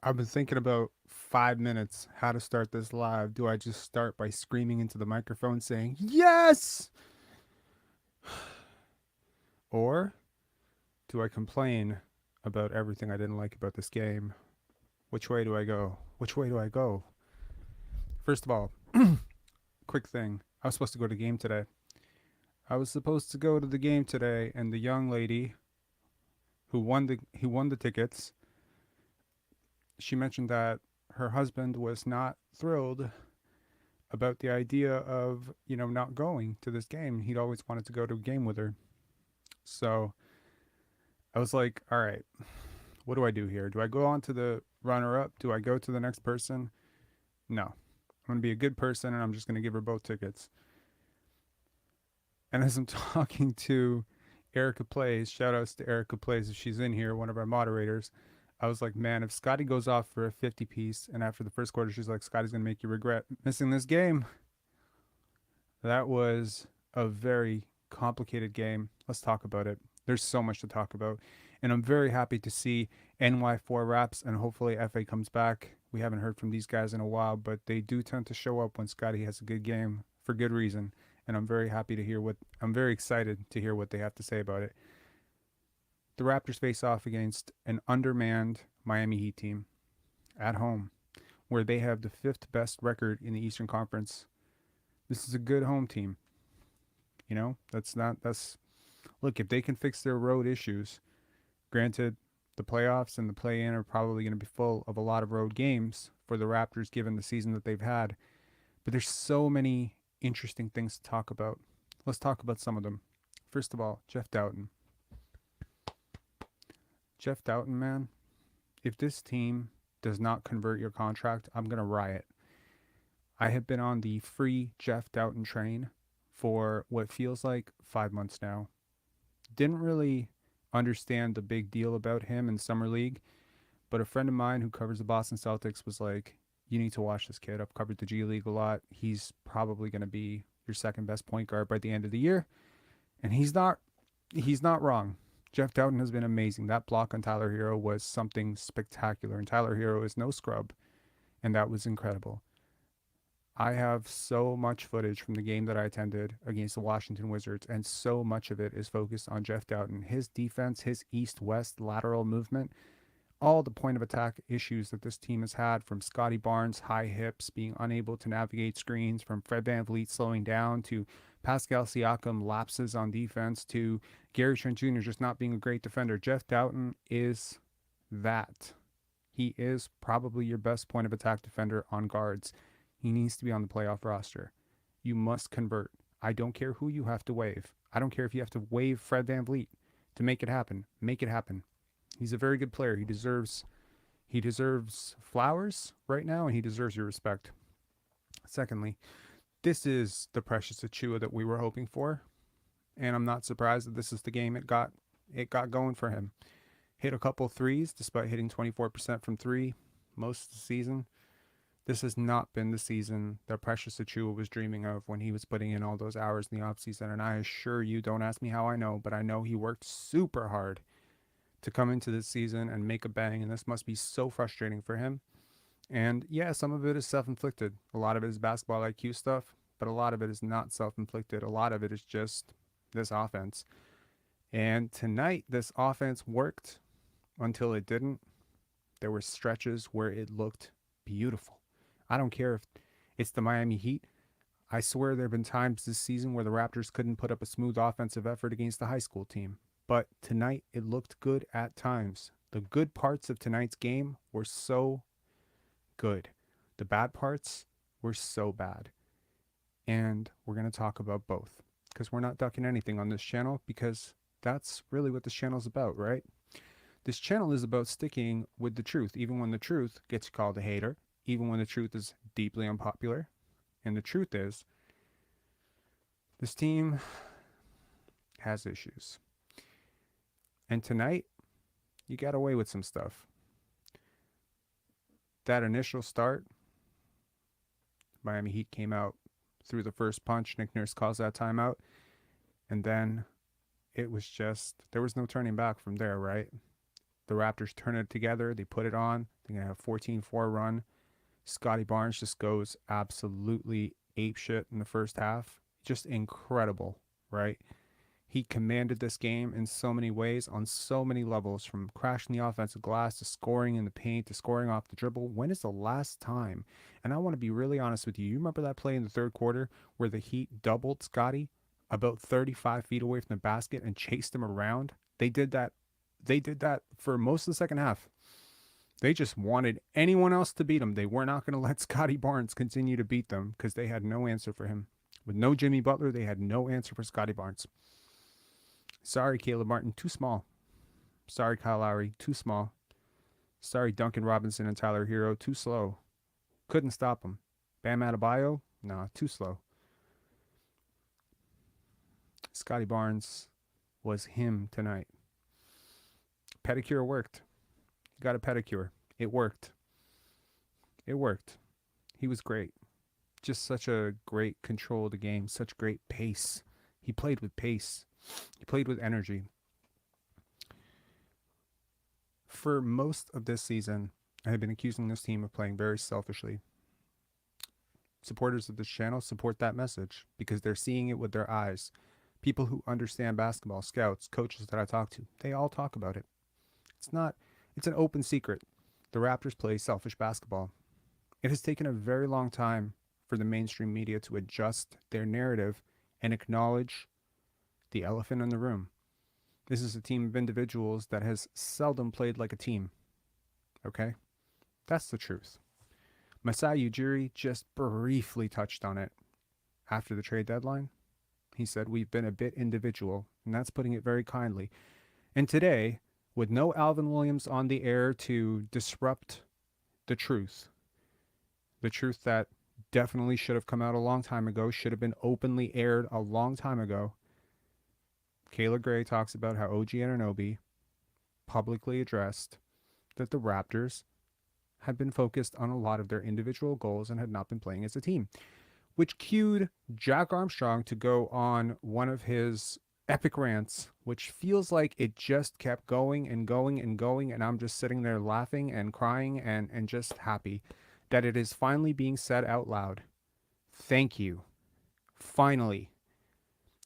I've been thinking about 5 minutes how to start this live. Do I just start by screaming into the microphone saying, yes? Or do I complain about everything I didn't like about this game? Which way do I go? Which way do I go? First of all, quick thing. I was supposed to go to the game today. And the young lady who won the tickets, she mentioned that her husband was not thrilled about the idea of, not going to this game. He'd always wanted to go to a game with her. So I was like, all right, what do I do here? Do I go on to the runner up? Do I go to the next person? No. I'm going to be a good person and I'm just going to give her both tickets. And as I'm talking to Erica Plays, shout outs to Erica Plays if she's in here, one of our moderators, I was like, man, if Scottie goes off for a 50 piece and after the first quarter, she's like, Scottie's going to make you regret missing this game. That was a very complicated game. Let's talk about it. There's so much to talk about. And I'm very happy to see NY4 Raps and hopefully FA comes back. We haven't heard from these guys in a while, but they do tend to show up when Scottie has a good game for good reason. And I'm very excited to hear what they have to say about it. The Raptors face off against an undermanned Miami Heat team at home, where they have the fifth best record in the Eastern Conference. This is a good home team. Look, if they can fix their road issues, granted, the playoffs and the play-in are probably going to be full of a lot of road games for the Raptors given the season that they've had. But there's so many interesting things to talk about. Let's talk about some of them. First of all, Jeff Dowtin. Jeff Dowtin, man, if this team does not convert your contract, I'm going to riot. I have been on the free Jeff Dowtin train for what feels like 5 months now. Didn't really understand the big deal about him in Summer League, but a friend of mine who covers the Boston Celtics was like, you need to watch this kid. I've covered the G League a lot. He's probably going to be your second best point guard by the end of the year. And he's not wrong. Jeff Dowtin has been amazing. That block on Tyler Hero was something spectacular, and Tyler Hero is no scrub, and that was incredible. I have so much footage from the game that I attended against the Washington Wizards, and so much of it is focused on Jeff Dowtin. His defense, his east-west lateral movement, all the point of attack issues that this team has had, from Scottie Barnes' high hips, being unable to navigate screens, from Fred VanVleet slowing down, to Pascal Siakam lapses on defense, to Gary Trent Jr. just not being a great defender. Jeff Dowtin is that. He is probably your best point of attack defender on guards. He needs to be on the playoff roster. You must convert. I don't care who you have to waive. I don't care if you have to waive Fred VanVleet to make it happen. Make it happen. He's a very good player. He deserves flowers right now, and he deserves your respect. Secondly, this is the Precious Achiuwa that we were hoping for, and I'm not surprised that this is the game it got going for him. Hit a couple threes despite hitting 24% from three most of the season. This has not been the season that Precious Achiuwa was dreaming of when he was putting in all those hours in the offseason. And I assure you, don't ask me how I know, but I know he worked super hard to come into this season and make a bang. And this must be so frustrating for him. And yeah, some of it is self-inflicted. A lot of it is basketball IQ stuff, but a lot of it is not self-inflicted. A lot of it is just this offense. And tonight, this offense worked until it didn't. There were stretches where it looked beautiful. I don't care if it's the Miami Heat. I swear there have been times this season where the Raptors couldn't put up a smooth offensive effort against the high school team. But tonight, it looked good at times. The good parts of tonight's game were so good. The bad parts were so bad. And we're going to talk about both, because we're not ducking anything on this channel, because that's really what this channel is about, right? This channel is about sticking with the truth, even when the truth gets called a hater, even when the truth is deeply unpopular. And the truth is, this team has issues. And tonight, you got away with some stuff. That initial start, Miami Heat came out through the first punch. Nick Nurse calls that timeout. And then it was just, there was no turning back from there, right? The Raptors turn it together. They put it on. They're going to have a 14-4 run. Scottie Barnes just goes absolutely apeshit in the first half. Just incredible, right? He commanded this game in so many ways, on so many levels, from crashing the offensive glass to scoring in the paint to scoring off the dribble. When is the last time? And I want to be really honest with you. You remember that play in the third quarter where the Heat doubled Scottie about 35 feet away from the basket and chased him around? They did that. They did that for most of the second half. They just wanted anyone else to beat them. They were not going to let Scottie Barnes continue to beat them because they had no answer for him. With no Jimmy Butler, they had no answer for Scottie Barnes. Sorry, Caleb Martin, too small. Sorry, Kyle Lowry, too small. Sorry, Duncan Robinson and Tyler Hero, too slow. Couldn't stop him. Bam Adebayo, nah, too slow. Scottie Barnes was him tonight. Pedicure worked. He got a pedicure. It worked. It worked. He was great. Just such a great control of the game. Such great pace. He played with pace. He played with energy. For most of this season, I have been accusing this team of playing very selfishly. Supporters of this channel support that message because they're seeing it with their eyes. People who understand basketball, scouts, coaches that I talk to, they all talk about it. It's an open secret. The Raptors play selfish basketball. It has taken a very long time for the mainstream media to adjust their narrative and acknowledge the elephant in the room. This is a team of individuals that has seldom played like a team. Okay? That's the truth. Masai Ujiri just briefly touched on it after the trade deadline. He said, we've been a bit individual, and that's putting it very kindly. And today, with no Alvin Williams on the air to disrupt the truth that definitely should have come out a long time ago, should have been openly aired a long time ago, Kayla Gray talks about how O.G Anunoby publicly addressed that the Raptors had been focused on a lot of their individual goals and had not been playing as a team, which cued Jack Armstrong to go on one of his epic rants, which feels like it just kept going and going and going, and I'm just sitting there laughing and crying and just happy that it is finally being said out loud. Thank you. Finally.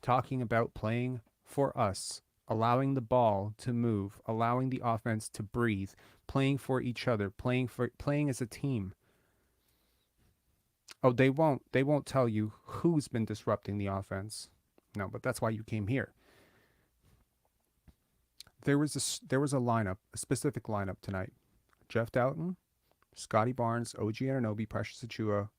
Talking about playing for us, allowing the ball to move, allowing the offense to breathe, playing for each other, playing as a team. Oh, they won't tell you who's been disrupting the offense. No, but that's why you came here. There was a lineup, a specific lineup tonight. Jeff Dowtin, Scottie Barnes, O.G Anunoby, Precious Achiuwa,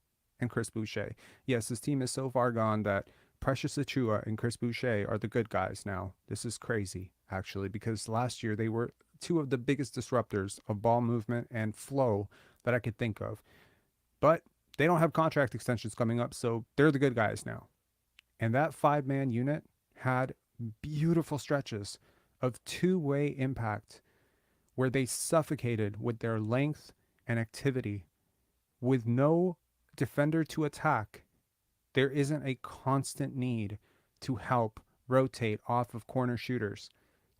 and Chris Boucher. Yes, this team is so far gone that Precious Achiuwa and Chris Boucher are the good guys now. This is crazy, actually, because last year they were two of the biggest disruptors of ball movement and flow that I could think of. But they don't have contract extensions coming up, so they're the good guys now. And that five-man unit had beautiful stretches of two-way impact where they suffocated with their length and activity. With no defender to attack, there isn't a constant need to help rotate off of corner shooters.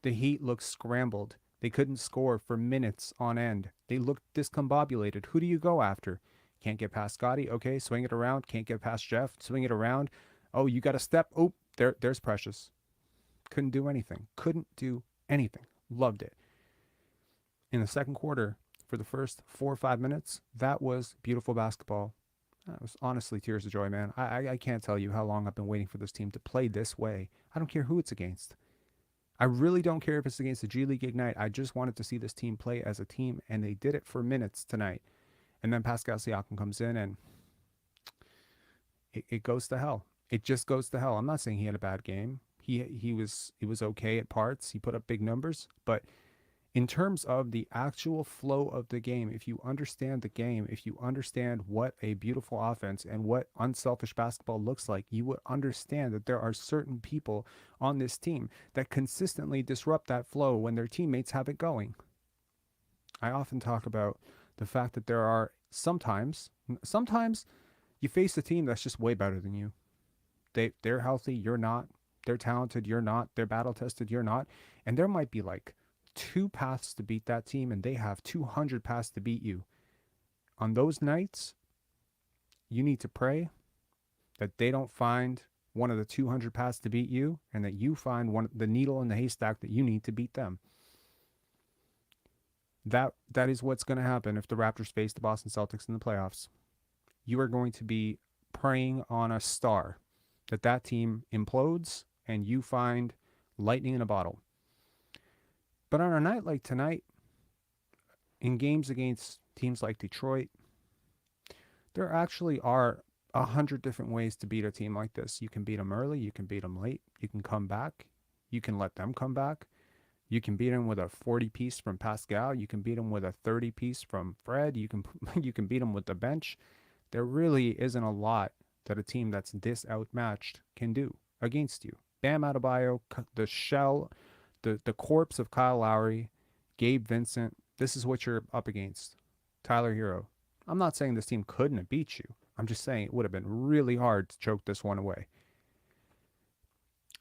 The Heat looked scrambled. They couldn't score for minutes on end. They looked discombobulated. Who do you go after? Can't get past Scottie. Okay, swing it around. Can't get past Jeff. Swing it around. Oh, you got to step. Oh, there's Precious. Couldn't do anything. Couldn't do anything. Loved it. In the second quarter, for the first 4 or 5 minutes, that was beautiful basketball. That was honestly tears of joy, man. I can't tell you how long I've been waiting for this team to play this way. I don't care who it's against. I really don't care if it's against the G League Ignite. I just wanted to see this team play as a team, and they did it for minutes tonight. And then Pascal Siakam comes in, and it goes to hell. It just goes to hell. I'm not saying he had a bad game. He was okay at parts. He put up big numbers, but in terms of the actual flow of the game, if you understand the game, if you understand what a beautiful offense and what unselfish basketball looks like, you would understand that there are certain people on this team that consistently disrupt that flow when their teammates have it going. I often talk about the fact that there are sometimes you face a team that's just way better than you. They're healthy, you're not. They're talented, you're not. They're battle tested, you're not. And there might be like 2 paths to beat that team, and they have 200 paths to beat you. On those nights, you need to pray that they don't find one of the 200 paths to beat you, and that you find the needle in the haystack that you need to beat them. That is what's going to happen if the Raptors face the Boston Celtics in the playoffs. You are going to be praying on a star that team implodes and you find lightning in a bottle. But on a night like tonight, in games against teams like Detroit, there actually are 100 different ways to beat a team like this. You can beat them early, you can beat them late, you can come back, you can let them come back. You can beat them with a 40-piece from Pascal. You can beat them with a 30-piece from Fred. You can beat them with the bench. There really isn't a lot that a team that's this outmatched can do against you. Bam Adebayo, the shell, the corpse of Kyle Lowry, Gabe Vincent. This is what you're up against. Tyler Hero. I'm not saying this team couldn't have beat you. I'm just saying it would have been really hard to choke this one away.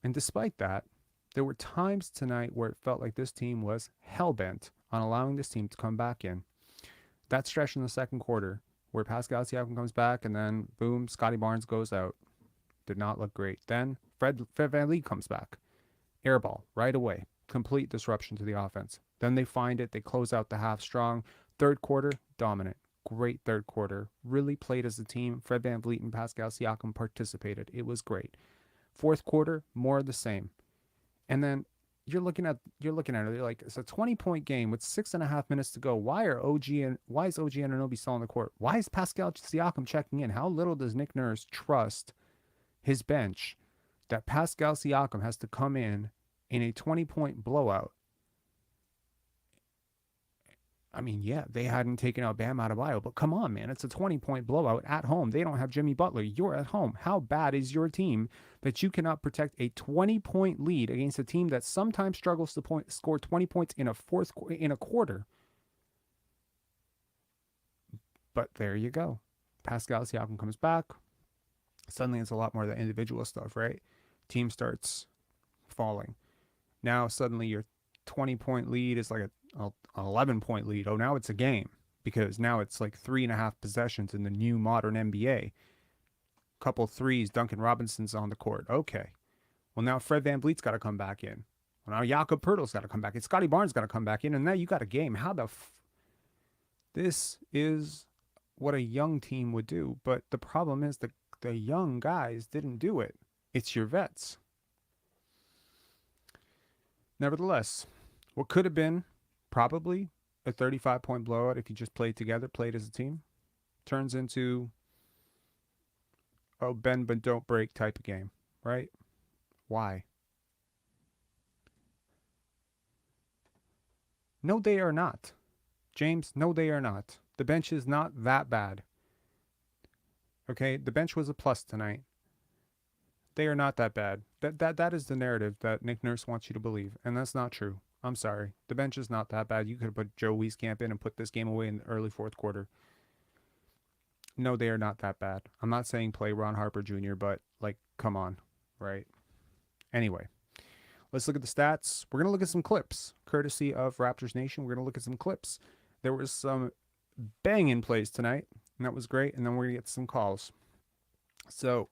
And despite that, there were times tonight where it felt like this team was hell-bent on allowing this team to come back in. That stretch in the second quarter where Pascal Siakam comes back and then, boom, Scottie Barnes goes out. Did not look great. Then Fred VanVleet comes back. Airball right away. Complete disruption to the offense. Then they find it. They close out the half strong. Third quarter, dominant. Great third quarter. Really played as a team. Fred VanVleet and Pascal Siakam participated. It was great. Fourth quarter, more of the same. And then you're looking at it. You're like, it's a 20-point game with 6.5 minutes to go. Why is O.G Anunoby still on the court? Why is Pascal Siakam checking in? How little does Nick Nurse trust his bench that Pascal Siakam has to come in a 20-point blowout? I mean, yeah, they hadn't taken out Bam Adebayo, but come on, man. It's a 20-point blowout at home. They don't have Jimmy Butler. You're at home. How bad is your team that you cannot protect a 20-point lead against a team that sometimes struggles to score 20 points in a quarter? But there you go. Pascal Siakam comes back. Suddenly it's a lot more of the individual stuff, right? Team starts falling. Now suddenly your 20-point lead is like an 11-point lead. Oh, now it's a game because now it's like 3.5 possessions in the new modern NBA. Couple threes, Duncan Robinson's on the court. Okay. Well, now Fred VanVleet's got to come back in. Well, now Jakob Poeltl's got to come back in. Scottie Barnes got to come back in. And now you got a game. How the This is what a young team would do. But the problem is the young guys didn't do it. It's your vets. Nevertheless, what could have been probably a 35-point blowout if you just played together, played as a team, turns into a bend but don't break type of game, right? Why? No, they are not. James, no, they are not. The bench is not that bad. Okay, the bench was a plus tonight. They are not that bad. That is the narrative that Nick Nurse wants you to believe, and that's not true. I'm sorry. The bench is not that bad. You could have put Joe Wieskamp in and put this game away in the early fourth quarter. No, they are not that bad. I'm not saying play Ron Harper Jr., but, like, come on, right? Anyway, let's look at the stats. We're going to look at some clips, courtesy of Raptors Nation. We're going to look at some clips. There was some banging plays tonight, and that was great, and then we're going to get some calls. So,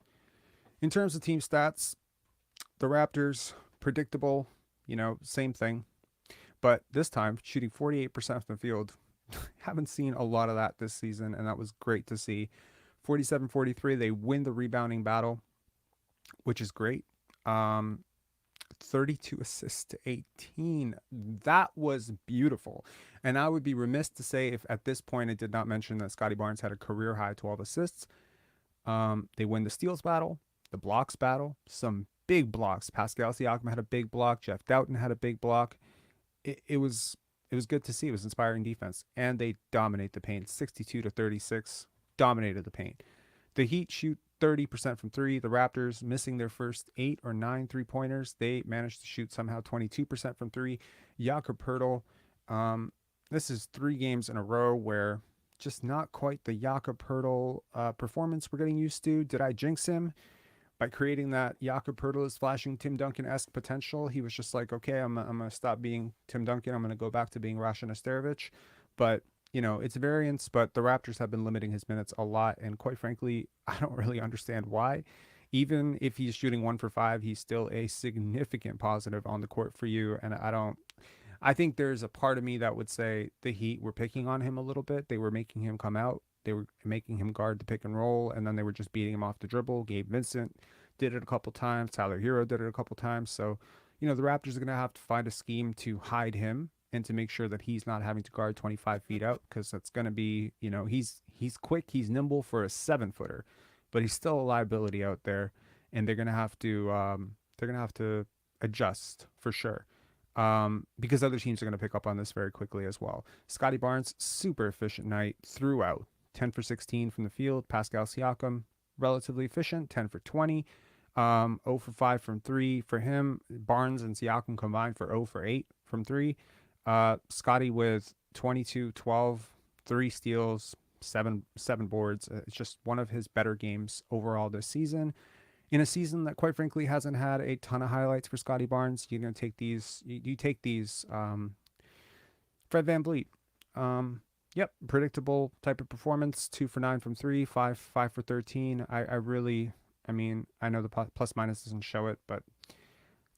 in terms of team stats, the Raptors, predictable, same thing. But this time, shooting 48% from the field. Haven't seen a lot of that this season, and that was great to see. 47-43, they win the rebounding battle, which is great. 32 assists to 18. That was beautiful. And I would be remiss to say if at this point I did not mention that Scottie Barnes had a career-high 12 assists. They win the steals battle, the blocks battle, some big blocks. Pascal Siakam had a big block. Jeff Dowtin had a big block. It was good to see. It was inspiring defense. And they dominate the paint. 62-36. Dominated the paint. The Heat shoot 30% from three. The Raptors missing their first 8 or 9 3-pointers. They managed to shoot somehow 22% from three. Jakob Poeltl. This is 3 games in a row where just not quite the Jakob Poeltl performance we're getting used to. Did I jinx him? by creating that Jakob Poeltl's flashing Tim Duncan-esque potential, he was just like, okay, I'm going to stop being Tim Duncan. I'm going to go back to being Rashan Esterovic. But, you know, it's variance, but the Raptors have been limiting his minutes a lot. And quite frankly, I don't really understand why. Even if he's shooting 1 for 5, he's still a significant positive on the court for you. And I think there's a part of me that would say the Heat were picking on him a little bit. They were making him come out. They were making him guard the pick and roll, and then they were just beating him off the dribble. Gabe Vincent did it a couple times. Tyler Hero did it a couple times. So, you know, the Raptors are going to have to find a scheme to hide him and to make sure that he's not having to guard 25 feet out, because that's going to be, you know, he's quick, he's nimble for a 7-footer, but he's still a liability out there, and they're going to have to adjust for sure. Because other teams are going to pick up on this very quickly as well. Scottie Barnes, super efficient night throughout. 10 for 16 from the field. Pascal Siakam, relatively efficient, 10 for 20. 0 for 5 from 3 for him. Barnes and Siakam combined for 0 for 8 from 3. Scottie with 22, 12, 3 steals, 7 boards. It's just one of his better games overall this season. In a season that, quite frankly, hasn't had a ton of highlights for Scottie Barnes, you're going to take these. You take these. Fred VanVleet. Yep, predictable type of performance. 2 for 9 from 3, 5 for 13. I mean, I know the plus minus doesn't show it, but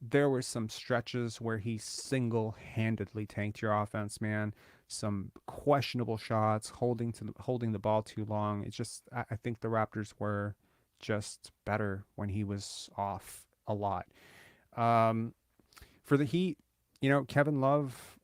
there were some stretches where he single-handedly tanked your offense, man. Some questionable shots, holding the ball too long. It's just, I think the Raptors were just better when he was off a lot. For the Heat, you know, Kevin Love,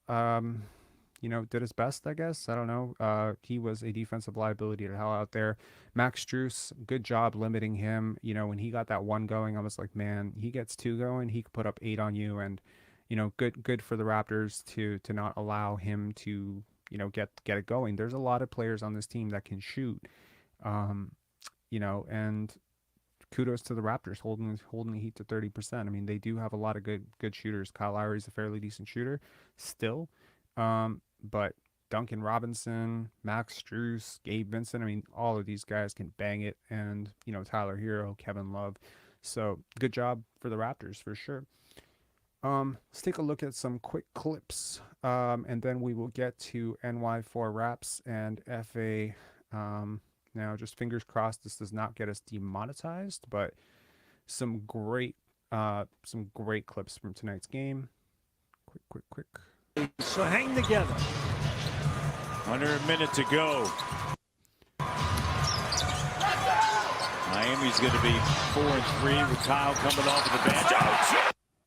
you know, did his best, I guess. I don't know. He was a defensive liability to hell out there. Max Strus, good job limiting him. You know, when he got that 1 going, I was like, man, he gets 2 going, he could put up 8 on you. And, you know, good for the Raptors to not allow him to, you know, get it going. There's a lot of players on this team that can shoot. You know, and kudos to the Raptors holding the Heat to 30%. I mean, they do have a lot of good shooters. Kyle Lowry's a fairly decent shooter still. But Duncan Robinson, Max Strus, Gabe Vincent, I mean, all of these guys can bang it. And, you know, Tyler Hero, Kevin Love. So good job for the Raptors for sure. Let's take a look at some quick clips. And then we will get to NY4 Raps and FA. Now, just fingers crossed this does not get us demonetized, but some great clips from tonight's game. Quick. So hang together. Under a minute to go. Miami's going to be 4-3 with Kyle coming off of the bench.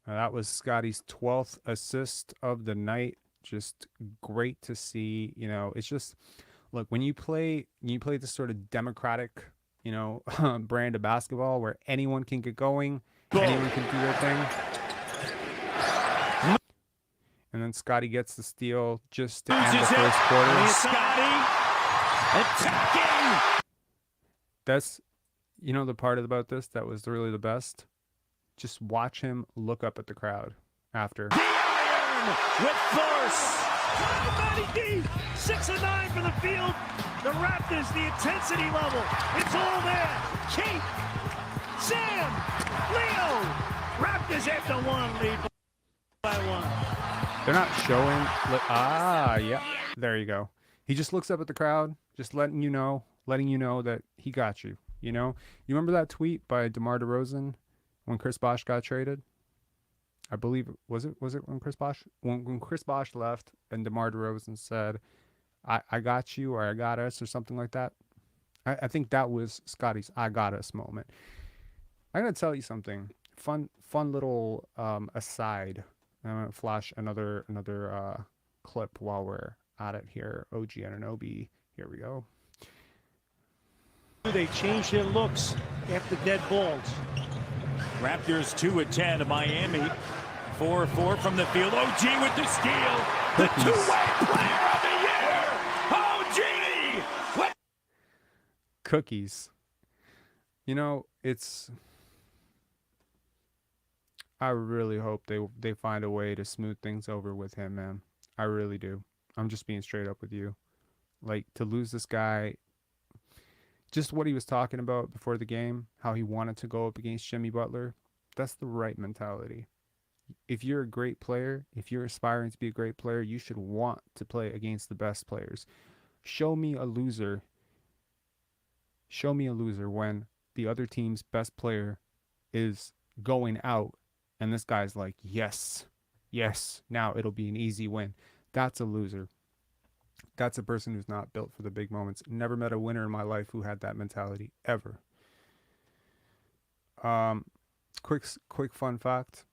Oh, that was Scottie's 12th assist of the night. Just great to see. You know, it's just, look, when you play this sort of democratic, you know, brand of basketball where anyone can get going, anyone can do their thing. And then Scottie gets the steal just to end the first quarter. Scottie attacking. That's, you know, the part about this that was really the best. Just watch him look up at the crowd after. The iron with force. D, 6 of 9 for the field. The Raptors, the intensity level, it's all there. Kate, Sam, Leo. Raptors after 1, lead by 1. They're not showing. Yeah, there you go. He just looks up at the crowd, just letting you know that he got you. You know, you remember that tweet by DeMar DeRozan when Chris Bosh got traded? I believe was it when Chris Bosh left and DeMar DeRozan said, "I got you" or "I got us" or something like that. I think that was Scottie's "I got us" moment. I'm gonna tell you something fun little aside. I'm gonna flash another clip while we're at it here. O.G Anunoby. Here we go. They changed their looks after dead balls. Raptors 2 of 10 to Miami. 4 of 4 from the field. O.G with the steal. The two-way player of the year. O.G. What? Cookies. You know, I really hope they find a way to smooth things over with him, man. I really do. I'm just being straight up with you. Like, to lose this guy, just what he was talking about before the game, how he wanted to go up against Jimmy Butler. That's the right mentality. If you're a great player, if you're aspiring to be a great player, you should want to play against the best players. Show me a loser. Show me a loser when the other team's best player is going out and this guy's like, yes, yes, now it'll be an easy win. That's a loser. That's a person who's not built for the big moments. Never met a winner in my life who had that mentality ever. Quick fun fact.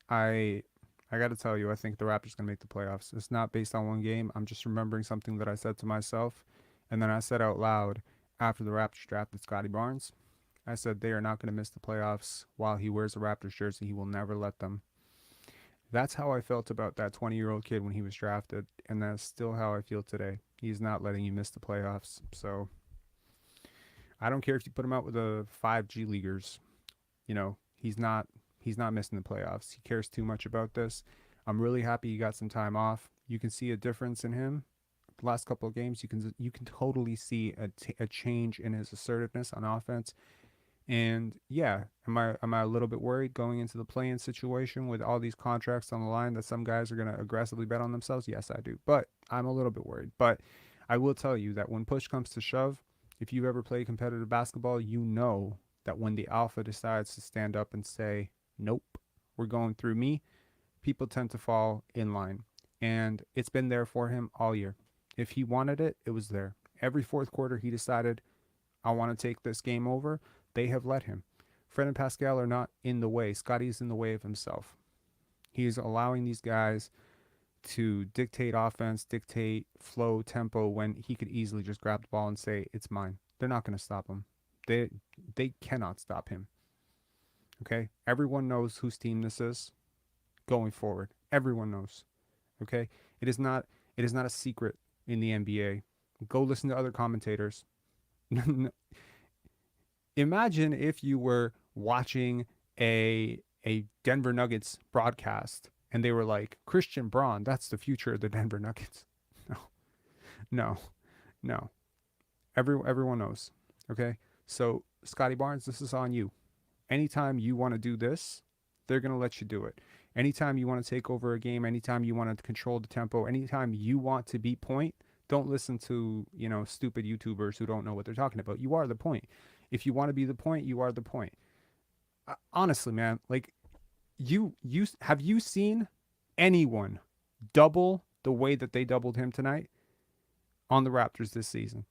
I got to tell you, I think the Raptors gonna make the playoffs. It's not based on one game. I'm just remembering something that I said to myself, and then I said out loud after the Raptors drafted Scottie Barnes. I said they are not going to miss the playoffs while he wears a Raptors jersey. He will never let them. That's how I felt about that 20-year-old kid when he was drafted, and that's still how I feel today. He's not letting you miss the playoffs. So I don't care if you put him out with the 5 G leaguers. You know, he's not missing the playoffs. He cares too much about this. I'm really happy he got some time off. You can see a difference in him. The last couple of games, you can totally see a change in his assertiveness on offense. And yeah, am I a little bit worried going into the play-in situation with all these contracts on the line that some guys are going to aggressively bet on themselves? Yes, I do. But I'm a little bit worried. But I will tell you that when push comes to shove, if you've ever played competitive basketball, you know that when the alpha decides to stand up and say, nope, we're going through me, people tend to fall in line. And it's been there for him all year. If he wanted it, it was there. Every fourth quarter, he decided, I want to take this game over. They have let him. Fred and Pascal are not in the way. Scottie's in the way of himself. He's allowing these guys to dictate offense, dictate flow, tempo, when he could easily just grab the ball and say, it's mine. They're not going to stop him. They cannot stop him. Okay? Everyone knows whose team this is going forward. Everyone knows. Okay? It is not a secret in the NBA. Go listen to other commentators. Imagine if you were watching a Denver Nuggets broadcast and they were like, Christian Braun, that's the future of the Denver Nuggets. No. Everyone knows. Okay? So, Scottie Barnes, this is on you. Anytime you want to do this, they're going to let you do it. Anytime you want to take over a game, anytime you want to control the tempo, anytime you want to be point, don't listen to, stupid YouTubers who don't know what they're talking about. You are the point. If you want to be the point, you are the point. Honestly, man, like have you seen anyone double the way that they doubled him tonight on the Raptors this season?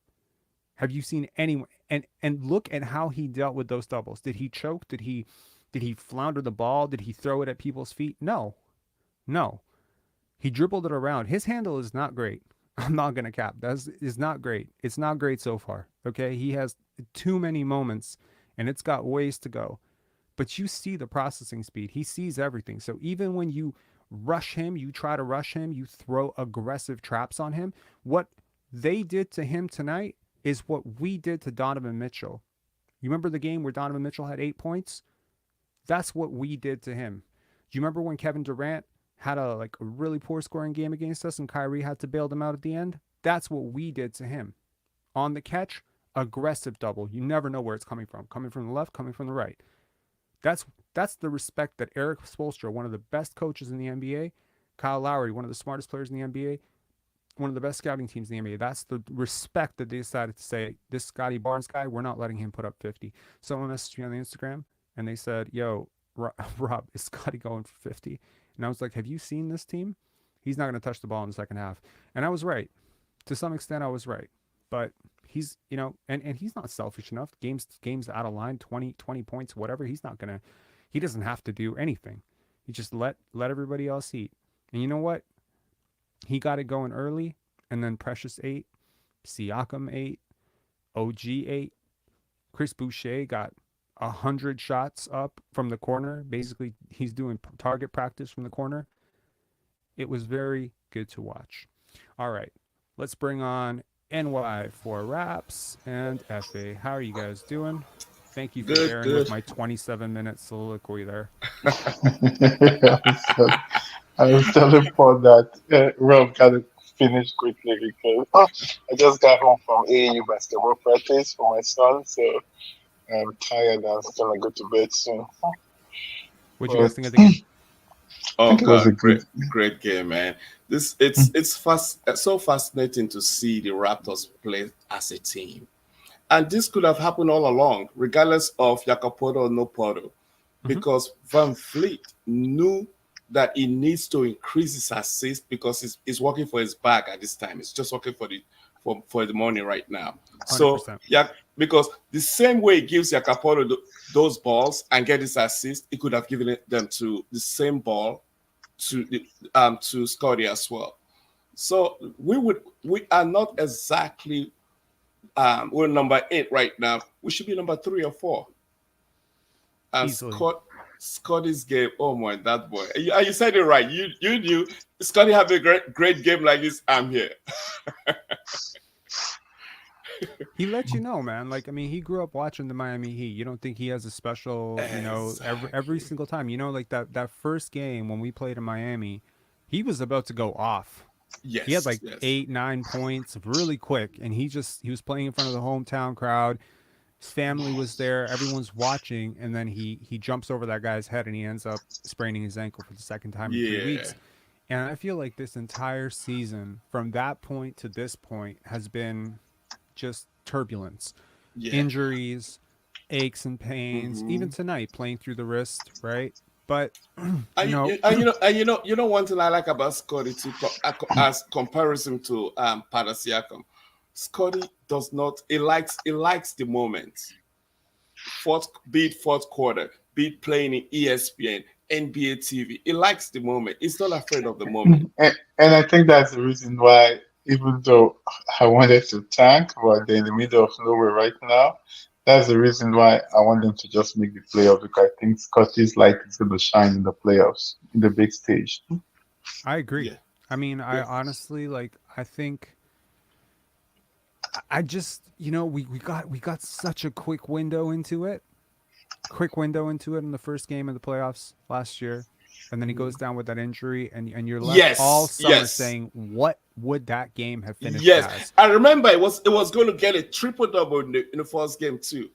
Have you seen anyone? And look at how he dealt with those doubles. Did he choke? Did he flounder the ball? Did he throw it at people's feet? No. He dribbled it around. His handle is not great. I'm not going to cap. That is not great. It's not great so far. Okay. He has too many moments and it's got ways to go, but you see the processing speed. He sees everything. So even when you rush him, you try to rush him, you throw aggressive traps on him. What they did to him tonight is what we did to Donovan Mitchell. You remember the game where Donovan Mitchell had 8 points? That's what we did to him. Do you remember when Kevin Durant had a really poor scoring game against us and Kyrie had to bail them out at the end? That's what we did to him. On the catch, aggressive double. You never know where it's coming from. Coming from the left, coming from the right. That's the respect that Eric Spoelstra, one of the best coaches in the NBA, Kyle Lowry, one of the smartest players in the NBA, one of the best scouting teams in the NBA. That's the respect that they decided to say, this Scottie Barnes guy, we're not letting him put up 50. Someone messaged me on the Instagram and they said, yo, Rob, is Scottie going for 50? And I was like, have you seen this team? He's not going to touch the ball in the second half. And I was right. To some extent, I was right. But he's, and he's not selfish enough. Games out of line, 20 points, whatever. He doesn't have to do anything. He just let everybody else eat. And you know what? He got it going early, and then Precious 8, Siakam 8, O.G 8, Chris Boucher got 100 shots up from the corner. Basically, he's doing target practice from the corner. It was very good to watch. All right, let's bring on NY for Raps and FA. How are you guys doing? Thank you for bearing with my 27-minute soliloquy there. I was telling Paul that Rob got finish quickly because I just got home from AAU basketball practice for my son, so I'm tired. I'm gonna go to bed soon. What'd you But guys think of the game? I Oh think it was a God, good. great game, man. This it's so fascinating to see the Raptors play as a team. And this could have happened all along, regardless of Jacopoto or no Porto, Mhm. because Van Fleet knew that he needs to increase his assist because he's working for his bag at this time. It's just working for the money right now. So 100%. yeah, because the same way he gives Jacopoto those balls and get his assist, he could have given them to the same ball to Scottie as well. So we are not exactly we're number 8 right now. We should be number 3 or 4. And Easily. Scottie's game, oh my, that boy. You said it right. You knew Scottie have a great game like this. I'm here. He let you know, man. Like, I mean, he grew up watching the Miami Heat. You don't think he has a special, every single time. Like that first game when we played in Miami, he was about to go off. Yes, He had like yes. 8-9 points really quick, and he was playing in front of the hometown crowd. His family was there, everyone's watching, and then he jumps over that guy's head and he ends up spraining his ankle for the second time in 3 weeks. And I feel like this entire season, from that point to this point, has been just turbulence, injuries, aches and pains. Even tonight, playing through the wrist, right? But you know one thing I like about Scottie too, as comparison to Siakam. Scottie does not. He likes the moment. Be it fourth quarter, be it playing in ESPN, NBA TV. He likes the moment. He's not afraid of the moment. And I think that's the reason why, even though I wanted to tank, but they're in the middle of nowhere right now, that's the reason why I want them to just make the playoffs, because I think Scottie's light is going to shine in the playoffs, in the big stage. I agree. Yeah. I mean, I honestly, I think I just, we got such a quick window into it. In the first game of the playoffs last year. And then he goes down with that injury, and you're left all summer saying, what would that game have finished as? I remember it was going to get a triple-double in the first game too.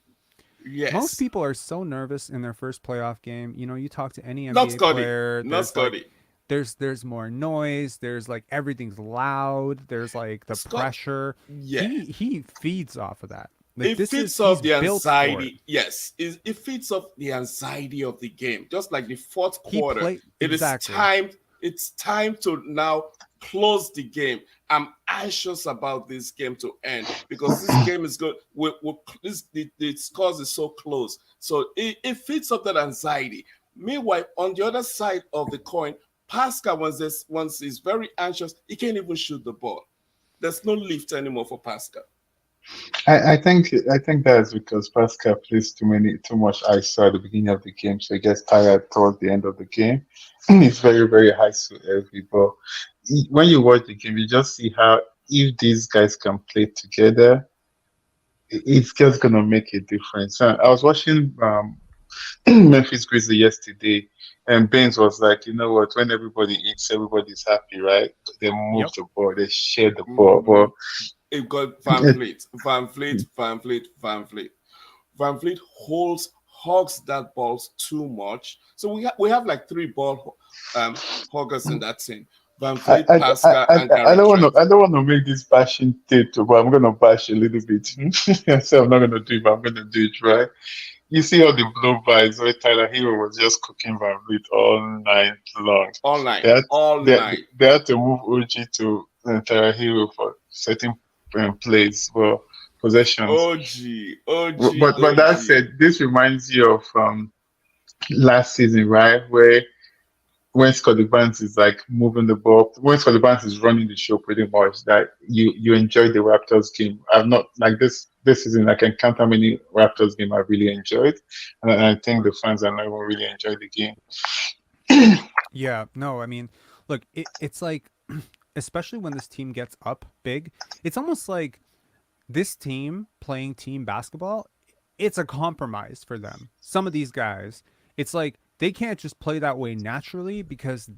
Yes. Most people are so nervous in their first playoff game. You talk to any NBA Not Scottie. player. Not Scottie. There's more noise. There's everything's loud. There's the pressure. Yeah. He feeds off of that. It feeds off the anxiety. Yes, it feeds off the anxiety of the game. Just like the fourth quarter, it's time to now close the game. I'm anxious about this game to end because this game is good. The scores is so close, so it feeds off that anxiety. Meanwhile, on the other side of the coin, Pascal, once he's very anxious, he can't even shoot the ball. There's no lift anymore for Pascal. I think that's because Pascal plays too much ISO at the beginning of the game, so he gets tired towards the end of the game. It's very, very high so heavy. But when you watch the game, you just see how if these guys can play together, it's just gonna make a difference. I was watching Memphis Grizzlies yesterday, and Baines was like, you know what? When everybody eats, everybody's happy, right? They move the ball, they share the ball, but. It got Van Fleet hogs that ball too much. So we have like 3 ball hoggers in that team. Van Fleet, Pascal, and Kyrie. I don't want to make this bashing tape, but I'm gonna bash a little bit. So I'm not gonna do it, but I'm gonna do it right. You see all the blow-bys where Tyler Hero was just cooking Van Fleet all night long. All night. They had to move OG to Tyler Hero for certain plays, well, possessions. OG. But that said, this reminds you of last season, right? Where when Scottie Barnes is moving the ball, when Scottie Barnes is running the show pretty much, that you enjoy the Raptors game. I've not this season I can count how many Raptors game I really enjoyed, and I think the fans are not even really enjoy the game. Yeah, no, I mean, look, it's like, especially when this team gets up big, it's almost like this team playing team basketball, it's a compromise for them. Some of these guys, it's like they can't just play that way naturally, because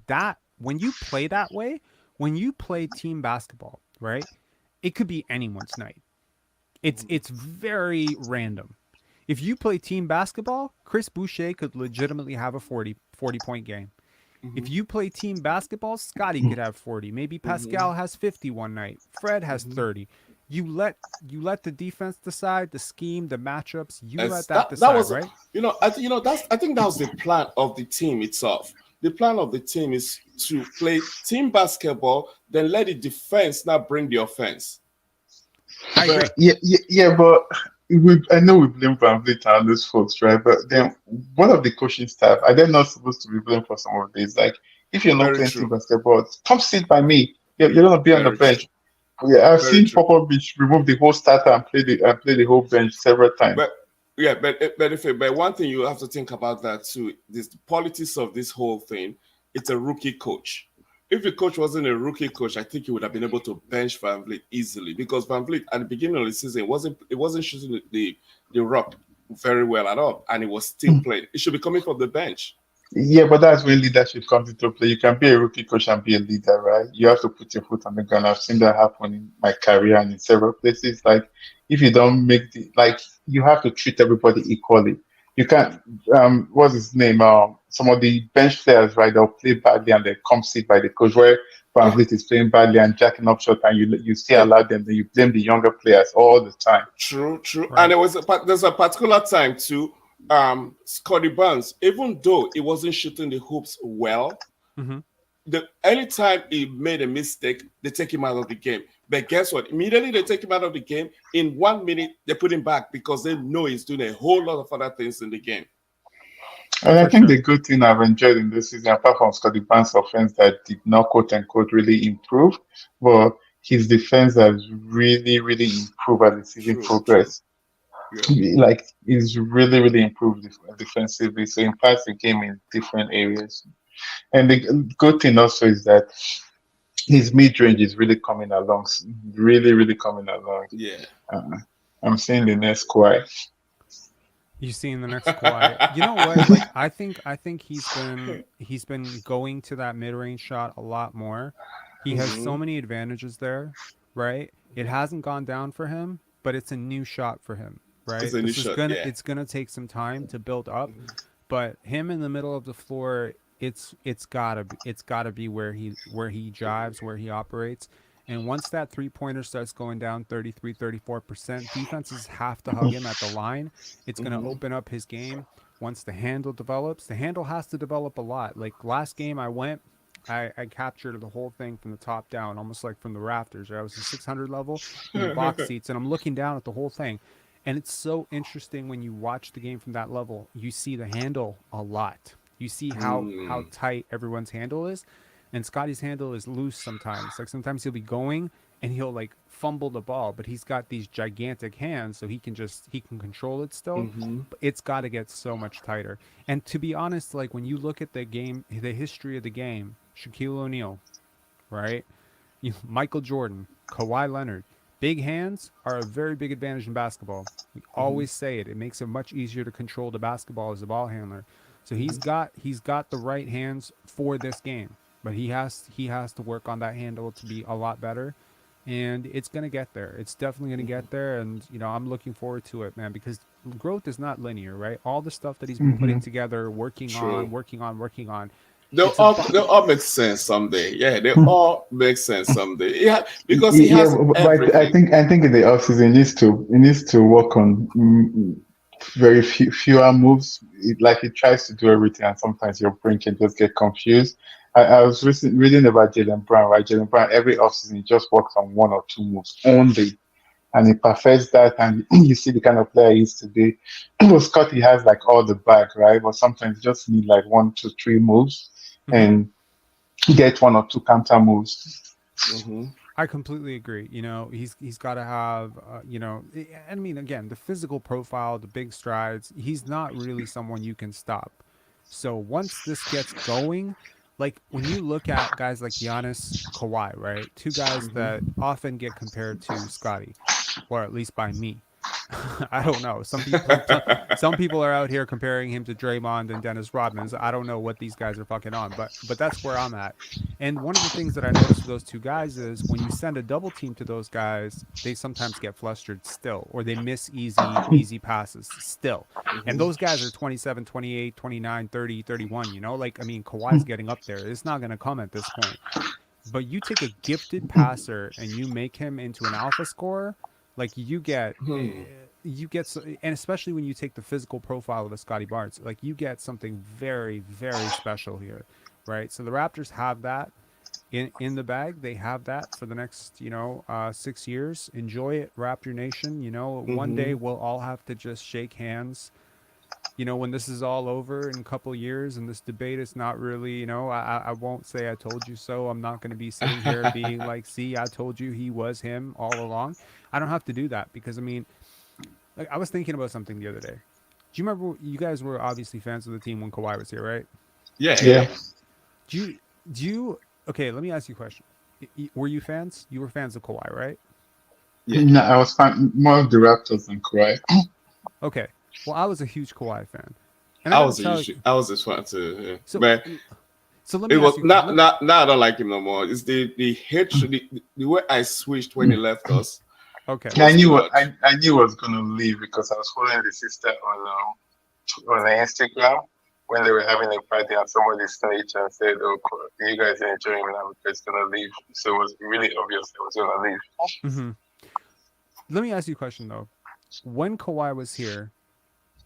when you play that way, when you play team basketball, right? It could be anyone's night. It's very random. If you play team basketball, Chris Boucher could legitimately have a 40-point game. If you play team basketball, Scottie could have 40. Maybe Pascal has 50 one night. Fred has 30. You let the defense decide, the scheme, the matchups. You let that decide, right? I think that was the plan of the team itself. The plan of the team is to play team basketball, then let the defense now bring the offense. I agree. Yeah, but I know we blame Van Vliet and those folks, right? But then one of the coaching staff, are they not supposed to be blamed for some of this? Like, if you're not playing team basketball, come sit by me. You're gonna be on the bench. Yeah, I've seen Popovich remove the whole starter and play the whole bench several times. But one thing you have to think about that too, this the politics of this whole thing. It's a rookie coach. If the coach wasn't a rookie coach, I think he would have been able to bench Van Vliet easily, because Van Vliet at the beginning of the season wasn't shooting the rock very well at all, and it was still playing. It should be coming from the bench. Yeah, but that's when leadership comes into play. You can be a rookie coach and be a leader, right? You have to put your foot on the ground. I've seen that happen in my career and in several places. Like, if you don't make you have to treat everybody equally. You can't, what's his name? Some of the bench players, right, they'll play badly and they come sit by the coach, where Van Vliet is playing badly and jacking up shot, and you still allow them, then you blame the younger players all the time. True. Right. And there's a particular time too, Scottie Barnes, even though he wasn't shooting the hoops well, anytime he made a mistake, they take him out of the game. But guess what? Immediately they take him out of the game. In 1 minute, they put him back because they know he's doing a whole lot of other things in the game. And I think the good thing I've enjoyed in this season, apart from Scottie Barnes' offense that did not quote unquote really improve, but his defense has really, really improved as the season progressed. Yeah. Like, he's really, really improved defensively. So impacts the game in different areas. And the good thing also is that his mid-range is really coming along. Really, really coming along. Yeah. I'm seeing the next Kawhi. You seeing the next Kawhi? You know what? Like, I think he's been going to that mid-range shot a lot more. He has so many advantages there, right? It hasn't gone down for him, but it's a new shot for him, right? It's gonna take some time to build up, but him in the middle of the floor, it's gotta be where he jives, where he operates. And once that three-pointer starts going down 33, 34%, defenses have to hug him at the line. It's going to open up his game. Once the handle develops, the handle has to develop a lot. Like, last game I captured the whole thing from the top down, almost like from the rafters. Right? I was at 600 level in the box seats, and I'm looking down at the whole thing. And it's so interesting when you watch the game from that level. You see the handle a lot. You see how tight everyone's handle is. And Scottie's handle is loose sometimes. Like, sometimes he'll be going and he'll like fumble the ball, but he's got these gigantic hands, so he can control it still. But it's got to get so much tighter. And to be honest, like, when you look at the game, the history of the game, Shaquille O'Neal, right? Michael Jordan, Kawhi Leonard, big hands are a very big advantage in basketball. We always say it. It makes it much easier to control the basketball as a ball handler. So he's got the right hands for this game. But he has to work on that handle to be a lot better, and it's gonna get there. It's definitely gonna get there, and I'm looking forward to it, man. Because growth is not linear, right? All the stuff that he's been putting together, working on. They'll all make sense someday. Yeah, they all make sense someday. Yeah, because he has everything. But I think in the offseason he needs to work on very fewer moves. He tries to do everything, and sometimes your brain can just get confused. I was reading about Jaylen Brown, right? Jaylen Brown, every offseason, he just works on one or two moves only, and he perfects that, and you see the kind of player he is today. Scottie has like all the bag, right? But sometimes you just need like 1, 2, 3 moves and get 1 or 2 counter moves. I completely agree. He's got to have, I mean, again, the physical profile, the big strides, he's not really someone you can stop. So once this gets going, like, when you look at guys like Giannis, Kawhi, right? 2 guys that often get compared to Scottie, or at least by me. I don't know. Some people are out here comparing him to Draymond and Dennis Rodman. So I don't know what these guys are fucking on, but that's where I'm at. And one of the things that I noticed with those two guys is when you send a double team to those guys, they sometimes get flustered still, or they miss easy passes still. And those guys are 27, 28, 29, 30, 31, you know? Like, I mean, Kawhi's getting up there. It's not going to come at this point. But you take a gifted passer and you make him into an alpha scorer, like you get, and especially when you take the physical profile of a Scottie Barnes, like you get something very, very special here, right? So the Raptors have that in the bag. They have that for the next, 6 years. Enjoy it, Raptor Nation. One day we'll all have to just shake hands. When this is all over in a couple years and this debate is not really, I won't say I told you so. I'm not going to be sitting here being like, see, I told you he was him all along. I don't have to do that because, I mean, like I was thinking about something the other day. Do you remember you guys were obviously fans of the team when Kawhi was here, right? Yeah. Do you, okay, let me ask you a question. Were you fans? You were fans of Kawhi, right? Yeah. No, I was more of the Raptors than Kawhi. Okay. Well, I was a huge Kawhi fan. And I was just fan too. Yeah. So let me ask you. Now I don't like him no more. It's the hatred, the way I switched when he left us. Okay. I knew he was gonna leave because I was following the sister on Instagram when they were having a party and somebody snitched and said, "Oh, you guys are enjoying now because he's gonna leave." So it was really obvious he was gonna leave. Mm-hmm. Let me ask you a question though. When Kawhi was here,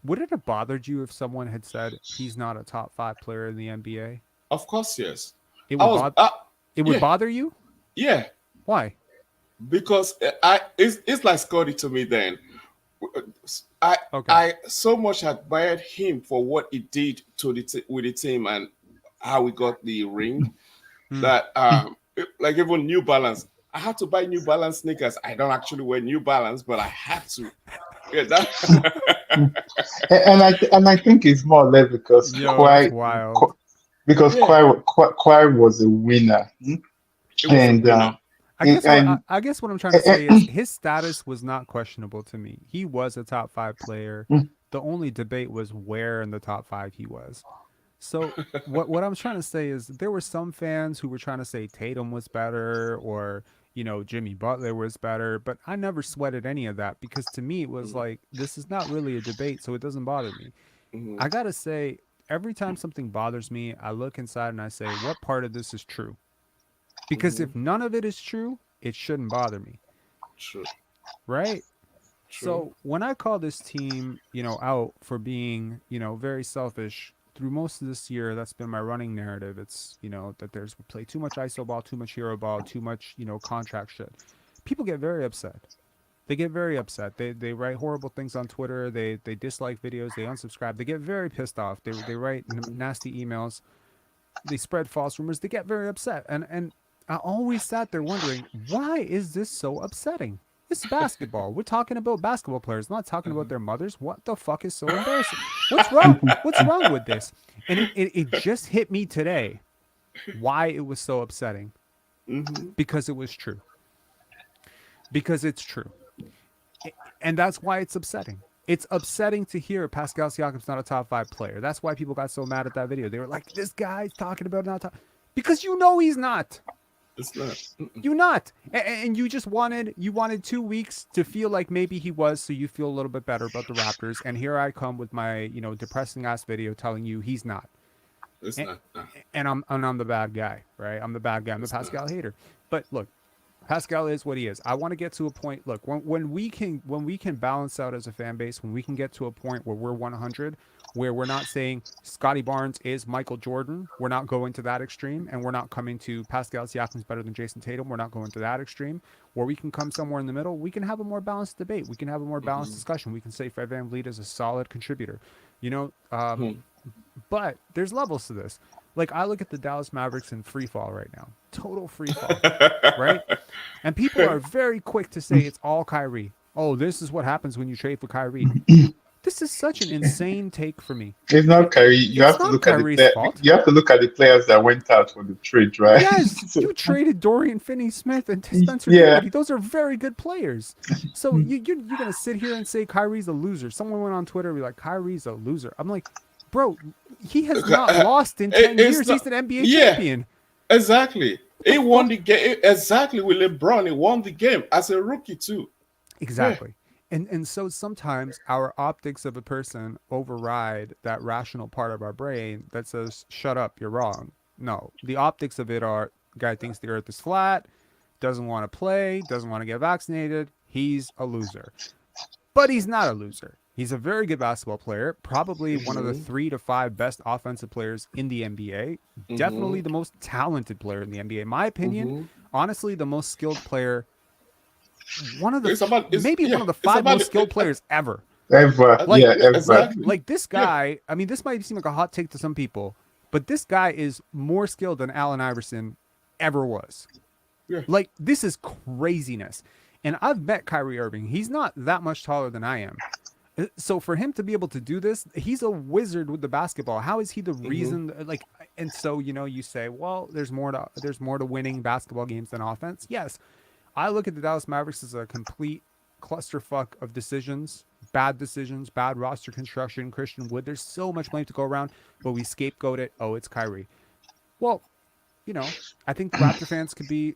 would it have bothered you if someone had said he's not a top 5 player in the NBA? Of course, yes. It would bother you? Yeah. Why? Because it's like Scottie to me then. I so much admired him for what he did with the team and how we got the ring that like even New Balance. I had to buy New Balance sneakers. I don't actually wear New Balance, but I had to. Yeah, and I think it's more or less because Kawhi was a winner. I guess what I'm trying to say is his status was not questionable to me. He was a top 5 player. The only debate was where in the top 5 he was. So what I'm trying to say is there were some fans who were trying to say Tatum was better or Jimmy Butler was better, but I never sweated any of that because to me it was like, this is not really a debate, so it doesn't bother me. I gotta say, every time something bothers me, I look inside and I say, what part of this is true? Because if none of it is true, it shouldn't bother me. True. Right? True. So when I call this team, out for being, very selfish, through most of this year, that's been my running narrative. It's, that we play too much ISO ball, too much hero ball, too much, contract shit. People get very upset. They get very upset. They write horrible things on Twitter. They dislike videos. They unsubscribe. They get very pissed off. They write nasty emails. They spread false rumors. They get very upset. And I always sat there wondering, why is this so upsetting? It's basketball. We're talking about basketball players, not talking about their mothers. What the fuck is so embarrassing? What's wrong? What's wrong with this? And it just hit me today why it was so upsetting. Because it was true. Because it's true. And that's why it's upsetting. It's upsetting to hear Pascal Siakam's not a top 5 player. That's why people got so mad at that video. They were like, this guy's talking about not top. Because he's not. It's not. You're not. And you just wanted 2 weeks to feel like maybe he was, so you feel a little bit better about the Raptors. And here I come with my, depressing ass video telling you he's not. It's not. And I'm the bad guy, right? I'm the bad guy. I'm the Pascal hater. But look, Pascal is what he is. I want to get to a point. Look, when we can balance out as a fan base, when we can get to a point where we're 100, where we're not saying Scottie Barnes is Michael Jordan, we're not going to that extreme, and we're not coming to Pascal Siakam's better than Jason Tatum. We're not going to that extreme. Where we can come somewhere in the middle, we can have a more balanced debate. We can have a more balanced discussion. We can say Fred VanVleet is a solid contributor. But there's levels to this. Like, I look at the Dallas Mavericks in free fall right now. Total free fall, right? And people are very quick to say it's all Kyrie. Oh, this is what happens when you trade for Kyrie. This is such an insane take for me. It's not Kyrie. You have to look at the fault. You have to look at the players that went out for the trade, right? Yes, you traded Dorian Finney-Smith and Spencer Dinwiddie. Those are very good players. So you're gonna sit here and say Kyrie's a loser. Someone went on Twitter and be like, Kyrie's a loser. I'm like, bro, he has not lost in 10 years. He's an NBA champion. Exactly. He won the game. Exactly. With LeBron, he won the game as a rookie too. Exactly. And so sometimes our optics of a person override that rational part of our brain that says, shut up, you're wrong. No, the optics of it are, guy thinks the earth is flat, doesn't want to play, doesn't want to get vaccinated. He's a loser. But he's not a loser. He's a very good basketball player, probably one of the 3 to 5 best offensive players in the NBA. Definitely the most talented player in the NBA. In my opinion, honestly, the most skilled player. One of the one of the 5 most skilled players ever. Ever. Like this guy, I mean, this might seem like a hot take to some people, but this guy is more skilled than Allen Iverson ever was. Yeah. Like, this is craziness. And I've met Kyrie Irving. He's not that much taller than I am. So for him to be able to do this, he's a wizard with the basketball. How is he the reason? Like, and so, you say, well, there's more to winning basketball games than offense. Yes. I look at the Dallas Mavericks as a complete clusterfuck of decisions, bad roster construction, Christian Wood. There's so much blame to go around, but we scapegoat it. Oh, it's Kyrie. Well, I think the Raptor fans could be,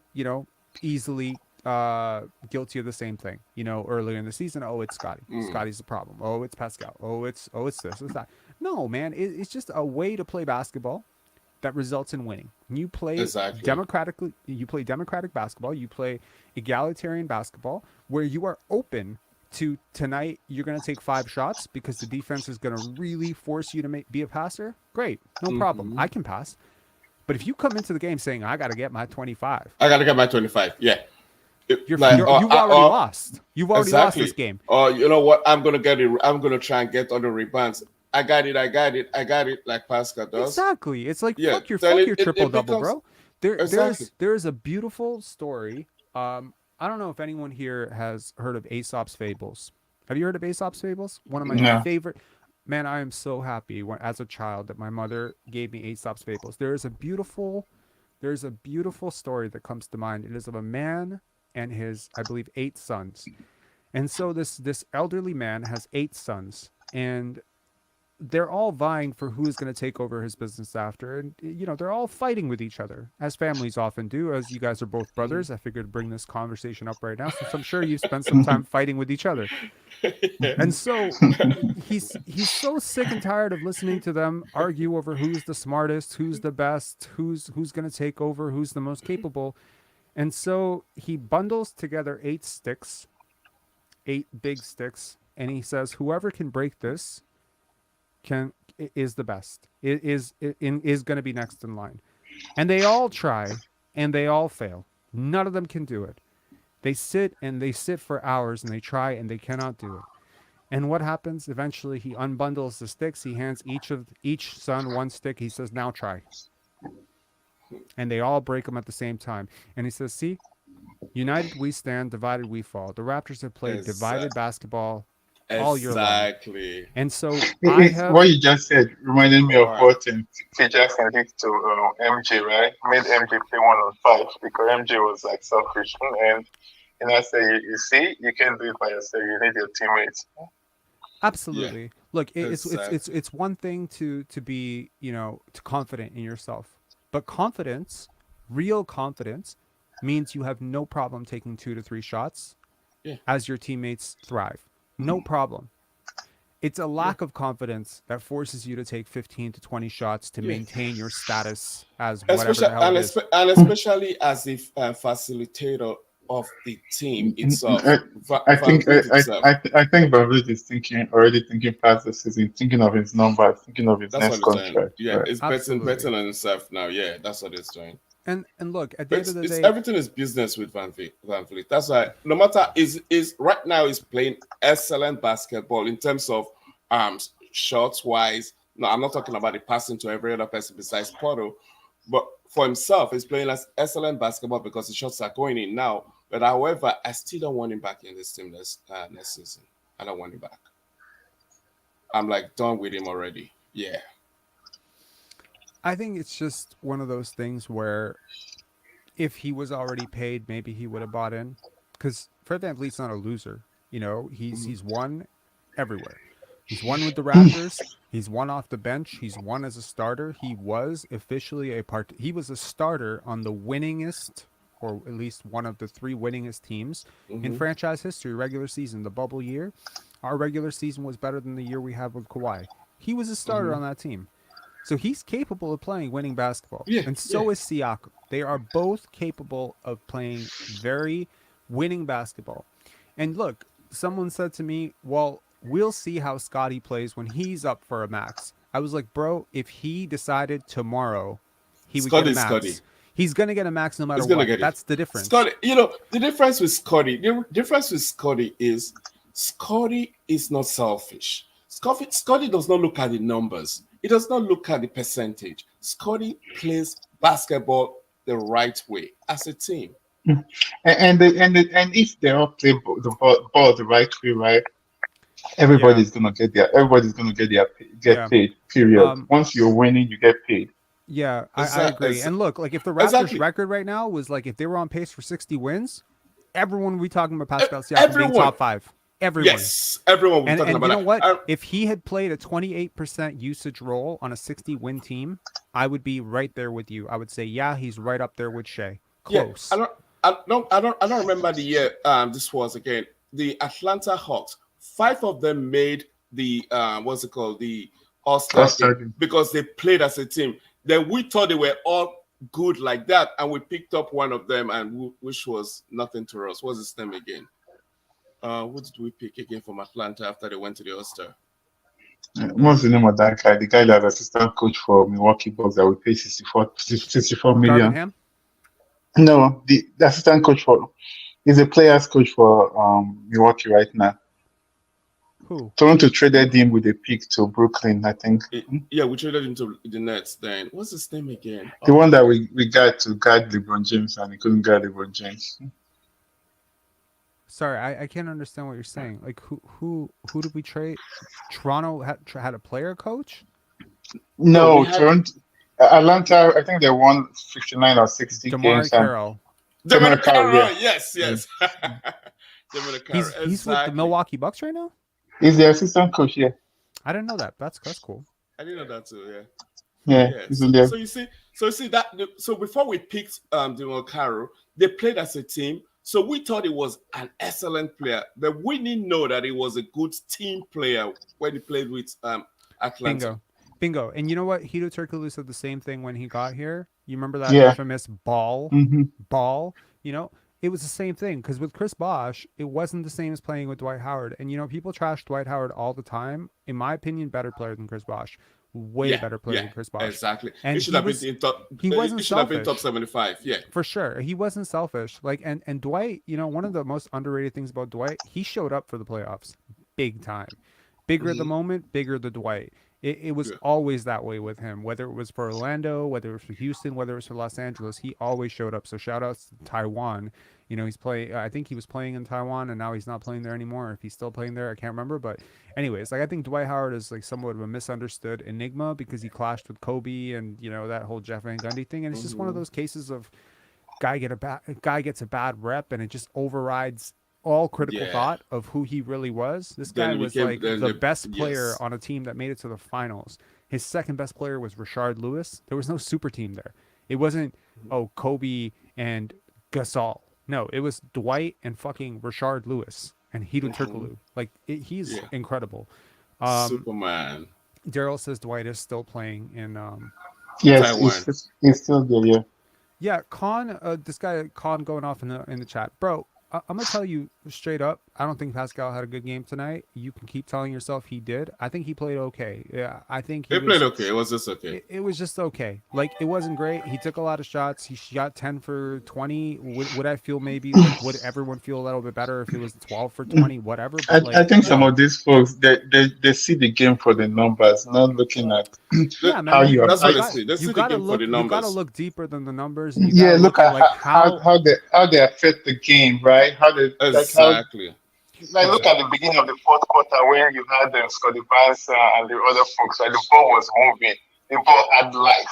easily guilty of the same thing. Earlier in the season, oh, it's Scottie. Scottie's the problem. Oh, it's Pascal. Oh, it's this, it's that. No, man, it's just a way to play basketball that results in winning. You play democratically. You play democratic basketball. You play egalitarian basketball where you are open to tonight. You're going to take 5 shots because the defense is going to really force you to be a passer. Great, no problem. I can pass. But if you come into the game saying I got to get my 25, yeah. You've already lost. You've already lost this game. Oh, you know what? I'm gonna get it. I'm gonna try and get on the rebounds. I got it. Like Pascal does. Exactly. It's like fuck your triple double, bro. There's a beautiful story. I don't know if anyone here has heard of Aesop's Fables. Have you heard of Aesop's Fables? One of my favorite. Man, I am so happy as a child that my mother gave me Aesop's Fables. There's a beautiful story that comes to mind. It is of a man and his, I believe, 8 sons. And so this elderly man has 8 sons, and they're all vying for who's going to take over his business after. And, they're all fighting with each other, as families often do. As you guys are both brothers, I figured to bring this conversation up right now, since I'm sure you've spent some time fighting with each other. And so he's so sick and tired of listening to them argue over who's the smartest, who's the best, who's going to take over, who's the most capable. And so he bundles together 8 sticks, 8 big sticks, and he says, whoever can break this is the best. It is going to be next in line. And they all try, and they all fail. None of them can do it. They sit for hours, and they try, and they cannot do it. And what happens? Eventually, he unbundles the sticks. He hands each son 1 stick. He says, now try. And they all break them at the same time. And he says, see, united we stand, divided we fall. The Raptors have played divided basketball all year long. Exactly. And so what you just said reminded me of what Phil Jackson did to MJ, right? Made MJ play 1-on-5 because MJ was like selfish. And I say, you see, you can't do it by yourself. You need your teammates. Absolutely. Yeah. Look, it's one thing to be, confident in yourself. But confidence, real confidence, means you have no problem taking 2 to 3 shots as your teammates thrive. No problem. It's a lack of confidence that forces you to take 15 to 20 shots to maintain your status as whatever the hell it is. And especially as a facilitator of the team itself. I think Van Vliet is already thinking past the season, thinking of his numbers, thinking of his next contract. Yeah, right. It's betting on himself now. Yeah, that's what it's doing. And look, at the end of the day, everything is business with Van Vliet. That's why no matter is right now he's playing excellent basketball in terms of shots wise. No, I'm not talking about the passing to every other person besides Porto, but for himself, he's playing excellent basketball because the shots are going in now. But however, I still don't want him back in this team next season. I don't want him back. I'm like done with him already. Yeah. I think it's just one of those things where if he was already paid, maybe he would have bought in. Because Fred VanVleet's not a loser. You know, he's won everywhere. He's won with the Raptors. He's won off the bench. He's won as a starter. He was officially he was a starter on the winningest, or at least one of the 3 winningest teams in franchise history, regular season, the bubble year. Our regular season was better than the year we had with Kawhi. He was a starter on that team. So he's capable of playing winning basketball. Yeah, and so is Siakam. They are both capable of playing very winning basketball. And look, someone said to me, well, we'll see how Scottie plays when he's up for a max. I was like, bro, if he decided tomorrow he would get a max, he's going to get a max no matter what. That's the difference. Scottie, you know, the difference with Scottie is Scottie is not selfish. Scottie does not look at the numbers. He does not look at the percentage. Scottie plays basketball the right way as a team. And if they all play the ball the right way, right? Everybody's gonna get paid. Period. Once you're winning, you get paid. Yeah, I agree. And look, like if the Raptors' record right now was like if they were on pace for 60 wins, everyone would be talking about Pascal Siakam being top 5. Everyone. Yes, everyone was talking about that. And you know what? If he had played a 28% usage role on a 60-win team, I would be right there with you. I would say, yeah, he's right up there with Shea. Close. Yeah, I don't remember the year this was again. The Atlanta Hawks, 5 of them made the the All-Star game because they played as a team. Then we thought they were all good like that, and we picked up one of them, and which was nothing to us. What's his name again? What did we pick again from Atlanta after they went to the All-Star? What's the name of that guy? The guy that's assistant coach for Milwaukee Bucks that we pay 64 million. Garvingham? No, the assistant coach he's a players coach for Milwaukee right now. Who? Toronto traded him with a pick to Brooklyn, I think. Yeah, we traded him to the Nets then. What's his name again? The one that we got to guard LeBron James and he couldn't guard LeBron James. Sorry, I can't understand what you're saying. Like, who did we trade? Toronto had a player coach? No, Toronto, Atlanta. I think they won 59 or 60 games. Carroll. DeMar Carroll, yes. He's with the Milwaukee Bucks right now. He's the assistant coach. Yeah, I didn't know that. That's cool. I didn't know that too. Yeah. So you see that. So before we picked DeMar Carroll, they played as a team. So we thought he was an excellent player, but we didn't know that he was a good team player when he played with Atlanta. Bingo. And you know what? Hedo Turkoglu said the same thing when he got here. You remember that infamous ball? You know, it was the same thing because with Chris Bosh, it wasn't the same as playing with Dwight Howard. And, you know, people trash Dwight Howard all the time. In my opinion, better player than Chris Bosh. Way better player than Chris Bosh. Exactly. And he should have been top 75. Yeah. For sure. He wasn't selfish. Like and Dwight, you know, one of the most underrated things about Dwight, he showed up for the playoffs big time. Bigger the moment, bigger the Dwight. It was always that way with him, whether it was for Orlando, whether it was for Houston, whether it was for Los Angeles, he always showed up. So shout outs to Taiwan. You know, I think he was playing in Taiwan and now he's not playing there anymore. If he's still playing there, I can't remember. But anyways, like I think Dwight Howard is like somewhat of a misunderstood enigma because he clashed with Kobe and, you know, that whole Jeff Van Gundy thing. And it's just one of those cases of guy gets a bad rep and it just overrides all critical thought of who he really was. This guy was like the best player on a team that made it to the finals. His second best player was Rashard Lewis. There was no super team there. It wasn't, Kobe and Gasol. No, it was Dwight and fucking Rashard Lewis and Hedo Turkoglu. Like, he's incredible. Superman. Daryl says Dwight is still playing in yes, he's still there, yeah. Yeah, this guy Con going off in the chat. Bro, I'm going to tell you straight up, I don't think Pascal had a good game tonight. You can keep telling yourself he did. I think he played okay. Yeah, I think he played okay. It was just okay. It was just okay. Like, it wasn't great. He took a lot of shots. He shot 10 for 20. Would I feel maybe, like, would everyone feel a little bit better if it was 12 for 20, whatever? But I think some of these folks, they see the game for the numbers, not looking at how you are. That's what they see. They see the game for the numbers. You got to look deeper than the numbers. Look at like how they affect the game, right? How they exactly. Like, look at the beginning of the fourth quarter when you had Scottie Barnes and the other folks. Like, the ball was moving. The ball had life.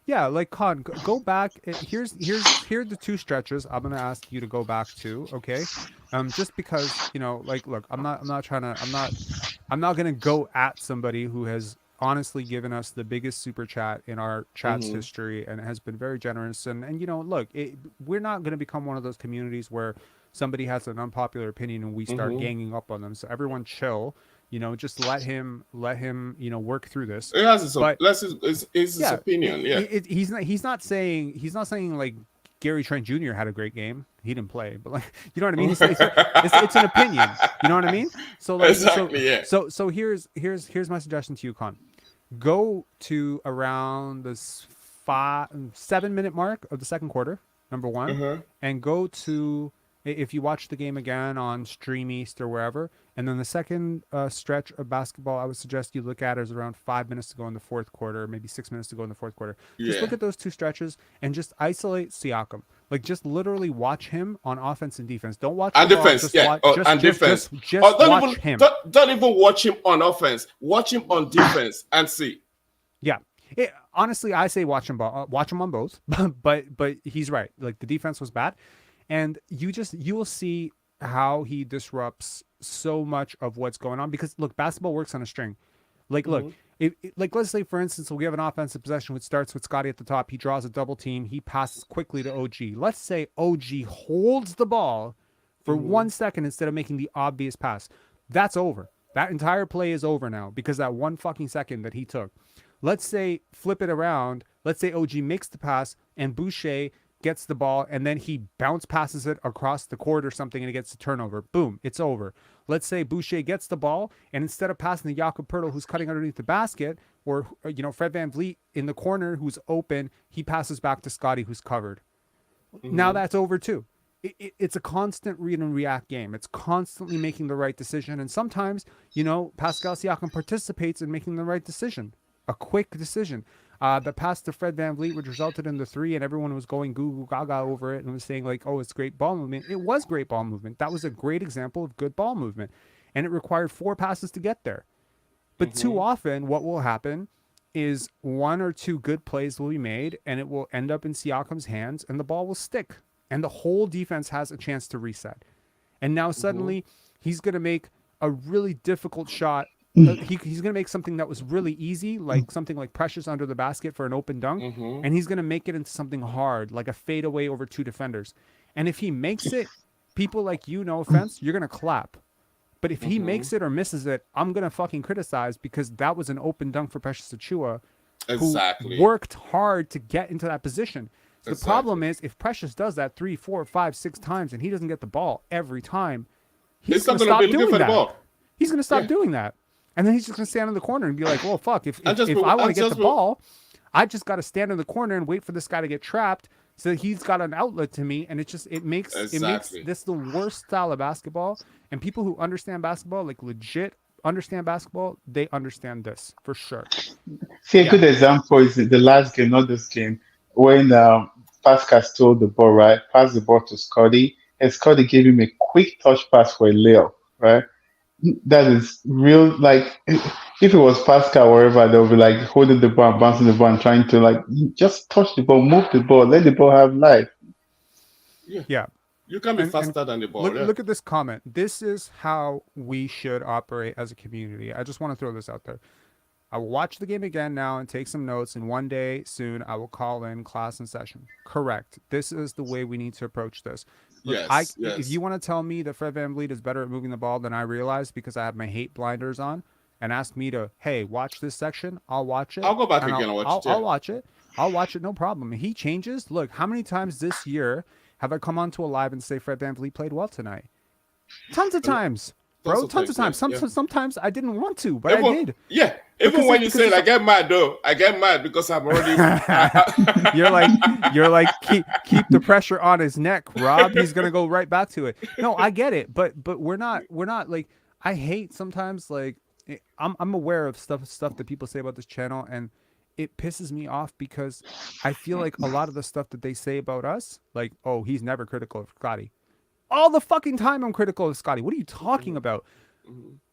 Yeah, like Con, go back. Here are the two stretches I'm gonna ask you to go back to. Okay, just because like, look, I'm not gonna go at somebody who has honestly given us the biggest super chat in our chat's history and has been very generous. And look, we're not gonna become one of those communities where somebody has an unpopular opinion and we start ganging up on them. So everyone chill. Just let him work through this. It has his opinion. Yeah, he's not saying like Gary Trent Jr. had a great game. He didn't play, but like, you know what I mean. It's an opinion. You know what I mean. So like, exactly, yeah. So here's my suggestion to you, Con. Go to around the 7-minute mark of the second quarter, number one, and go to, if you watch the game again on Stream East or wherever, and then the second stretch of basketball, I would suggest you look at is around 5 minutes to go in the fourth quarter, maybe 6 minutes to go in the fourth quarter. Just look at those two stretches and just isolate Siakam. Like, just literally watch him on offense and defense. Don't watch and defense, and defense. Just watch him. Don't even watch him on offense. Watch him on defense and see. Yeah. Honestly, I say watch him on both, but he's right. Like, the defense was bad. And you will see how he disrupts so much of what's going on, because look, basketball works on a string. Like, look, like, let's say, for instance, we have an offensive possession which starts with Scottie at the top. He draws a double team. He passes quickly to O.G. Let's say O.G. holds the ball for 1 second instead of making the obvious pass. That's over. That entire play is over now because that 1 fucking second that he took. Let's say, flip it around. Let's say O.G. makes the pass and Boucher gets the ball and then he bounce passes it across the court or something and he gets a turnover. Boom, it's over. Let's say Boucher gets the ball and instead of passing to Jakob Poeltl, who's cutting underneath the basket, or Fred VanVleet in the corner who's open, he passes back to Scottie who's covered. Now that's over too. It's a constant read and react game. It's constantly making the right decision, and sometimes Pascal Siakam participates in making the right decision, a quick decision. The pass to Fred VanVleet, which resulted in the 3, and everyone was going goo goo gaga over it and was saying like, oh, it's great ball movement. It was great ball movement. That was a great example of good ball movement, and it required 4 passes to get there. But too often what will happen is 1 or 2 good plays will be made and it will end up in Siakam's hands and the ball will stick and the whole defense has a chance to reset. And now suddenly he's going to make a really difficult shot. He's going to make something that was really easy, like something like Precious under the basket for an open dunk, and he's going to make it into something hard, like a fadeaway over 2 defenders. And if he makes it, people like no offense, you're going to clap. But if he makes it or misses it, I'm going to fucking criticize, because that was an open dunk for Precious Achiuwa, who worked hard to get into that position. So the problem is, if Precious does that 3, 4, 5, 6 times and he doesn't get the ball every time, he's going to stop doing that. He's going to stop doing that. And then he's just going to stand in the corner and be like, well, fuck, if I want to get the ball, I just got to stand in the corner and wait for this guy to get trapped so that he's got an outlet to me. And it makes this the worst style of basketball. And people who understand basketball, like legit understand basketball, they understand this for sure. See, a good example is the last game, not this game, when Pascal stole the ball, right? Passed the ball to Scottie, and Scottie gave him a quick touch pass for a layup, right? That is real. Like, if it was Pascal or wherever, they'll be like holding the ball, bouncing the ball, and trying to like just touch the ball, move the ball, let the ball have life. Yeah. You can be faster than the ball. Look at this comment. This is how we should operate as a community. I just want to throw this out there. I will watch the game again now and take some notes, and one day soon I will call in class and session. Correct. This is the way we need to approach this. Look, if you want to tell me that Fred VanVleet is better at moving the ball than I realized because I have my hate blinders on, and ask me to, hey, watch this section, I'll watch it. I'll go back again and watch it. I'll watch it. I'll watch it, no problem. He changes. Look, how many times this year have I come onto a live and say Fred VanVleet played well tonight? Tons of times. Bro, tons of times. Sometimes I didn't want to, but I did. Yeah. Even when you say it, I get mad though. I get mad because I'm already. You're like keep the pressure on his neck, Rob. He's gonna go right back to it. No, I get it, but we're not like, I hate sometimes, like, I'm aware of stuff that people say about this channel, and it pisses me off because I feel like a lot of the stuff that they say about us, like, oh, he's never critical of Scottie. all the fucking time I'm critical of Scottie. What are you talking about?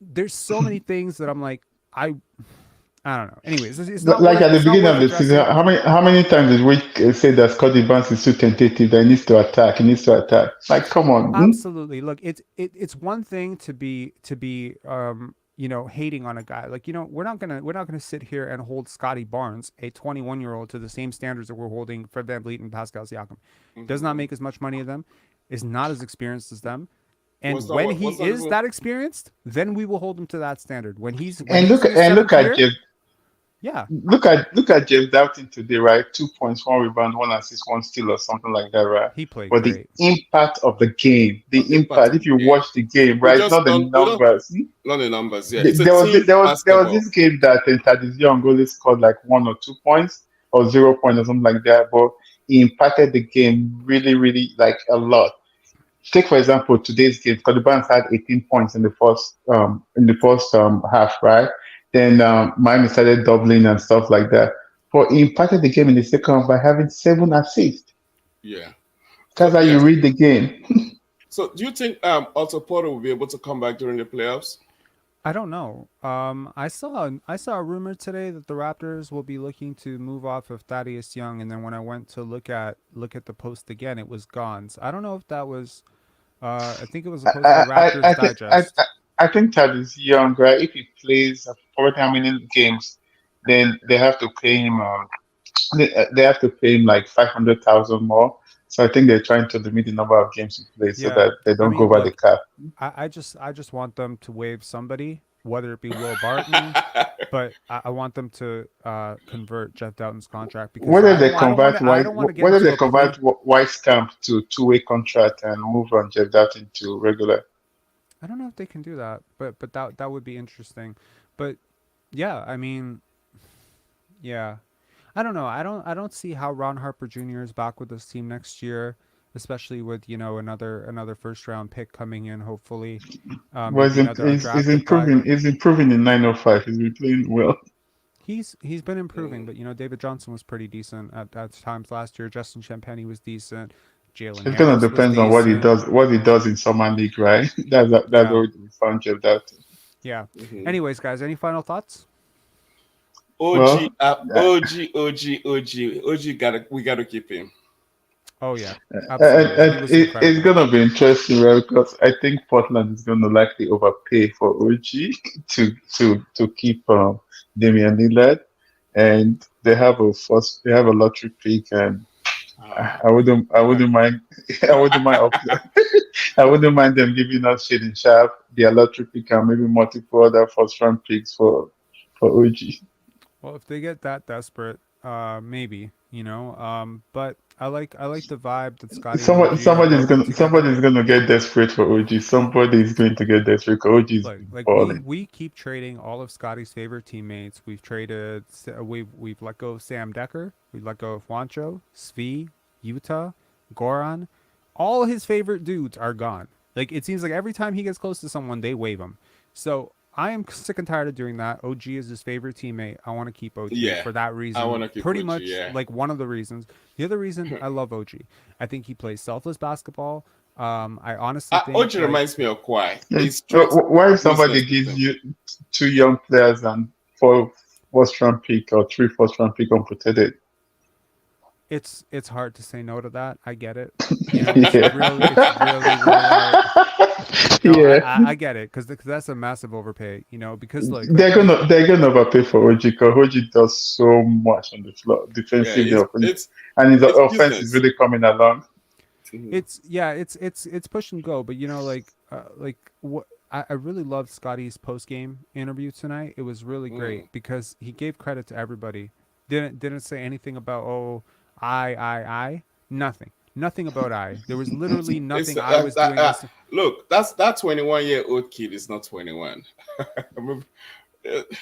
There's so many things that I'm like, I don't know. Anyways, it's not Like worth, at the it's not beginning worth of the season, addressing. how many times did we say that Scottie Barnes is too tentative, that he needs to attack, he needs to attack? Like, come on. Absolutely. Look, it's one thing to be hating on a guy. Like, we're not gonna sit here and hold Scottie Barnes, a 21-year-old, to the same standards that we're holding Fred VanVleet and Pascal Siakam. Does not make as much money as them, is not as experienced as them. And when he is that experienced, then we will hold him to that standard. When he's Look at Jeff. Yeah. Look at Jeff Dowtin today, right? 2 points, 1 rebound, 1 assist, 1 steal, or something like that, right? He played but great. The impact of the game, if you watch the game, right? Not the numbers. Not the numbers, yeah. There was this game that Thaddeus Young only scored like 1 or 2 points or 0 points or something like that, but he impacted the game really, really like a lot. Take for example today's game. Scottie Barnes had 18 points in the first half, right? Then Miami started doubling and stuff like that. But he impacted the game in the second half by having 7 assists. Yeah, That's how you read the game. So, do you think Otto Porter will be able to come back during the playoffs? I don't know. I saw a rumor today that the Raptors will be looking to move off of Thaddeus Young, and then when I went to look at the post again, it was gone. So I don't know if that was. I think it was a post in the Raptors Digest. I think Thaddeus Young, right? If he plays, I forget how many games, then they have to pay him. They have to pay him like 500,000 more. So I think they're trying to limit the number of games he plays so that they don't go over the cap. I just want them to waive somebody, whether it be Will Barton, but I want them to convert Jeff Dowtin's contract, because whether they convert Weiskamp to 2-way contract and move on Jeff Dowtin to regular. I don't know if they can do that, but that would be interesting. But yeah, I mean, yeah. I don't know. I don't see how Ron Harper Jr. is back with this team next year, especially with another first round pick coming in. Hopefully, he's improving. He's improving in 905. He's been playing well. He's been improving, but David Johnson was pretty decent at times last year. Justin Champagnie was decent. Jalen. It's gonna depend on what he does. What he does in summer league, right? That's where we found Jeff Dowtin. Yeah. Anyways, guys, any final thoughts? OG, we gotta keep him. Oh yeah, it's gonna be interesting, right? Because I think Portland is gonna likely overpay for OG to keep Damian Lillard, and they have a lottery pick, and I wouldn't mind I wouldn't mind them giving us Shaden Sharp, their lottery pick, and maybe multiple other first round picks for OG. Well, if they get that desperate, maybe, but I like the vibe that Scottie. Somebody's gonna get desperate for OG. Somebody's going to get desperate for OG's we keep trading all of Scottie's favorite teammates. We've let go of Sam Decker. We've let go of Juancho, Svi, Utah, Goran. All his favorite dudes are gone. Like, it seems like every time he gets close to someone, they waive him. So I am sick and tired of doing that. OG is his favorite teammate. I want to keep OG for that reason. I want to keep pretty OG, much like one of the reasons. The other reason I love OG, I think he plays selfless basketball. I honestly think OG reminds me of Kawhi. Why if somebody gives you 2 young players and 4 first-round pick or 3 first-round pick unprotected? It's hard to say no to that. I get it. It's really hard. I get it, because that's a massive overpay. Because like they're gonna overpay for OG, because OG does so much on the floor defensively, and his offense is really coming along. It's push and go, but what I really loved Scottie's post game interview tonight. It was really great because he gave credit to everybody. Didn't say anything about nothing about I. There was literally nothing I was doing. Look, that 21-year-old kid is not 21.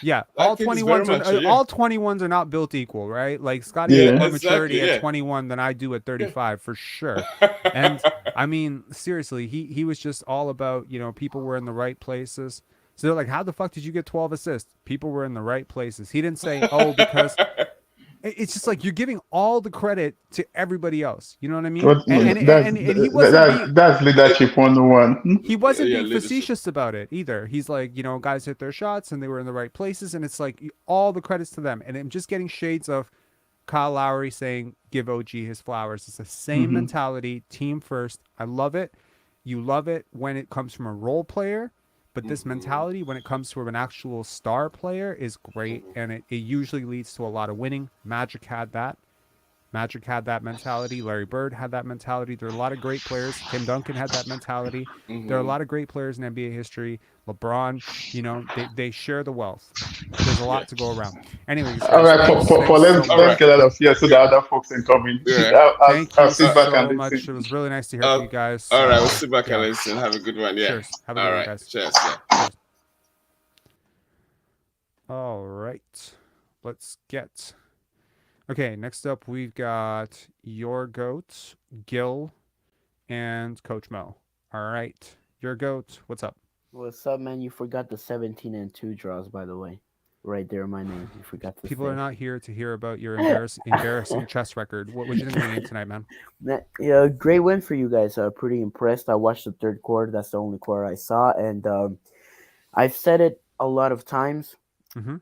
Yeah, all 21s are not built equal, right? Like, Scottie has more maturity at 21 than I do at 35 for sure. And I mean, seriously, he was just all about, people were in the right places. So they're like, how the fuck did you get 12 assists? People were in the right places. He didn't say, oh, It's just like you're giving all the credit to everybody else. You know what I mean? But And he wasn't that's leadership 101. he wasn't being leadership. facetious about it either. He's like, guys hit their shots and they were in the right places, and it's like all the credits to them. And I'm just getting shades of Kyle Lowry saying, "Give OG his flowers." It's the same mentality, team first. I love it. You love it when it comes from a role player. But this mentality, when it comes to an actual star player, is great, and it usually leads to a lot of winning. Magic had that. Magic had that mentality. Larry Bird had that mentality. There are a lot of great players. Tim Duncan had that mentality. There are a lot of great players in NBA history. LeBron, they share the wealth. There's a lot to go around. Anyways, guys, all right, let's get out of here so the other folks can come in. Yeah. Thank you sit back so and much. listen. It was really nice to hear from you guys. All right, we'll sit back and listen. Have a good one. Yeah. Cheers. Have a good one, guys. Cheers. Yeah. Cheers. All right. Let's get... Okay, next up we've got Your Goat, Gill, and Coach Mo. All right. Your Goat, what's up? What's up, man? You forgot the 17-2 draws, by the way. Right there, my name. You forgot to People say. are not here to hear about your embarrassing chess record. What did you think of the game tonight, man? Yeah, great win for you guys. Pretty impressed. I watched the third quarter. That's the only quarter I saw. And I've said it a lot of times. Mm-hmm.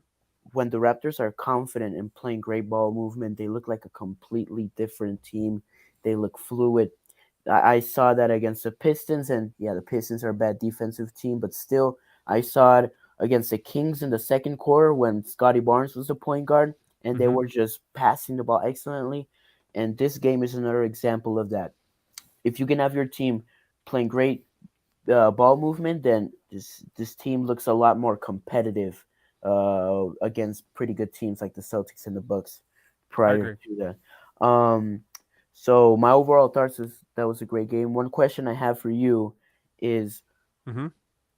When the Raptors are confident in playing great ball movement, they look like a completely different team. They look fluid. I saw that against the Pistons, and yeah, the Pistons are a bad defensive team, but still, I saw it against the Kings in the second quarter when Scottie Barnes was the point guard, and they were just passing the ball excellently. And this game is another example of that. If you can have your team playing great ball movement, then this team looks a lot more competitive against pretty good teams like the Celtics and the Bucks prior to that. So my overall thoughts is that was a great game. One question I have for you is,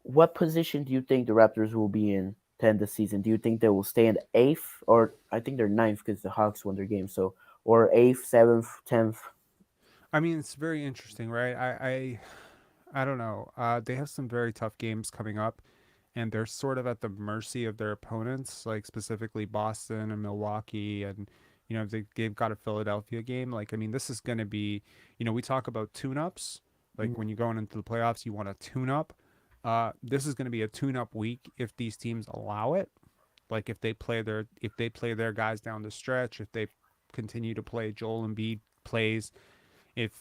what position do you think the Raptors will be in to end the season? Do you think they will stay in 8th, or I think they're 9th because the Hawks won their game, so or 8th, 7th, 10th? I mean, it's very interesting, right? I don't know. They have some very tough games coming up, and they're sort of at the mercy of their opponents, like specifically Boston and Milwaukee, and they've got a Philadelphia game. Like, I mean, this is going to be, we talk about tune-ups. Like when you're going into the playoffs, you want to tune up. This is going to be a tune-up week if these teams allow it. Like if they play their guys down the stretch, if they continue to play, Joel Embiid plays, if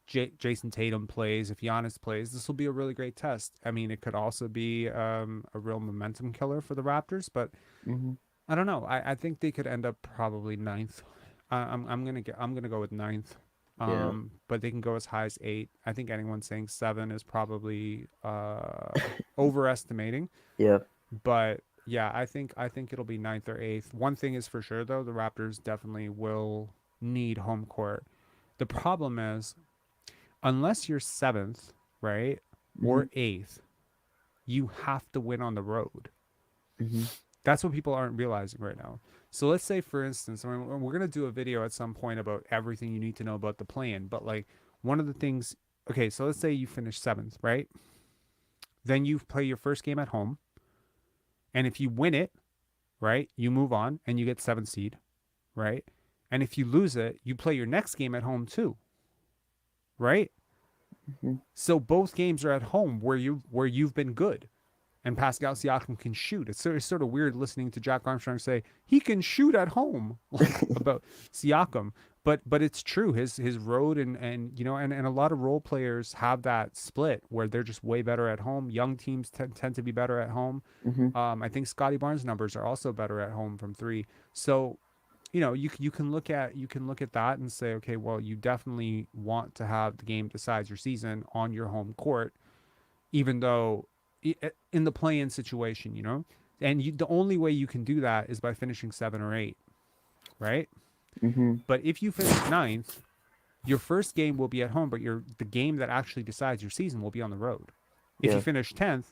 Jason Tatum plays, if Giannis plays, this will be a really great test. I mean, it could also be a real momentum killer for the Raptors, but I don't know. I think they could end up probably 9th. I'm gonna go with 9th. But they can go as high as 8. I think anyone saying 7 is probably overestimating. Yeah. But yeah, I think it'll be 9th or 8th. One thing is for sure though, the Raptors definitely will need home court. The problem is, unless you're 7th, right, or 8th, you have to win on the road. That's what people aren't realizing right now. So let's say, for instance, we're going to do a video at some point about everything you need to know about the play-in, but like one of the things, okay, so let's say you finish 7th, right? Then you play your first game at home, and if you win it, right, you move on and you get 7th seed, right? And if you lose it, you play your next game at home too, right? So both games are at home where you've been good, and Pascal Siakam can shoot. It's sort of weird listening to Jack Armstrong say he can shoot at home about Siakam, but it's true. His road and a lot of role players have that split where they're just way better at home. Young teams tend to be better at home. I think Scottie Barnes' numbers are also better at home from 3. So you can look at that and say, okay, well, you definitely want to have the game decides your season on your home court, even though in the play-in situation, and the only way you can do that is by finishing 7 or 8, right? But if you finish 9th, your first game will be at home, but the game that actually decides your season will be on the road. If you finish 10th,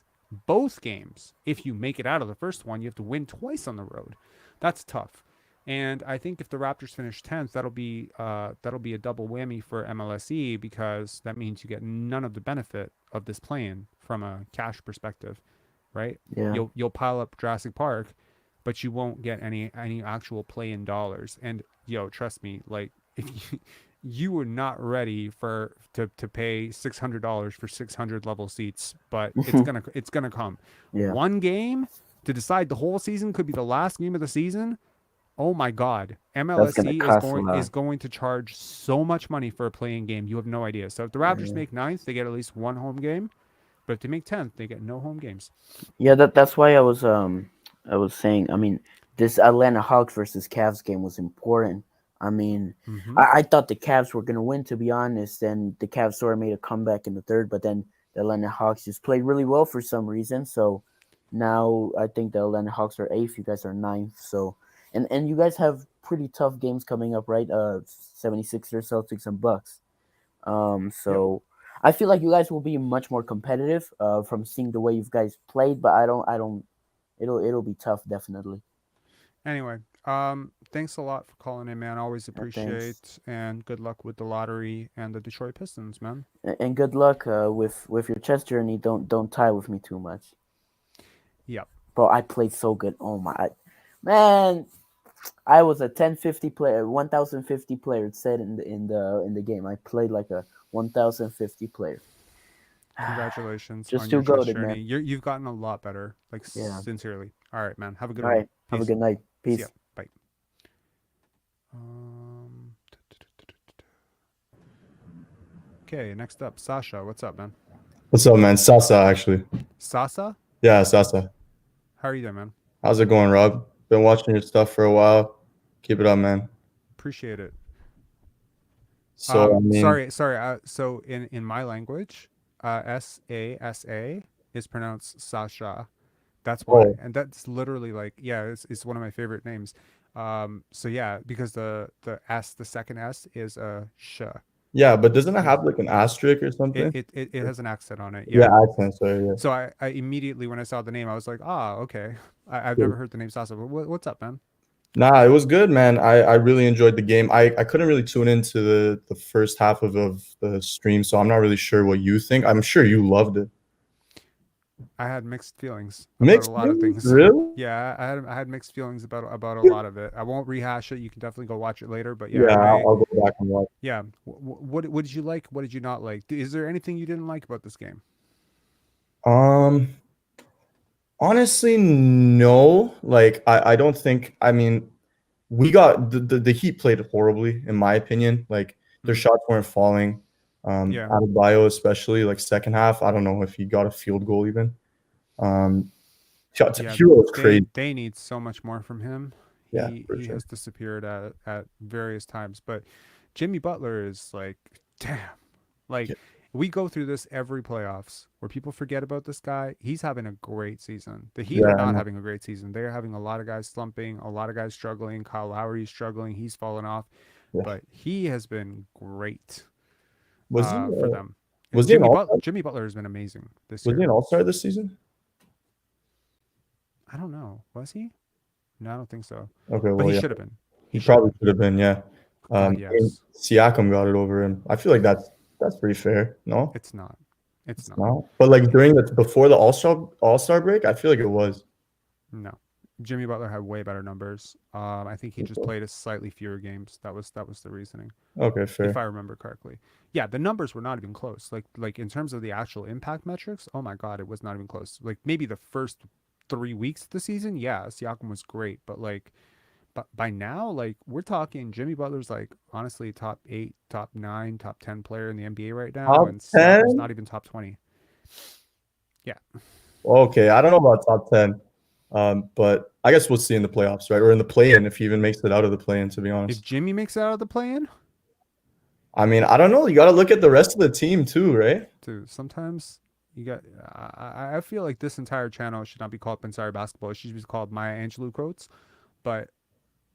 both games, if you make it out of the first one, you have to win twice on the road. That's tough. And I think if the Raptors finish 10th, that'll be a double whammy for MLSE, because that means you get none of the benefit of this play-in from a cash perspective, right? Yeah. You'll pile up Jurassic Park, but you won't get any actual play-in dollars. And yo, trust me, like if you were not ready to pay $600 for 600 level seats, but it's gonna come. Yeah. One game to decide the whole season could be the last game of the season. Oh my God, MLSE is going to charge so much money for a playing game. You have no idea. So if the Raptors make 9th, they get at least one home game. But if they make 10th, they get no home games. Yeah, that's why I was saying. I mean, this Atlanta Hawks versus Cavs game was important. I mean, I thought the Cavs were gonna win, to be honest, and the Cavs sort of made a comeback in the third, but then the Atlanta Hawks just played really well for some reason. So now I think the Atlanta Hawks are 8th, you guys are 9th. So and you guys have pretty tough games coming up, right? 76ers, Celtics, and Bucks. So I feel like you guys will be much more competitive from seeing the way you guys played, but I don't. It'll be tough, definitely. Anyway, thanks a lot for calling in, man. Always appreciate, and good luck with the lottery and the Detroit Pistons, man. And good luck with your chess journey. Don't tie with me too much. Yep. Bro, I played so good. Oh my man, I was a 1050 player, 1050 player. It said in the game. I played like a 1050 player. Congratulations Just on too your chess goated, journey. man. You've gotten a lot better, like sincerely. All right, man. Have a good All one. right. Have a good night. Peace. See ya. Bye. Okay, next up, Sasha. What's up, man? What's up, man? Sasa, actually. Sasa? Yeah, Sasa. How are you doing, man? How's it going, Rob? Been watching your stuff for a while. Keep it up, man. Appreciate it. So I mean, sorry. So in my language, Sasa is pronounced Sasha. That's why, and that's literally like, it's one of my favorite names. So yeah, because the S, the second S is a sh. Yeah, but doesn't it have like an asterisk or something? It has an accent on it. Yeah, accent. Sorry. Yeah. So I immediately, when I saw the name, I was like, okay. I've never heard the name Sasa. But what's up, man? Nah, it was good, man. I really enjoyed the game. I couldn't really tune into the first half of the stream, so I'm not really sure what you think. I'm sure you loved it. I had mixed feelings about a lot of things. Really? Yeah, I had mixed feelings about a lot of it. I won't rehash it. You can definitely go watch it later. But I'll go back and watch. Yeah. What did you like? What did you not like? Is there anything you didn't like about this game? Honestly, no. Like I don't think. I mean, we got the Heat played horribly, in my opinion. Like their shots weren't falling. Adebayo especially, like second half. I don't know if he got a field goal even. Hero was crazy. They need so much more from him. He has disappeared at various times. But Jimmy Butler is like, damn. Like we go through this every playoffs where people forget about this guy. He's having a great season. The Heat are not having a great season. They're having a lot of guys slumping, a lot of guys struggling. Kyle Lowry's struggling. He's fallen off. Yeah. But he has been great for them. Jimmy Butler has been amazing this year. Was he an all-star this season? I don't know. Was he? No, I don't think so. Okay, but he should have been. He probably should have been, yeah. Yes. Siakam got it over him. I feel like that's pretty fair. No, it's not. It's not. But like before the All-Star break, I feel like it was. No, Jimmy Butler had way better numbers. I think he just played a slightly fewer games. That was the reasoning. Okay, fair. If I remember correctly. Yeah, the numbers were not even close. Like in terms of the actual impact metrics, oh my God, it was not even close. Like maybe the first 3 weeks of the season, yeah, Siakam was great, but by now, like we're talking Jimmy Butler's like honestly top 8, top 9, top 10 player in the NBA right now, and Siakam's not even top 20. Yeah. Okay, I don't know about top 10, but I guess we'll see in the playoffs, right? Or in the play-in if he even makes it out of the play-in. To be honest, if Jimmy makes it out of the play-in, I mean, I don't know. You got to look at the rest of the team too, right? Dude, sometimes. You got. I feel like this entire channel should not be called Pensari Basketball. It should be called Maya Angelou Quotes. But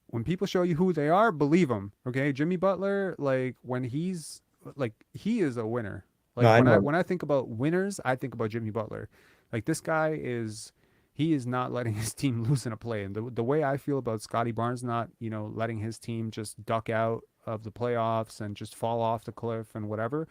when people show you who they are, believe them. Okay, Jimmy Butler, like when he's like he is a winner. Like when I think about winners, I think about Jimmy Butler. Like this guy is not letting his team lose in a play. And the way I feel about Scottie Barnes not letting his team just duck out of the playoffs and just fall off the cliff and whatever.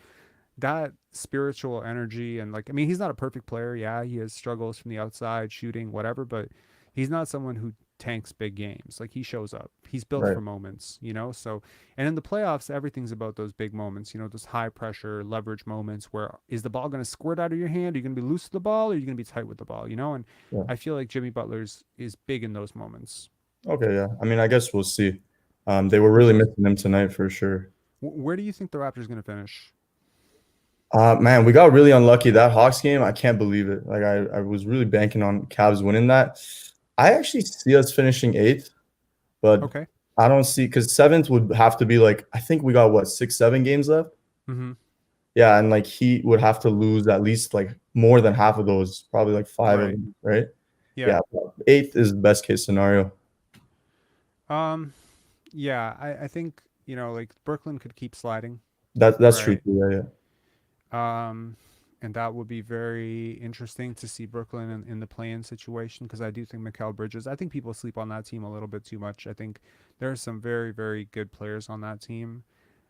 That spiritual energy and like, I mean, he's not a perfect player. Yeah, he has struggles from the outside, shooting, whatever, but he's not someone who tanks big games. Like, he shows up. He's built for moments, you know? So, and in the playoffs, everything's about those big moments, you know, those high pressure leverage moments where is the ball going to squirt out of your hand? Are you going to be loose with the ball, or are you going to be tight with the ball, you know? And I feel like Jimmy Butler's is big in those moments. Okay, yeah. I mean, I guess we'll see. They were really missing him tonight for sure. Where do you think the Raptors are going to finish? Man, we got really unlucky that Hawks game. I can't believe it. Like, I was really banking on Cavs winning that. I actually see us finishing 8th, but I don't see, because 7th would have to be like, I think we got what, 6-7 games left. Yeah, and like he would have to lose at least like more than half of those, probably like 5 of them, right? Yeah, 8th is the best case scenario. Yeah, I think, you know, like Brooklyn could keep sliding. That's true too, and that would be very interesting to see Brooklyn in the play-in situation, because I do think Mikal Bridges, I think people sleep on that team a little bit too much. I think there are some very, very good players on that team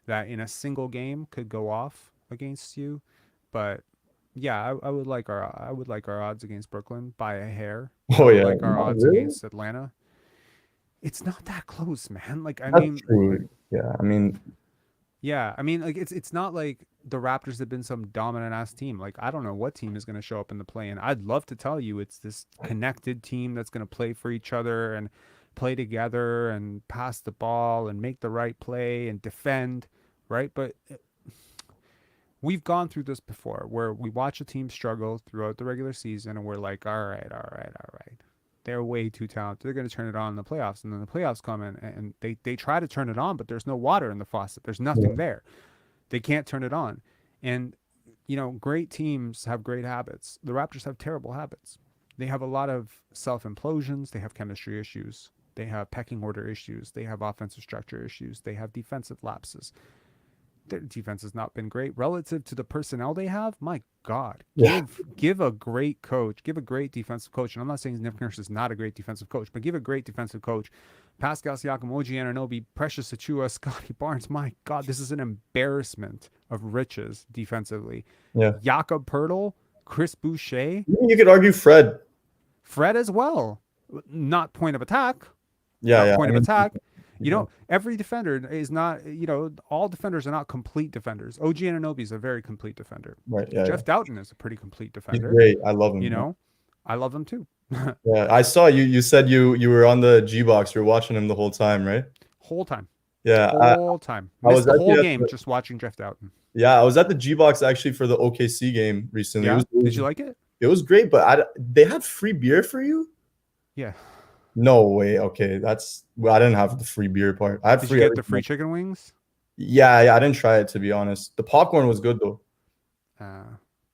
that in a single game could go off against you. But yeah, I would like our odds against Brooklyn by a hair. Like our odds against Atlanta. It's not that close, man. Like, That's true. Yeah, I mean, like it's not like the Raptors have been some dominant ass team. Like, I don't know what team is going to show up in the play-in. I'd love to tell you it's this connected team that's going to play for each other and play together and pass the ball and make the right play and defend, right? But we've gone through this before, where we watch a team struggle throughout the regular season and we're like, all right. They're way too talented. They're going to turn it on in the playoffs. And then the playoffs come in and they try to turn it on, but there's no water in the faucet. There's nothing there. They can't turn it on. And, you know, great teams have great habits. The Raptors have terrible habits. They have a lot of self-implosions. They have chemistry issues. They have pecking order issues. They have offensive structure issues. They have defensive lapses. Their defense has not been great relative to the personnel they have. My God, give a great coach, give a great defensive coach. And I'm not saying Nick Nurse is not a great defensive coach, but give a great defensive coach. Pascal Siakam, O.G Anunoby, Precious Achiuwa, Scottie Barnes. My God, this is an embarrassment of riches defensively. Jakob Poeltl, Chris Boucher. You could argue Fred as well. Not point of attack. Point of attack. You know, every defender is not, you know, all defenders are not complete defenders. O.G Anunoby is a very complete defender. Right. Jeff Dowtin is a pretty complete defender. He's great. I love him. You know, I love him too. I saw you. You said you were on the G box. You're watching him the whole time, right? Whole time. Yeah. Whole time. Missed the whole game just watching Jeff Dowtin. Yeah, I was at the G box actually for the OKC game recently. Yeah. Did you like it? It was great, but they had free beer for you? Yeah. No way. Okay, I didn't have the free beer part. I had Did you get the free chicken wings? Yeah, I didn't try it, to be honest. The popcorn was good though.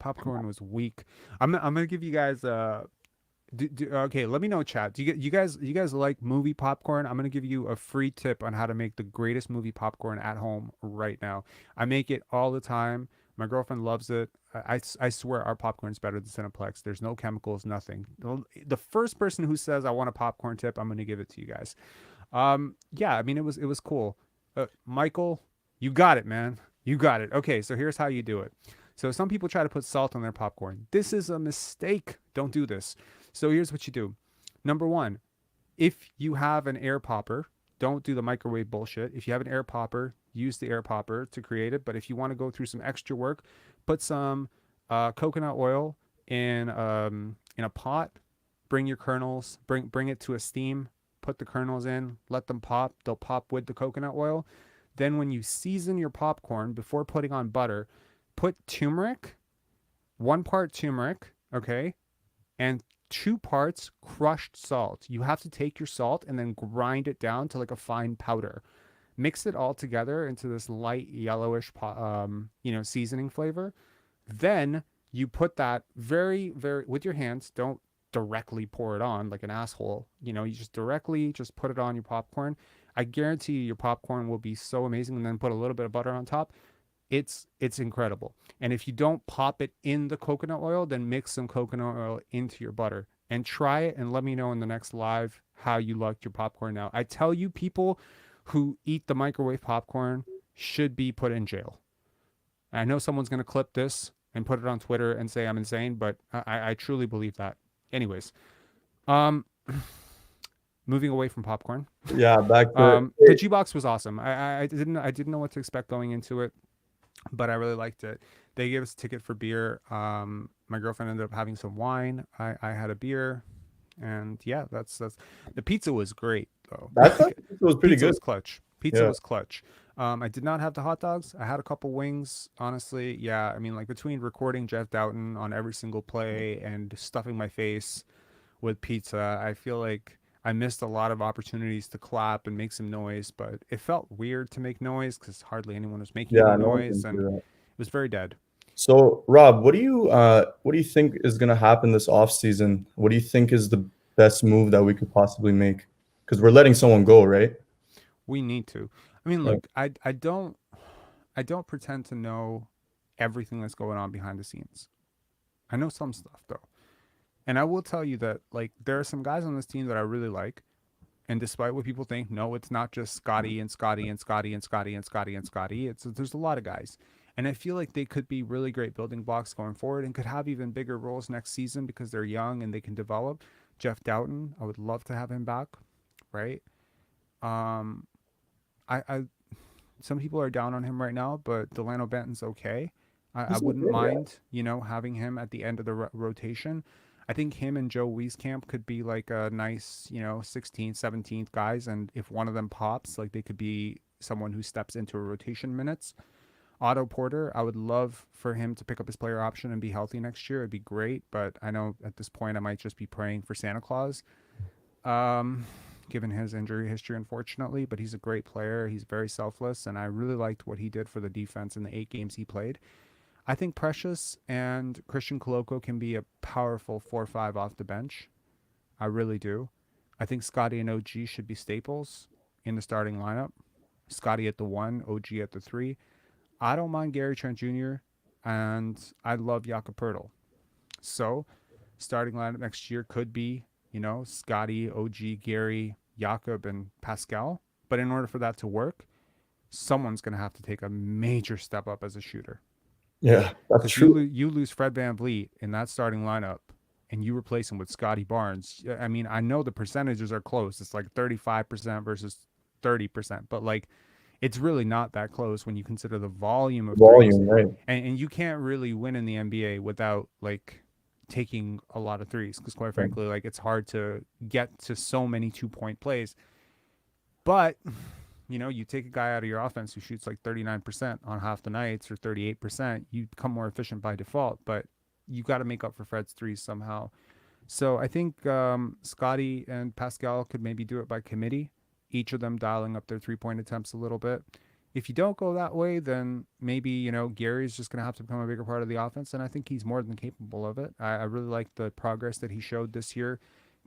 Popcorn was weak. I'm gonna give you guys okay, let me know, chat. Do you guys like movie popcorn? I'm gonna give you a free tip on how to make the greatest movie popcorn at home right now. I make it all the time. My girlfriend loves it. I swear our popcorn's better than Cineplex. There's no chemicals, nothing. The first person who says I want a popcorn tip, I'm going to give it to you guys. Yeah, I mean, it was cool. Michael, you got it, man. You got it. Okay, so here's how you do it. So some people try to put salt on their popcorn. This is a mistake. Don't do this. So here's what you do. Number 1, if you have an air popper, don't do the microwave bullshit. If you have an air popper, use the air popper to create it. But if you want to go through some extra work, put some coconut oil in a pot. Bring your kernels. Bring it to a steam. Put the kernels in. Let them pop. They'll pop with the coconut oil. Then when you season your popcorn before putting on butter, put turmeric, 1 part turmeric, okay, and 2 parts crushed salt. You have to take your salt and then grind it down to like a fine powder. Mix it all together into this light yellowish, seasoning flavor. Then you put that very, very, with your hands, don't directly pour it on like an asshole. You know, you just put it on your popcorn. I guarantee you your popcorn will be so amazing. And then put a little bit of butter on top. It's incredible. And if you don't pop it in the coconut oil, then mix some coconut oil into your butter and try it and let me know in the next live how you liked your popcorn. Now, I tell you, people who eat the microwave popcorn should be put in jail. I know someone's going to clip this and put it on Twitter and say I'm insane, but I truly believe that. Anyways, moving away from popcorn. Yeah, back to the G box was awesome. I didn't know what to expect going into it, but I really liked it. They gave us a ticket for beer. My girlfriend ended up having some wine. I had a beer, and yeah, that's the pizza was great though. That was pretty Pizza good. was clutch. Pizza was clutch. I did not have the hot dogs. I had a couple wings. Honestly, yeah. I mean, like between recording Jeff Dowtin on every single play and stuffing my face with pizza, I feel like I missed a lot of opportunities to clap and make some noise, but it felt weird to make noise because hardly anyone was making any noise, and it was very dead. So, Rob, what do you think is going to happen this offseason? What do you think is the best move that we could possibly make? Because we're letting someone go, right? We need to. I mean, look, I don't pretend to know everything that's going on behind the scenes. I know some stuff though. And I will tell you that, like, there are some guys on this team that I really like. And despite what people think, no, it's not just Scottie and Scottie and Scottie and Scottie and Scottie and Scottie. There's a lot of guys. And I feel like they could be really great building blocks going forward and could have even bigger roles next season because they're young and they can develop. Jeff Dowtin, I would love to have him back, right? Some people are down on him right now, but Delano Benton's okay. I wouldn't mind, having him at the end of the rotation. I think him and Joe Wieskamp could be like a nice, 16th, 17th guys. And if one of them pops, like they could be someone who steps into a rotation minutes. Otto Porter, I would love for him to pick up his player option and be healthy next year. It'd be great. But I know at this point I might just be praying for Santa Claus, given his injury history, unfortunately. But he's a great player. He's very selfless. And I really liked what he did for the defense in the 8 games he played. I think Precious and Christian Koloko can be a powerful 4-5 off the bench. I really do. I think Scottie and O.G should be staples in the starting lineup. Scottie at the 1, O.G at the 3. I don't mind Gary Trent Jr. and I love Jakob Poeltl. So, starting lineup next year could be, Scottie, O.G, Gary, Jakob, and Pascal. But in order for that to work, someone's going to have to take a major step up as a shooter. Yeah, that's true. You lose Fred VanVleet in that starting lineup and you replace him with Scottie Barnes. I mean, I know the percentages are close. It's like 35% versus 30%, but like it's really not that close when you consider the volume of threes. Right? And you can't really win in the NBA without like taking a lot of threes because quite frankly, like it's hard to get to so many 2-point plays. But you take a guy out of your offense who shoots like 39% on half the nights or 38%, you become more efficient by default, but you got to make up for Fred's threes somehow. So I think Scottie and Pascal could maybe do it by committee, each of them dialing up their 3-point attempts a little bit. If you don't go that way, then maybe, Gary's just going to have to become a bigger part of the offense, and I think he's more than capable of it. I really like the progress that he showed this year.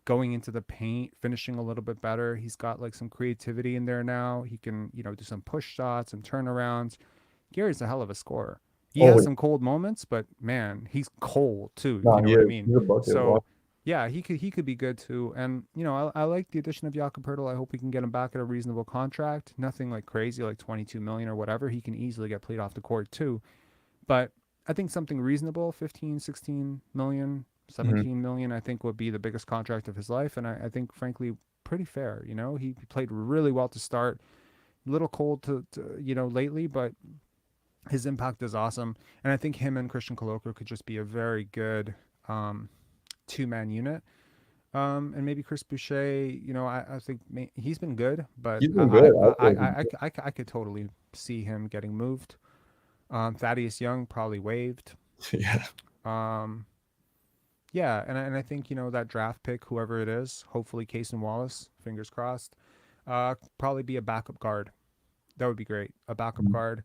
Going into the paint, finishing a little bit better. He's got like some creativity in there now. He can, do some push shots and turnarounds. Gary's a hell of a scorer. He has some cold moments, but man, he's cold too. You know what I mean? So yeah, he could be good too. And I like the addition of Jakob Poeltl. I hope we can get him back at a reasonable contract. Nothing like crazy, like 22 million or whatever. He can easily get played off the court too. But I think something reasonable, 15, 16 million. 17 million, I think, would be the biggest contract of his life. And I think, frankly, pretty fair. He played really well to start. A little cold to lately, but his impact is awesome. And I think him and Christian Koloko could just be a very good 2-man unit. And maybe Chris Boucher, I think he's been good, but he's been good. I could totally see him getting moved. Thaddeus Young probably waived. Yeah. Yeah, and I think, that draft pick, whoever it is, hopefully Case and Wallace, fingers crossed, probably be a backup guard. That would be great. A backup guard,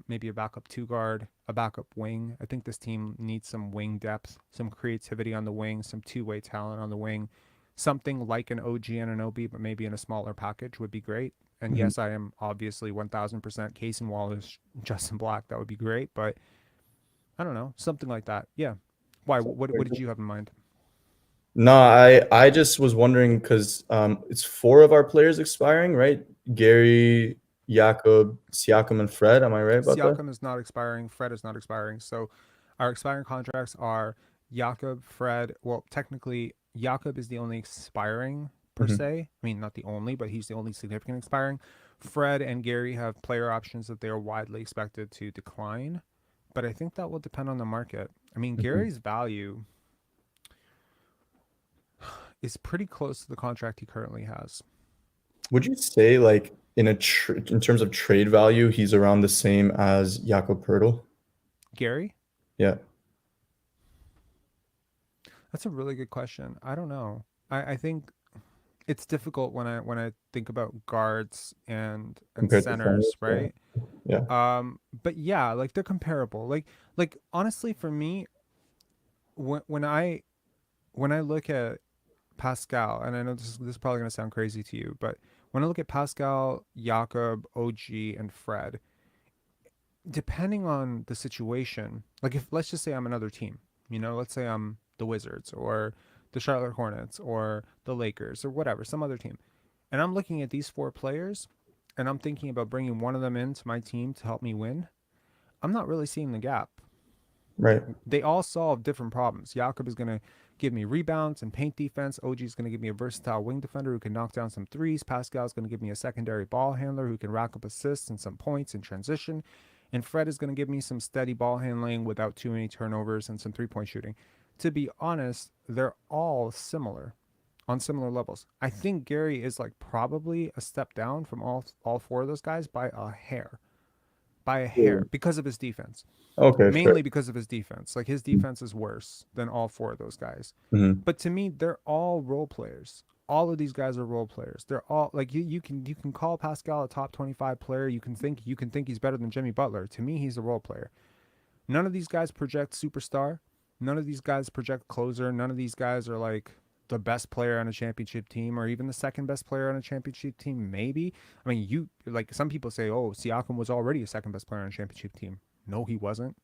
maybe a backup 2 guard, a backup wing. I think this team needs some wing depth, some creativity on the wing, some 2-way talent on the wing. Something like an O.G Anunoby, but maybe in a smaller package would be great. And yes, I am obviously 1000% Case and Wallace, Justin Black. That would be great, but I don't know, something like that. Yeah. Why? What did you have in mind? No, I just was wondering because it's 4 of our players expiring, right? Gary, Jakob, Siakam, and Fred. Am I right about that? Siakam is not expiring. Fred is not expiring. So our expiring contracts are Jakob, Fred. Well, technically, Jakob is the only expiring per se. I mean, not the only, but he's the only significant expiring. Fred and Gary have player options that they are widely expected to decline, but I think that will depend on the market. I mean, Gary's value is pretty close to the contract he currently has. Would you say, like, in terms of trade value, he's around the same as Jakob Poeltl? Gary? Yeah. That's a really good question. I don't know. I think it's difficult when I think about guards and centers, right? Yeah. But yeah, like they're comparable. Like honestly, for me, when I look at Pascal, and I know this is probably gonna sound crazy to you, but when I look at Pascal, Jakob, OG, and Fred, depending on the situation, like if let's just say I'm another team, let's say I'm the Wizards or the Charlotte Hornets or the Lakers or whatever, some other team, and I'm looking at these 4 players and I'm thinking about bringing one of them into my team to help me win, I'm not really seeing the gap. Right. They all solve different problems. Jakob is going to give me rebounds and paint defense. OG is going to give me a versatile wing defender who can knock down some threes. Pascal is going to give me a secondary ball handler who can rack up assists and some points in transition. And Fred is going to give me some steady ball handling without too many turnovers and some three-point shooting. To be honest, they're all similar on similar levels. I think Gary is like probably a step down from all 4 of those guys by a hair. Because of his defense. Okay. Mainly because of his defense. Like his defense is worse than all 4 of those guys. Mm-hmm. But to me, they're all role players. All of these guys are role players. They're all like you can call Pascal a top 25 player. You can think he's better than Jimmy Butler. To me, he's a role player. None of these guys project superstar. None of these guys project closer. None of these guys are like the best player on a championship team or even the second best player on a championship team, maybe. I mean, you like some people say, oh, Siakam was already a second best player on a championship team. No, he wasn't.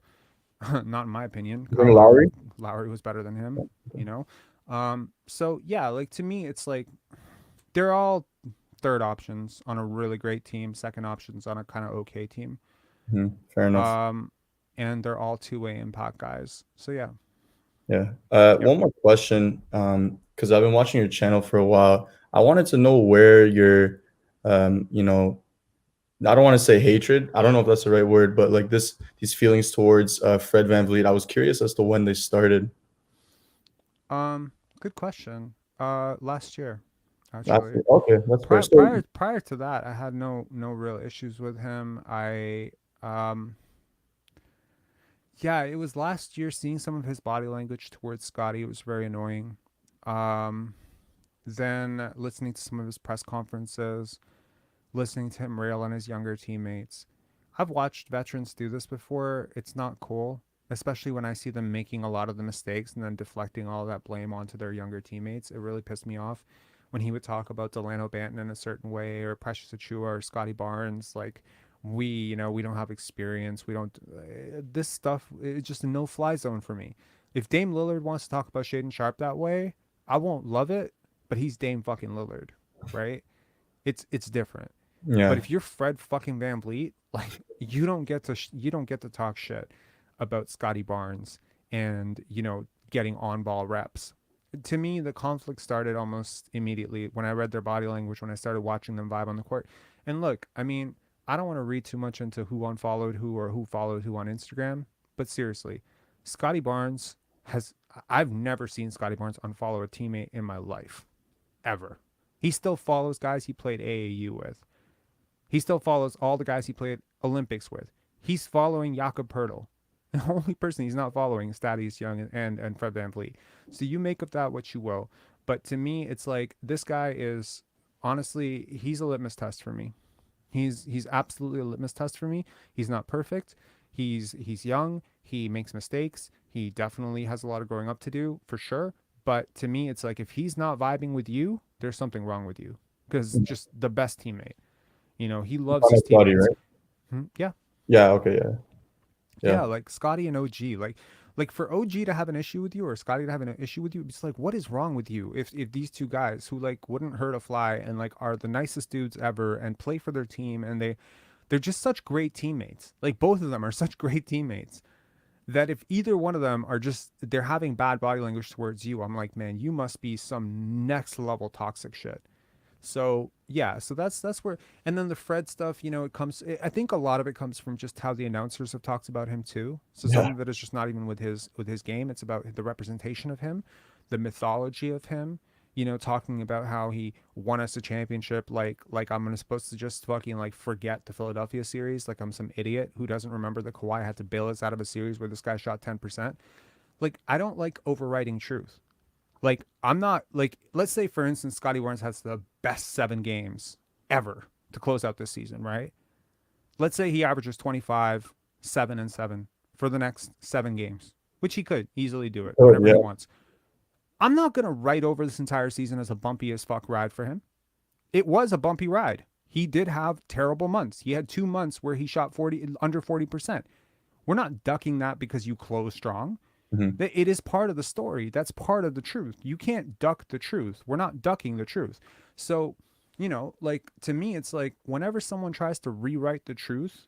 Not in my opinion. Lowry was better than him, So yeah, like to me, it's like they're all third options on a really great team, second options on a kind of okay team. Mm-hmm. Fair enough. And they're all two-way impact guys. So yeah. Yeah. One more question, because I've been watching your channel for a while. I wanted to know where your, I don't want to say hatred. I don't know if that's the right word, but like these feelings towards Fred VanVleet. I was curious as to when they started. Good question. Last year, actually. Okay, that's prior to that, I had no real issues with him. Yeah, it was last year seeing some of his body language towards Scottie. It was very annoying. Then listening to some of his press conferences, listening to him rail on his younger teammates. I've watched veterans do this before. It's not cool, especially when I see them making a lot of the mistakes and then deflecting all that blame onto their younger teammates. It really pissed me off when he would talk about Delano Banton in a certain way or Precious Achiuwa or Scottie Barnes, like, we don't have experience. We don't, this stuff, it's just a no-fly zone for me. If Dame Lillard wants to talk about Shaedon Sharpe that way, I won't love it, but he's Dame fucking Lillard, right? It's different. Yeah. But if you're Fred fucking VanVleet, like you don't get to talk shit about Scottie Barnes and, getting on-ball reps. To me, the conflict started almost immediately when I read their body language, when I started watching them vibe on the court. And look, I mean, I don't want to read too much into who unfollowed who or who followed who on Instagram, but seriously, Scottie Barnes I've never seen Scottie Barnes unfollow a teammate in my life, ever. He still follows guys he played AAU with. He still follows all the guys he played Olympics with. He's following Jakob Poeltl. The only person he's not following is Thaddeus Young and Fred VanVleet. So you make of that what you will. But to me, it's like this guy is, honestly, he's a litmus test for me. He's absolutely a litmus test for me. He's not perfect. He's young. He makes mistakes. He definitely has a lot of growing up to do, for sure. But to me, it's like if he's not vibing with you, there's something wrong with you. Because just the best teammate. He loves his teammates. Right? Yeah. Yeah, okay, yeah. Like Scottie and OG. Like for OG to have an issue with you or Scottie to have an issue with you, it's like, what is wrong with you? If these two guys who like wouldn't hurt a fly and like are the nicest dudes ever and play for their team and they're just such great teammates. Like both of them are such great teammates. that if either one of them are just, they're having bad body language towards you, I'm like, man, you must be some next level toxic shit. So yeah, so that's where, and then the Fred stuff, you know, I think a lot of it comes from just how the announcers have talked about him too. So some of it is just not even with his game. It's about the representation of him, the mythology of him, you know, talking about how he won us a championship. Like I'm supposed to just fucking like forget the Philadelphia series. Like I'm some idiot who doesn't remember that Kawhi had to bail us out of a series where this guy shot 10%. Like, I don't like overwriting truth. Like, I'm not like, let's say for instance, Scottie Barnes has the best 7 games ever to close out this season, right? Let's say he averages 25, 7 and 7 for the next 7 games, which he could easily do it whenever he wants. I'm not going to write over this entire season as a bumpy as fuck ride for him. It was a bumpy ride. He did have terrible months. He had 2 months where he shot under 40%. We're not ducking that because you close strong. Mm-hmm. It is part of the story. That's part of the truth. You can't duck the truth. We're not ducking the truth. So, you know, like, to me, it's like whenever someone tries to rewrite the truth,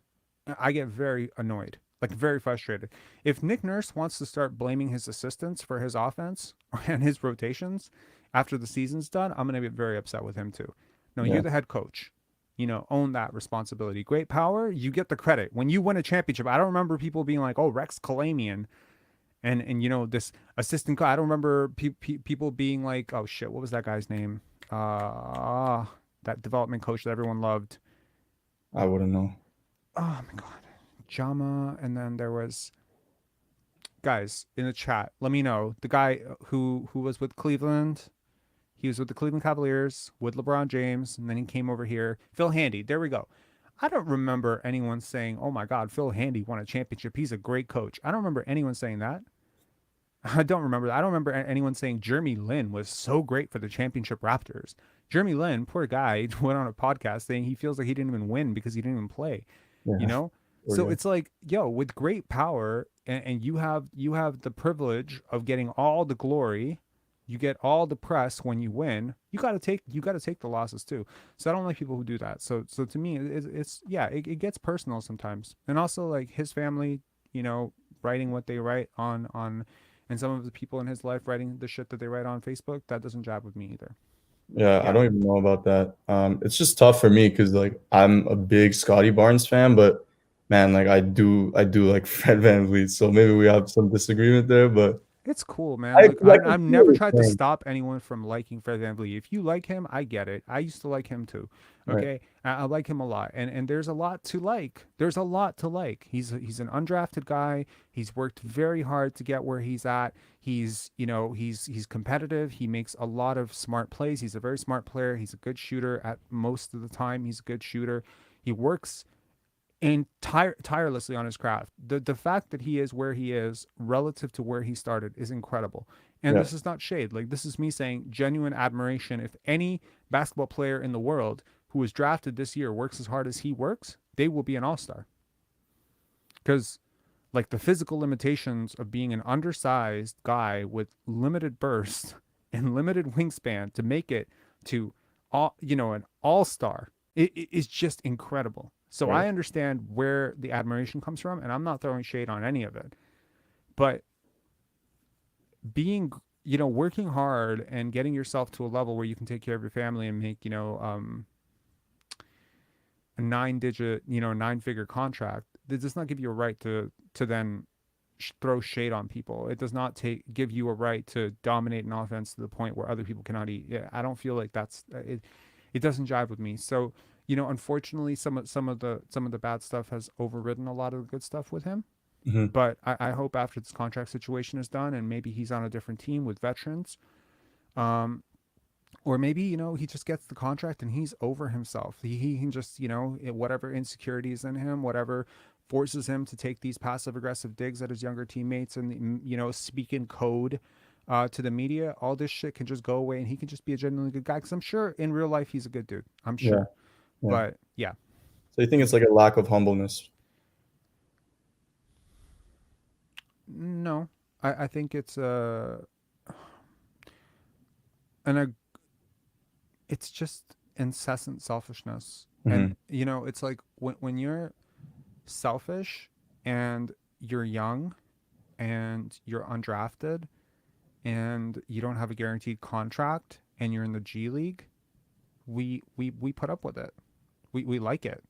I get very annoyed, like very frustrated. If Nick Nurse wants to start blaming his assistants for his offense and his rotations after the season's done, I'm going to get very upset with him too. No, you're the head coach. You know, own that responsibility. Great power, you get the credit. When you win a championship, I don't remember people being like, oh, Rex Kalamian. And you know, this assistant, I don't remember people being like, oh shit, what was that guy's name? That development coach that everyone loved. I wouldn't know. Oh my God. Jama. And then there was, guys in the chat, let me know. The guy who was with Cleveland, he was with the Cleveland Cavaliers with LeBron James, and then he came over here. Phil Handy, there we go. I don't remember anyone saying, oh my God, Phil Handy won a championship. He's a great coach. I don't remember anyone saying that. I don't remember that. I don't remember anyone saying Jeremy Lin was so great for the championship Raptors. Jeremy Lin, poor guy, went on a podcast saying he feels like he didn't even win because he didn't even play, you know? So it's like, yo, with great power, and you have the privilege of getting all the glory, you get all the press when you win. You got to take the losses too. So I don't like people who do that. So to me, it gets personal sometimes. And also, like, his family, you know, writing what they write on, and some of the people in his life writing the shit that they write on Facebook, that doesn't jive with me either. Yeah, I don't even know about that. It's just tough for me because, like, I'm a big Scottie Barnes fan, but man, like, I do like Fred VanVleet. So maybe we have some disagreement there, but it's cool, man. I've never tried to stop anyone from liking Fred VanVleet. If you like him, I get it. I used to like him too. Okay, right. I like him a lot, and there's a lot to like. There's a lot to like. He's an undrafted guy. He's worked very hard to get where he's at. He's competitive. He makes a lot of smart plays. He's a very smart player. He's a good shooter at most of the time. He's a good shooter. He works tirelessly on his craft. The fact that he is where he is relative to where he started is incredible. And this is not shade. Like, this is me saying genuine admiration. If any basketball player in the world who was drafted this year works as hard as he works, they will be an all-star. Because, like, the physical limitations of being an undersized guy with limited burst and limited wingspan to make it to an all-star, it is just incredible. So I understand where the admiration comes from, and I'm not throwing shade on any of it. But being, working hard and getting yourself to a level where you can take care of your family and make, a 9-digit, 9-figure contract, that does not give you a right to then throw shade on people. It does not give you a right to dominate an offense to the point where other people cannot eat. Yeah, I don't feel like that's it. It doesn't jive with me. So, unfortunately, some of the bad stuff has overridden a lot of the good stuff with him. Mm-hmm. But I hope after this contract situation is done and maybe he's on a different team with veterans, or maybe, he just gets the contract and he's over himself. He can just, whatever insecurities in him, whatever forces him to take these passive aggressive digs at his younger teammates and, speak in code to the media, all this shit can just go away and he can just be a genuinely good guy. Because I'm sure in real life he's a good dude. I'm sure. Yeah. But yeah. So you think it's like a lack of humbleness? No, I think it's it's just incessant selfishness. Mm-hmm. And it's like when you're selfish and you're young and you're undrafted and you don't have a guaranteed contract and you're in the G League, we put up with it. We like it.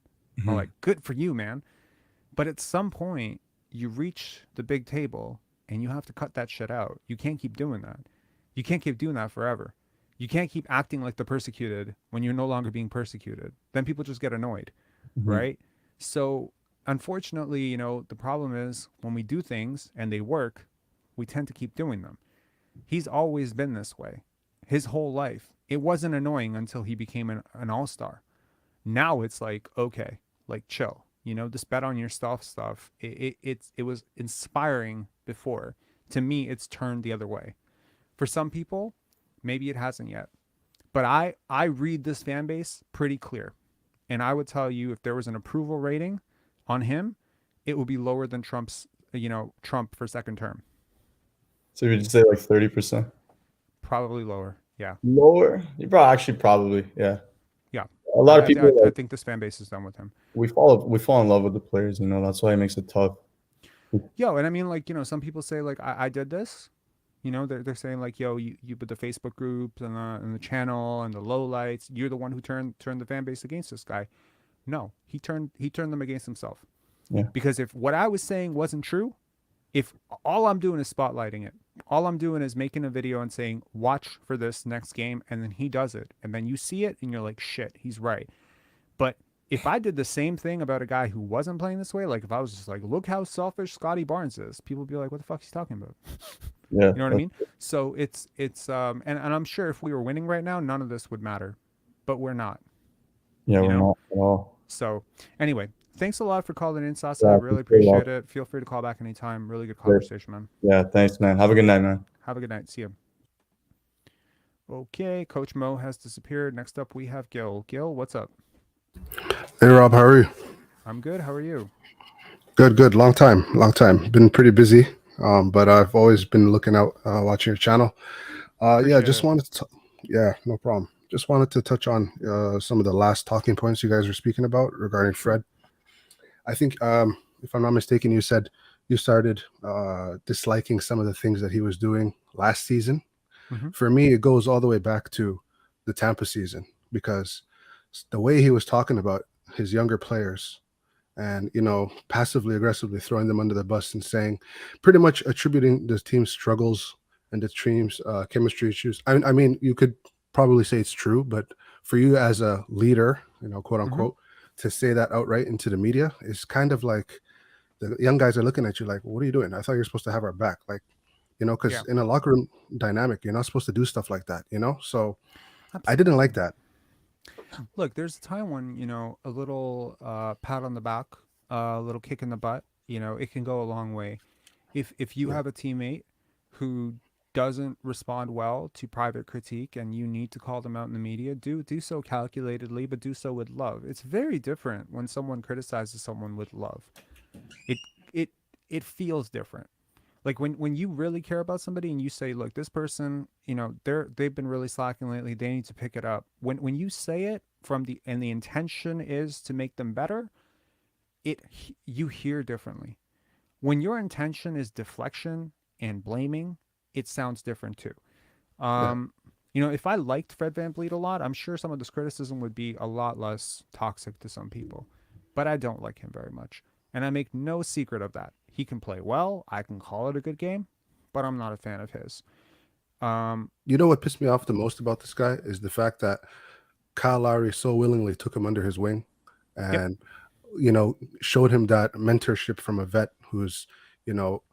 We're like, good for you, man. But at some point, you reach the big table and you have to cut that shit out. You can't keep doing that. You can't keep doing that forever. You can't keep acting like the persecuted when you're no longer being persecuted. Then people just get annoyed, right? So unfortunately, you know, the problem is when we do things and they work, we tend to keep doing them. He's always been this way. His whole life. It wasn't annoying until he became an all-star. Now it's like, okay, like chill. You know, this bet on yourself stuff, it was inspiring before. To me, it's turned the other way. For some people, maybe it hasn't yet. But I read this fan base pretty clear. And I would tell you, if there was an approval rating on him, it would be lower than Trump's, you know, Trump for second term. So you would say like 30%? Probably lower, yeah. Lower? Probably, yeah. Yeah. A lot of people. I think this fan base is done with him. We fall in love with the players, you know. That's why it makes it tough. Yo, and I mean, like, you know, some people say like I did this. You know, they're saying like, yo, you put the Facebook groups and the channel and the lowlights. You're the one who turned the fan base against this guy. No, he turned them against himself. Yeah. Because if what I was saying wasn't true, if all I'm doing is spotlighting it, all I'm doing is making a video and saying, watch for this next game, and then he does it, and then you see it and you're like, shit, he's right. But if I did the same thing about a guy who wasn't playing this way, like if I was just like, look how selfish Scottie Barnes is, people would be like, what the fuck he's talking about? Yeah. You know what I mean? So it's and I'm sure if we were winning right now, none of this would matter. But we're not. Yeah, we're not at all. So anyway, thanks a lot for calling in, Sasa. I really appreciate it. Feel free to call back anytime. Really good conversation, man. Yeah, thanks, man. Have a good night, man. Have a good night. See you. Okay, Coach Mo has disappeared. Next up, we have Gill. Gill, what's up? Hey, Rob, how are you? I'm good. How are you? Good. Long time. Been pretty busy, but I've always been looking out, watching your channel. Just wanted to, no problem. Just wanted to touch on some of the last talking points you guys were speaking about regarding Fred. I think, if I'm not mistaken, you said you started disliking some of the things that he was doing last season. For me, it goes all the way back to the Tampa season, because the way he was talking about his younger players and, you know, passively aggressively throwing them under the bus and saying, pretty much attributing the team's struggles and the team's chemistry issues. I mean, you could probably say it's true, but for you as a leader, you know, quote unquote, to say that outright into the media is kind of like the young guys are looking at you like, what are you doing? I thought you're supposed to have our back. Like, you know, because in a locker room dynamic, you're not supposed to do stuff like that, you know? So I didn't like that. Look, there's a time when, you know, a little pat on the back, a little kick in the butt, you know, it can go a long way. If you have a teammate who doesn't respond well to private critique and you need to call them out in the media, do so calculatedly, but do so with love. It's very different when someone criticizes someone with love. It feels different. Like when you really care about somebody and you say, look, this person, you know, they've been really slacking lately, they need to pick it up. When you say it and the intention is to make them better, you hear differently. When your intention is deflection and blaming, it sounds different too. You know, if I liked Fred VanVleet a lot, I'm sure some of this criticism would be a lot less toxic to some people. But I don't like him very much. And I make no secret of that. He can play well. I can call it a good game, but I'm not a fan of his. You know what pissed me off the most about this guy is the fact that Kyle Lowry so willingly took him under his wing and, you know, showed him that mentorship from a vet who's, you know,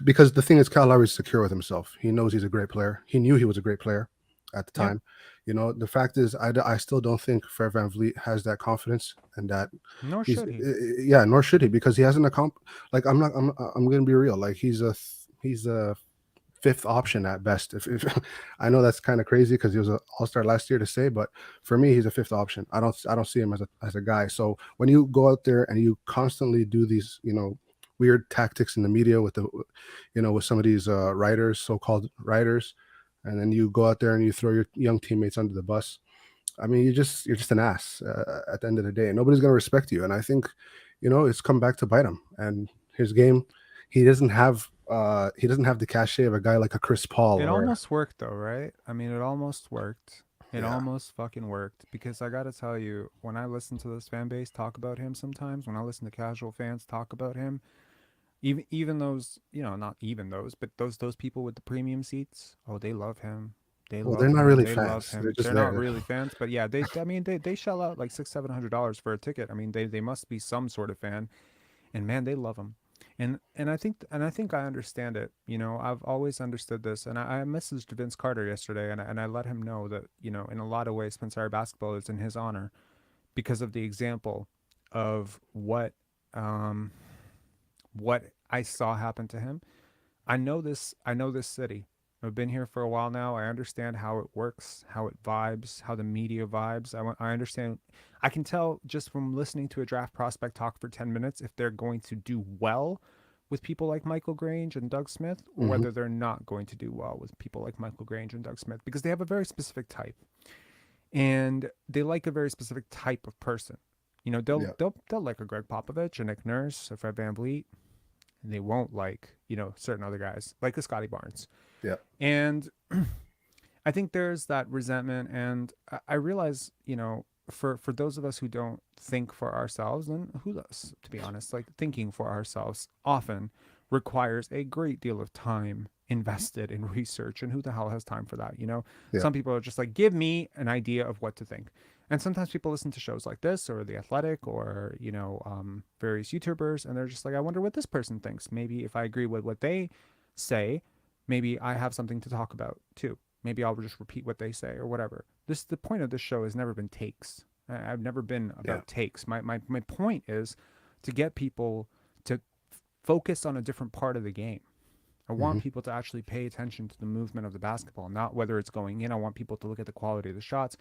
because the thing is, Kyle Lowry's secure with himself. He knows he's a great player. He knew he was a great player at the time. You know, the fact is, I still don't think Fred VanVleet has that confidence, and that nor should he. Yeah, nor should he, because he hasn't like I'm gonna be real. Like he's a fifth option at best. If I know that's kind of crazy because he was an all-star last year to say, but for me, he's a fifth option. I don't see him as a guy. So when you go out there and you constantly do these, you know, weird tactics in the media with with some of these writers, so-called writers, and then you go out there and you throw your young teammates under the bus. I mean, you're just an ass at the end of the day, and nobody's going to respect you. And I think, you know, it's come back to bite him. And his game, he doesn't have he doesn't have the cachet of a guy like a Chris Paul. It almost worked though, right? I mean, it almost worked. It Yeah. almost fucking worked, because I gotta tell you, when I listen to this fan base talk about him sometimes, when I listen to casual fans talk about him, even those, you know, not even those, but those people with the premium seats, oh, they love him. They Well, love they're not him. really They fans. love him. They're just They're not there. really fans, but yeah, I mean, they shell out like $600-700 for a ticket. I mean, they must be some sort of fan, and man, they love him. And I think I understand it. You know, I've always understood this, and I messaged Vince Carter yesterday, and I let him know that, you know, in a lot of ways, Spencer basketball is in his honor, because of the example of what I saw happen to him. I know this city. I've been here for a while now. I understand how it works, how it vibes, how the media vibes. I understand. I can tell just from listening to a draft prospect talk for 10 minutes if they're going to do well with people like Michael Grange and Doug Smith, or whether they're not going to do well with people like Michael Grange and Doug Smith, because they have a very specific type, and they like a very specific type of person. You know, they'll like a Greg Popovich, a Nick Nurse, a Fred VanVleet. And they won't like, you know, certain other guys like a Scottie Barnes. Yeah. And I think there's that resentment. And I realize, you know, for those of us who don't think for ourselves, and who does, to be honest, like thinking for ourselves often requires a great deal of time invested in research. And who the hell has time for that? You know, some people are just like, give me an idea of what to think. And sometimes people listen to shows like this or The Athletic or, you know, various YouTubers, and they're just like, I wonder what this person thinks. Maybe if I agree with what they say, maybe I have something to talk about too. Maybe I'll just repeat what they say or whatever. The point of this show has never been takes. I've never been about takes. My point is to get people to focus on a different part of the game. I want people to actually pay attention to the movement of the basketball, not whether it's going in. I want people to look at the quality of the shots.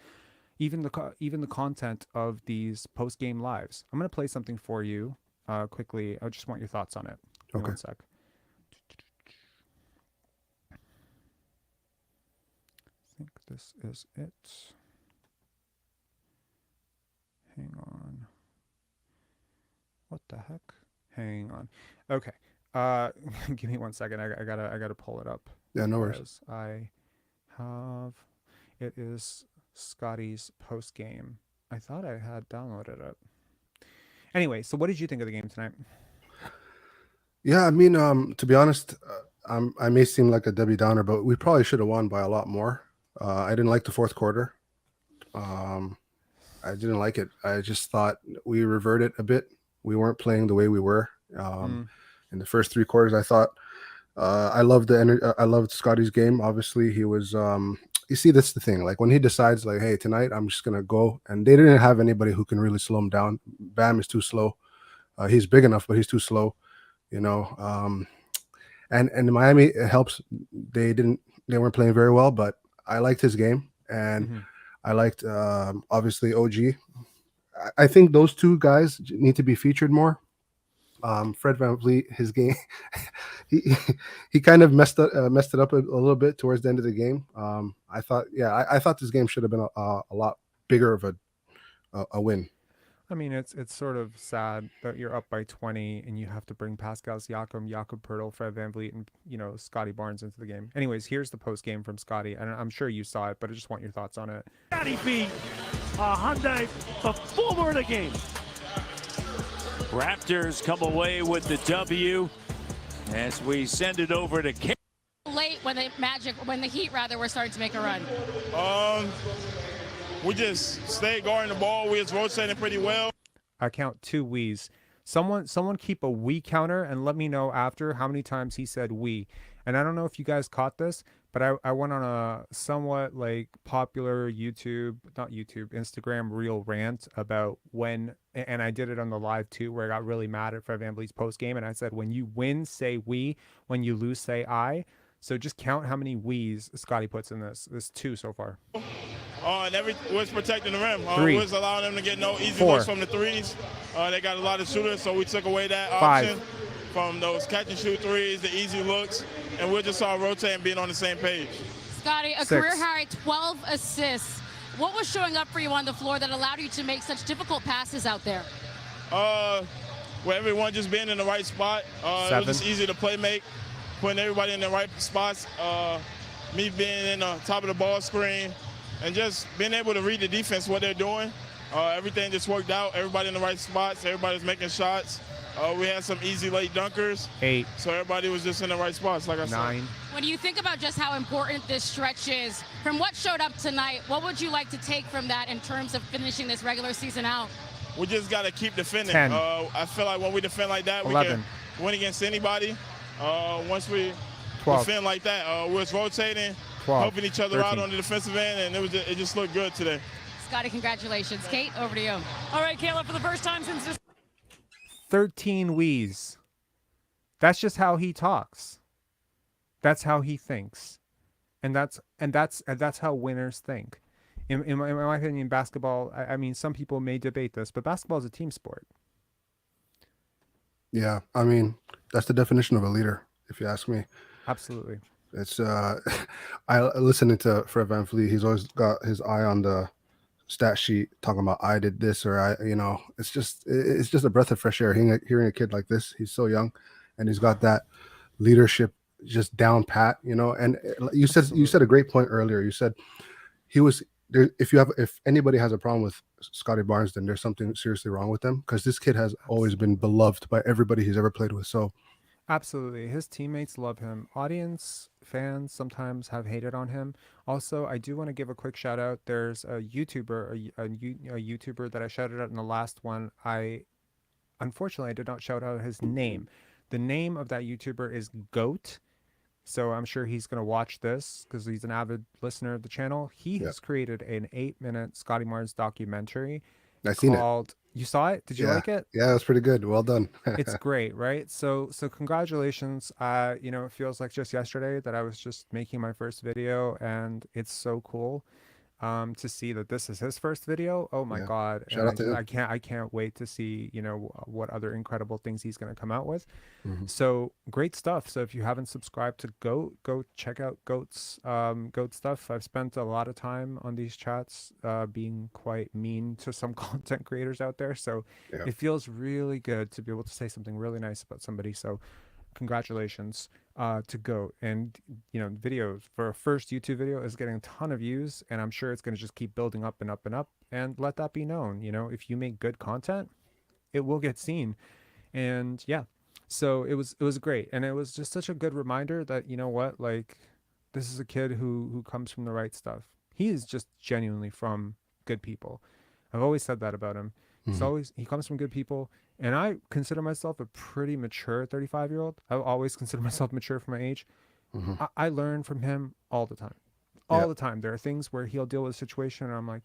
Even the content of these post-game lives. I'm going to play something for you quickly. I just want your thoughts on it. Okay. One sec. I think this is it. Hang on. What the heck? Hang on. Okay. Give me 1 second. I gotta pull it up. Yeah, no worries. I have. It is Scottie's post game. I thought I had downloaded it. Anyway, so what did you think of the game tonight? Yeah, I mean, to be honest, I may seem like a Debbie Downer, but we probably should have won by a lot more. I didn't like the fourth quarter. I didn't like it. I just thought we reverted a bit. We weren't playing the way we were in the first three quarters. I thought I loved the energy. I loved Scottie's game. Obviously, he was. You see, that's the thing. Like when he decides, like, hey, tonight I'm just gonna go, and they didn't have anybody who can really slow him down. Bam is too slow. He's big enough, but he's too slow. You know, and in Miami it helps. They weren't playing very well, but I liked his game, and I liked obviously OG. I think those two guys need to be featured more. Fred VanVleet, his game, he kind of messed it up a little bit towards the end of the game. I thought this game should have been a lot bigger of a win. I mean, it's sort of sad that you're up by 20 and you have to bring Pascal, Siakam, Jakob Poeltl, Fred VanVleet, and, you know, Scottie Barnes into the game. Anyways, here's the post game from Scottie, and I'm sure you saw it, but I just want your thoughts on it. Scottie beat Hyundai before the game. Raptors come away with the W as we send it over to K. Late when the Heat were starting to make a run. We just stayed guarding the ball. We was rotating pretty well. I count 2 we's. Someone keep a we counter and let me know after how many times he said we. And I don't know if you guys caught this, but I went on a somewhat like popular Instagram reel rant about when, and I did it on the live too, where I got really mad at Fred VanVleet's post game, and I said, when you win, say we. When you lose, say I. So just count how many we's Scottie puts in this. There's 2 so far. And was protecting the rim. 3. Was allowing them to get no easy 4. looks from the threes. They got a lot of shooters, so we took away that 5. option from those catch and shoot threes, the easy looks, and we're just all rotating, being on the same page. Scottie, a 6. career high 12 assists. What was showing up for you on the floor that allowed you to make such difficult passes out there? Well, everyone just being in the right spot. It was just easy to play make. putting everybody in the right spots, me being in the top of the ball screen, and just being able to read the defense, what they're doing. Everything just worked out. Everybody in the right spots. Everybody's making shots. We had some easy late dunkers. 8. So everybody was just in the right spots, like I 9. said. When you think about just how important this stretch is, from what showed up tonight, what would you like to take from that in terms of finishing this regular season out? We just got to keep defending. 10. I feel like when we defend like that, 11. we can win against anybody. Once we 12. defend like that, we're rotating, 12. helping each other 13. out on the defensive end, and it just looked good today. Scottie, congratulations. Kate, over to you. All right, Kayla, for the first time since this 13 wheeze. That's just how he talks. That's how he thinks. And that's how winners think. In my opinion, basketball, I mean, some people may debate this, but basketball is a team sport. Yeah, I mean, that's the definition of a leader, if you ask me. Absolutely. It's I listening to Fred VanVleet, he's always got his eye on the stat sheet talking about I did this or I, it's just a breath of fresh air hearing a kid like this. He's so young and he's got that leadership just down pat, and you said a great point earlier. You said he was there. If anybody has a problem with Scottie Barnes, then there's something seriously wrong with them, because this kid has always been beloved by everybody he's ever played with. So absolutely, his teammates love him. Audience, fans sometimes have hated on him. Also, I do want to give a quick shout out. There's a YouTuber, a YouTuber that I shouted out in the last one. Unfortunately I did not shout out his name. The name of that YouTuber is GOAT. So I'm sure he's going to watch this because he's an avid listener of the channel. He has created an 8-minute Scottie Barnes documentary. I seen it. You saw it? Did you like it? Yeah, it was pretty good. Well done. It's great, right? So congratulations. It feels like just yesterday that I was just making my first video, and it's so cool to see that this is his first video. Oh my God. Shout out to him. I can't wait to see, what other incredible things he's going to come out with. Mm-hmm. So great stuff. So if you haven't subscribed to GOAT, go check out GOAT's GOAT stuff. I've spent a lot of time on these chats being quite mean to some content creators out there. So it feels really good to be able to say something really nice about somebody. So congratulations to GOAT. And videos for a first YouTube video is getting a ton of views, and I'm sure it's going to just keep building up and up and up. And let that be known. If you make good content, it will get seen. And so it was great, and it was just such a good reminder that this is a kid who comes from the right stuff. He is just genuinely from good people. I've always said that about him. He comes from good people, and I consider myself a pretty mature 35-year-old. I always consider myself mature for my age. I learn from him all the time. The time. There are things where he'll deal with a situation and I'm like,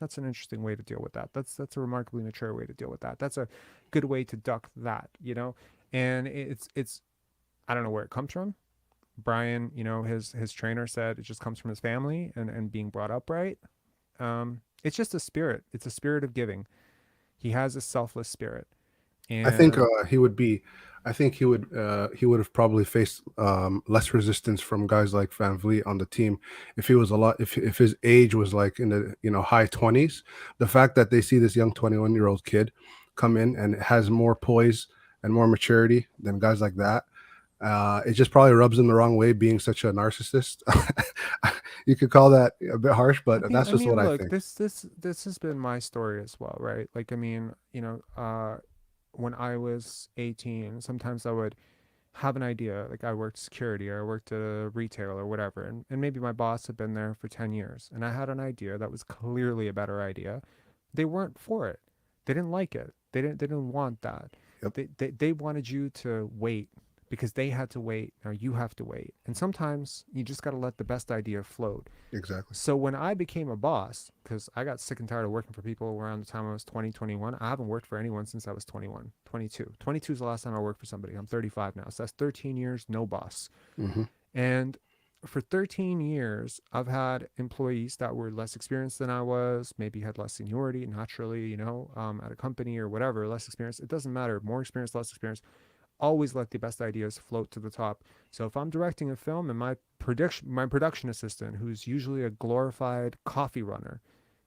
that's an interesting way to deal with that. That's a remarkably mature way to deal with that. That's a good way to duck that, and it's I don't know where it comes from. Brian, his trainer said it just comes from his family and being brought up right. It's just a spirit. It's a spirit of giving. He has a selfless spirit. And I think he would have probably faced less resistance from guys like VanVleet on the team if he was if his age was like in the high 20s. The fact that they see this young 21-year-old kid come in and has more poise and more maturity than guys like that, it just probably rubs them the wrong way, being such a narcissist. You could call that a bit harsh, but I think. This has been my story as well, right? When I was 18, sometimes I would have an idea, like I worked security or I worked at a retail or whatever, and maybe my boss had been there for 10 years, and I had an idea that was clearly a better idea. They weren't for it. They didn't like it. They didn't want that. Yep. They wanted you to wait because they had to wait. Now you have to wait. And sometimes you just got to let the best idea float. Exactly. So when I became a boss, because I got sick and tired of working for people around the time I was 20, 21, I haven't worked for anyone since I was 21, 22. 22 is the last time I worked for somebody. I'm 35 now. So that's 13 years, no boss. And for 13 years, I've had employees that were less experienced than I was, maybe had less seniority naturally, at a company or whatever, less experience. It doesn't matter. More experience, less experience. Always let the best ideas float to the top. So if I'm directing a film and my production assistant, who's usually a glorified coffee runner,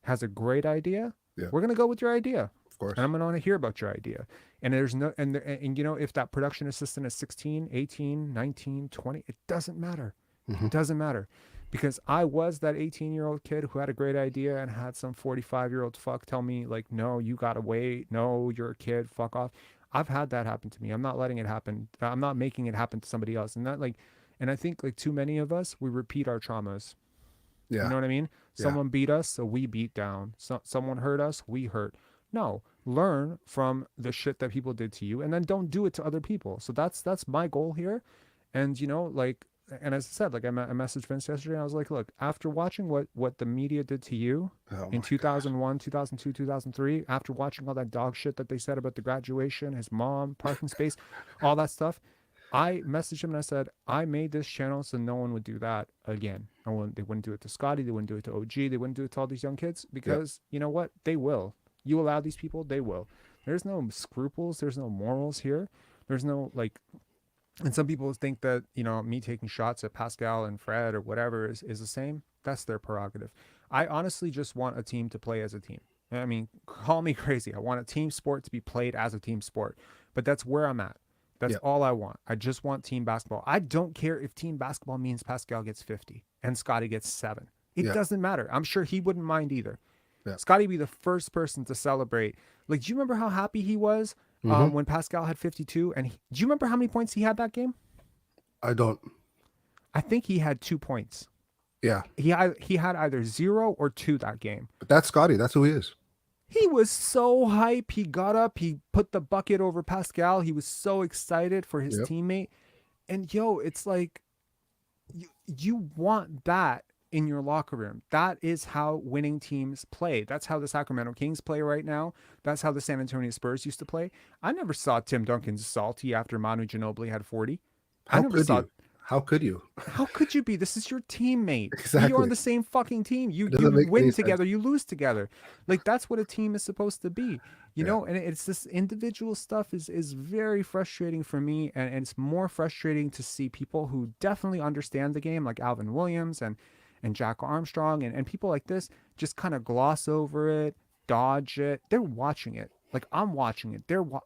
has a great idea, we're going to go with your idea. Of course. And I'm going to want to hear about your idea. And there's no, and you know, if that production assistant is 16, 18, 19, 20, it doesn't matter. It doesn't matter. Because I was that 18-year-old kid who had a great idea and had some 45-year-old fuck tell me, like, no, you gotta wait. No, you're a kid. Fuck off. I've had that happen to me. I'm not letting it happen. I'm not making it happen to somebody else. And that, like, and I think, like, too many of us, we repeat our traumas. Yeah. You know what I mean? Someone beat us, so we beat down. Someone hurt us, we hurt. No, learn from the shit that people did to you, and then don't do it to other people. So that's my goal here. And, you know, like, and as I said, like, I messaged Vince yesterday, and I was like, look, after watching what the media did to you in 2001, 2002, 2003, after watching all that dog shit that they said about the graduation, his mom, parking space, all that stuff, I messaged him and I said, I made this channel so no one would do that again. They wouldn't do it to Scottie. They wouldn't do it to OG. They wouldn't do it to all these young kids because you know what? They will. You allow these people, they will. There's no scruples. There's no morals here. There's no, like, and some people think that, you know, me taking shots at Pascal and Fred or whatever is the same. That's their prerogative. I honestly just want a team to play as a team. I mean, call me crazy. I want a team sport to be played as a team sport, but that's where I'm at. That's all I want. I just want team basketball. I don't care if team basketball means Pascal gets 50 and Scottie gets 7. It doesn't matter. I'm sure he wouldn't mind either. Scottie be the first person to celebrate. Like, do you remember how happy he was when Pascal had 52? And do you remember how many points he had that game? I don't. I think he had 2 points. Yeah. He had either 0 or 2 that game. But that's Scottie. That's who he is. He was so hype. He got up. He put the bucket over Pascal. He was so excited for his teammate. And, yo, it's like you want that in your locker room. That is how winning teams play. That's how the Sacramento Kings play right now. That's how the San Antonio Spurs used to play. I never saw Tim Duncan salty after Manu Ginobili had 40. How could you? How could you be? This is your teammate. Exactly. You're on the same fucking team. You win together. You lose together. Like, that's what a team is supposed to be. You know, and it's this individual stuff is very frustrating for me. And it's more frustrating to see people who definitely understand the game, like Alvin Williams and Jack Armstrong and people like this, just kind of gloss over it, dodge it. They're watching it. Like, I'm watching it.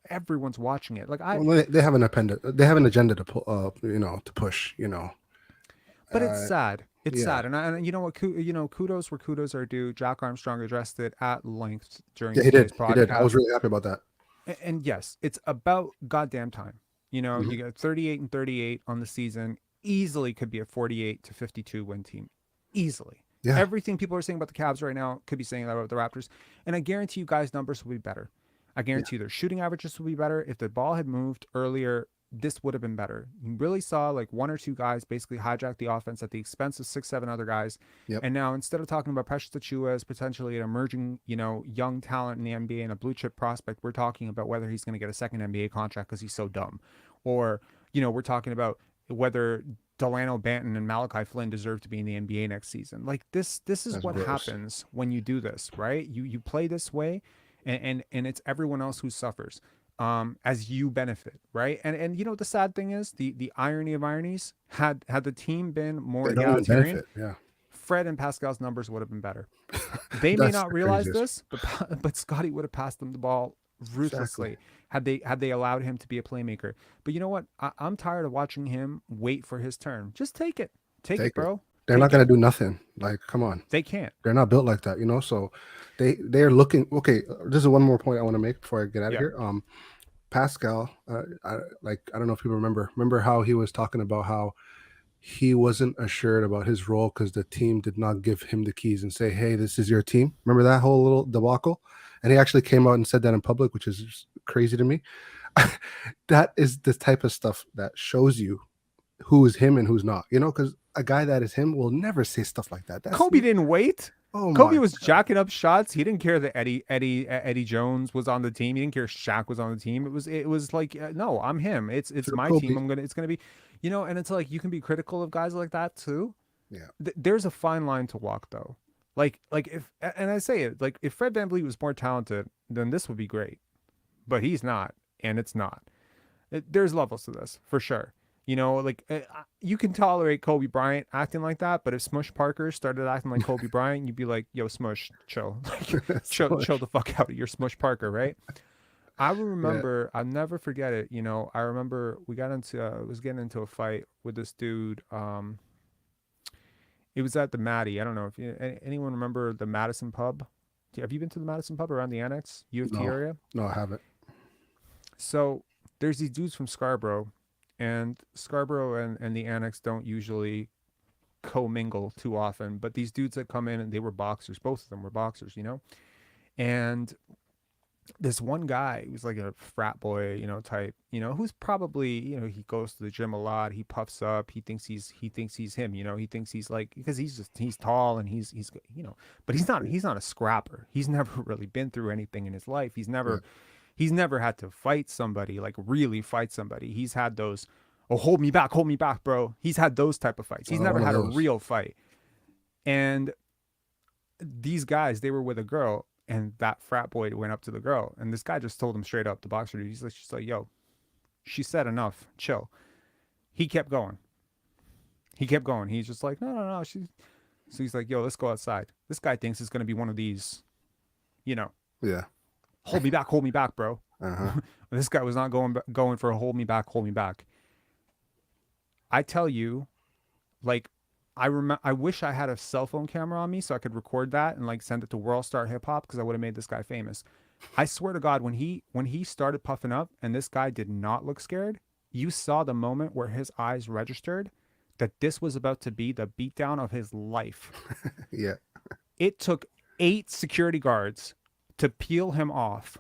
Everyone's watching it. Like, they have an agenda to push, you know. But it's sad. It's sad. And you know what? Kudos where kudos are due. Jack Armstrong addressed it at length during today's podcast. He did. I was really happy about that. And yes, it's about goddamn time. You know, you got 38 and 38 on the season. Easily could be a 48 to 52 win team. Easily. Yeah. Everything people are saying about the Cavs right now could be saying that about the Raptors. And I guarantee you guys' numbers will be better. I guarantee you their shooting averages will be better. If the ball had moved earlier, this would have been better. You really saw like 1 or 2 guys basically hijack the offense at the expense of 6, 7 other guys. And now instead of talking about Precious Achiuwa as potentially an emerging, you know, young talent in the NBA and a blue chip prospect, we're talking about whether he's going to get a second NBA contract because he's so dumb. Or, you know, we're talking about whether Delano Banton and Malachi Flynn deserve to be in the NBA next season. Like, this is what happens when you do this, right? You play this way and it's everyone else who suffers. As you benefit, right? And you know, the sad thing is the irony of ironies, had the team been more egalitarian, Fred and Pascal's numbers would have been better. They may not realize this, but Scottie would have passed them the ball ruthlessly had they allowed him to be a playmaker. But you know what? I'm tired of watching him wait for his turn. Just take it, bro. They're not going to do nothing. Like, come on. They can't. They're not built like that, you know? So they're looking. Okay, this is one more point I want to make before I get out of here. Pascal, I don't know if people remember how he was talking about how he wasn't assured about his role because the team did not give him the keys and say, hey, this is your team. Remember that whole little debacle? And he actually came out and said that in public, which is just crazy to me. That is the type of stuff that shows you who is him and who's not, you know, because a guy that is him will never say stuff like that. Kobe didn't wait. Kobe was jacking up shots. He didn't care that Eddie Jones was on the team. He didn't care Shaq was on the team. It was like, no, I'm him. It's my Kobe. team. It's gonna be, you know. And it's like you can be critical of guys like that too. Yeah. There's a fine line to walk though. Like if, and I say it, like if Fred VanVleet was more talented, then this would be great. But he's not, and it's not. There's levels to this for sure. You know, like you can tolerate Kobe Bryant acting like that, but if Smush Parker started acting like Kobe Bryant, you'd be like, "Yo, Smush, chill, chill the fuck out. You're Smush Parker, right?" I remember, I'll never forget it. You know, I remember we got into, was getting into a fight with this dude. It was at the Maddie. I don't know if anyone remember the Madison pub. Have you been to the Madison pub around the Annex, U of T area? No, I haven't. So there's these dudes from Scarborough, and Scarborough and the Annex don't usually commingle too often, but these dudes that come in, and they were boxers, both of them were boxers, you know. And this one guy who's like a frat boy, you know, type, you know, who's probably, you know, he goes to the gym a lot, he puffs up, he thinks he's him, you know, he thinks he's like, because he's tall and he's you know, but he's not a scrapper. He's never really been through anything in his life. He's never had to fight somebody, like really fight somebody. He's had those, oh, hold me back, bro. He's had those type of fights. He's never had a real fight. And these guys, they were with a girl, and that frat boy went up to the girl, and this guy just told him straight up, the boxer dude, she's like, yo, she said enough, chill. He kept going. He's just like, no. So he's like, yo, let's go outside. This guy thinks it's going to be one of these, you know. Yeah. Hold me back, bro. This guy was not going for a hold me back. I tell you, like, I wish I had a cell phone camera on me so I could record that and like send it to World Star Hip Hop, because I would have made this guy famous. I swear to God, when he started puffing up and this guy did not look scared, you saw the moment where his eyes registered that this was about to be the beatdown of his life. Yeah. It took 8 security guards to peel him off.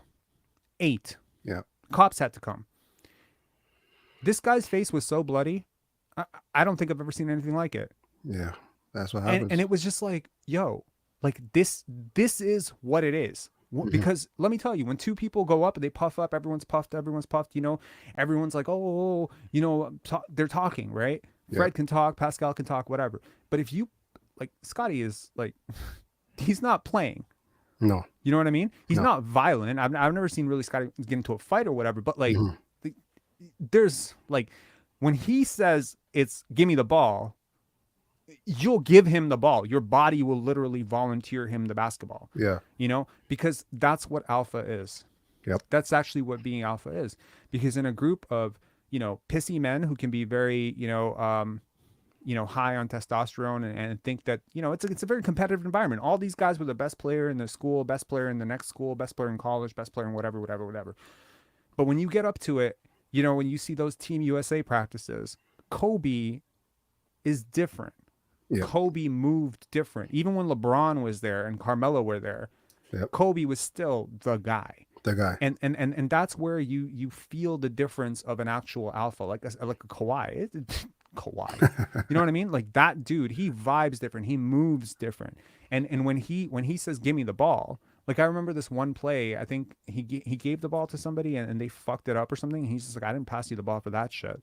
8. Yeah. Cops had to come. This guy's face was so bloody. I don't think I've ever seen anything like it. Yeah, that's what happens. And it was just like, yo, like this is what it is. Because let me tell you, when two people go up and they puff up, everyone's puffed, you know, everyone's like, oh, you know, they're talking, right? Yeah. Fred can talk, Pascal can talk, whatever. But if you, like, Scottie is like, he's not playing. No. You know what I mean? He's not violent. I've never seen really Scottie get into a fight or whatever, but like, there's like, when he says it's give me the ball, you'll give him the ball. Your body will literally volunteer him the basketball. Yeah. You know, because that's what alpha is. Yep. That's actually what being alpha is. Because in a group of, you know, pissy men who can be very, you know, high on testosterone and think that, you know, it's a very competitive environment. All these guys were the best player in their school, best player in the next school, best player in college, best player in whatever. But when you get up to it, you know, when you see those Team USA practices, Kobe is different. Yep. Kobe moved different. Even when LeBron was there and Carmelo were there, Kobe was still the guy. And that's where you feel the difference of an actual alpha, like a Kawhi. Kawhi. You know what I mean? Like that dude, he vibes different. He moves different. And when he says, give me the ball, like I remember this one play, I think he gave the ball to somebody and they fucked it up or something. And he's just like, I didn't pass you the ball for that shit.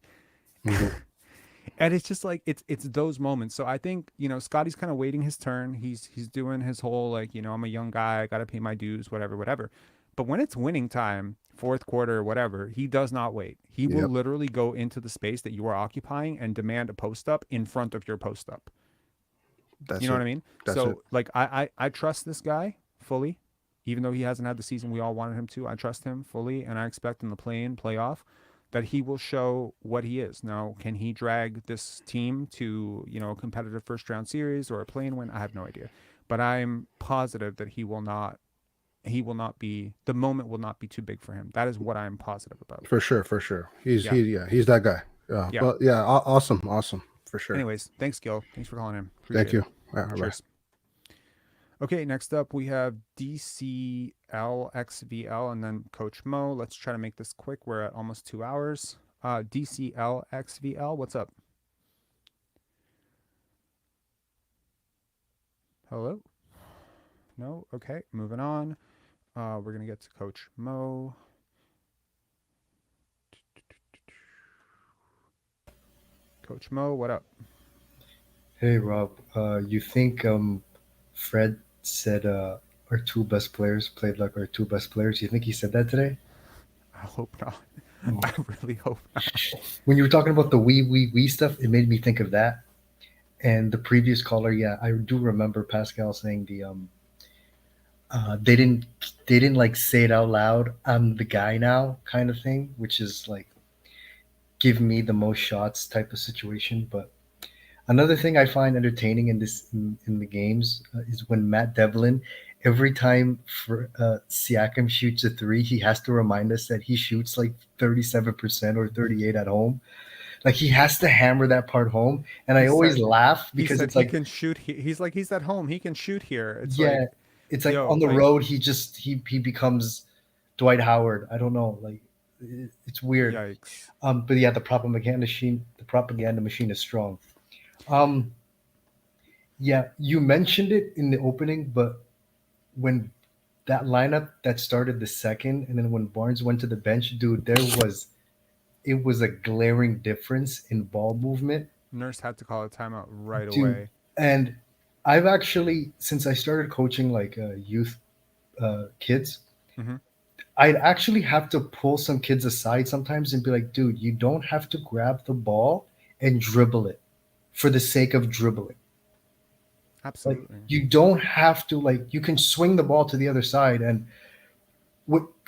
And it's just like, it's those moments. So I think, you know, Scottie's kind of waiting his turn. He's doing his whole, like, you know, I'm a young guy, I got to pay my dues, whatever. But when it's winning time, fourth quarter, whatever, he does not wait. He will literally go into the space that you are occupying and demand a post up in front of your post up. You know what I mean? Like, I trust this guy fully, even though he hasn't had the season we all wanted him to. I trust him fully, and I expect in the playoff, that he will show what he is. Now, can he drag this team to, you know, a competitive first round series or a play-in win? I have no idea. But I'm positive that he will not be, the moment will not be too big for him. That is what I'm positive about. For sure. He's that guy. But yeah, awesome. For sure. Anyways, thanks, Gill. Thanks for calling in. Thank you. Cheers. Okay, next up we have DCLXVL and then Coach Mo. Let's try to make this quick. We're at almost 2 hours. DCLXVL, what's up? Hello? No? Okay, moving on. We're going to get to Coach Mo. Coach Mo, what up? Hey, Rob. You think Fred said our 2 best players played like our 2 best players? You think he said that today? I hope not. I really hope not. When you were talking about the we stuff, it made me think of that. And the previous caller, I do remember Pascal saying they didn't like say it out loud. I'm the guy now, kind of thing, which is like give me the most shots type of situation. But another thing I find entertaining in in the games is when Matt Devlin, every time Siakam shoots a three, he has to remind us that he shoots like 37% or 38 at home. Like he has to hammer that part home, and I always laugh because it's like he can shoot. He's at home. He can shoot here. It's yeah, like it's like on the road he becomes Dwight Howard. I don't know, like it's weird. Yikes. But yeah, the propaganda machine is strong. Yeah, you mentioned it in the opening, but when that lineup that started the second, and then when Barnes went to the bench, dude, it was a glaring difference in ball movement. Nurse had to call a timeout right Dude, away. And I've actually, since I started coaching like youth kids, I'd actually have to pull some kids aside sometimes and be like, dude, you don't have to grab the ball and dribble it for the sake of dribbling. Absolutely. Like, you don't have to, like, you can swing the ball to the other side. And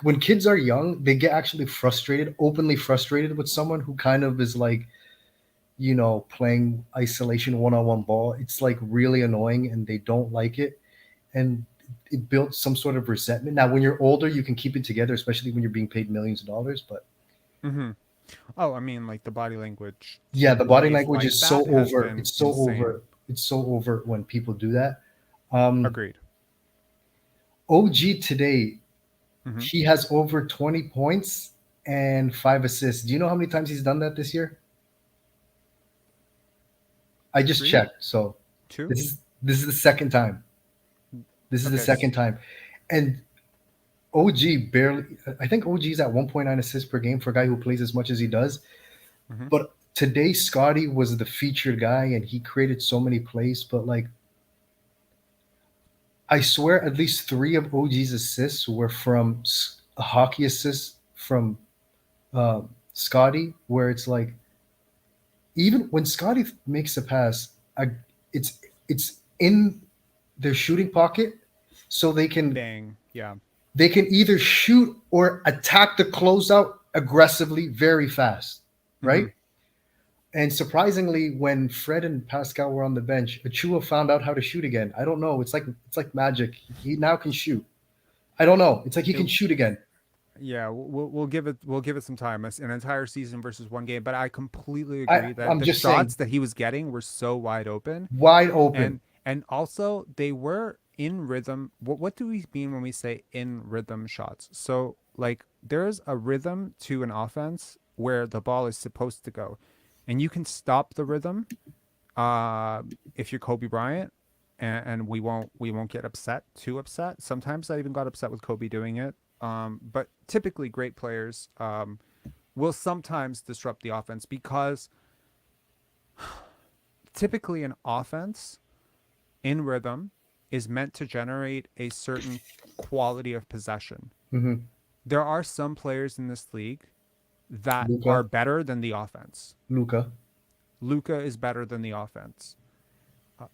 when kids are young, they get actually frustrated, openly frustrated with someone who kind of is like, you know, playing isolation one-on-one ball. It's like really annoying and they don't like it. And it builds some sort of resentment. Now, when you're older, you can keep it together, especially when you're being paid millions of dollars. But oh, I mean, like the body language. Yeah, the body language like is so over. It's so insane. over. It's so over when people do that. Agreed. OG today, he has over 20 points and 5 assists. Do you know how many times he's done that this year? I just checked. So 2. This is the second time. This is the second time. And OG barely, I think OG is at 1.9 assists per game for a guy who plays as much as he does. But today, Scottie was the featured guy and he created so many plays. But like, I swear at least 3 of OG's assists were from a hockey assist from Scottie, where it's like, even when Scottie makes a pass, it's in their shooting pocket, so they can they can either shoot or attack the closeout aggressively very fast, right? And surprisingly, when Fred and Pascal were on the bench, Achiuwa found out how to shoot again. I don't know. It's like magic. He now can shoot. I don't know. It's like he can shoot again. Yeah, we'll give it some time. An entire season versus one game, but I completely agree that the shots that he was getting were so wide open. And also they were in rhythm. What do we mean when we say in rhythm shots? So like there's a rhythm to an offense where the ball is supposed to go, and you can stop the rhythm if you're Kobe Bryant, and we won't get too upset. Sometimes I even got upset with Kobe doing it. But typically great players will sometimes disrupt the offense because typically an offense in rhythm is meant to generate a certain quality of possession. There are some players in this league that are better than the offense. Luka is better than the offense.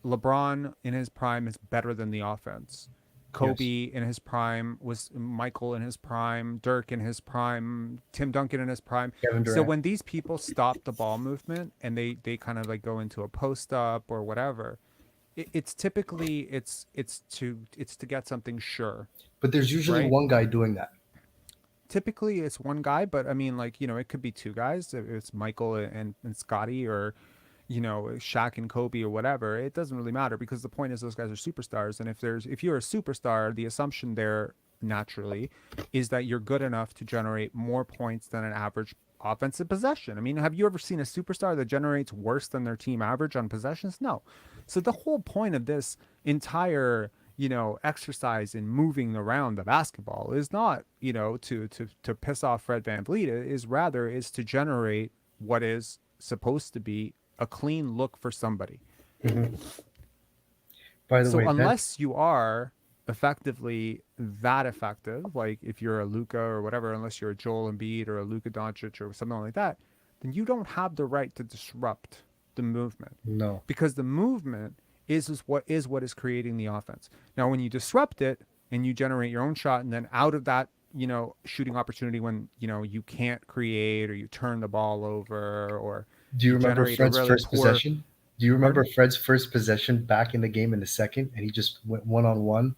LeBron in his prime is better than the offense. Kobe in his prime was Michael in his prime, Dirk in his prime, Tim Duncan in his prime. So when these people stop the ball movement and they kind of like go into a post up or whatever, it's typically it's to get something sure. But there's usually one guy doing that. Typically it's one guy, but I mean, like, you know, it could be 2 guys. It's Michael and Scottie, or you know, Shaq and Kobe or whatever. It doesn't really matter because the point is those guys are superstars. And if you're a superstar, the assumption there naturally is that you're good enough to generate more points than an average offensive possession. I mean, have you ever seen a superstar that generates worse than their team average on possessions? No. So the whole point of this entire, you know, exercise in moving around the basketball is not, you know, to piss off Fred VanVleet. Is to generate what is supposed to be a clean look for somebody. By the way, unless you are effectively that effective, like if you're a Luka or whatever, unless you're a Joel Embiid or a Luka Doncic or something like that, then you don't have the right to disrupt the movement. No, because the movement is what is creating the offense. Now, when you disrupt it, and you generate your own shot, and then out of that, you know, shooting opportunity when, you know, you can't create or you turn the ball over or do you remember generate Fred's really first possession? Do you remember Pardon? Fred's first possession back in the game in the second, and he just went 1-on-1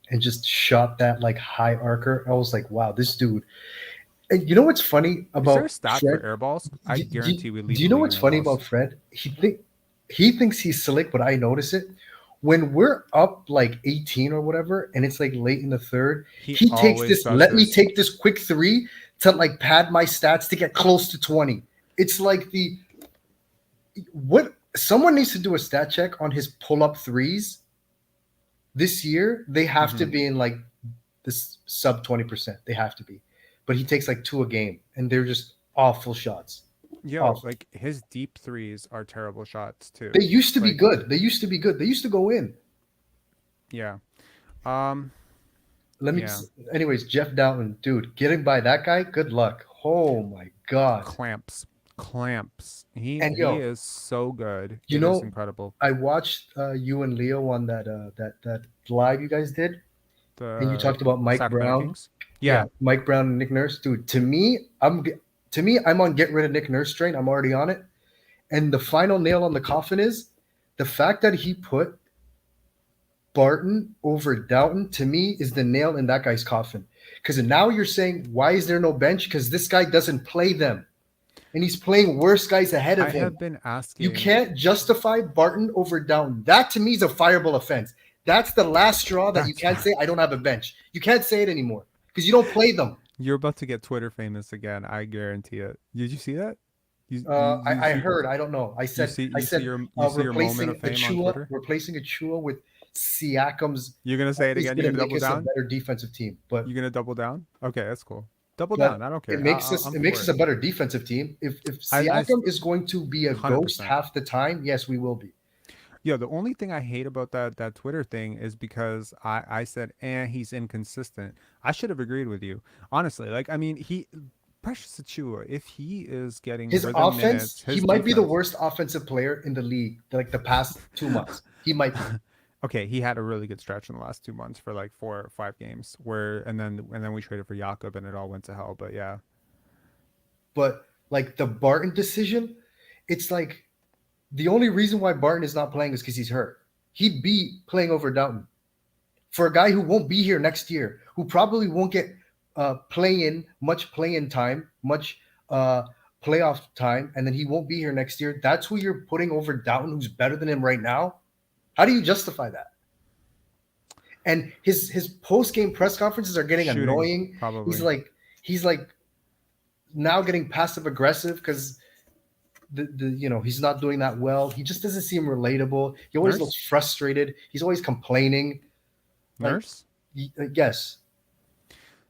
and just shot that like high arcer? I was like, wow, this dude. And you know what's funny Is there a about stat Fred? for air balls? I guarantee we lead Do you the know league what's in air funny balls. about Fred? He thinks he's slick, but I notice it. When we're up like 18 or whatever, and it's like late in the third, he takes always this, does let me this. take this quick three to like pad my stats to get close to 20. It's like what someone needs to do a stat check on his pull-up threes this year. They have to be in like this sub 20%. They have to be. But he takes like 2 a game, and they're just awful shots. Yo, Awful. like his deep threes are terrible shots too. They used to be Like, good. They used to be good. They used to go in. Yeah. Let me. Yeah. Anyways, Jeff Dowtin, dude, getting by that guy. Good luck. Oh my god. Clamps. He yo, is so good. You It know, is incredible. I watched you and Leo on that live you guys did, and you talked about Mike Sacramento Brown. Kings? Yeah. Mike Brown and Nick Nurse, dude. To me, I'm on get rid of Nick Nurse train. I'm already on it. And the final nail on the coffin is the fact that he put Barton over Dowtin, to me, is the nail in that guy's coffin. Because now you're saying, why is there no bench? Because this guy doesn't play them. And he's playing worse guys ahead of him. I have been asking. You can't justify Barton over Dowtin. That to me is a fireable offense. That's the last straw that you can't say, I don't have a bench. You can't say it anymore because you don't play them. You're about to get Twitter famous again. I guarantee it. Did you see that? I heard. I don't know. I said your moment of fame on Twitter? Replacing Achiuwa with Siakam's. You're gonna say it again. You're gonna double down. A better defensive team, but you're gonna double down. Okay, that's cool. Double down. I don't care. It makes us a better defensive team. If Siakam is going to be a 100%. Ghost half the time, yes, we will be. Yeah, the only thing I hate about that Twitter thing is because I said, he's inconsistent. I should have agreed with you. Honestly, like, I mean, Precious Achiuwa, if he is getting his offense, he might be the worst offensive player in the league, like the past 2 months. He might be. Okay, he had a really good stretch in the last 2 months for like 4 or 5 games and then we traded for Jakob and it all went to hell, but yeah. But like the Barton decision, it's like the only reason why Barton is not playing is because he's hurt. He'd be playing over Dowtin. For a guy who won't be here next year, who probably won't get much play-in time, much playoff time, and then he won't be here next year. That's who you're putting over Dowtin, who's better than him right now. How do you justify that? And his post-game press conferences are getting annoying. Probably. He's like now getting passive aggressive because he's not doing that well. He just doesn't seem relatable. He always looks frustrated. He's always complaining. Nurse? Yes.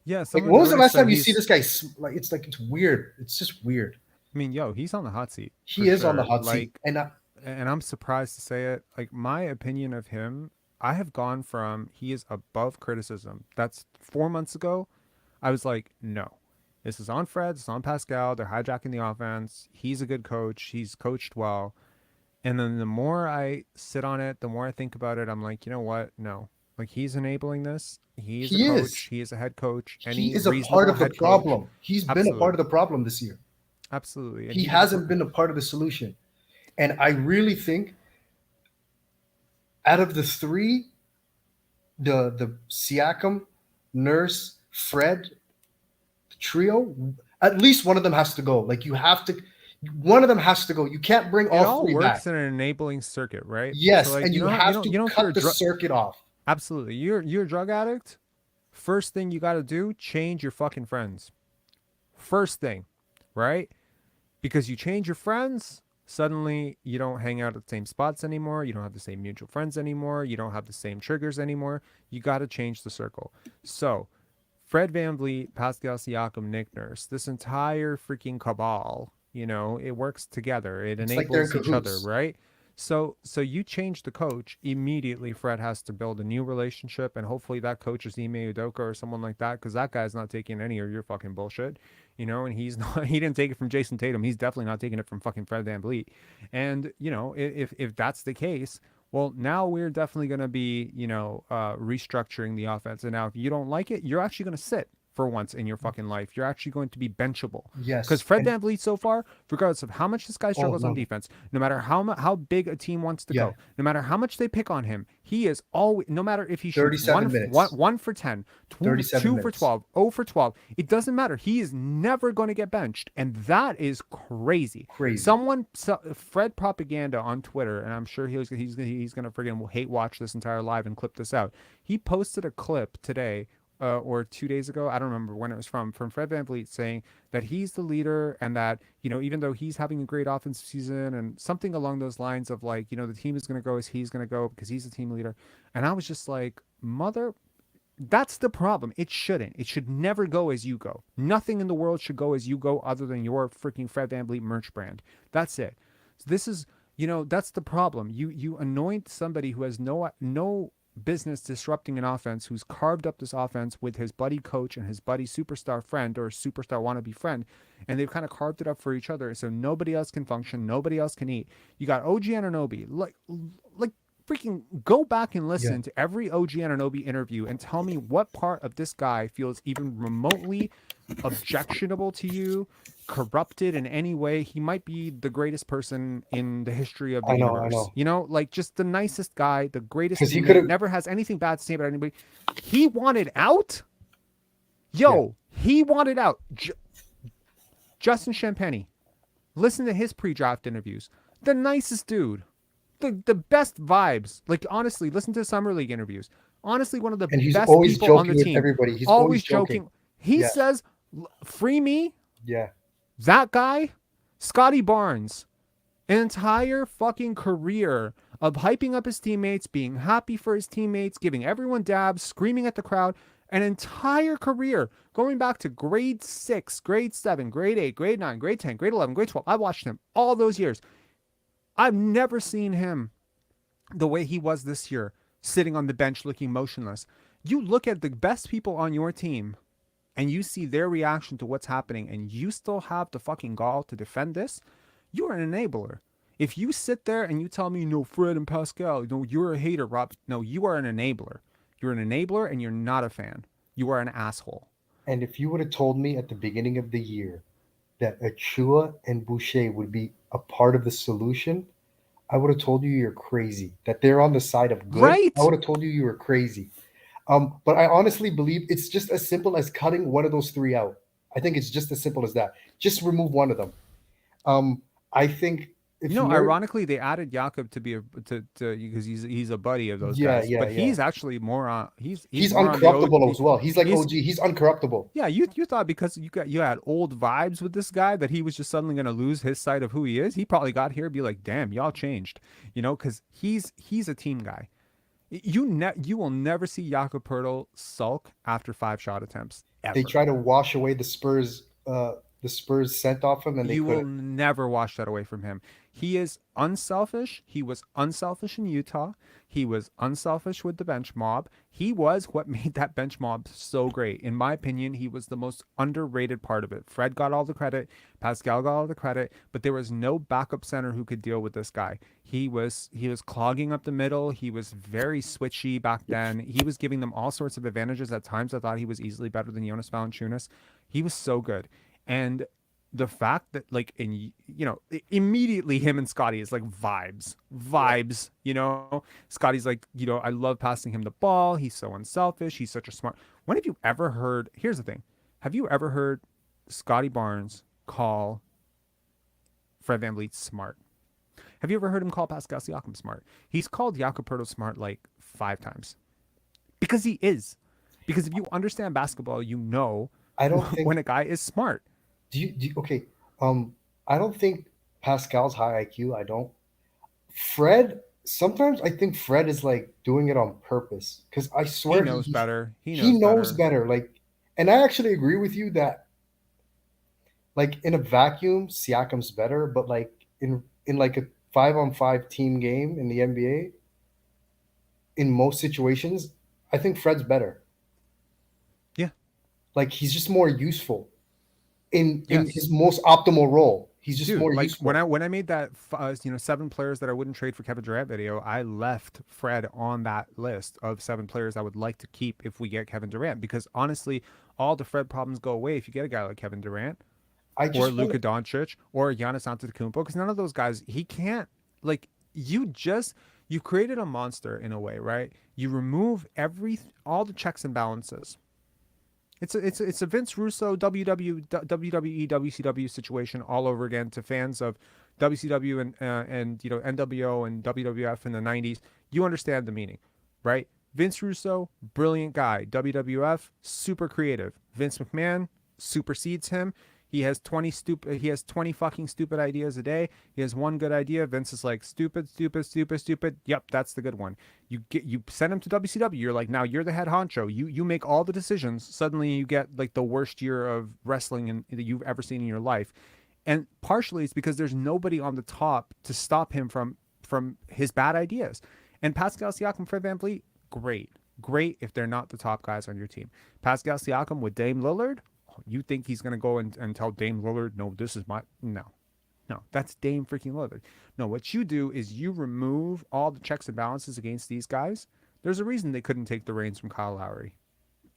Yeah. Like, when was the last time you see this guy? It's weird. It's just weird. I mean, he's on the hot seat. He is on the hot seat. And I'm surprised to say it. Like, my opinion of him, I have gone from he is above criticism. That's 4 months ago. I was like, no, this is on Fred. It's on Pascal. They're hijacking the offense. He's a good coach. He's coached well. And then the more I sit on it, the more I think about it, I'm like, you know what? No. Like, he's enabling this. He is. He is a head coach. He is a part of the problem. He's been a part of the problem this year. Absolutely. He hasn't been a part of the solution. And I really think out of the three, the Siakam, Nurse, Fred trio, at least one of them has to go. Like, one of them has to go. You can't bring all three back. It all works in an enabling circuit, right? Yes, so, like, and you have to cut the circuit off. Absolutely. You're a drug addict. First thing you got to do, change your fucking friends. First thing, right? Because you change your friends, suddenly you don't hang out at the same spots anymore. You don't have the same mutual friends anymore. You don't have the same triggers anymore. You got to change the circle. So Fred VanVleet, Pascal Siakam, Nick Nurse, this entire freaking cabal, it works together. It enables each other, right? So you change the coach, immediately Fred has to build a new relationship, and hopefully that coach is Ime Udoka or someone like that, because that guy's not taking any of your fucking bullshit, and he didn't take it from Jason Tatum. He's definitely not taking it from fucking Fred VanVleet. And, if that's the case, Well, now we're definitely going to be, restructuring the offense. And now if you don't like it, you're actually going to sit for once in your fucking life. You're actually going to be benchable. Because Yes. Fred VanVleet so far, regardless of how much this guy struggles on no. defense, no matter how big a team wants to go, no matter how much they pick on him, he is always, no matter if he shoots 37 minutes. one for 10, 37 2 for minutes. 12, 0 for 12, it doesn't matter. He is never going to get benched. And that is crazy. Fred Propaganda on Twitter, and I'm sure he's going to friggin' hate watch this entire live and clip this out. He posted a clip today or 2 days ago, I don't remember when it was from Fred VanVleet saying that he's the leader and that, even though he's having a great offensive season and something along those lines of like, the team is going to go as he's going to go because he's the team leader. And I was just like, that's the problem. It shouldn't. It should never go as you go. Nothing in the world should go as you go other than your freaking Fred VanVleet merch brand. That's it. So this is, that's the problem. You anoint somebody who has no business disrupting an offense, who's carved up this offense with his buddy coach and his buddy superstar friend or superstar wannabe friend, and they've kind of carved it up for each other so nobody else can function, nobody else can eat. You got O.G Anunoby, like freaking go back and listen to every O.G Anunoby interview and tell me what part of this guy feels even remotely objectionable to you, corrupted in any way. He might be the greatest person in the history of the universe. Like just the nicest guy, the greatest. He never has anything bad to say about anybody. He wanted out. He wanted out. Justin Champagny, listen to his pre-draft interviews. The nicest dude. The best vibes. Like honestly, listen to Summer League interviews. Honestly, one of the best people on the team. Everybody. He's always joking. He says, "Free me." Yeah. That guy, Scottie Barnes, an entire fucking career of hyping up his teammates, being happy for his teammates, giving everyone dabs, screaming at the crowd, an entire career going back to grade 6, grade 7, grade 8, grade 9, grade 10, grade 11, grade 12. I watched him all those years. I've never seen him the way he was this year, sitting on the bench looking motionless. You look at the best people on your team and you see their reaction to what's happening, and you still have the fucking gall to defend this, you're an enabler. If you sit there and you tell me, no, Fred and Pascal, no, you're a hater, Rob. No, you are an enabler. You're an enabler and you're not a fan. You are an asshole. And if you would have told me at the beginning of the year that Achiuwa and Boucher would be a part of the solution, I would have told you you're crazy. That they're on the side of good. Right. I would have told you you were crazy. But I honestly believe it's just as simple as cutting one of those three out. I think it's just as simple as that. Just remove one of them. I think ironically, they added Jakob to be because he's a buddy of those guys. But he's actually more on he's more uncorruptible as well. He's like OG. He's uncorruptible. Yeah, you thought because you had old vibes with this guy that he was just suddenly going to lose his sight of who he is. He probably got here and be like, damn, y'all changed, because he's a team guy. You will never see Jakob Poeltl sulk after 5 shot attempts. Ever. They try to wash away the Spurs scent off him, and you will never wash that away from him. He is unselfish. He was unselfish in Utah. He was unselfish with the bench mob. He was what made that bench mob so great. In my opinion, he was the most underrated part of it. Fred got all the credit. Pascal got all the credit, but there was no backup center who could deal with this guy. He was clogging up the middle. He was very switchy back then. He was giving them all sorts of advantages. At times, I thought he was easily better than Jonas Valanciunas. He was so good. And the fact that immediately him and Scottie is like vibes, Scottie's like, I love passing him the ball. He's so unselfish. He's such a smart. When have you ever heard, here's the thing. Have you ever heard Scottie Barnes call Fred VanVleet smart? Have you ever heard him call Pascal Siakam smart? He's called Jakob Poeltl smart like 5 times because he is, because if you understand basketball, I don't think when a guy is smart. Okay. I don't think Pascal's high IQ. I don't. Fred, sometimes I think Fred is like doing it on purpose because I swear he knows better. He knows better. Like, and I actually agree with you that, like, in a vacuum, Siakam's better, but like in like a 5-on-5 team game in the NBA, in most situations, I think Fred's better. Like, he's just more useful in his most optimal role. He's just more like useful. when I made that 7 players that I wouldn't trade for Kevin Durant video, I left Fred on that list of 7 players I would like to keep if we get Kevin Durant, because honestly, all the Fred problems go away if you get a guy like Kevin Durant or Luka Doncic or Giannis Antetokounmpo, because none of those guys, he can't, like, you created a monster in a way, right? You remove all the checks and balances. It's a Vince Russo WWE WCW situation all over again to fans of WCW and NWO and WWF in the 90s. You understand the meaning, right? Vince Russo, brilliant guy. WWF, super creative. Vince McMahon supersedes him. He has 20 fucking stupid ideas a day. He has one good idea. Vince is like, stupid. Yep, that's the good one. You send him to WCW. You're like, now you're the head honcho. You make all the decisions. Suddenly you get like the worst year of wrestling that you've ever seen in your life. And partially it's because there's nobody on the top to stop him from his bad ideas. And Pascal Siakam, Fred VanVleet, great if they're not the top guys on your team. Pascal Siakam with Dame Lillard. You think he's going to go and tell Dame Lillard, no, this is no, that's Dame freaking Lillard. No, what you do is you remove all the checks and balances against these guys. There's a reason they couldn't take the reins from Kyle Lowry,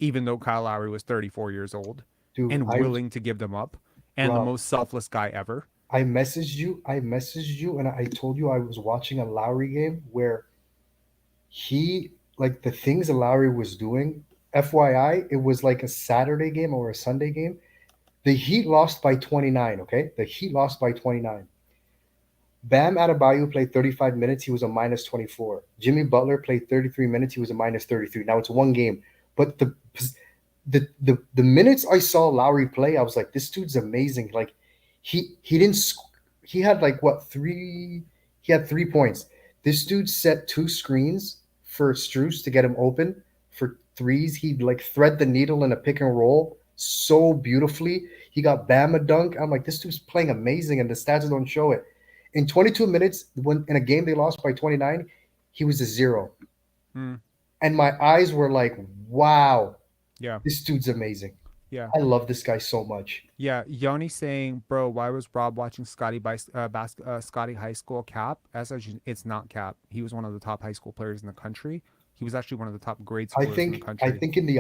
even though Kyle Lowry was 34 years old and willing to give them up and the most selfless guy ever. I messaged you and I told you I was watching a Lowry game where he, like, the things that Lowry was doing, FYI, it was like a Saturday game or a Sunday game. The Heat lost by 29, okay? The Heat lost by 29. Bam Adebayo played 35 minutes. He was a minus 24. Jimmy Butler played 33 minutes. He was a minus 33. Now it's one game. But the minutes I saw Lowry play, I was like, this dude's amazing. Like, he had like what, 3 points. This dude set 2 screens for Strus to get him open for threes. He'd like thread the needle in a pick and roll so beautifully. He got Bam a dunk. I'm like, this dude's playing amazing, and the stats don't show it. In 22 minutes, when in a game they lost by 29, he was a 0. And my eyes were like, wow, this dude's amazing. Yeah, I love this guy so much. Yeah, Yoni saying, bro, why was Rob watching Scottie high school cap? It's not cap. He was one of the top high school players in the country. He was actually one of the top grade schoolers in the country. I think in the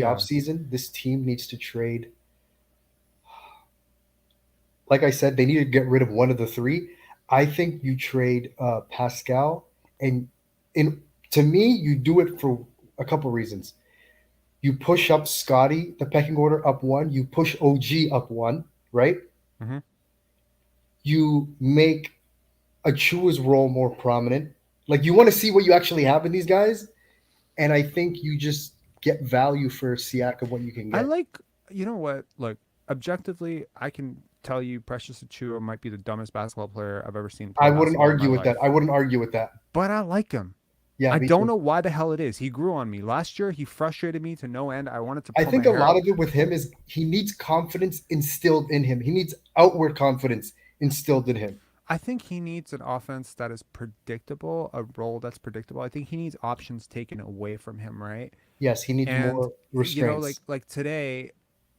offseason, this team needs to trade. Like I said, they need to get rid of one of the 3. I think you trade Pascal, and to me, you do it for a couple reasons. You push up Scottie, the pecking order, up 1. You push OG up 1, right? Mm-hmm. You make Achiuwa's role more prominent. Like, you want to see what you actually have in these guys, and I think you just get value for Siakam what you can get. I like, you know what? Look, objectively, I can tell you Precious Achiuwa might be the dumbest basketball player I've ever seen. I wouldn't argue with that. But I like him. Yeah, I don't know why the hell it is. He grew on me. Last year, he frustrated me to no end. I wanted to. I think a lot of it with him is he needs confidence instilled in him. He needs outward confidence instilled in him. I think he needs an offense that is predictable, a role that's predictable. I think he needs options taken away from him, right? Yes, he needs more restraints. You know, like today,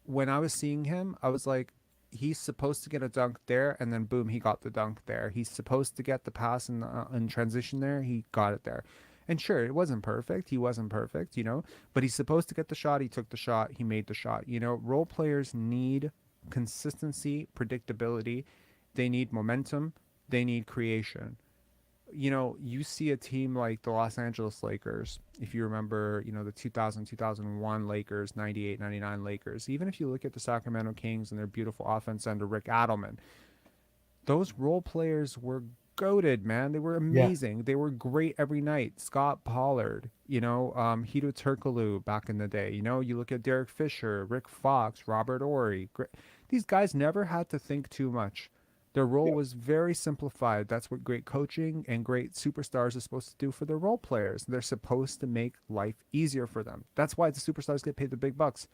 when I was seeing him, I was like, he's supposed to get a dunk there, and then boom, he got the dunk there. He's supposed to get the pass in transition there. He got it there. And sure, it wasn't perfect. He wasn't perfect, you know, but he's supposed to get the shot. He took the shot. He made the shot. You know, role players need consistency, predictability. They need momentum. They need creation. You know, you see a team like the Los Angeles Lakers, if you remember, you know, the 2000-2001 Lakers, 98-99 Lakers. Even if you look at the Sacramento Kings and their beautiful offense under Rick Adelman, those role players were goated, man. They were amazing. Yeah. They were great every night. Scott Pollard, you know, Hedo Turkoglu back in the day. You know, you look at Derek Fisher, Rick Fox, Robert Horry. These guys never had to think too much. Their role was very simplified. That's what great coaching and great superstars are supposed to do for their role players. They're supposed to make life easier for them. That's why the superstars get paid the big bucks.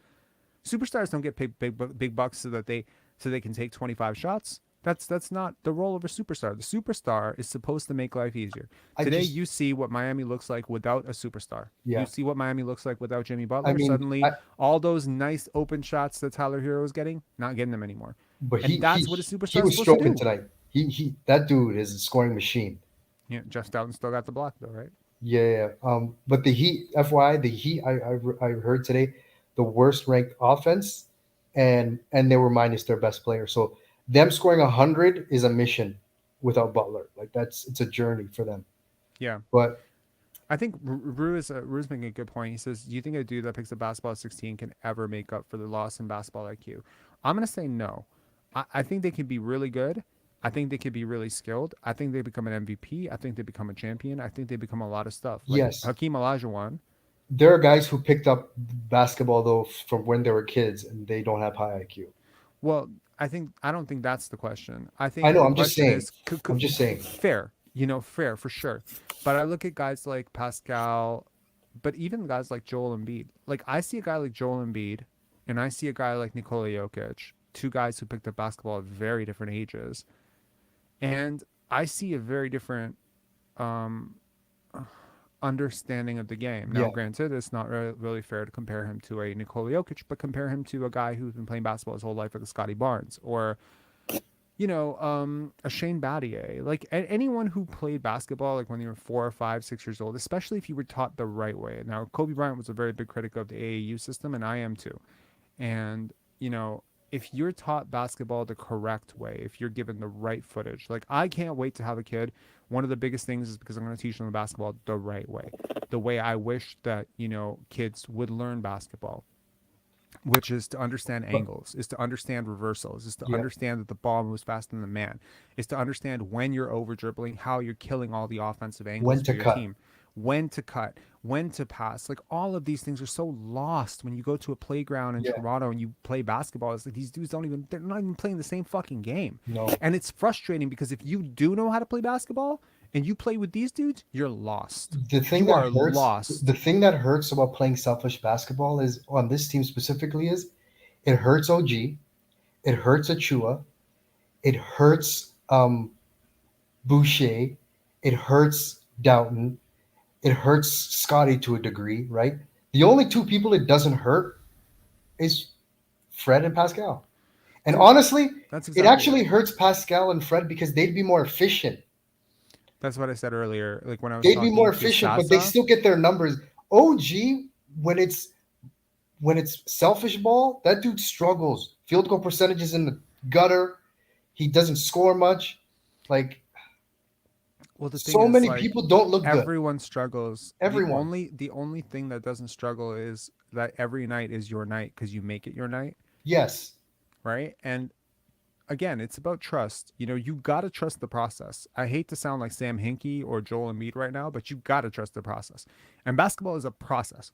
Superstars don't get paid big bucks so they can take 25 shots. That's not the role of a superstar. The superstar is supposed to make life easier. Today, you see what Miami looks like without a superstar. Yeah. You see what Miami looks like without Jimmy Butler. Suddenly, all those nice open shots that Tyler Hero was getting, not getting them anymore. But that's what a superstar he was is supposed to stroking do. tonight. He that dude is a scoring machine. Yeah, Jeff Dowtin still got the block though, right? Yeah. But the Heat, FYI, the Heat, I heard today, the worst ranked offense, and they were minus their best player. So them scoring 100 is a mission without Butler. Like it's a journey for them. Yeah. But I think Rue's making a good point. He says, do you think a dude that picks up basketball at 16 can ever make up for the loss in basketball IQ? I'm going to say no. I think they can be really good. I think they could be really skilled. I think they become an MVP. I think they become a champion. I think they become a lot of stuff. Like yes. Hakeem Olajuwon. There are guys who picked up basketball, though, from when they were kids, and they don't have high IQ. Well, I don't think that's the question. I know. I'm just saying. I'm just saying. Fair. Fair for sure. But I look at guys like Pascal, but even guys like Joel Embiid. Like I see a guy like Joel Embiid, and I see a guy like Nikola Jokic, two guys who picked up basketball at very different ages. And I see a very different understanding of the game. Now, granted, it's not really fair to compare him to a Nikola Jokic, but compare him to a guy who's been playing basketball his whole life, like a Scottie Barnes, or a Shane Battier. Like anyone who played basketball, like when you were 4 or 5, 6 years old, especially if you were taught the right way. Now, Kobe Bryant was a very big critic of the AAU system, and I am too. And if you're taught basketball the correct way, if you're given the right footage, like I can't wait to have a kid. One of the biggest things is because I'm going to teach them basketball the right way, the way I wish that, kids would learn basketball, which is to understand angles, is to understand reversals, is to understand that the ball moves faster than the man, is to understand when you're over dribbling, how you're killing all the offensive angles for your team, when to cut, when to pass. Like all of these things are so lost when you go to a playground in Toronto and you play basketball. It's like they're not even playing the same fucking game. No. And it's frustrating because if you do know how to play basketball and you play with these dudes, you're lost. The thing that hurts about playing selfish basketball is on this team specifically is it hurts OG, it hurts Achiuwa, it hurts Boucher, it hurts Dowtin, it hurts Scottie to a degree, right? The only two people it doesn't hurt is Fred and Pascal. And honestly, it actually hurts Pascal and Fred because they'd be more efficient. That's what I said earlier. Like when I was they'd be more efficient, Sasa, but they still get their numbers. OG, when it's selfish ball, that dude struggles. Field goal percentages in the gutter. He doesn't score much. Like, well, the thing so is, many like, people don't look good. Everyone struggles. Everyone. The only thing that doesn't struggle is that every night is your night because you make it your night. Yes. Right. And again, it's about trust. You got to trust the process. I hate to sound like Sam Hinkie or Joel Embiid right now, but you got to trust the process. And basketball is a process.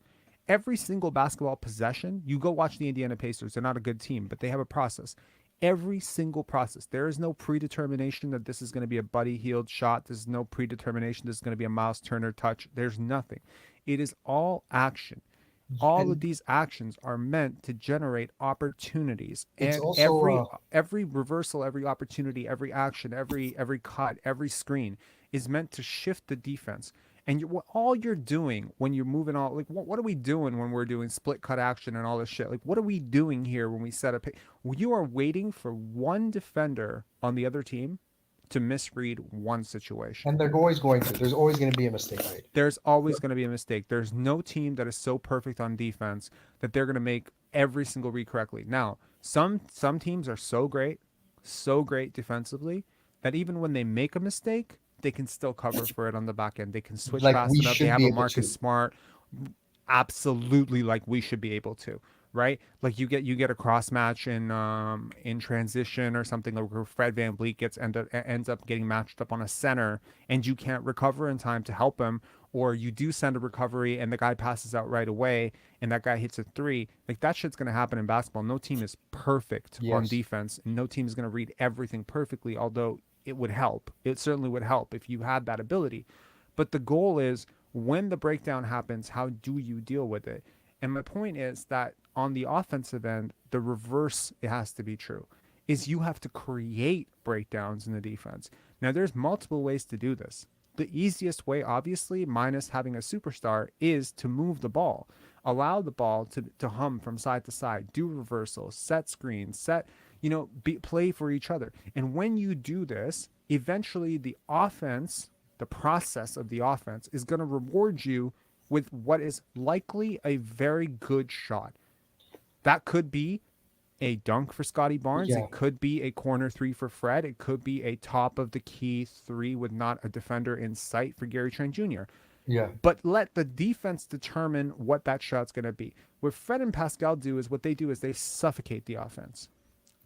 Every single basketball possession, you go watch the Indiana Pacers. They're not a good team, but they have a process. Every single process. There is no predetermination that this is going to be a Buddy Hield shot. There's no predetermination this is going to be a Miles Turner touch. There's nothing. It is all action. All of these actions are meant to generate opportunities, and every reversal, every opportunity, every action, every cut, every screen is meant to shift the defense. And all you're doing when you're moving all, like, what are we doing when we're doing split cut action and all this shit? Like, what are we doing here when we set up? You are waiting for one defender on the other team to misread one situation. And they're always going to. There's always going to be a mistake made. There's always going to be a mistake. There's no team that is so perfect on defense that they're going to make every single read correctly. Now, some teams are so great defensively that even when they make a mistake, they can still cover for it on the back end. They can switch fast enough. They have a Marcus Smart. Absolutely, like we should be able to. Right, like you get a cross match in transition or something, like where Fred VanVleet ends up getting matched up on a center, and you can't recover in time to help him, or you do send a recovery and the guy passes out right away, and that guy hits a three. Like that shit's gonna happen in basketball. No team is perfect on defense, and no team is gonna read everything perfectly. Although it would help, it certainly would help if you had that ability. But the goal is when the breakdown happens, how do you deal with it? And my point is that on the offensive end, the reverse, it has to be true, is you have to create breakdowns in the defense. Now, there's multiple ways to do this. The easiest way, obviously, minus having a superstar, is to move the ball. Allow the ball to hum from side to side, do reversals, set screens, play for each other. And when you do this, eventually the offense, the process of the offense is going to reward you with what is likely a very good shot. That could be a dunk for Scottie Barnes. Yeah. It could be a corner three for Fred. It could be a top of the key three with not a defender in sight for Gary Trent Jr. Yeah. But let the defense determine what that shot's going to be. What Fred and Pascal do is they suffocate the offense.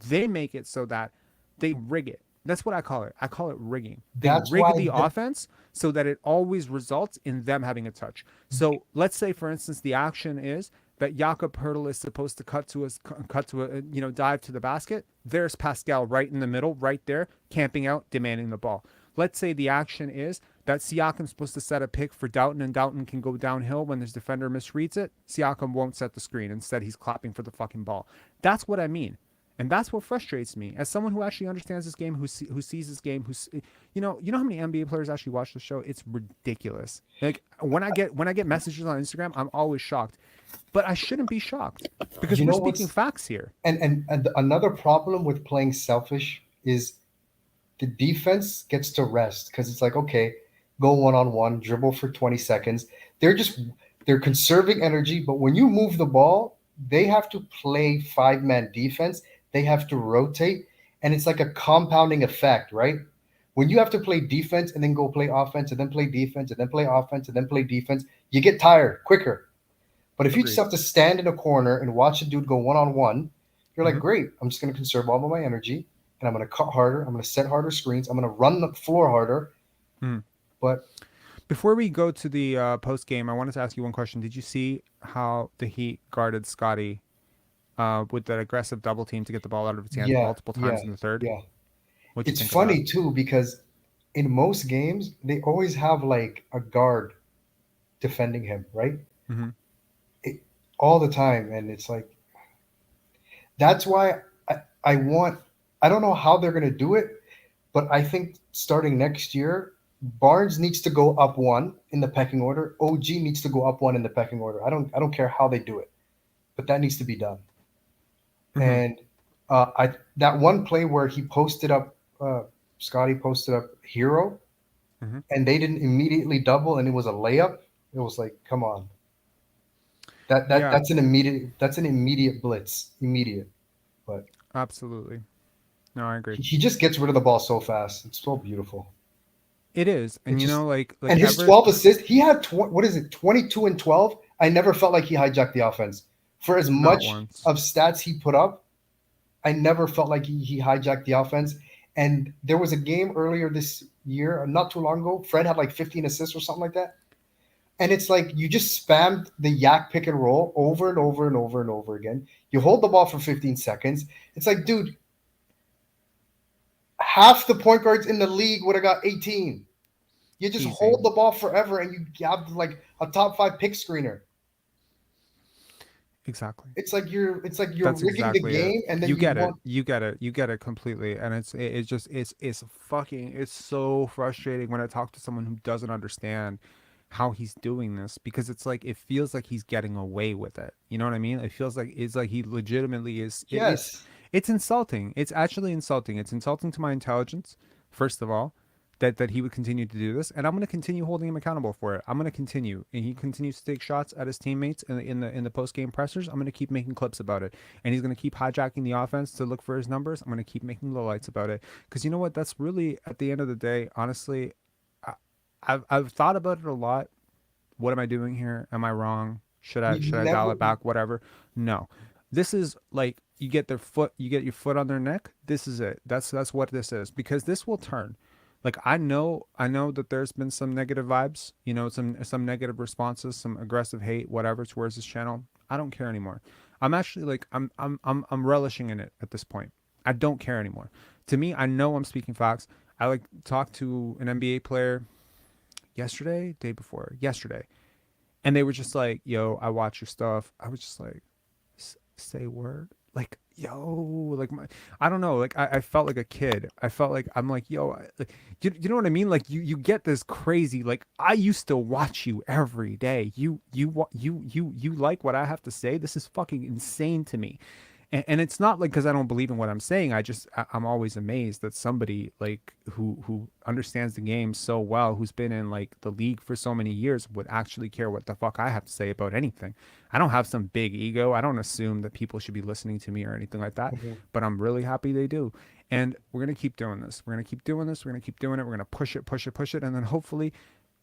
They make it so that they rig it. That's what I call it. I call it rigging. They rig the offense so that it always results in them having a touch. So let's say, for instance, the action is that Jakob Poeltl is supposed to cut to a dive to the basket. There's Pascal right in the middle, right there, camping out, demanding the ball. Let's say the action is that Siakam's supposed to set a pick for Dowtin, and Dowtin can go downhill when his defender misreads it. Siakam won't set the screen. Instead, he's clapping for the fucking ball. That's what I mean. And that's what frustrates me as someone who actually understands this game, who sees this game, you know how many NBA players actually watch the show? It's ridiculous. Like when I get messages on Instagram, I'm always shocked, but I shouldn't be shocked because we're speaking facts here. And another problem with playing selfish is the defense gets to rest because it's like, okay, go one-on-one, dribble for 20 seconds. They're conserving energy, but when you move the ball, they have to play 5-man defense. They have to rotate, and it's like a compounding effect, right? When you have to play defense and then go play offense and then play defense and then play offense and then play defense, you get tired quicker. But if you just have to stand in a corner and watch a dude go one-on-one, you're like, great, I'm just going to conserve all of my energy, and I'm going to cut harder. I'm going to set harder screens. I'm going to run the floor harder. But before we go to the post game, I wanted to ask you one question. Did you see how the Heat guarded Scottie with that aggressive double team to get the ball out of his hands multiple times in the third? Yeah. What'd you it's think funny too, because in most games, they always have like a guard defending him, right? All the time. And it's like, that's why I don't know how they're going to do it, but I think starting next year, Barnes needs to go up one in the pecking order. OG needs to go up one in the pecking order. I don't care how they do it, but that needs to be done. And that one play where he posted up, Scottie posted up Hero, and they didn't immediately double, and it was a layup. It was like, come on. That's an immediate blitz, but absolutely. No, I agree. He just gets rid of the ball so fast. It's so beautiful. It is, and and his 12 assists, he had 22 and 12. I never felt like he hijacked the offense. For as much of stats he put up, I never felt like he hijacked the offense. And there was a game earlier this year, not too long ago, Fred had like 15 assists or something like that. And it's like you just spammed the yak pick and roll over and over and over and over again. You hold the ball for 15 seconds. It's like, dude, half the point guards in the league would have got 18. You just hold the ball forever and you have like a top 5 pick screener. Exactly. It's like you're rigging the game, and then you get it completely, and it's so frustrating when I talk to someone who doesn't understand how he's doing this, because it's like it feels like he's getting away with it. You know what I mean? It feels like he legitimately is. Yes. It's insulting. It's actually insulting. It's insulting to my intelligence, first of all, that he would continue to do this, and I'm going to continue holding him accountable for it. I'm going to continue, and he continues to take shots at his teammates in the post game pressers. I'm going to keep making clips about it, and he's going to keep hijacking the offense to look for his numbers. I'm going to keep making lowlights about it, because you know what? That's really, at the end of the day, honestly, I've thought about it a lot. What am I doing here? Am I wrong? Should I dial it back? Whatever. No, this is like you get your foot on their neck. This is it. That's what this is, because this will turn. Like I know that there's been some negative vibes, some negative responses, some aggressive hate, whatever, towards this channel. I don't care anymore. I'm actually like I'm relishing in it at this point. I don't care anymore. To me, I know I'm speaking facts. I like talked to an NBA player yesterday, and they were just like, "Yo, I watch your stuff." I was just like, "Say word." Like, yo, like I don't know, like I felt like a kid. I felt like I'm like, yo, you know what I mean? Like you get this crazy, like I used to watch you every day. You like what I have to say? This is fucking insane to me. And it's not like because I don't believe in what I'm saying. I'm always amazed that somebody like who understands the game so well, who's been in like the league for so many years, would actually care what the fuck I have to say about anything. I don't have some big ego. I don't assume that people should be listening to me or anything like that. But I'm really happy they do. And we're gonna keep doing this. We're gonna keep doing this. We're gonna keep doing it. We're gonna push it, and then hopefully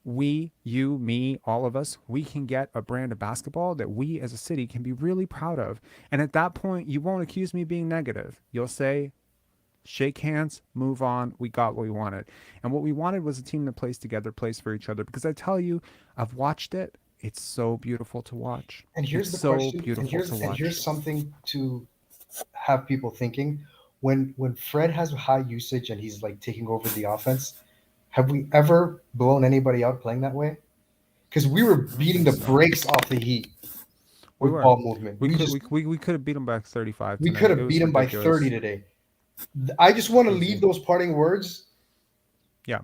we, you, me, all of us, we can get a brand of basketball that we as a city can be really proud of. And at that point, you won't accuse me of being negative. You'll say, shake hands, move on. We got what we wanted. And what we wanted was a team that plays together, plays for each other. Because I tell you, I've watched it. It's so beautiful to watch. And here's the question. And here's something to have people thinking. When Fred has high usage and he's like taking over the offense, have we ever blown anybody out playing that way? Because we were beating the brakes off the Heat with ball movement. We could have beat them by 35. We could have beat them by 30 today. I just want to leave those parting words. Yeah.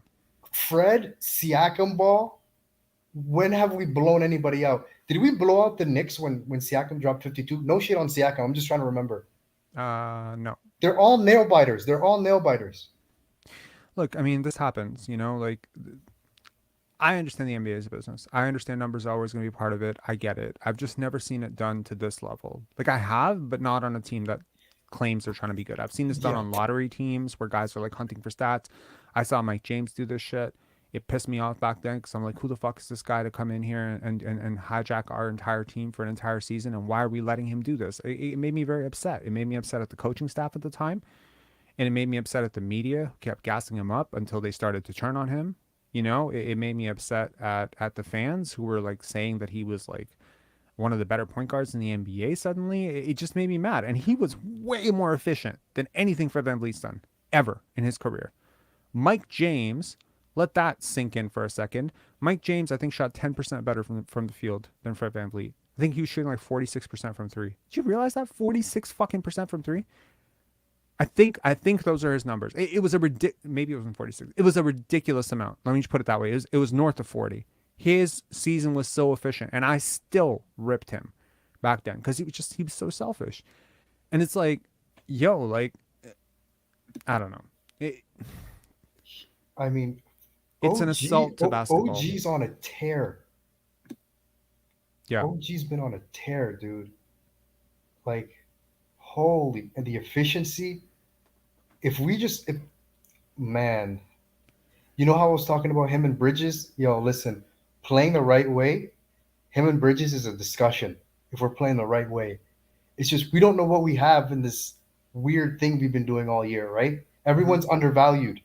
Fred, Siakam ball. When have we blown anybody out? Did we blow out the Knicks when Siakam dropped 52? No shit on Siakam. I'm just trying to remember. No. They're all nail biters. Look, I mean, this happens, like I understand the NBA is a business. I understand numbers are always going to be part of it. I get it. I've just never seen it done to this level. Like I have, but not on a team that claims they're trying to be good. I've seen this done on lottery teams where guys are like hunting for stats. I saw Mike James do this shit. It pissed me off back then because I'm like, who the fuck is this guy to come in here and hijack our entire team for an entire season? And why are we letting him do this? It made me very upset. It made me upset at the coaching staff at the time. And it made me upset at the media who kept gassing him up until they started to turn on him. It made me upset at the fans who were like saying that he was like one of the better point guards in the NBA suddenly. It just made me mad. And he was way more efficient than anything Fred VanVleet's done ever in his career. Mike James, let that sink in for a second. Mike James, I think, shot 10% better from the field than Fred VanVleet. I think he was shooting like 46% from three. Did you realize that? 46% from three? I think those are his numbers. It was maybe it wasn't 46. It was a ridiculous amount. Let me just put it that way. It was north of 40. His season was so efficient, and I still ripped him back then because he was so selfish. And it's like, yo, like, I don't know. It's an assault to basketball. OG's on a tear. Yeah. OG's been on a tear, dude. Like, holy, and the efficiency. Man, you know how I was talking about him and Bridges? Yo, listen, playing the right way, him and Bridges is a discussion. If we're playing the right way, it's just we don't know what we have in this weird thing we've been doing all year, right? Everyone's undervalued.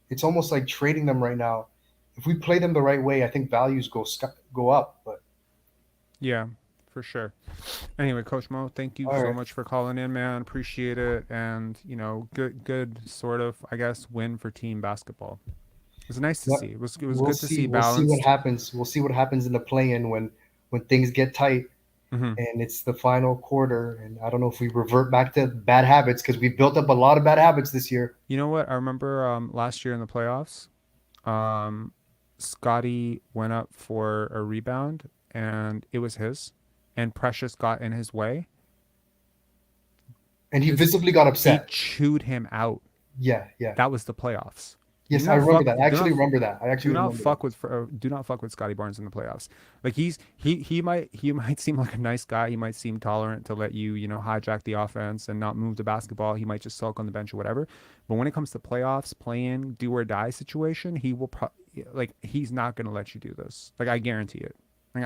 It's almost like trading them right now. If we play them the right way, I think values go up. But yeah, for sure. Anyway, Coach Mo, thank you so much for calling in, man. Appreciate it. And, good sort of, I guess, win for team basketball. It was nice to see. It was good to see balance. We'll see what happens. We'll see what happens in the play-in when things get tight and it's the final quarter. And I don't know if we revert back to bad habits because we built up a lot of bad habits this year. You know what? I remember last year in the playoffs, Scottie went up for a rebound and it was his. And Precious got in his way. And he visibly got upset. He chewed him out. Yeah. That was the playoffs. Yes, I remember that. I actually remember that. Do not fuck with Scottie Barnes in the playoffs. Like he might seem like a nice guy. He might seem tolerant to let you, hijack the offense and not move the basketball. He might just sulk on the bench or whatever. But when it comes to playoffs, play-in, do or die situation, he will he's not going to let you do this. Like I guarantee it. Like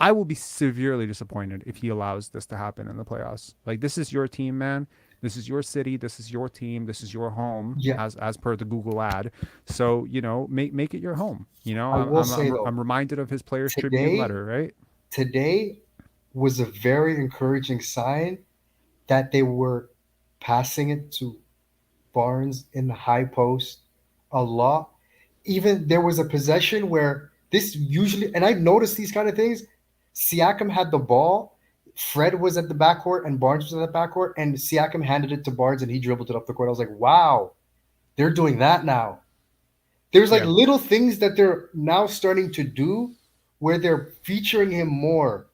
I will be severely disappointed if he allows this to happen in the playoffs. Like this is your team, man. This is your city. This is your team. This is your home, as per the Google ad. So make it your home. I'm reminded of his Players Tribute letter, right? Today was a very encouraging sign that they were passing it to Barnes in the high post a lot. Even there was a possession where this usually, and I noticed these kind of things. Siakam had the ball. Fred was at the backcourt and Barnes was at the backcourt, and Siakam handed it to Barnes and he dribbled it up the court. I was like, wow, they're doing that now. There's little things that they're now starting to do where they're featuring him more.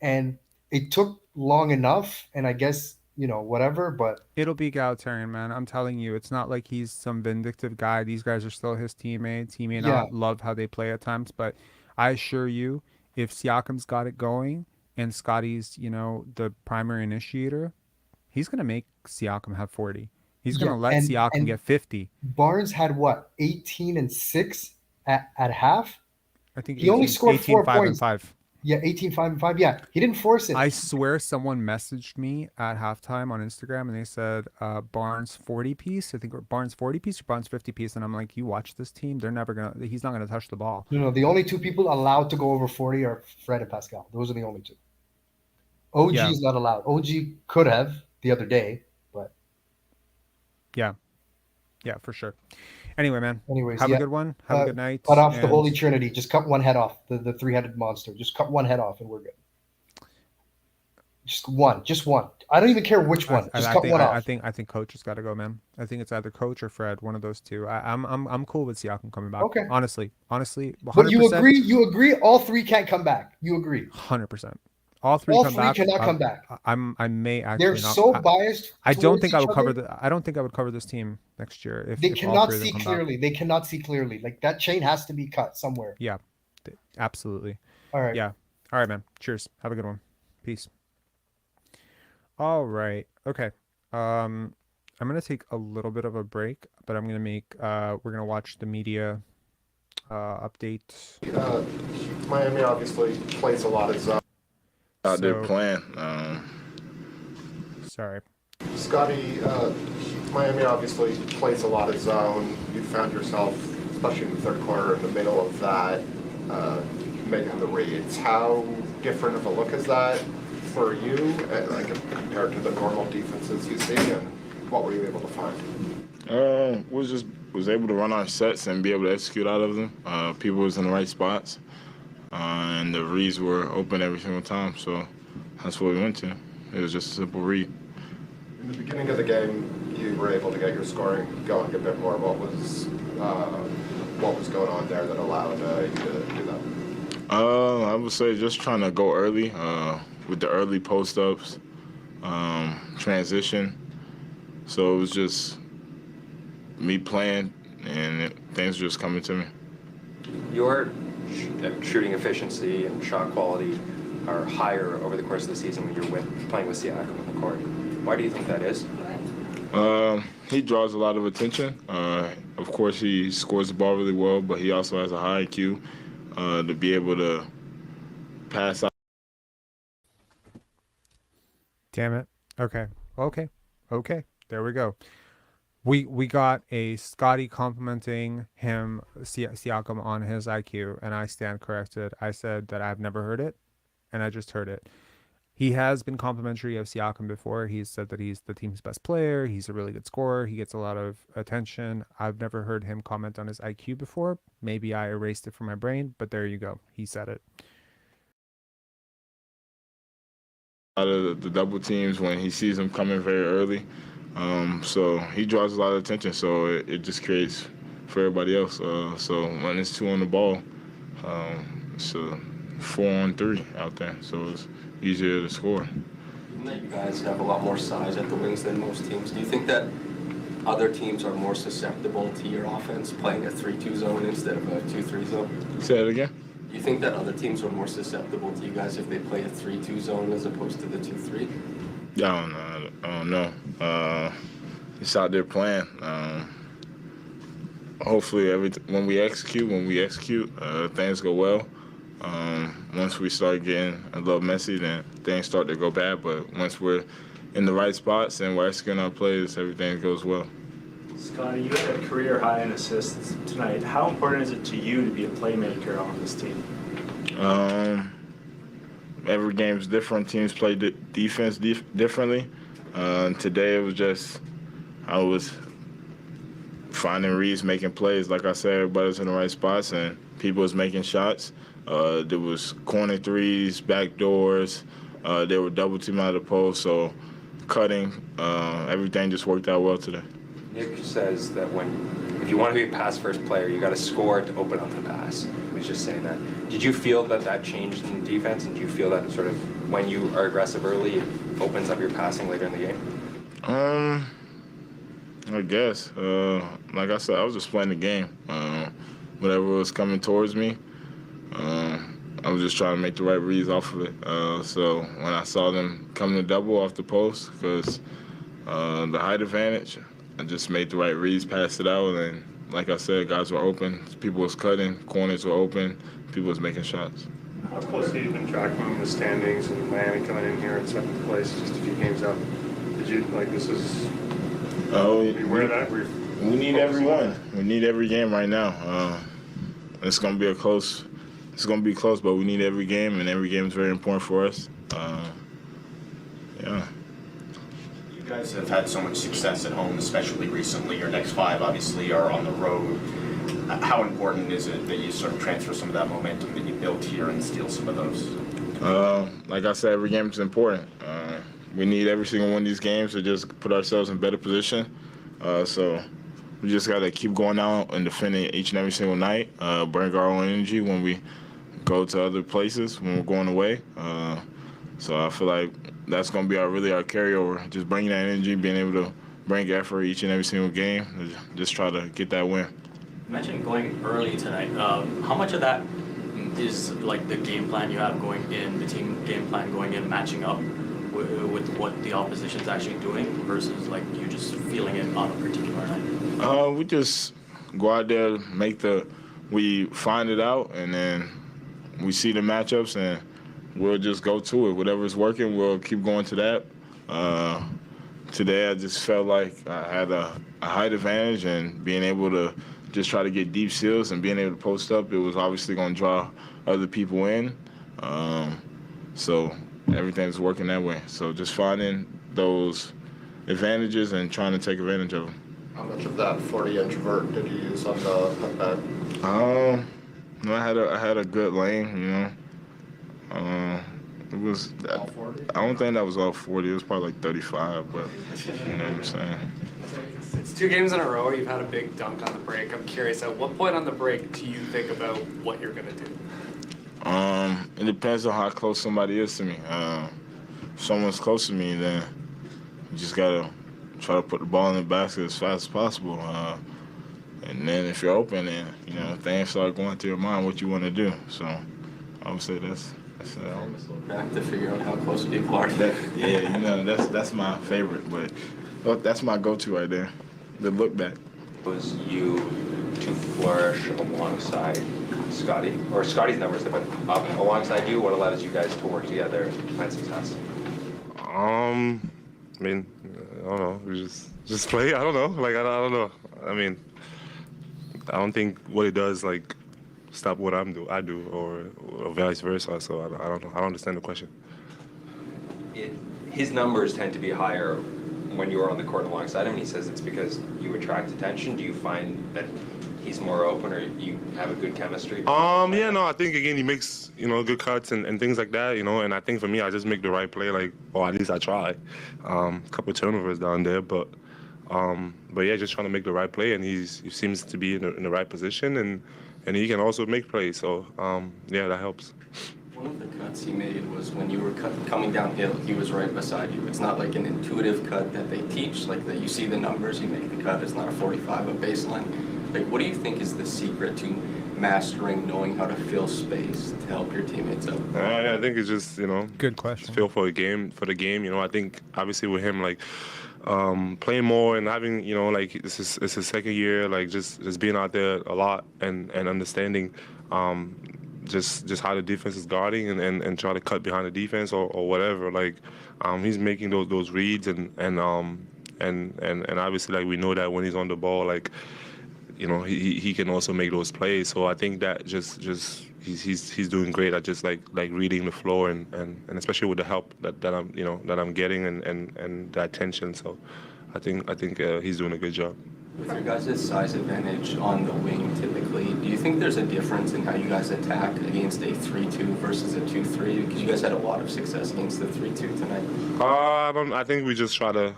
And it took long enough, and I guess, whatever, but it'll be egalitarian, man. I'm telling you, it's not like he's some vindictive guy. These guys are still his teammates. He may not love how they play at times, but I assure you, if Siakam's got it going and Scottie's, the primary initiator, he's going to make Siakam have 40. He's going to let Siakam get 50. Barnes had what, 18 and 6 at half? I think he only scored 18, 4 5 points. And 5. Yeah, 18, 5 and 5. Yeah, he didn't force it. I swear someone messaged me at halftime on Instagram and they said Barnes 40 piece. I think Barnes 40 piece or Barnes 50 piece. And I'm like, you watch this team, he's not gonna touch the ball. No, the only two people allowed to go over 40 are Fred and Pascal. Those are the only two. OG is not allowed. OG could have the other day, but yeah, for sure. Anyway, man. Anyways, have a good one. Have a good night. Cut off the Holy Trinity. Just cut one head off. The three-headed monster. Just cut one head off, and we're good. Just one. I don't even care which one. Just cut one off. I think Coach has got to go, man. I think it's either Coach or Fred. One of those two. I'm cool with Siakam coming back. Okay. Honestly, 100%. But you agree? You agree? All three can't come back. You agree? 100%. All three cannot come back. I may actually. They're so biased. I don't think I would cover I don't think I would cover this team next year. If they cannot see clearly. They cannot see clearly. Like that chain has to be cut somewhere. Yeah, absolutely. All right. Yeah. All right, man. Cheers. Have a good one. Peace. All right. Okay. I'm gonna take a little bit of a break, but I'm gonna make. We're gonna watch the media update. Miami obviously plays a lot of zone. Out there playing. Sorry. Scottie, Miami obviously plays a lot of zone. You found yourself, especially in the third quarter, in the middle of that, making the reads. How different of a look is that for you, like compared to the normal defenses you see, and what were you able to find? Was able to run our sets and be able to execute out of them. People was in the right spots. And the reads were open every single time, so that's what we went to. It was just a simple read. In the beginning of the game, you were able to get your scoring going a bit more. What was going on there that allowed you to do that? I would say just trying to go early with the early post-ups, transition. So it was just me playing, and things were just coming to me. Your shooting efficiency and shot quality are higher over the course of the season when you're playing with Siakam on the court. Why do you think that is? He draws a lot of attention. Of course, he scores the ball really well, but he also has a high IQ to be able to pass out. Damn it. Okay. There we go. We got a Scottie complimenting him, Siakam, on his IQ, and I stand corrected. I said that I've never heard it, and I just heard it. He has been complimentary of Siakam before. He's said that he's the team's best player. He's a really good scorer. He gets a lot of attention. I've never heard him comment on his IQ before. Maybe I erased it from my brain, but there you go. He said it. Out of the double teams when he sees them coming very early. So he draws a lot of attention, so it just creates for everybody else. So when it's 2 on the ball, it's a 4-on-3 out there, so it's easier to score. Given that you guys have a lot more size at the wings than most teams, do you think that other teams are more susceptible to your offense playing a 3-2 zone instead of a 2-3 zone? Say it again? Do you think that other teams are more susceptible to you guys if they play a 3-2 zone as opposed to the 2-3? Yeah, I don't know. It's out there playing. Hopefully, when we execute, things go well. Once we start getting a little messy, then things start to go bad. But once we're in the right spots and we're executing our plays, everything goes well. Scottie, you had a career high in assists tonight. How important is it to you to be a playmaker on this team? Every game's different. Teams play defense differently. Today it was just I was finding reads, making plays. Like I said, everybody's in the right spots and people was making shots. There was corner threes, back doors. They were double team out of the post, so cutting. Everything just worked out well today. Nick says that if you want to be a pass-first player, you got to score to open up the pass. was just saying that. Did you feel that changed in defense, and do you feel that sort of when you are aggressive early, it opens up your passing later in the game? I guess. Like I said, I was just playing the game. Whatever was coming towards me, I was just trying to make the right reads off of it. So when I saw them coming to double off the post, because the height advantage, I just made the right reads, passed it out, and like I said, guys were open. People was cutting, corners were open, people was making shots. How closely have you been tracking the standings and Miami coming in here in second place, just a few games up? Did you, like, this is... We need every one. We need every game right now. It's gonna be close, but we need every game, and every game is very important for us. Yeah. You guys have had so much success at home, especially recently. Your next 5 obviously are on the road. How important is it that you sort of transfer some of that momentum that you built here and steal some of those? Like I said, every game is important. We need every single one of these games to just put ourselves in better position. So we just got to keep going out and defending each and every single night, bring our own energy when we go to other places, when we're going away. So I feel like that's going to be our carryover, just bringing that energy, being able to bring effort each and every single game, just try to get that win. You mentioned going early tonight. How much of that is like the game plan you have going in, the team game plan going in, matching up with what the opposition's actually doing versus like you just feeling it on a particular night? We just go out there, we find it out, and then we see the matchups, and we'll just go to it. Whatever's working, we'll keep going to that. Today, I just felt like I had a height advantage, and being able to just try to get deep steals and being able to post up, it was obviously going to draw other people in. So everything's working that way. So just finding those advantages and trying to take advantage of them. How much of that 40-inch vert did you use on the putback? No, I had a good lane, you know. It was. All 40? I don't think that was all 40. It was probably like 35, but you know what I'm saying. It's 2 games in a row. You've had a big dunk on the break. I'm curious, at what point on the break do you think about what you're gonna do? It depends on how close somebody is to me. If someone's close to me, then you just gotta try to put the ball in the basket as fast as possible. And then if you're open, and you know things start going through your mind what you want to do. So I would say that's back to figure out how close people are. Yeah, you know that's my favorite, but that's my go-to right there. The look back. Was you to flourish alongside Scottie, or Scottie's numbers have been up alongside you? What allows you guys to work together and find success? I mean, I don't know. We just play. I don't know. Like I don't know. I mean, I don't think what it does like stop what I do, or vice versa. So I don't know. I don't understand the question. His numbers tend to be higher when you are on the court alongside him. He says it's because you attract attention. Do you find that he's more open, or you have a good chemistry? Yeah, no, I think again he makes good cuts and things like that, and I think for me I just make the right play, like, or at least I try. A couple turnovers down there, but yeah, just trying to make the right play, and he seems to be in the right position, and he can also make plays. So yeah, that helps. One of the cuts he made was when you were coming downhill, he was right beside you. It's not like an intuitive cut that they teach, like that you see the numbers, you make the cut. It's not a 45, a baseline. Like, what do you think is the secret to mastering knowing how to fill space to help your teammates out? I think it's just, good question. Feel for the game. I think obviously with him, like, playing more and having, like it's his second year, like just being out there a lot and understanding just how the defense is guarding and try to cut behind the defense or whatever. Like he's making those reads and obviously, like, we know that when he's on the ball, like, he can also make those plays. So I think that just he's doing great at just like reading the floor and especially with the help that I'm getting and the attention. So I think he's doing a good job. With your guys' size advantage on the wing, typically, do you think there's a difference in how you guys attack against a 3-2 versus a 2-3? Because you guys had a lot of success against the 3-2 tonight. I think we just try to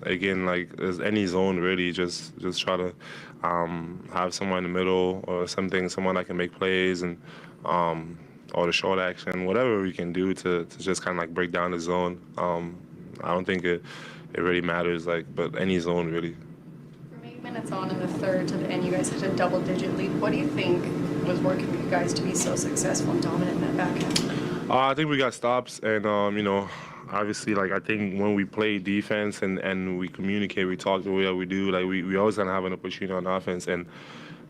again, like there's any zone really, just try to have someone in the middle or someone that can make plays and or the short action, whatever we can do to just kind of like break down the zone. I don't think it really matters, like, but any zone really. From 8 minutes on in the third to the end, you guys had a double-digit lead. What do you think was working for you guys to be so successful and dominant in that back end? I think we got stops, and you know, obviously, like I think when we play defense and we communicate, we talk the way that we do, like we always gonna have an opportunity on offense, and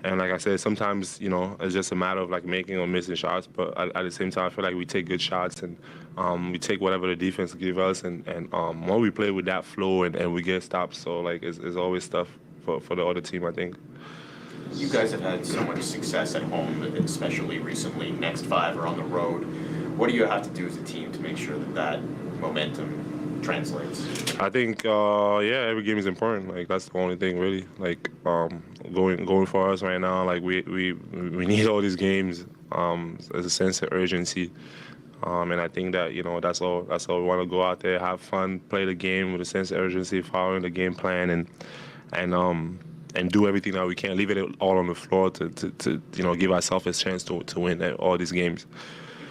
like I said, sometimes, you know, it's just a matter of like making or missing shots. But at the same time, I feel like we take good shots and we take whatever the defense give us. And when we play with that flow and we get stops, so like it's always tough for the other team, I think. You guys have had so much success at home, especially recently. Next 5 are on the road. What do you have to do as a team to make sure that momentum translates? I think, yeah, every game is important. Like that's the only thing really. Like going for us right now. Like we need all these games. There's a sense of urgency, and I think that, you know, that's all we want to go out there, have fun, play the game with a sense of urgency, following the game plan, and do everything that we can. Leave it all on the floor to you know, give ourselves a chance to win all these games.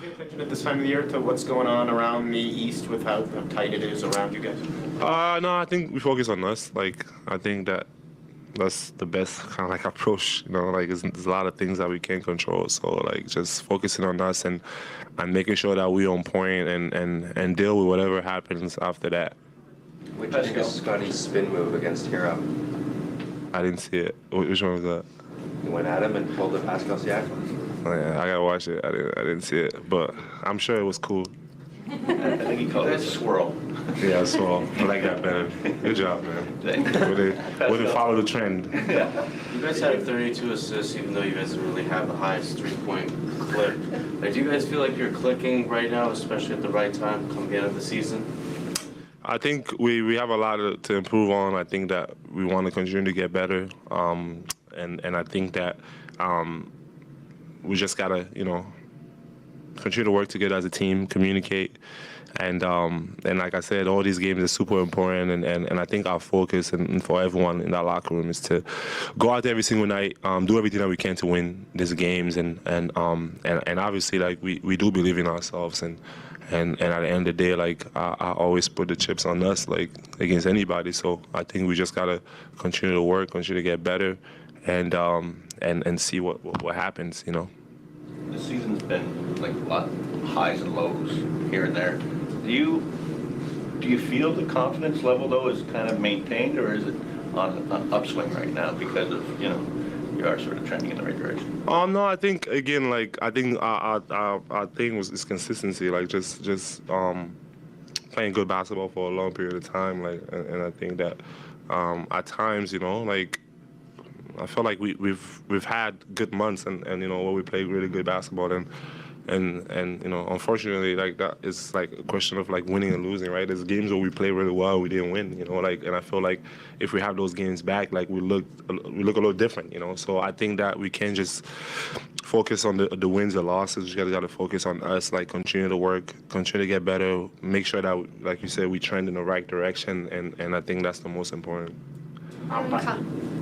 Attention at this time of the year to what's going on around the East with how tight it is around you guys? No, I think we focus on us. Like I think that's the best kind of like approach. You know, like there's a lot of things that we can't control. So like just focusing on us and making sure that we're on point and deal with whatever happens after that. What did you think of Scottie's spin move against Hero? I didn't see it. Which one was that? He went at him and pulled the Pascal Siakam. Oh, yeah, I gotta watch it. I didn't see it, but I'm sure it was cool. I think he called it a swirl. Yeah, swirl. I like that better. Good job, man. Way to follow the trend. You guys had 32 assists, even though you guys didn't really have the highest 3-point clip. Like, do you guys feel like you're clicking right now, especially at the right time, coming into the season? I think we have a lot to improve on. I think that we want to continue to get better, and I think that. We just gotta, you know, continue to work together as a team, communicate, and like I said, all these games are super important, and I think our focus and for everyone in that locker room is to go out there every single night, do everything that we can to win these games, and obviously, like we do believe in ourselves, and at the end of the day, like I always put the chips on us, like against anybody. So I think we just gotta continue to work, continue to get better, and see what happens, you know. The season's been like a lot of highs and lows here and there. Do you feel the confidence level though is kind of maintained, or is it on an upswing right now because of, you know, you are sort of trending in the right direction? No, I think again, like I think our thing is consistency, like just playing good basketball for a long period of time, like, and I think that at times, you know, like. I feel like we've had good months and you know, where we played really good basketball and you know, unfortunately, like that is like a question of like winning and losing, right? There's games where we play really well, we didn't win, you know, like, and I feel like if we have those games back, like we look a little different, you know. So I think that we can't just focus on the wins and losses. We gotta focus on us, like continue to work, continue to get better, make sure that, like you said, we trend in the right direction, and I think that's the most important.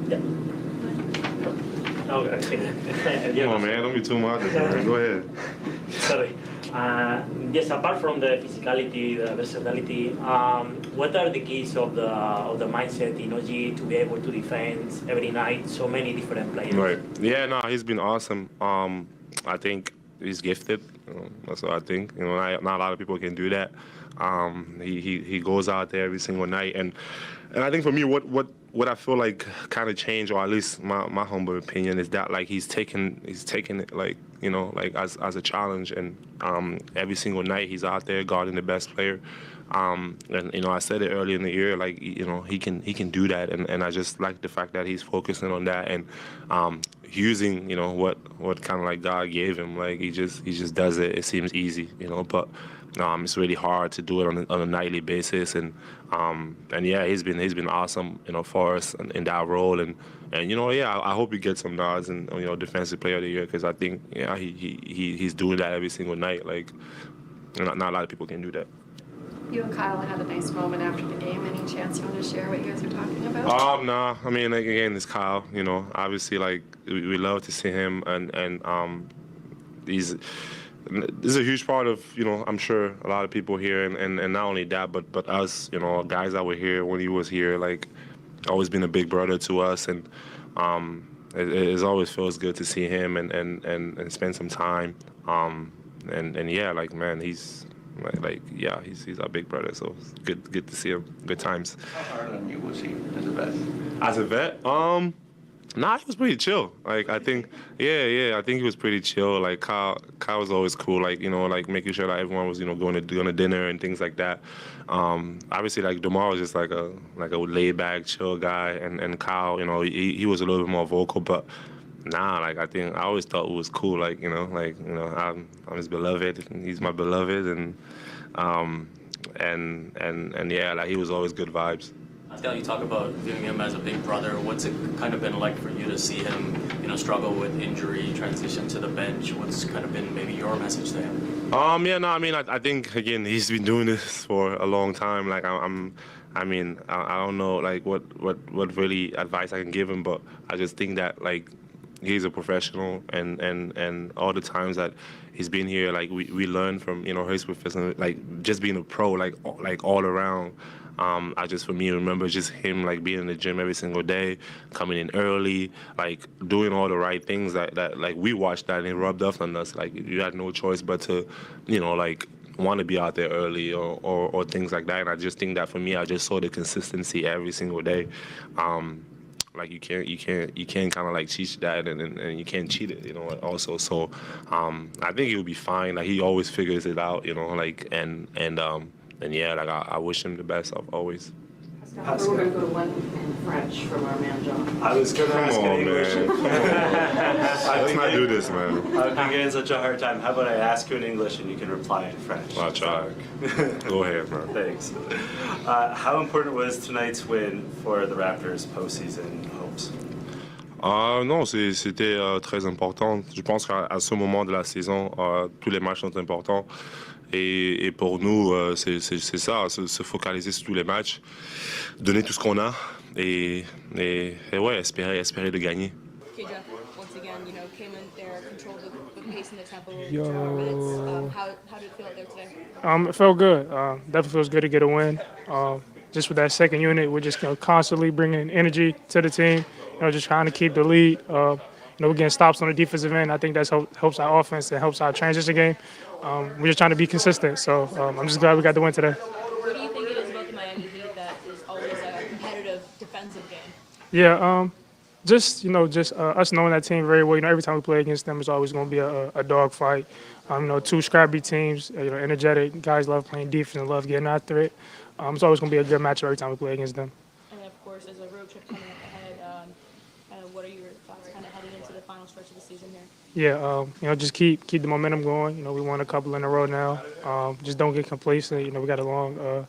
Yeah. Okay. Come on, man, don't be too much. Go ahead. Sorry. Yes, apart from the physicality, the versatility, what are the keys of the mindset in OG to be able to defend every night so many different players? Right. Yeah, no, he's been awesome. I think he's gifted. You know, that's what I think. You know, not a lot of people can do that. He goes out there every single night, and I think for me, what I feel like kind of changed, or at least my humble opinion, is that like he's taken it like, you know, like as a challenge, and every single night he's out there guarding the best player, and you know, I said it earlier in the year, like, you know, he can do that, and I just like the fact that he's focusing on that and using, you know, what kind of like God gave him. Like he just does it. It seems easy, you know, but it's really hard to do it on a nightly basis, and yeah, he's been awesome, you know, for us in that role, and you know, yeah, I hope he gets some nods and, you know, defensive player of the year, because I think, yeah, he's doing that every single night. Like, not a lot of people can do that. You and Kyle had a nice moment after the game. Any chance you want to share what you guys are talking about? Nah. I mean, like, again, it's Kyle. You know, obviously, like we love to see him, and this is a huge part of, you know, I'm sure a lot of people here, and not only that, but us, you know, guys that were here when he was here, like, always been a big brother to us, and it always feels good to see him and spend some time, and yeah, like, man, he's our big brother, so it's good to see him. Good times. How hard on you was he as a vet? As a vet, nah, he was pretty chill. Like, I think, I think he was pretty chill. Like, Kyle was always cool. Like, you know, like making sure that everyone was, you know, going to dinner and things like that. Obviously, like, DeMar was just like a laid back, chill guy, and Kyle, you know, he was a little bit more vocal, but. Nah, like, I always thought it was cool, like, you know, I'm his beloved, and he's my beloved, and yeah, like, he was always good vibes. Pascal, you talk about viewing him as a big brother. What's it kind of been like for you to see him, you know, struggle with injury, transition to the bench? What's kind of been maybe your message to him? I mean, I think, again, he's been doing this for a long time. Like, I don't know, like, what really advice I can give him, but I just think that, like, he's a professional, and all the times that he's been here, like, we learn from, you know, his professional, like, just being a pro, like all around. For me, remember just him, like, being in the gym every single day, coming in early, like, doing all the right things that like, we watched that and it rubbed off on us. Like, you had no choice but to, you know, like, want to be out there early or things like that. And I just think that for me, I just saw the consistency every single day. Like, you can't kind of, like, teach that, and you can't cheat it, you know, also. So I think he'll be fine. Like, he always figures it out, you know, like, and yeah, like, I wish him the best always. Pascal. We're going to go to one in French from our man John. I was going to ask in English. Let's not do this, man. I've been getting such a hard time. How about I ask you in English and you can reply in French? I'll try. Go ahead, man. Thanks. How important was tonight's win for the Raptors' postseason hopes? Non, c'était très important. Je pense qu'à ce moment de la saison, tous les matchs sont importants. Et pour nous, c'est ça, se focaliser sur tous les matchs, donner tout ce qu'on a et ouais, espérer de gagner. Okay, Jeff, once again, you know, came in there, controlled the pace and the tempo minutes. How did it feel out there today? It felt good. Definitely feels good to get a win. Just with that second unit, we're just constantly bringing energy to the team. You know, just trying to keep the lead. You know, we're getting stops on the defensive end. I think that helps our offense and helps our transition game. We're just trying to be consistent. So I'm just glad we got the win today. What do you think it is about the Miami Heat that is always a competitive defensive game? Yeah, just us knowing that team very well. You know, every time we play against them, it's always going to be a dogfight. You know, two scrappy teams. You know, energetic guys love playing defense and love getting after it. It's always going to be a good matchup every time we play against them. And of course, there's a road trip coming up ahead. What are your thoughts kind of heading into the final stretch of the season here? Yeah, you know, just keep the momentum going. You know, we won a couple in a row now. Just don't get complacent. You know, we got a long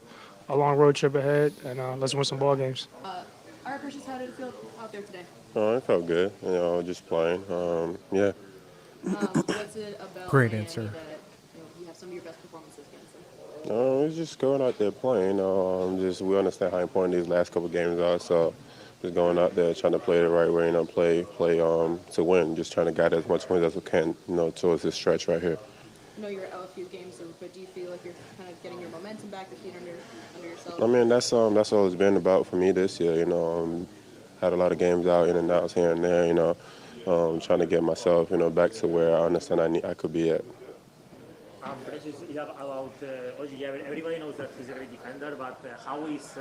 road trip ahead, and let's win some ball games. All right, Precious, how did it feel out there today? Oh, it felt good. You know, just playing. Yeah. What's it about Great Miami answer. that you have some of your best performances against them? We're just going out there playing. We understand how important these last couple games are, so just going out there trying to play the right way, you know, play to win. Just trying to get as much wins as we can, you know, towards this stretch right here. I know you're out a few games, but do you feel like you're kind of getting your momentum back, the feet under yourself? I mean, that's all it's been about for me this year. You know, had a lot of games out, in and outs here and there. You know, trying to get myself, you know, back to where I understand I could be at. Precious, about O.G. Everybody knows that he's a great defender, but how is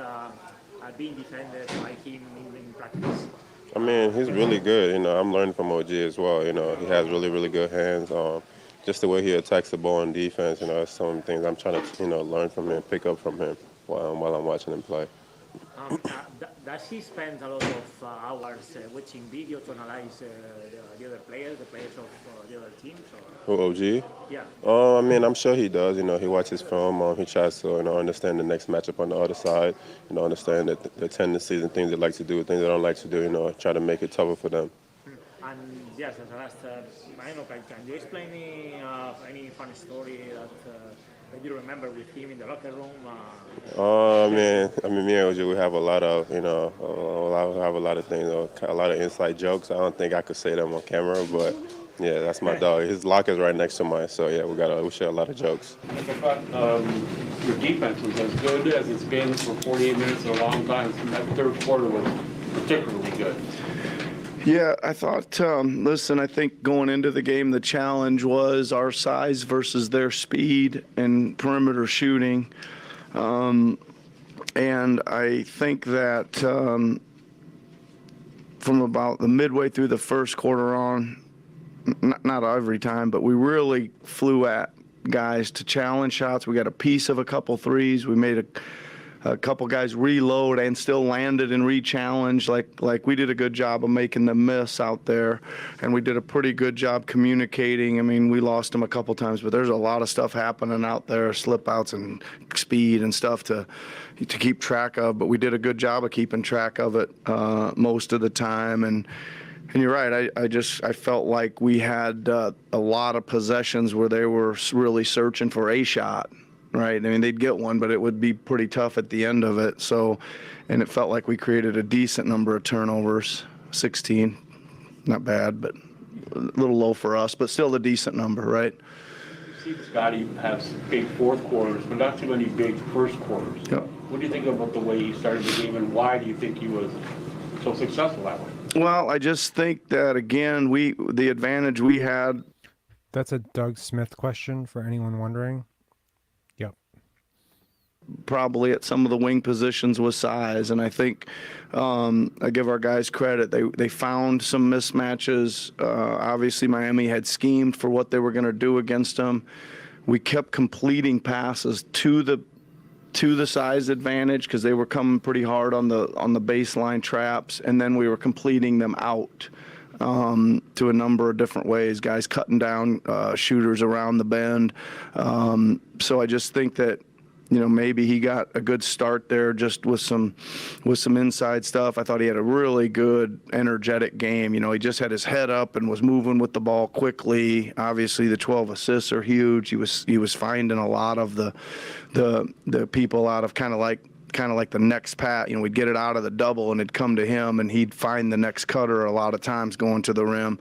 being defended by him in practice? I mean, he's really good. You know, I'm learning from O.G. as well. You know, he has really, really good hands. Just the way he attacks the ball in defense, you know, that's some things I'm trying to, you know, learn from him, pick up from him while I'm watching him play. Does he spend a lot of hours watching video to analyze the other players, the players of the other teams? Who, O.G.? Yeah. I mean, I'm sure he does. You know, he watches film. He tries to, you know, understand the next matchup on the other side. You know, understand the tendencies and things they like to do, things they don't like to do. You know, try to make it tougher for them. And yes, as a last, I don't know, can you explain me any funny story that you remember with him in the locker room? I mean, me and OG, we have a lot of, we have a lot of things, a lot of inside jokes. I don't think I could say them on camera, but yeah, that's my dog. His locker's right next to mine, so yeah, we share a lot of jokes. I thought your defense was as good as it's been for 48 minutes in a long time. So that third quarter was particularly good. Yeah, I thought, listen, I think going into the game, the challenge was our size versus their speed and perimeter shooting. And I think that from about the midway through the first quarter on, not every time, but we really flew at guys to challenge shots. We got a piece of a couple threes. We made a couple guys reload and still landed and re-challenged. Like we did a good job of making them miss out there, and we did a pretty good job communicating. I mean, we lost them a couple times, but there's a lot of stuff happening out there, slip outs and speed and stuff to keep track of. But we did a good job of keeping track of it most of the time. And you're right. I felt like we had a lot of possessions where they were really searching for a shot. Right. I mean, they'd get one, but it would be pretty tough at the end of it. So, and it felt like we created a decent number of turnovers, 16. Not bad, but a little low for us, but still a decent number, right? You see Scottie has big fourth quarters, but not too many big first quarters. Yep. What do you think about the way he started the game, and why do you think he was so successful that way? Well, I just think that, again, the advantage we had. That's a Doug Smith question for anyone wondering. Probably at some of the wing positions was size, and I think I give our guys credit. They found some mismatches. Obviously, Miami had schemed for what they were going to do against them. We kept completing passes to the size advantage because they were coming pretty hard on the baseline traps, and then we were completing them out to a number of different ways. Guys cutting down shooters around the bend. So I just think that, maybe he got a good start there just with some inside stuff. I thought he had a really good, energetic game. He just had his head up and was moving with the ball quickly. Obviously, the 12 assists are huge. He was finding a lot of the people out of kind of like the next pat. We'd get it out of the double and it'd come to him, and he'd find the next cutter a lot of times going to the rim.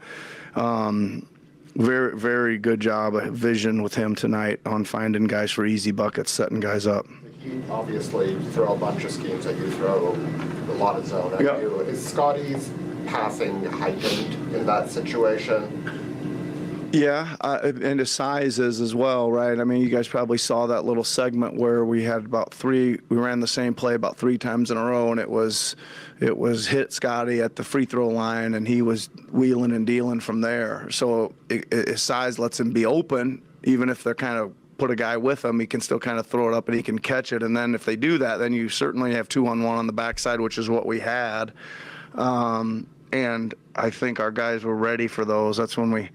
Very, very good job of vision with him tonight on finding guys for easy buckets, setting guys up. You obviously throw a bunch of schemes at you, throw a lot of zone at you. Is Scottie's passing heightened in that situation? Yeah, and his size is as well, right? I mean, you guys probably saw that little segment where we had we ran the same play about 3 times in a row, and it was hit Scottie at the free throw line, and he was wheeling and dealing from there. So his size lets him be open, even if they're kind of put a guy with him, he can still kind of throw it up and he can catch it. And then if they do that, then you certainly have 2-on-1 on the backside, which is what we had. And I think our guys were ready for those. That's when we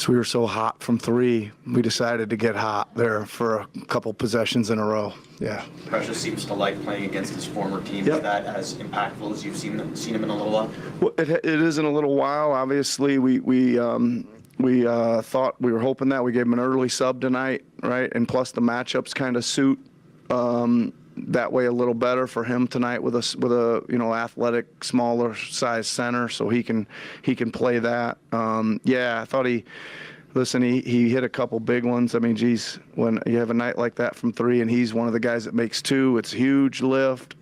were so hot from 3, we decided to get hot there for a couple possessions in a row. Yeah. Precious seems to like playing against his former team. Yep. Is that as impactful as you've seen him in a little while? Well, it is in a little while. Obviously, we thought, we were hoping that we gave him an early sub tonight, right? And plus the matchups kind of suit that way a little better for him tonight with a athletic, smaller size center, so he can play that. Yeah, I thought he hit a couple big ones. I mean, geez, when you have a night like that from 3 and he's one of the guys that makes 2, it's a huge lift.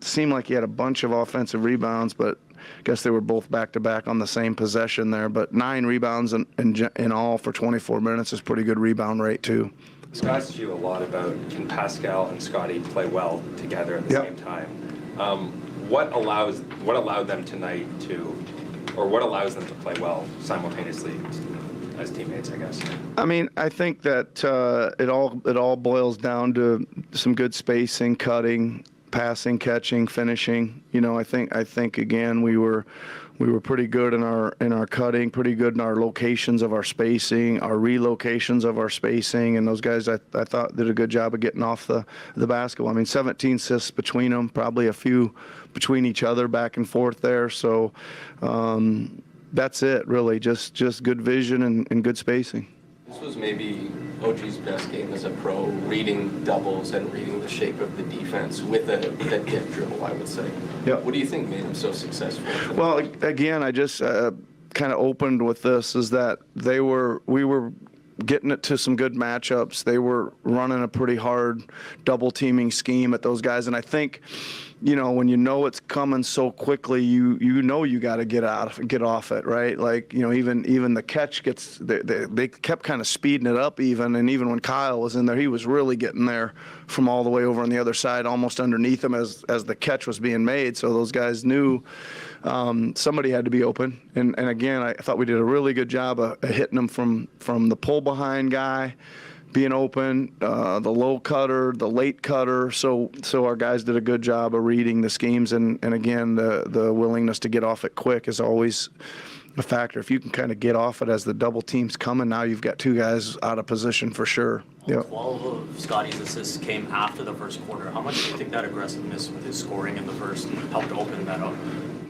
Seemed like he had a bunch of offensive rebounds, but I guess they were both back-to-back on the same possession there. But 9 rebounds in all for 24 minutes is pretty good rebound rate too. So I asked you a lot about, can Pascal and Scottie play well together at the same time? What allowed them tonight what allows them to play well simultaneously as teammates, I guess? I mean, I think that it all boils down to some good spacing, cutting, passing, catching, finishing. I think again we were pretty good in our cutting, pretty good in our locations of our spacing, our relocations of our spacing, and those guys I thought did a good job of getting off the basketball. I mean, 17 assists between them, probably a few between each other back and forth there. So that's it, really. Just good vision and good spacing. This was maybe OG's best game as a pro, reading doubles and reading the shape of the defense with a dip dribble, I would say. Yeah. What do you think made him so successful? Well, again, I just kind of opened with this, is that we were getting it to some good matchups. They were running a pretty hard double teaming scheme at those guys, and I think, when you know it's coming so quickly, you got to get off it, right? Like, even the catch gets, they kept kind of speeding it up even, and even when Kyle was in there, he was really getting there from all the way over on the other side, almost underneath him as the catch was being made. So those guys knew somebody had to be open. And again, I thought we did a really good job of hitting them from the pull behind guy, being open, the low cutter, the late cutter. So our guys did a good job of reading the schemes, and again, the willingness to get off it quick is always a factor. If you can kind of get off it as the double team's coming, now you've got two guys out of position for sure. Yep. 12 of Scottie's assists came after the first quarter. How much do you think that aggressiveness with his scoring in the first helped open that up?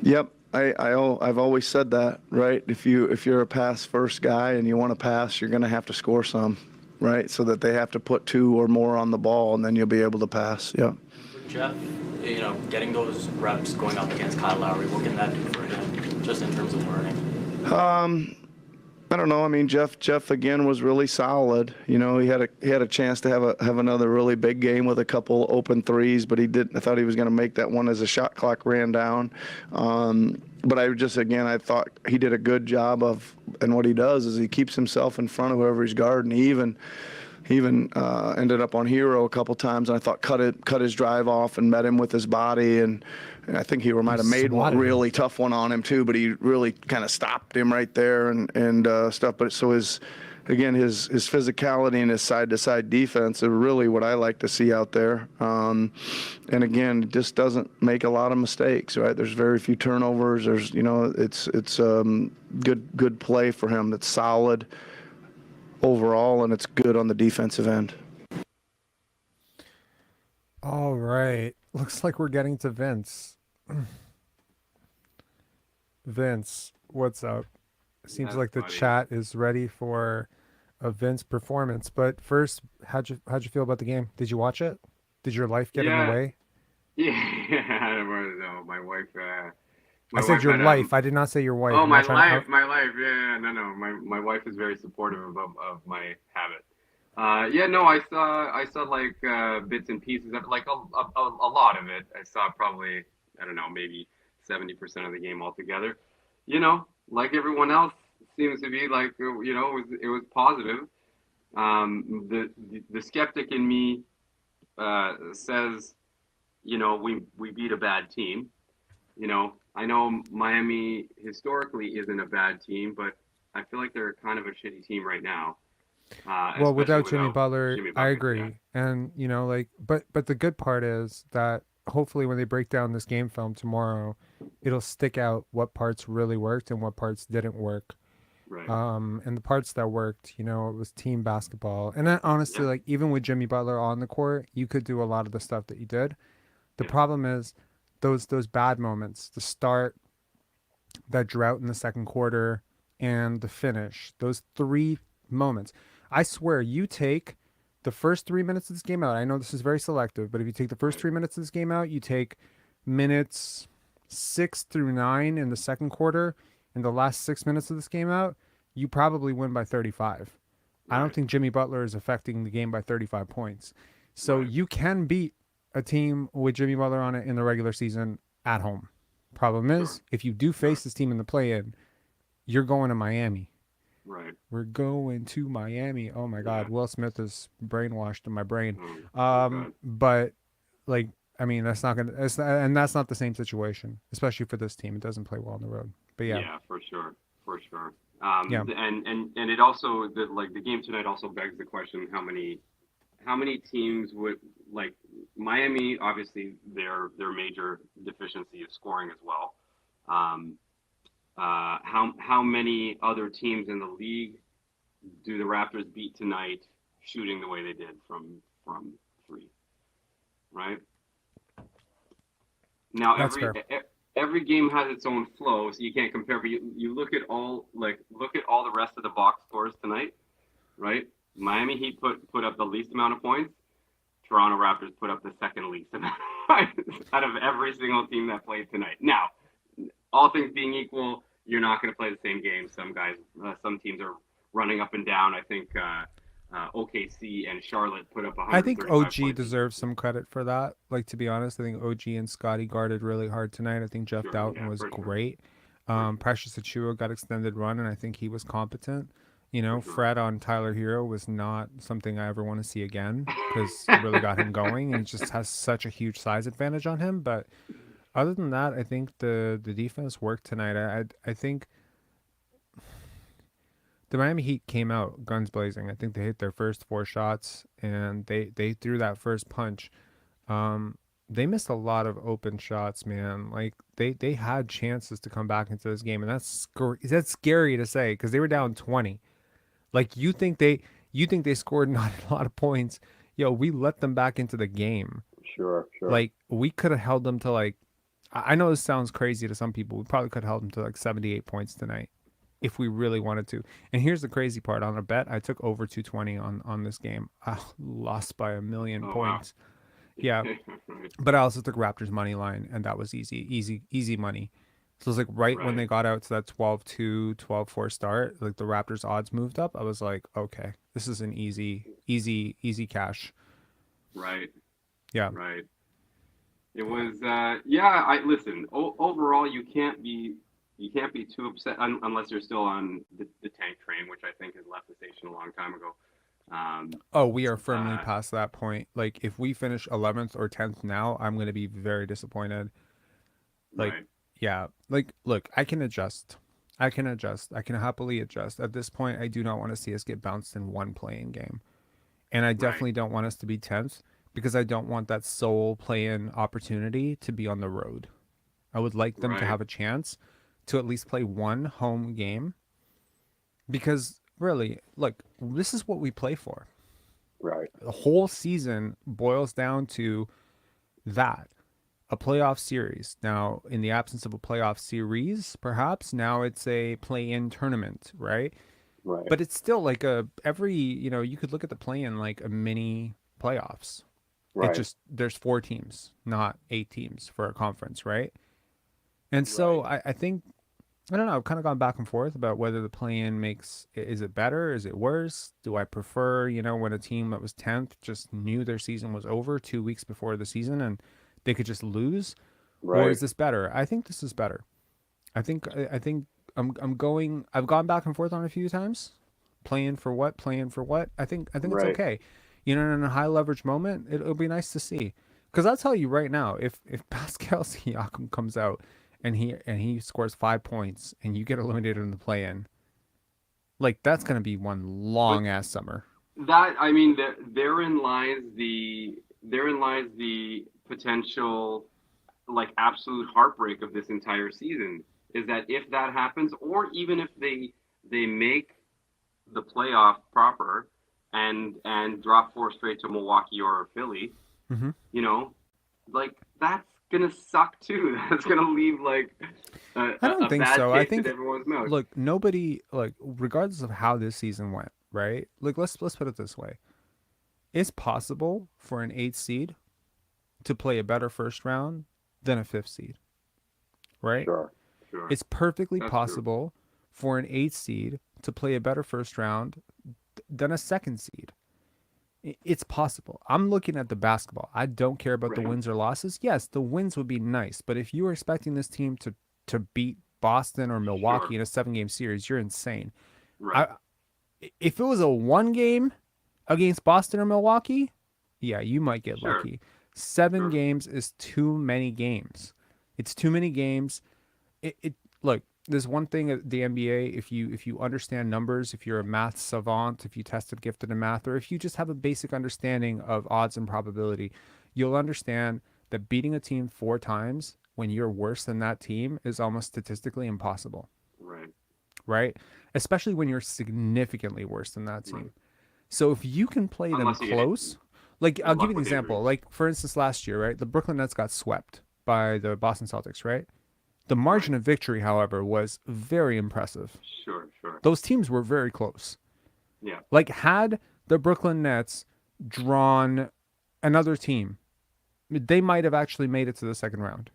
Yep. I've always said that, right? If you're a pass first guy and you want to pass, you're going to have to score some, right? So that they have to put two or more on the ball, and then you'll be able to pass. Yeah. For Jeff, getting those reps going up against Kyle Lowry, what can that do for him, just in terms of learning? I don't know. I mean, Jeff again was really solid. He had a chance to have another really big game with a couple open threes, but he didn't. I thought he was going to make that one as the shot clock ran down. But I thought he did a good job and what he does is he keeps himself in front of whoever he's guarding. He even ended up on Hero a couple times, and I thought cut his drive off and met him with his body, and I think he might have made one really tough one on him too, but he really kind of stopped him right there and stuff. But so his physicality and his side-to-side defense are really what I like to see out there. And again, just doesn't make a lot of mistakes, right? There's very few turnovers. There's it's good play for him. That's solid overall, and it's good on the defensive end. All right. Looks like we're getting to Vince. Vince, what's up? Seems like the chat is ready for a Vince performance. But first, how'd you feel about the game? Did you watch it? Did your life get in the way? Yeah, no, my wife. I said your life. I did not say your wife. Oh, my life. Yeah, no. My wife is very supportive of my habit. I saw like bits and pieces of like a lot of it. I saw probably, I don't know, maybe 70% of the game altogether. Like everyone else seems to be like, it was positive. The skeptic in me says, we beat a bad team. I know Miami historically isn't a bad team, but I feel like they're kind of a shitty team right now. Well, without Jimmy Butler, I agree. Yeah. And, but the good part is that hopefully when they break down this game film tomorrow, it'll stick out what parts really worked and what parts didn't work. Right. And the parts that worked, it was team basketball. And that, honestly, like even with Jimmy Butler on the court, you could do a lot of the stuff that you did. The problem is those bad moments, the start, that drought in the second quarter, and the finish, those three moments. I swear, you take the first 3 minutes of this game out. I know this is very selective, but if you take the first 3 minutes of this game out, you take minutes 6 through 9 in the second quarter, and the last 6 minutes of this game out, you probably win by 35. I don't think Jimmy Butler is affecting the game by 35 points. So you can beat a team with Jimmy Butler on it in the regular season at home. Problem is, if you do face this team in the play-in, you're going to Miami. Right. We're going to Miami. Oh my God, Will Smith is brainwashed in my brain. But like, I mean, that's not the same situation, especially for this team. It doesn't play well on the road. But yeah. Yeah, for sure. Yeah. And it also the game tonight also begs the question: how many teams would like Miami? Obviously, their major deficiency is scoring as well. How many other teams in the league do the Raptors beat tonight shooting the way they did from three? Right? Now That's every game has its own flow, so you can't compare. But you look at all the rest of the box scores tonight, right? Miami Heat put up the least amount of points. Toronto Raptors put up the second least amount of points out of every single team that played tonight. Now, all things being equal, you're not going to play the same game. Some teams are running up and down. I think OKC and Charlotte put up 135 I think OG points. deserves some credit for that. Like, to be honest, I think OG and Scottie guarded really hard tonight. I think Jeff Dowtin was great. Precious Achiuwa got extended run, and I think he was competent. You know, Fred on Tyler Hero was not something I ever want to see again because it really got him going, and he just has such a huge size advantage on him. But other than that, I think the defense worked tonight. I think the Miami Heat came out guns blazing. I think they hit their first 4 shots, and they threw that first punch. They missed a lot of open shots, man. Like they had chances to come back into this game, and that's scary to say because they were down 20. Like you think they scored not a lot of points. Yo, we let them back into the game. Sure. Like we could have held them to like, I know this sounds crazy to some people. We probably could have held them to like 78 points tonight if we really wanted to. And here's the crazy part. On a bet, I took over 220 on this game. I lost by 1,000,000 points. Wow. Yeah. But I also took Raptors money line, and that was easy money. So it was like right when they got out to that 12-2, 12-4 start, like the Raptors odds moved up. I was like, okay, this is an easy cash. Right. Yeah. Right. It was I listen, overall you can't be too upset unless you're still on the tank train, which I think has left the station a long time ago. We are firmly past that point. Like if we finish 11th or 10th now, I'm going to be very disappointed. Like yeah, like look, I can adjust. I can happily adjust. At this point, I do not want to see us get bounced in one playing game. And I definitely don't want us to be 10th because I don't want that sole play-in opportunity to be on the road. I would like them to have a chance to at least play one home game because really, look, this is what we play for. Right. The whole season boils down to that. A playoff series. Now, in the absence of a playoff series, perhaps, now it's a play-in tournament, right? Right. But it's still like you could look at the play-in like a mini playoffs. Right. It just, there's 4 teams, not 8 teams for a conference, right? And so I think, I don't know, I've kind of gone back and forth about whether the play-in is it better? Is it worse? Do I prefer, when a team that was 10th just knew their season was over 2 weeks before the season and they could just lose? Right. Or is this better? I think this is better. I think I've gone back and forth on it a few times. Playing for what? I think it's okay. In a high leverage moment, it'll be nice to see. Because I'll tell you right now, if Pascal Siakam comes out and he scores 5 points and you get eliminated in the play-in, like that's gonna be one long ass summer. That I mean, therein lies the potential, like absolute heartbreak of this entire season. Is that if that happens, or even if they make the playoff proper and drop 4 straight to Milwaukee or Philly, like that's gonna suck too. That's gonna leave like I don't think bad so. I taste think in everyone's mouth. look, nobody, like regardless of how this season went, right? Like let's put it this way. It's possible for an 8th seed to play a better first round than a 5th seed. Right? Sure. It's perfectly possible for an 8th seed to play a better first round than a 2nd seed. It's possible. I'm looking at the basketball. I don't care about the wins or losses. Yes, the wins would be nice, but if you were expecting this team to beat Boston or Milwaukee in a 7-game series, you're insane. If it was a 1 game against Boston or Milwaukee, yeah, you might get lucky. 7 games is too many games. It's too many games. Look, there's one thing at the NBA, if you understand numbers, if you're a math savant, if you tested gifted in math, or if you just have a basic understanding of odds and probability, you'll understand that beating a team 4 times when you're worse than that team is almost statistically impossible. Right? Especially when you're significantly worse than that team. So if you can play them close, like I'll give you an example. Like for instance, last year, right? The Brooklyn Nets got swept by the Boston Celtics, right? The margin of victory, however, was very impressive. Sure. Those teams were very close. Yeah. Like, had the Brooklyn Nets drawn another team, they might have actually made it to the second round.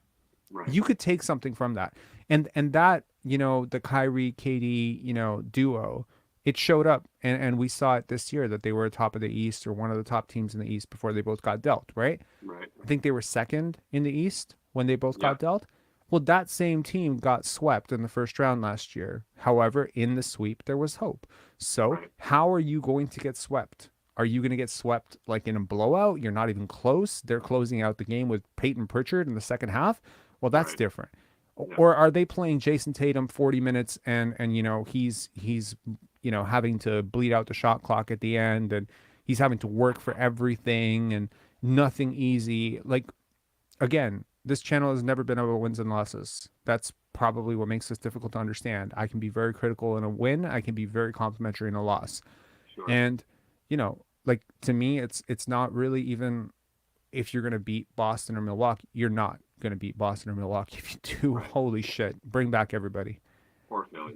Right. You could take something from that. And that, the Kyrie, KD, duo, it showed up. And we saw it this year that they were top of the East, or one of the top teams in the East, before they both got dealt, right? Right. I think they were second in the East when they both got dealt. Well, that same team got swept in the first round last year. However, in the sweep, there was hope. So how are you going to get swept? Are you going to get swept like in a blowout? You're not even close. They're closing out the game with Peyton Pritchard in the second half. Well, that's different. Or are they playing Jason Tatum 40 minutes and he's having to bleed out the shot clock at the end, and he's having to work for everything and nothing easy. Like, again, this channel has never been about wins and losses. That's probably what makes this difficult to understand. I can be very critical in a win. I can be very complimentary in a loss. Sure. And, like, to me, it's not really even if you're going to beat Boston or Milwaukee. You're not going to beat Boston or Milwaukee. If you do, holy shit, bring back everybody. Or Philly.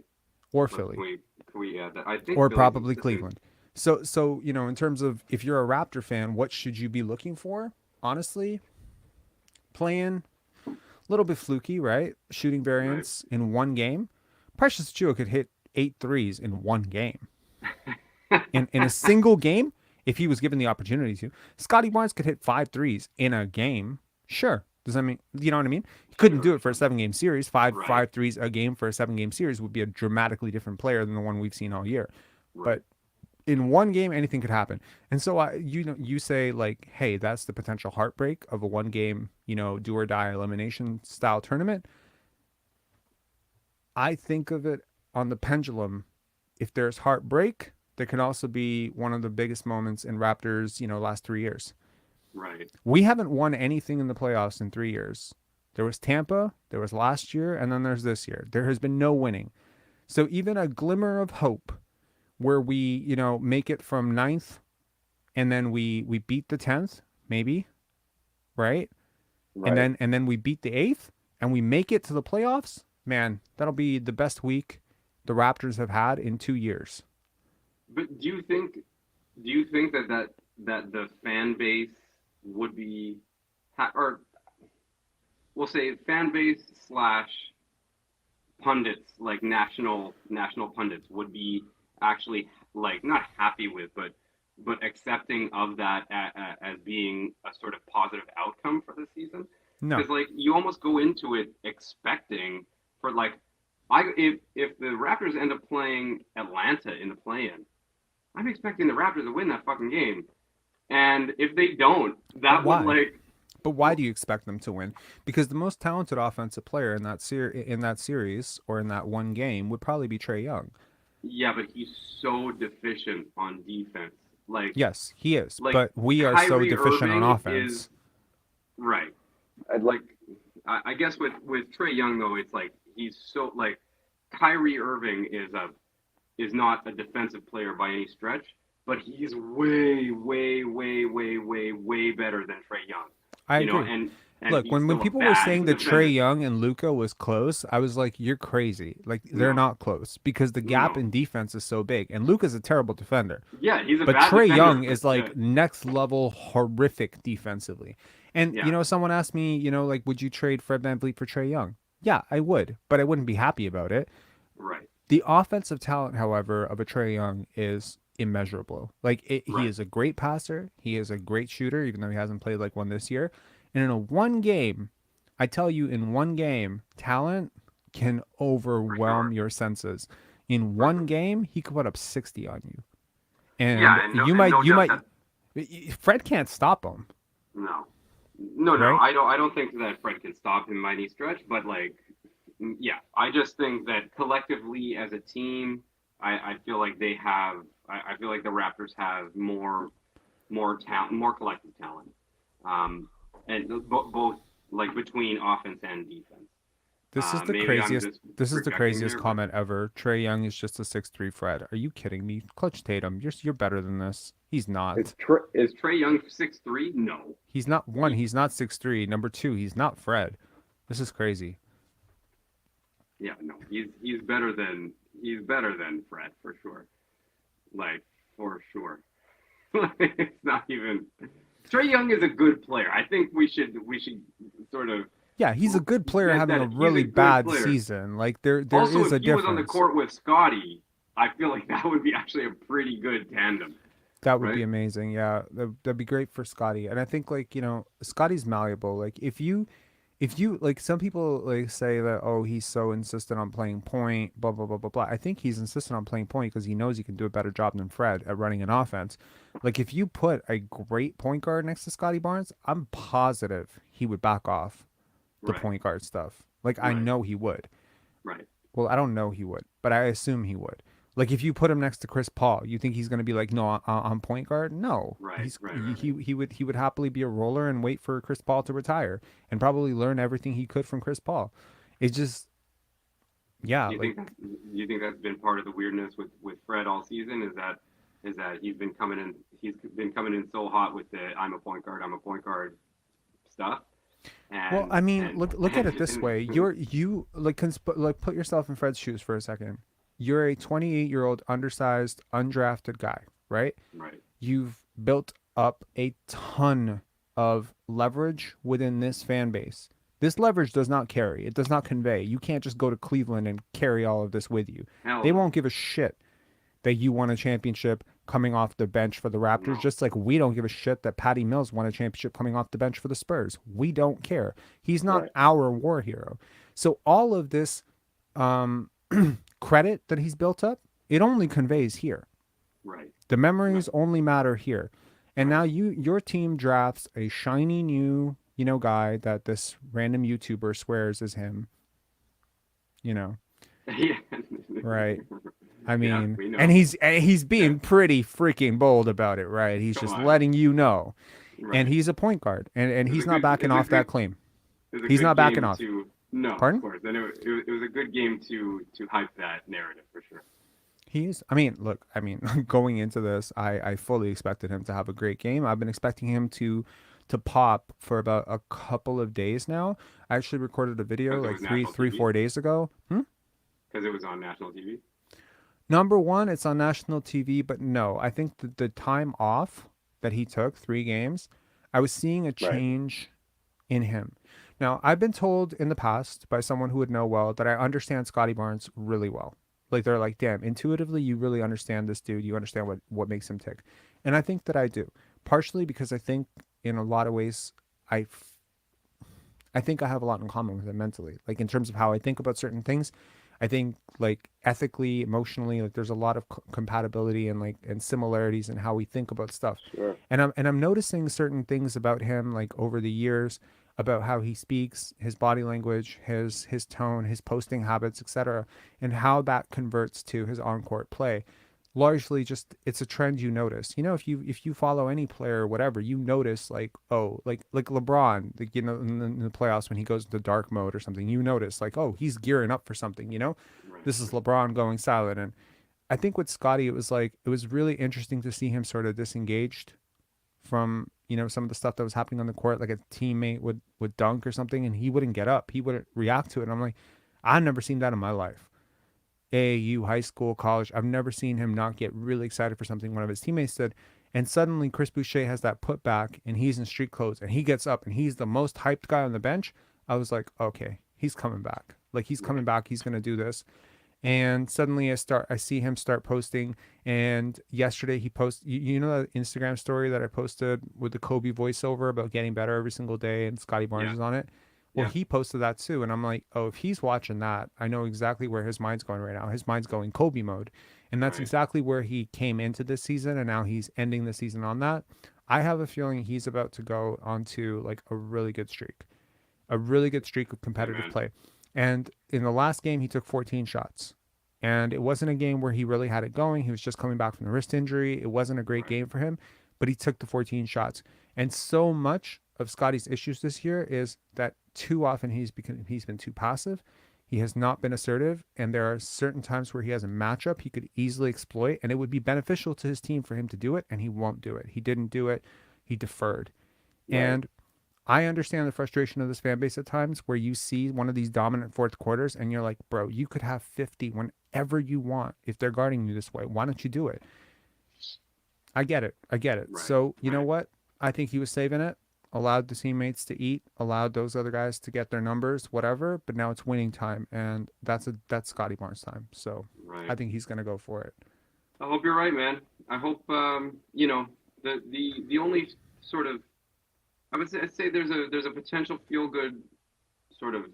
Or Philly. Can we add that? I think Or Philly probably needs to Cleveland. So in terms of if you're a Raptor fan, what should you be looking for? Honestly, playing a little bit fluky, right? Shooting variance in one game. Precious Achiuwa could hit 8 threes in one game. in a single game, if he was given the opportunity to. Scottie Barnes could hit 5 threes in a game. Sure. Does that mean, you know what I mean? He couldn't do it for a 7-game series. Five threes a game for a 7-game series would be a dramatically different player than the one we've seen all year. But in one game, anything could happen. And so you say, like, hey, that's the potential heartbreak of a 1-game, do or die elimination style tournament. I think of it on the pendulum. If there's heartbreak, there can also be one of the biggest moments in Raptors, last 3 years. Right. We haven't won anything in the playoffs in 3 years. There was Tampa, there was last year, and then there's this year. There has been no winning. So even a glimmer of hope where we, make it from 9th and then we beat the 10th, maybe, right? And then we beat the 8th and we make it to the playoffs, man, that'll be the best week the Raptors have had in 2 years. But do you think that the fan base would be, or we'll say fan base / pundits, like national pundits, would be actually, like, not happy with, but accepting of that as being a sort of positive outcome for the season? No. Because, like, you almost go into it expecting for, like, if the Raptors end up playing Atlanta in the play-in, I'm expecting the Raptors to win that fucking game. And if they don't, that would, like... But why do you expect them to win? Because the most talented offensive player in that series or in that one game would probably be Trae Young. Yeah, but he's so deficient on defense. Like, yes, he is. Like, but we are so deficient Irving on offense. Right. I guess with Trae Young, though, it's like he's so, like, Kyrie Irving is not a defensive player by any stretch, but he's way, way, way, way, way, way better than Trae Young. I agree. And look, he's when still a people were bad saying that defender. Trae Young and Luka was close, I was like, you're crazy. Like, they're not close because the gap in defense is so big. And Luka's a terrible defender. Yeah, he's a But bad Trae defender, Young but is like next level horrific defensively. And, someone asked me, like, would you trade Fred VanVleet for Trae Young? Yeah, I would, but I wouldn't be happy about it. Right. The offensive talent, however, of a Trae Young is immeasurable. Like, he is a great passer. He is a great shooter, even though he hasn't played like one this year. And in a one game, I tell you, in one game, talent can overwhelm your senses. In one game, he could put up 60 on you. And Fred can't stop him. No, Right? I don't think that Fred can stop him by any stretch. But, like, yeah, I just think that collectively as a team, I feel like they have. I feel like the Raptors have more talent, more collective talent, and both, like, between offense and defense. This is the Maybe I'm craziest. just This is the projecting craziest there, but- comment ever. Trae Young is just a 6'3" Fred. Are you kidding me? Clutch Tatum, you're better than this. He's not. Is Trae Young 6'3"? No. He's not. One, he's not 6'3". Number two, he's not Fred. This is crazy. Yeah, no, he's better than Fred for sure. Like for sure. It's not even. Trae Young is a good player. I think we should sort of. Yeah, he's a good player having a he's really good bad player. season. Like there Also, is a if he was on the difference. court with Scottie, I feel like that would be actually a pretty good tandem. That would be right? amazing. Yeah, that'd be great for Scottie. And I think like, Scottie's malleable. Like if you like some people like say that, oh, he's so insistent on playing point, blah blah blah blah blah. I think he's insistent on playing point because he knows he can do a better job than Fred at running an offense. Like if you put a great point guard next to Scottie Barnes, I'm positive he would back off the Right. point guard stuff. Like I Right. know he would. Right. Well, I don't know he would, but I assume he would. Like if you put him next to Chris Paul, you think he's going to be like, no, I'm point guard? No, Right, he's right, right, he would happily be a roller and wait for Chris Paul to retire and probably learn everything he could from Chris Paul. It's just, yeah, Do you think that's been part of the weirdness with Fred all season? Is that he's been coming in so hot with the I'm a point guard stuff. And, well, I mean, look at it this way. You put yourself in Fred's shoes for a second. You're a 28-year-old undersized, undrafted guy, right? Right. You've built up a ton of leverage within this fan base. This leverage does not carry. It does not convey. You can't just go to Cleveland and carry all of this with you. Hell They no. won't give a shit that you won a championship coming off the bench for the Raptors, just like we don't give a shit that Patty Mills won a championship coming off the bench for the Spurs. We don't care. He's not our war hero. So all of this credit that he's built up, it only conveys here. Right. The memories only matter here. And now your team drafts a shiny new, guy that this random YouTuber swears is him. Yeah. Right. I Yeah, mean, we know. and he's being pretty freaking bold about it, right? He's Come just on. letting you know. Right. And he's a point guard, and It's he's a not good- backing it's a off that good- claim. It was a He's good not backing game off. No, Pardon? of course. And it was a good game to hype that narrative for sure. Going into this, I fully expected him to have a great game. I've been expecting him to pop for about a couple of days now. I actually recorded a video Because it like was national TV? 4 days ago. Because it was on national TV. Number one, it's on national TV, but no, I think the time off that he took, 3 games, I was seeing a change in him. Now, I've been told in the past by someone who would know well that I understand Scottie Barnes really well. Like they're like, damn, intuitively, you really understand this dude. You understand what makes him tick. And I think that I do. Partially because I think in a lot of ways, I think I have a lot in common with him mentally. Like in terms of how I think about certain things, I think like ethically, emotionally, like there's a lot of compatibility and similarities in how we think about stuff. Sure. And I'm noticing certain things about him like over the years about how he speaks, his body language, his tone, his posting habits, etc., and how that converts to his on-court play. Largely just it's a trend you notice. If you follow any player or whatever, you notice like LeBron, like, in the playoffs when he goes into dark mode or something, you notice like, oh, he's gearing up for something, This is LeBron going silent. And I think with Scottie, it was really interesting to see him sort of disengaged from, some of the stuff that was happening on the court, like a teammate would dunk or something and he wouldn't get up. He wouldn't react to it. And I'm like, I've never seen that in my life. AAU, high school, college, I've never seen him not get really excited for something one of his teammates did. And suddenly Chris Boucher has that putback and he's in street clothes and he gets up and he's the most hyped guy on the bench. I was like, okay, he's coming back. Like he's coming back. He's going to do this. And suddenly I see him start posting. And yesterday he posted, that Instagram story that I posted with the Kobe voiceover about getting better every single day and Scottie Barnes is on it. Well, he posted that too. And I'm like, oh, if he's watching that, I know exactly where his mind's going right now. His mind's going Kobe mode. And that's exactly where he came into this season. And now he's ending the season on that. I have a feeling he's about to go onto like a really good streak of competitive play. And in the last game, he took 14 shots. And it wasn't a game where he really had it going. He was just coming back from the wrist injury. It wasn't a great game for him, but he took the 14 shots. And so much of Scottie's issues this year is that too often he's been too passive. He has not been assertive. And there are certain times where he has a matchup he could easily exploit. And it would be beneficial to his team for him to do it. And he won't do it. He didn't do it. He deferred. And I understand the frustration of this fan base at times where you see one of these dominant fourth quarters and you're like, bro, you could have 50 whenever you want if they're guarding you this way. Why don't you do it? I get it. Right. So, you know what? I think he was saving it, allowed the teammates to eat, allowed those other guys to get their numbers, whatever, but now it's winning time, and that's Scottie Barnes time. So I think he's going to go for it. I hope you're right, man. I hope, you know, the only sort of, I'd say there's a potential feel-good sort of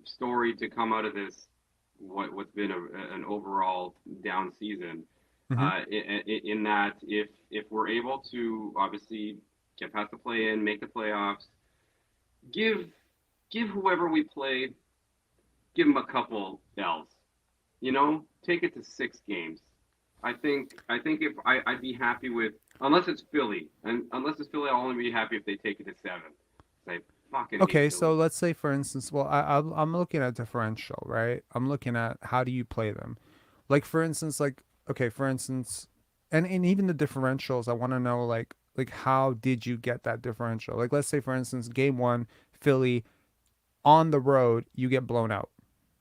story to come out of this, what's been an overall down season. In that if we're able to obviously get past the play-in, make the playoffs, give whoever we play, give them a couple L's, you know, take it to 6 games. I think if I'd be happy with, unless it's Philly, I'll only be happy if they take it to 7. Say fucking. Okay, so let's say for instance, well, I'm looking at differential, right? I'm looking at how do you play them, like for instance, and even the differentials, I want to know like how did you get that differential? Like let's say for instance, game 1, Philly, on the road, you get blown out,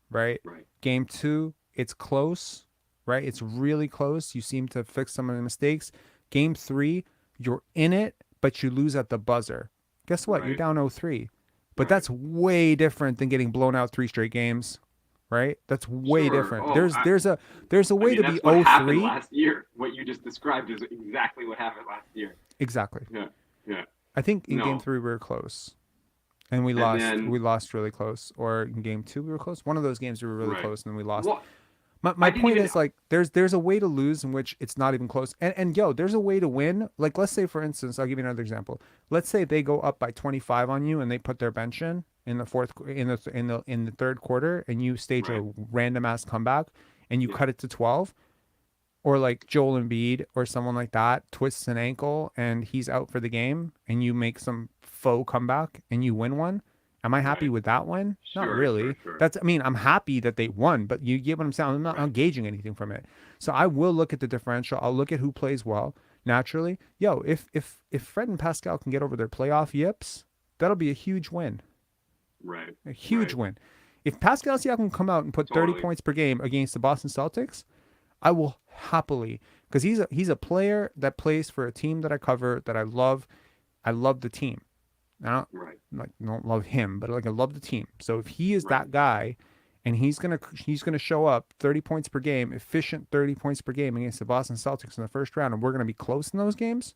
right? Game 2, it's close, right? It's really close. You seem to fix some of the mistakes. Game 3, you're in it, but you lose at the buzzer. Guess what? You're down 0-3. But that's way different than getting blown out 3 straight games. Right? That's way different. There's a way to be 0-3. Last year, what you just described is exactly what happened last year. Exactly. Yeah. I think in game 3 we were close, and we lost really close. Or in game 2 we were close. One of those games we were really close, and then we lost. Well, my point is like there's a way to lose in which it's not even close, and there's a way to win. Like let's say for instance, I'll give you another example. Let's say they go up by 25 on you and they put their bench in the third quarter, and you stage a random ass comeback and you cut it to 12, or like Joel Embiid or someone like that twists an ankle and he's out for the game, and you make some faux comeback and you win one. Am I happy with that one? Not really. That's, I mean, I'm happy that they won, but you get what I'm saying. I'm not gauging anything from it. So I will look at the differential. I'll look at who plays well naturally. If Fred and Pascal can get over their playoff yips, that'll be a huge win. Right. A huge win. If Pascal Siakam come out and put 30 points per game against the Boston Celtics, I will happily, because he's a player that plays for a team that I cover, that I love. I love the team. I don't love him, but like I love the team. So if he is that guy, and he's gonna show up 30 points per game, efficient 30 points per game against the Boston Celtics in the first round, and we're gonna be close in those games,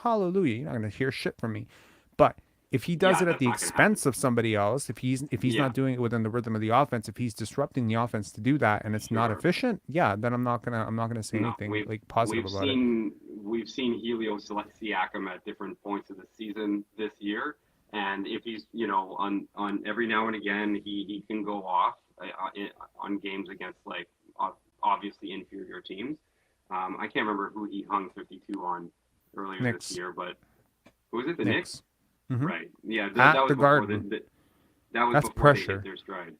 hallelujah. You're not gonna hear shit from me. But if he does it at the expense of somebody else, if he's not doing it within the rhythm of the offense, if he's disrupting the offense to do that, and it's not efficient, then I'm not gonna say anything like positive about it. We've seen Helios select Siakam at different points of the season this year, and if he's on every now and again he can go off on games against like obviously inferior teams. I can't remember who he hung 52 on earlier this year, but who was it? The Knicks? Mm-hmm. Right. Yeah. At That was the before Garden. that was That's before pressure. they hit their stride.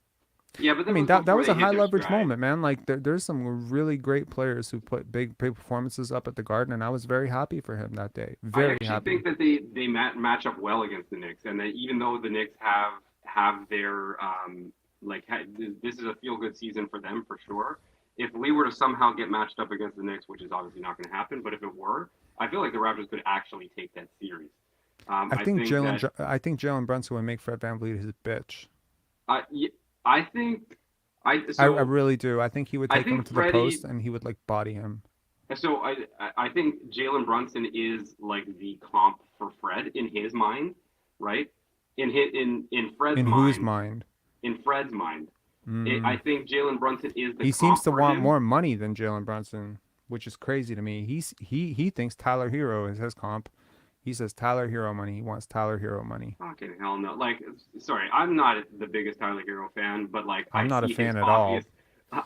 Yeah, but I mean that was a high leverage moment, man. Like there's some really great players who put big performances up at the Garden, and I was very happy for him that day. Very happy. I actually think that they match up well against the Knicks, and that even though the Knicks have their this is a feel good season for them for sure. If we were to somehow get matched up against the Knicks, which is obviously not going to happen, but if it were, I feel like the Raptors could actually take that series. I think Jalen Brunson would make Fred VanVleet his bitch. I really do. I think he would take him to the post and he would like body him. So I think Jalen Brunson is like the comp for Fred in his mind, right? In Fred's mind. In whose mind? In Fred's mind. I think Jalen Brunson is the. He seems to want him. more money than Jalen Brunson, which is crazy to me. He thinks Tyler Hero is his comp. He says Tyler Hero money. He wants Tyler Hero money. Fucking hell no! Like, sorry, I'm not the biggest Tyler Hero fan, but like, I'm not a fan at all.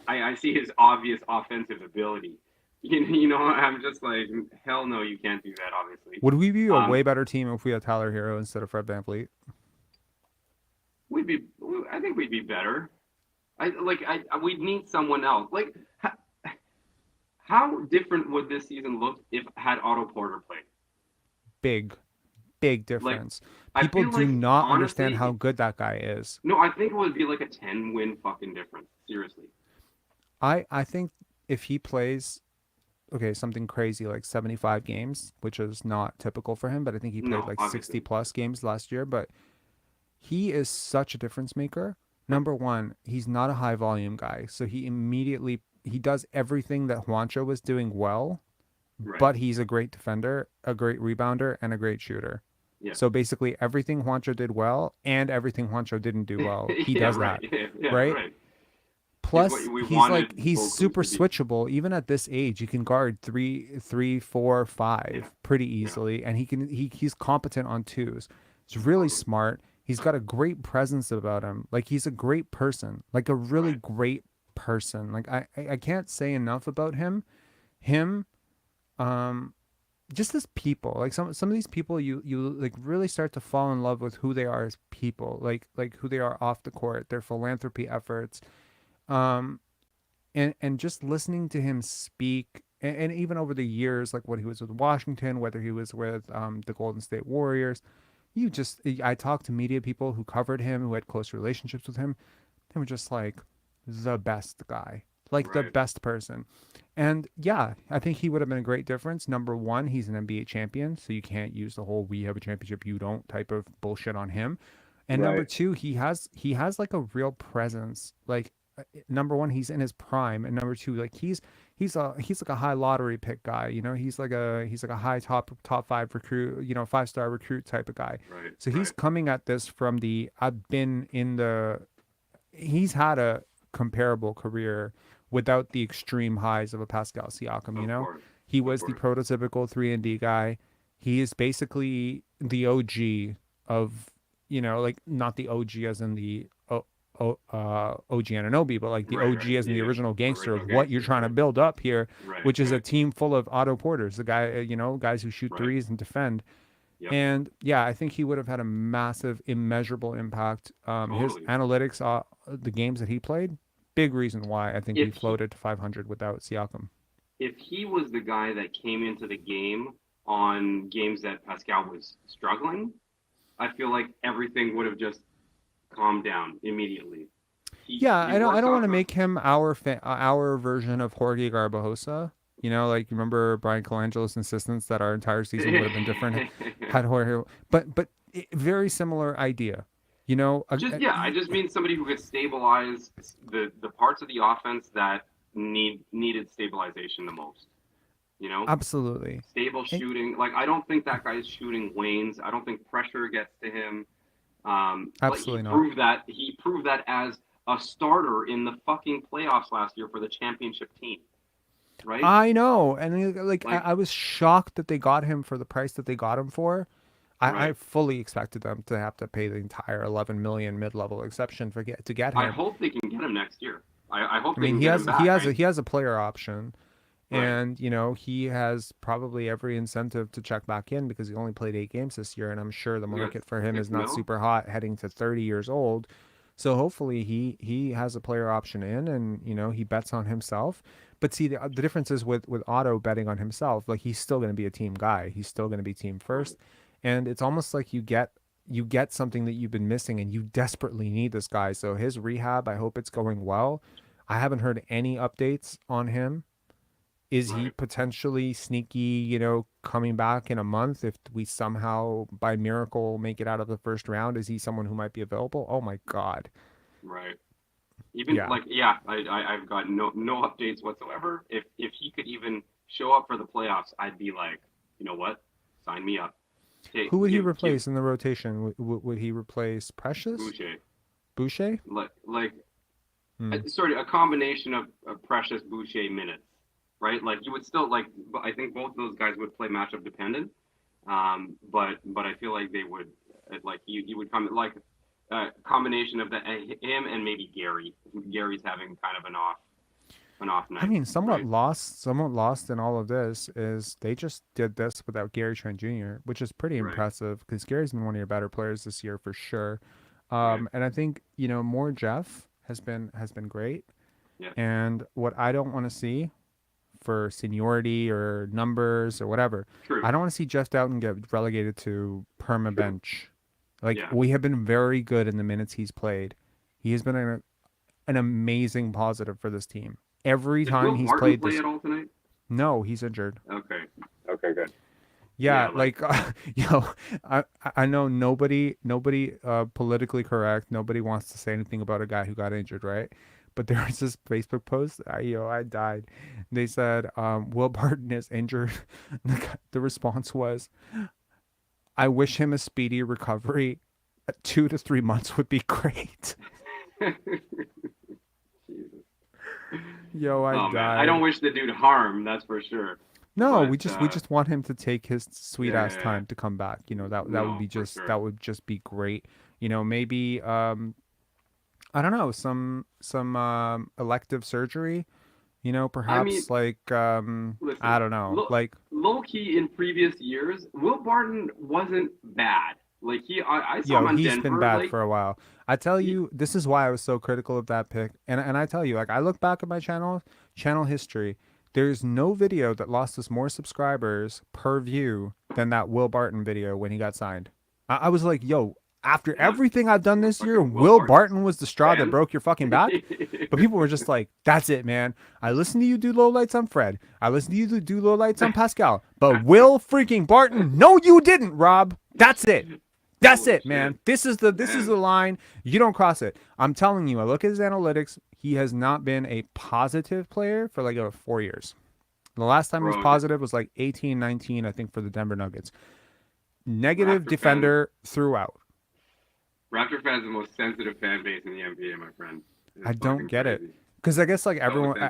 I see his obvious offensive ability. You know, I'm just like, hell no, you can't do that. Obviously. Would we be a way better team if we had Tyler Hero instead of Fred VanVleet? I think we'd be better. We'd need someone else. Like, how different would this season look if had Otto Porter played? big difference. I People feel do like, not understand honestly, how good that guy is. No, I think it would be like a 10-win fucking difference. Seriously. I think if he plays, okay, something crazy like 75 games, which is not typical for him, but I think he played No, like obviously. 60 plus games last year. But he is such a difference maker. Number one, he's not a high volume guy, so he does everything that Juancho was doing well, Right. but he's a great defender, a great rebounder, and a great shooter. Yeah. So basically, everything Juancho did well and everything Juancho didn't do well, he Yeah, does right. that, Yeah, right? right. Plus, What we he's wanted like he's both super to be. switchable. Even at this age, he can guard three, 4, 5 pretty easily, and he's competent on twos. He's really smart. He's got a great presence about him. Like he's a great person, like a really great person. Like I can't say enough about him. Just as people, like some of these people, you like really start to fall in love with who they are as people, like who they are off the court, their philanthropy efforts, and just listening to him speak, and even over the years, like when he was with Washington, whether he was with the Golden State Warriors, I talked to media people who covered him, who had close relationships with him. They were just like the best guy, like the best person. And yeah, I think he would have been a great difference. Number one, he's an NBA champion, so you can't use the whole "we have a championship, you don't" type of bullshit on him. And number Right. two, he has like a real presence. Like number one, he's in his prime, and number two, like he's like a high lottery pick guy. You know, he's like a high top 5 recruit, 5-star recruit type of guy. Right, So he's coming at this from he's had a comparable career without the extreme highs of a Pascal Siakam, you know? He was the prototypical 3-and-D guy. He is basically the OG of, like not the OG as in the O.G Anunoby, but like the OG as in the original gangster of what you're trying to build up here, which is a team full of Otto Porters, the guy, guys who shoot threes and defend. Yep. And yeah, I think he would have had a massive, immeasurable impact. His analytics, the games that he played, big reason why I think we floated to 500 without Siakam. If he was the guy that came into the game on games that Pascal was struggling, I feel like everything would have just calmed down immediately. I don't want to make him our version of Jorge Garbajosa. Like remember Brian Colangelo's insistence that our entire season would have been different had Jorge, but very similar idea. I just mean somebody who could stabilize the parts of the offense that needed stabilization the most. Absolutely. Stable shooting. Like I don't think that guy's shooting wanes. I don't think pressure gets to him. Absolutely not. He proved that as a starter in the fucking playoffs last year for the championship team. Right? I know, and I was shocked that they got him for the price that they got him for. I fully expected them to have to pay the entire 11 million mid-level exception to get him. I hope they can get him next year. I hope. He has a player option, and he has probably every incentive to check back in because he only played 8 games this year, and I'm sure the market for him is not super hot heading to 30 years old. So hopefully he has a player option in, and he bets on himself. But see, the difference is with Otto betting on himself, like he's still going to be a team guy. He's still going to be team first. And it's almost like you get something that you've been missing and you desperately need this guy. So his rehab, I hope it's going well. I haven't heard any updates on him. Is he potentially sneaky, coming back in a month if we somehow by miracle make it out of the first round? Is he someone who might be available? Oh my God. Right. Even I've got no updates whatsoever. If he could even show up for the playoffs, I'd be like, you know what? Sign me up. Who would he replace in the rotation? Would he replace Precious? Boucher? Sort of a combination of Precious Boucher minutes, right? Like you would still I think both those guys would play matchup dependent, but I feel like they would he would come like a combination of him and maybe Gary. Gary's having kind of an off night. I mean, somewhat lost in all of this is they just did this without Gary Trent Jr., which is pretty impressive because Gary's been one of your better players this year for sure. And I think more Jeff has been great. Yeah. And what I don't want to see for seniority or numbers or whatever. True. I don't want to see Jeff Dowtin get relegated to perma bench. Like Yeah. we have been very good in the minutes he's played. He has been an amazing positive for this team. Every Did time Will he's Barton played play this. at all tonight? No, he's injured. Okay. Okay, good. Yeah, Yeah, like- I know nobody politically correct. Nobody wants to say anything about a guy who got injured, right? But there was this Facebook post. I died. They said Will Barton is injured. The response was, "I wish him a speedy recovery. 2 to 3 months would be great." Yo, I Oh, died. man. I don't wish the dude harm, that's for sure. No, But, we just want him to take his sweet ass yeah. time to come back. You know, that No, would be for just sure. that would just be great. You know, maybe I don't know, some elective surgery, you know, perhaps mean, like Listen, I don't know, like low key in previous years, Will Barton wasn't bad. Like I saw him yo, on he's Denver. been bad like, for a while. I tell you, this is why I was so critical of that pick. And I tell you, like I look back at my channel history. There's no video that lost us more subscribers per view than that Will Barton video when he got signed. I was like, yo, after everything I've done this year, Will Barton was the straw that broke your fucking back. But people were just like, that's it, man. I listened to you do low lights on Fred. I listened to you do low lights on Pascal. But Will freaking Barton, no, you didn't, Rob. That's it. That's it, man. This is the line. You don't cross it. I'm telling you, I look at his analytics. He has not been a positive player for like 4 years. The last time he was Bro, positive was like 18, 19, I think, for the Denver Nuggets. Negative Raptor defender throughout. Raptor fans are the most sensitive fan base in the NBA, my friend. It's I don't fucking get it. crazy. Because I guess like everyone,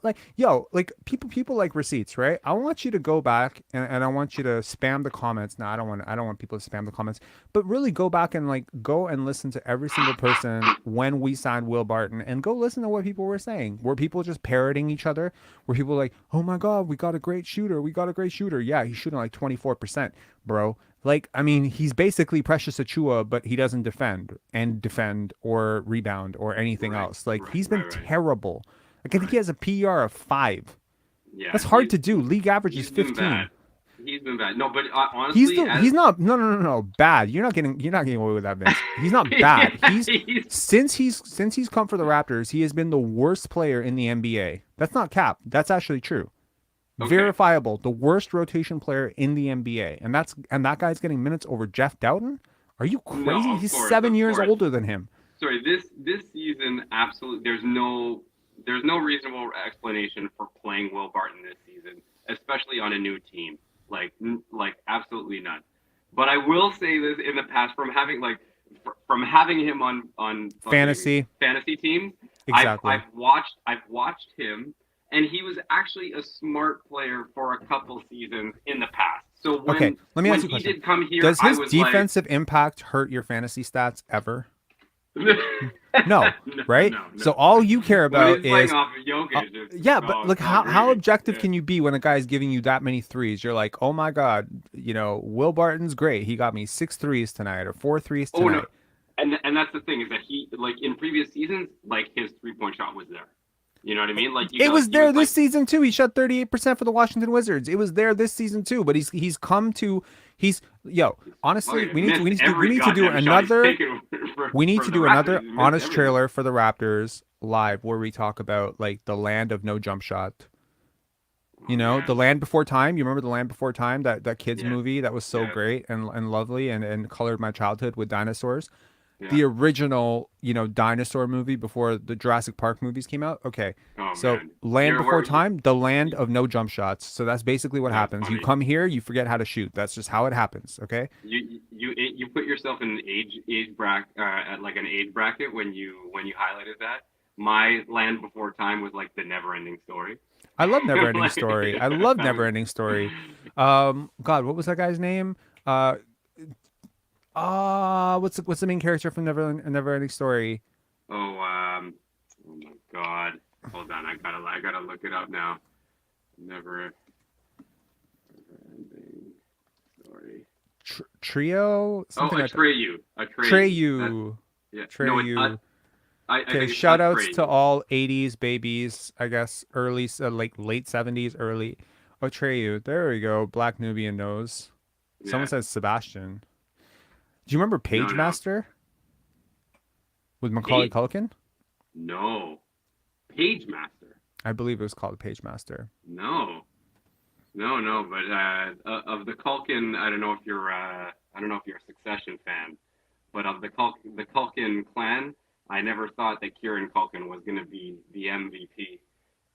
like, yo, like people like receipts, right? I want you to go back and I want you to spam the comments. No, I don't want people to spam the comments, but really go back and like go and listen to every single person when we signed Will Barton and go listen to what people were saying. Were people just parroting each other? Were people like, oh my God, we got a great shooter. We got a great shooter. Yeah, he's shooting like 24%, bro. Like, I mean, he's basically Precious Achiuwa, but he doesn't defend or rebound or anything else. Like, he's been terrible. Like, I think he has a PER of 5. Yeah, that's hard to do. League average is 15. Bad. He's been bad. No, but honestly, He's not bad. You're not getting away with that, Vince. He's not bad. Since he's come for the Raptors, he has been the worst player in the NBA. That's not cap. That's actually true. Okay. Verifiable, the worst rotation player in the NBA, and that guy's getting minutes over Jeff Dowtin. Are you crazy? No, He's course, 7 years older than him. Sorry, this season, absolutely, there's no reasonable explanation for playing Will Barton this season, especially on a new team. Like absolutely none. But I will say this: in the past, from having him on fantasy teams, exactly. I've watched him. And he was actually a smart player for a couple seasons in the past. So when, let me ask you a question. Did come here, does his I was defensive impact hurt your fantasy stats ever? No, right? No. So all you care about is off of Jokic, yeah, but look how objective can you be when a guy's giving you that many threes? You're like, oh my God, you know, Will Barton's great. He got me 6 threes tonight or 4 threes tonight. Oh, no. And that's the thing is that he, like in previous seasons, like his 3-point shot was there. You know what I mean? Like it was there this season too. He shot 38% for the Washington Wizards. It was there this season too. But he's come to honestly, we need to do another honest trailer for the Raptors live where we talk about like the land of no jump shot. You know, The Land Before Time. You remember The Land Before Time? That kids movie that was so great and lovely and colored my childhood with dinosaurs. Yeah. The original, dinosaur movie before the Jurassic Park movies came out. Okay, Land Before Time, the land of no jump shots. So that's basically what happens. Funny. You come here, you forget how to shoot. That's just how it happens. Okay. You put yourself in an age bracket, like an age bracket when you highlighted that. My Land Before Time was like the Never-Ending Story. I love Never-Ending Story. I love Never-Ending Story. God, what was that guy's name? What's the main character from Never-Ending Story? Oh my God! Hold on, I gotta look it up now. Never-Ending Story. Trio? Atreyu. Atreyu. Yeah. Atreyu. No, I think Okay, it's shout that's outs crazy. to all 80s babies, I guess, like late 70s, early. Atreyu, there we go. Black Nubian nose. Someone Yeah. says Sebastian. Do you remember No, Page no. Master with Macaulay Page? Culkin? No. Page Master. I believe it was called Page Master. No. No. But of the Culkin, I don't know if you're a Succession fan, but of the Culkin clan, I never thought that Kieran Culkin was going to be the MVP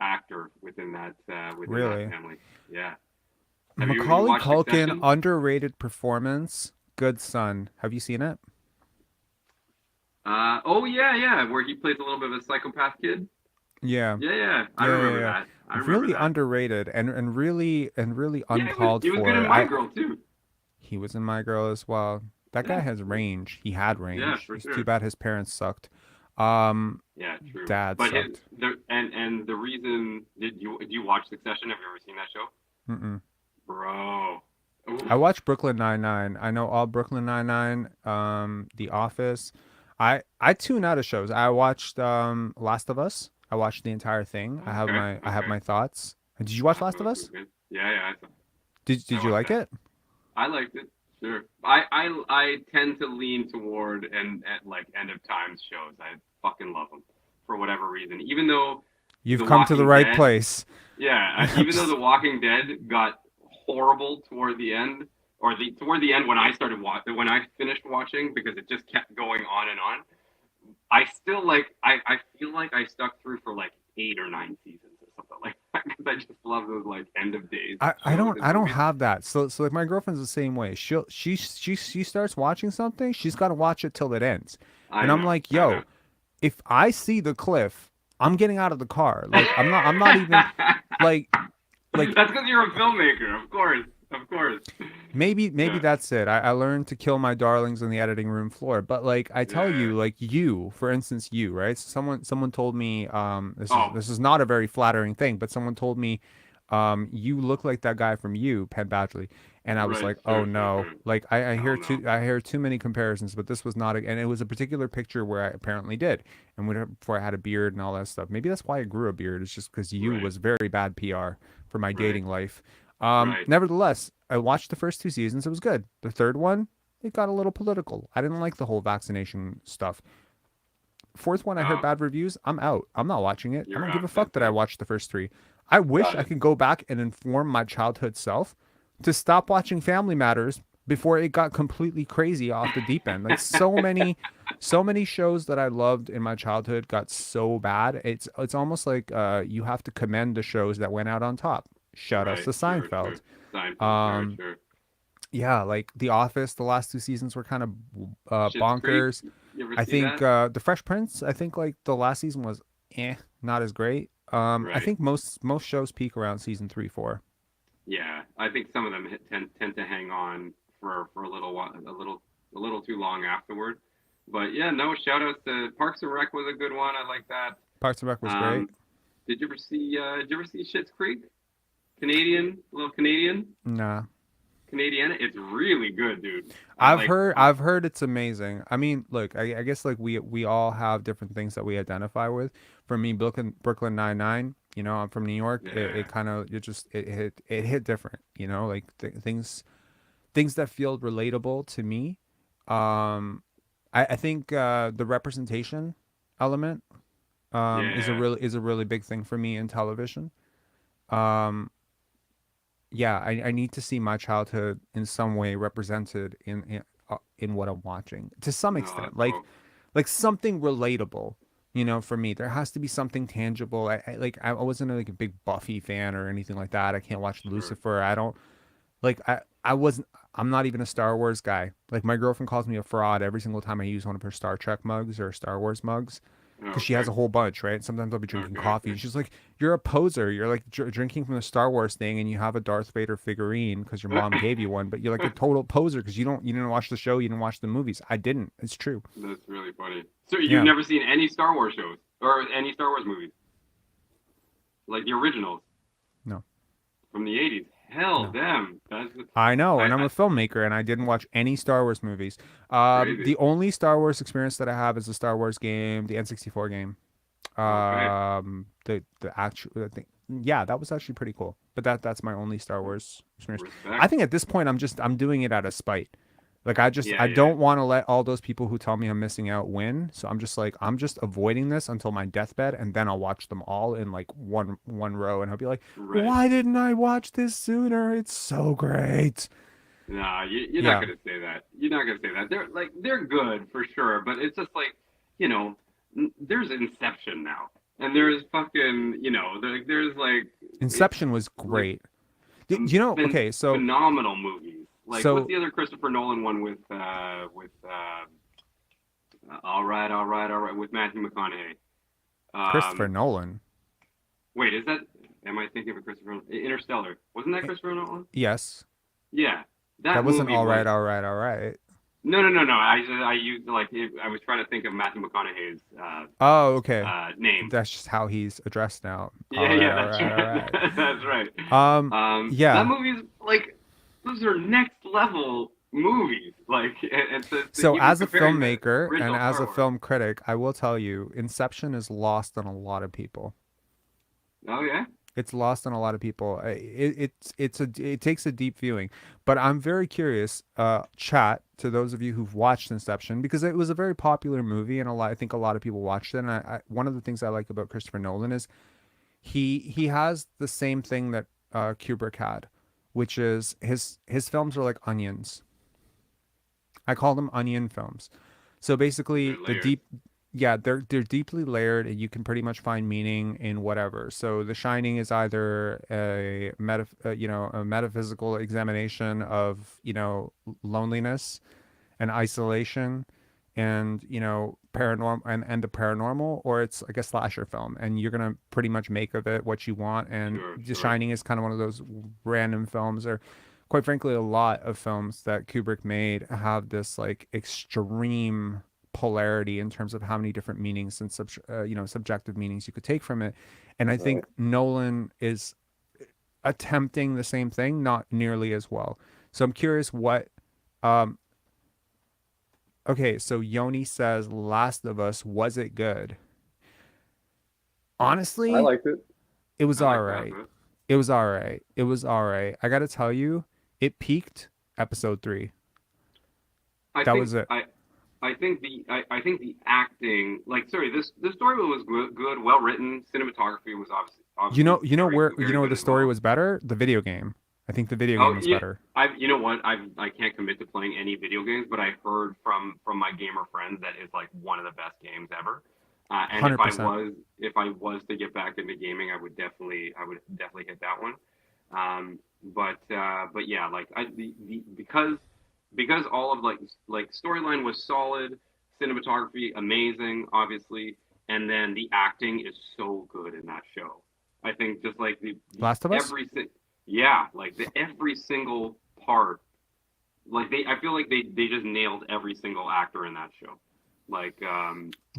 actor within that Really? that family. Yeah. Have you Macaulay watched Culkin, Succession? underrated performance. Good son. Have you seen it? Oh yeah, where he plays a little bit of a psychopath kid. Yeah. Yeah. I remember that. I remember really that. underrated and really uncalled he was for. good in My Girl too. He was in My Girl as well. That guy has range. He had range. Yeah, for It's sure. too bad his parents sucked. Yeah, true. Dad but sucked. and the reason did you watch Succession? Have you ever seen that show? Mm-mm. Bro. Ooh. I watched Brooklyn Nine-Nine. I know all Brooklyn Nine-Nine, The Office. I tune out of shows. I watched Last of Us. I watched the entire thing. I have my thoughts. Did you watch Last of Us? Yeah, I saw. Did you like it? I liked it. Sure. I tend to lean toward at like end of times shows. I fucking love them for whatever reason. Even though You've The come to the Walking right Dead- place. Yeah, even though The Walking Dead got horrible toward the end, toward the end when I finished watching, because it just kept going on and on. I still I feel like I stuck through for like 8 or 9 seasons or something like that, because I just love those like end of days. I don't shows and movies. have that. So like my girlfriend's the same way. She starts watching something, she's got to watch it till it ends. And I'm like, yo, if I see the cliff, I'm getting out of the car. Like I'm not even like That's because you're a filmmaker, of course. maybe that's it. I learned to kill my darlings on the editing room floor. But like I tell you, like you, for instance, you, right? So someone told me this is not a very flattering thing, but someone told me you look like that guy from You, Penn Badgley. And I was Right, like, sure, oh no. sure. Like I hear too many comparisons, but this was not and it was a particular picture where I apparently did. And before I had a beard and all that stuff. Maybe that's why I grew a beard. It's just because You was very bad PR for my dating life. Nevertheless, I watched the first 2 seasons. It was good. The third one, it got a little political. I didn't like the whole vaccination stuff. Fourth one, I heard bad reviews. I'm out. I'm not watching it. I don't give a fuck that I watched the first 3. I wish I could go back and inform my childhood self to stop watching Family Matters before it got completely crazy off the deep end. Like so many shows that I loved in my childhood got so bad. It's almost like you have to commend the shows that went out on top. Shout outs to Seinfeld. Seinfeld, sure. Yeah, like The Office, the last 2 seasons were kind of bonkers. You ever I see think that? The Fresh Prince, I think like the last season was not as great. I think most shows peak around season 3, 4. Yeah, I think some of them tend to hang on for a little while, a little too long afterward. But yeah, no, shout outs to Parks and Rec was a good one. I like that. Parks and Rec was great. Did you ever see Schitt's Creek? Little Canadian? Nah. Canadian. It's really good, dude. I've heard it's amazing. I mean, look, I guess like we all have different things that we identify with. For me, Brooklyn Nine-Nine, you know, I'm from New York. It kind of it hit different, you know, like things that feel relatable to me. I think the representation element is a really big thing for me in television. Yeah, I need to see my childhood in some way represented in what I'm watching to some extent, like something relatable. You know, for me, there has to be something tangible. I wasn't like a big Buffy fan or anything like that. I can't watch Lucifer. I don't like. I'm not even a Star Wars guy. Like my girlfriend calls me a fraud every single time I use one of her Star Trek mugs or Star Wars mugs. Because she has a whole bunch, right? Sometimes I'll be drinking coffee. And she's like, you're a poser. You're like drinking from the Star Wars thing and you have a Darth Vader figurine because your mom gave you one. But you're like a total poser because you didn't watch the show. You didn't watch the movies. I didn't. It's true. That's really funny. So you've never seen any Star Wars shows or any Star Wars movies? Like the originals? No. From the 80s? Hell, damn. That's I know, and I'm I- a filmmaker, and I didn't watch any Star Wars movies. Crazy. The only Star Wars experience that I have is the Star Wars game, the N64 game. The actual thing, yeah, that was actually pretty cool. But that's my only Star Wars experience. Respect. I think at this point I'm doing it out of spite. Like I Yeah, don't want to let all those people who tell me I'm missing out win. So I'm just avoiding this until my deathbed, and then I'll watch them all in like one row, and I'll be like, Right. why didn't I watch this sooner? It's so great. Nah, you're Yeah. not gonna say that. You're not gonna say that. They're good for sure, but it's just like, there's Inception now, and there's fucking, there's like Inception was great. Okay, so phenomenal movies. Like, So- what's the other Christopher Nolan one with all right, with Matthew McConaughey? Christopher Nolan. Wait, am I thinking of Christopher Nolan? Interstellar. Wasn't that Christopher Nolan? Yes. Yeah. That wasn't movie all right, was- all right, all right. No. I used I was trying to think of Matthew McConaughey's Oh, okay. name. That's just how he's addressed now. Yeah, All right, yeah, all that's right, all right. right. That's right. Yeah. That movie's like, those are next level movies. Like, and So even as a comparing the filmmaker and original as Star a Wars. film critic, I will tell you, Inception is lost on a lot of people. Oh yeah. It's lost on a lot of people. It takes a deep viewing, but I'm very curious. Chat to those of you who've watched Inception, because it was a very popular movie, and I think a lot of people watched it. And one of the things I like about Christopher Nolan is he has the same thing that Kubrick had, which is his films are like onions. I call them onion films. So basically, they're deeply layered, and you can pretty much find meaning in whatever. So The Shining is either a metaphysical examination of loneliness and isolation, and paranormal and the paranormal, or it's like a slasher film, and you're gonna pretty much make of it what you want. And The Shining is kind of one of those random films, or quite frankly, a lot of films that Kubrick made have this like extreme polarity in terms of how many different meanings and subjective meanings you could take from it. And I think Nolan is attempting the same thing, not nearly as well. So I'm curious what okay, so Yoni says Last of Us, was it good? Honestly, I liked it. It was I all liked right. Last of Us. It was all right. It was all right. I got to tell you, it peaked episode 3. I That think, was it. I think the acting, the story was good, well written. Cinematography was obviously You know where very where good the as story well. was better? The video game. I think the video game was better. You know what? I can't commit to playing any video games, but I heard from my gamer friends that it's like one of the best games ever. And 100%. if I was to get back into gaming, I would definitely hit that one. But yeah, because all of like storyline was solid, cinematography amazing, obviously, and then the acting is so good in that show. I think just like Last of Us? Every single part, I feel like they just nailed every single actor in that show.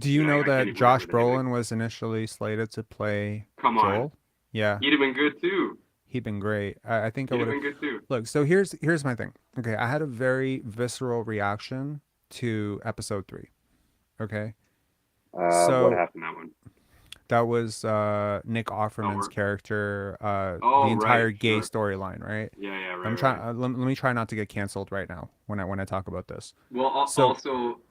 Do you know I can't that even Josh remember the name. Brolin was initially slated to play Come on. Joel? Yeah. He'd have been good too. He'd been great. I think I He'd would have have. been good too. Look, so here's my thing. Okay, I had a very visceral reaction to episode 3. Okay. What happened in that one? That was Nick Offerman's character, the right, entire gay sure. storyline, right? Yeah, right. I'm trying. Let me try not to get canceled right now when I talk about this. Well, also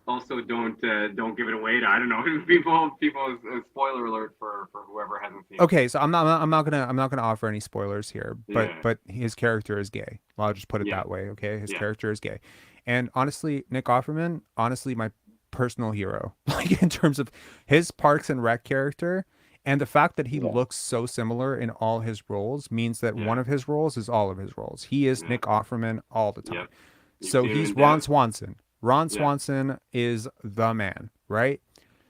don't give it away to, I don't know, people. Spoiler alert for whoever hasn't seen it. Okay, so I'm not gonna offer any spoilers here, but Yeah. but his character is gay. I'll just put it that way. Okay, his character is gay, and honestly, Nick Offerman, my personal hero, like in terms of his Parks and Rec character, and the fact that he looks so similar in all his roles means that one of his roles is all of his roles. He is Nick Offerman all the time. So seen him he's in Ron Death. Swanson. Ron Yeah. Swanson is the man, right?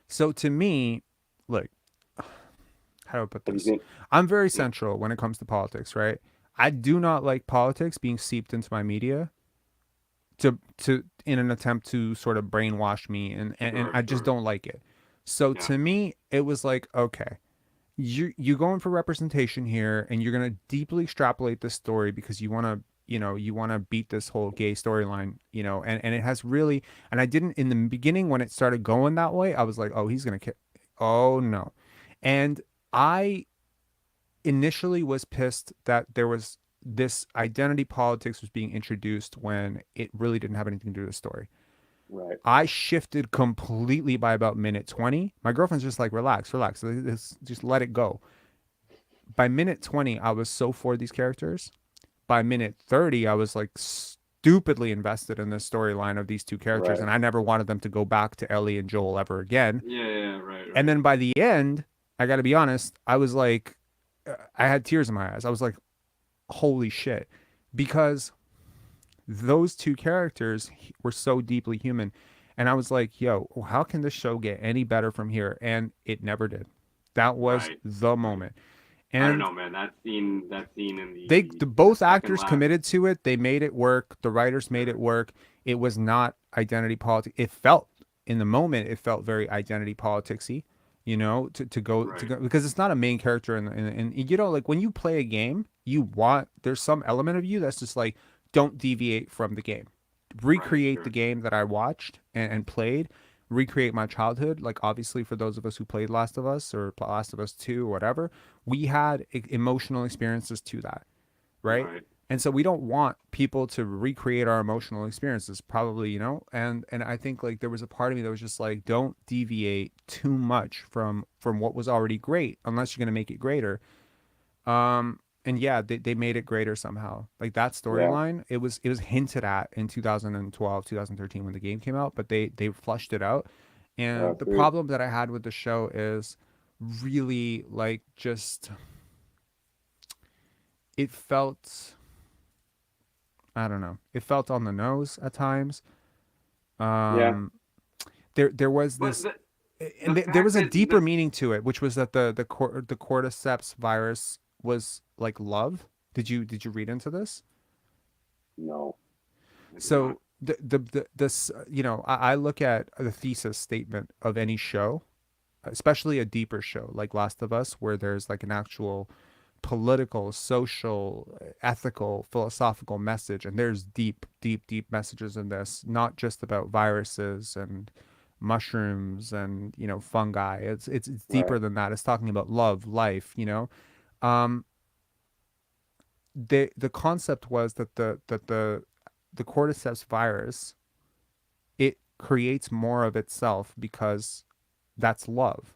So to me, look, how do I put this? I'm very central when it comes to politics, right? I do not like politics being seeped into my media to in an attempt to sort of brainwash me, and I just don't like it. So to me, it was like, okay, you're going for representation here, and you're gonna deeply extrapolate this story because you want to, you want to beat this whole gay storyline, and it has really, and I didn't in the beginning when it started going that way, I was like, oh, he's gonna kill, oh no, and I initially was pissed that there was this identity politics was being introduced when it really didn't have anything to do with the story. Right. I shifted completely by about minute 20. My girlfriend's just like, relax. Just let it go. By minute 20, I was so for these characters. By minute 30, I was like stupidly invested in the storyline of these two characters. Right. And I never wanted them to go back to Ellie and Joel ever again. Yeah, right. And then by the end, I got to be honest, I was like, I had tears in my eyes. I was like, holy shit. Because those two characters were so deeply human, and I was like, yo, how can this show get any better from here? And it never did. That was the moment. And I don't know, man. That scene in both second actors last- committed to it. They made it work. The writers made it work. It was not identity politics. It felt in the moment, it felt very identity politicsy, to go because it's not a main character and like when you play a game, there's some element of you that's just like, don't deviate from the game. Recreate the game that I watched and played. Recreate my childhood. Like, obviously, for those of us who played Last of Us or Last of Us 2 or whatever, we had emotional experiences to that, right? And so we don't want people to recreate our emotional experiences, probably, and I think like there was a part of me that was just like, don't deviate too much from what was already great unless you're going to make it greater. And yeah, they made it greater somehow. Like that storyline, it was hinted at in 2012, 2013 when the game came out, but they flushed it out. And the problem that I had with the show is really like just it felt, I don't know, it felt on the nose at times. There was this, and there was a deeper meaning to it, which was that the cordyceps virus was like love. Did you read into this? No. So I look at the thesis statement of any show, especially a deeper show like Last of Us, where there's like an actual political, social, ethical, philosophical message, and there's deep messages in this, not just about viruses and mushrooms and fungi. It's deeper than that. It's talking about love, life. The concept was that the cordyceps virus, it creates more of itself because that's love.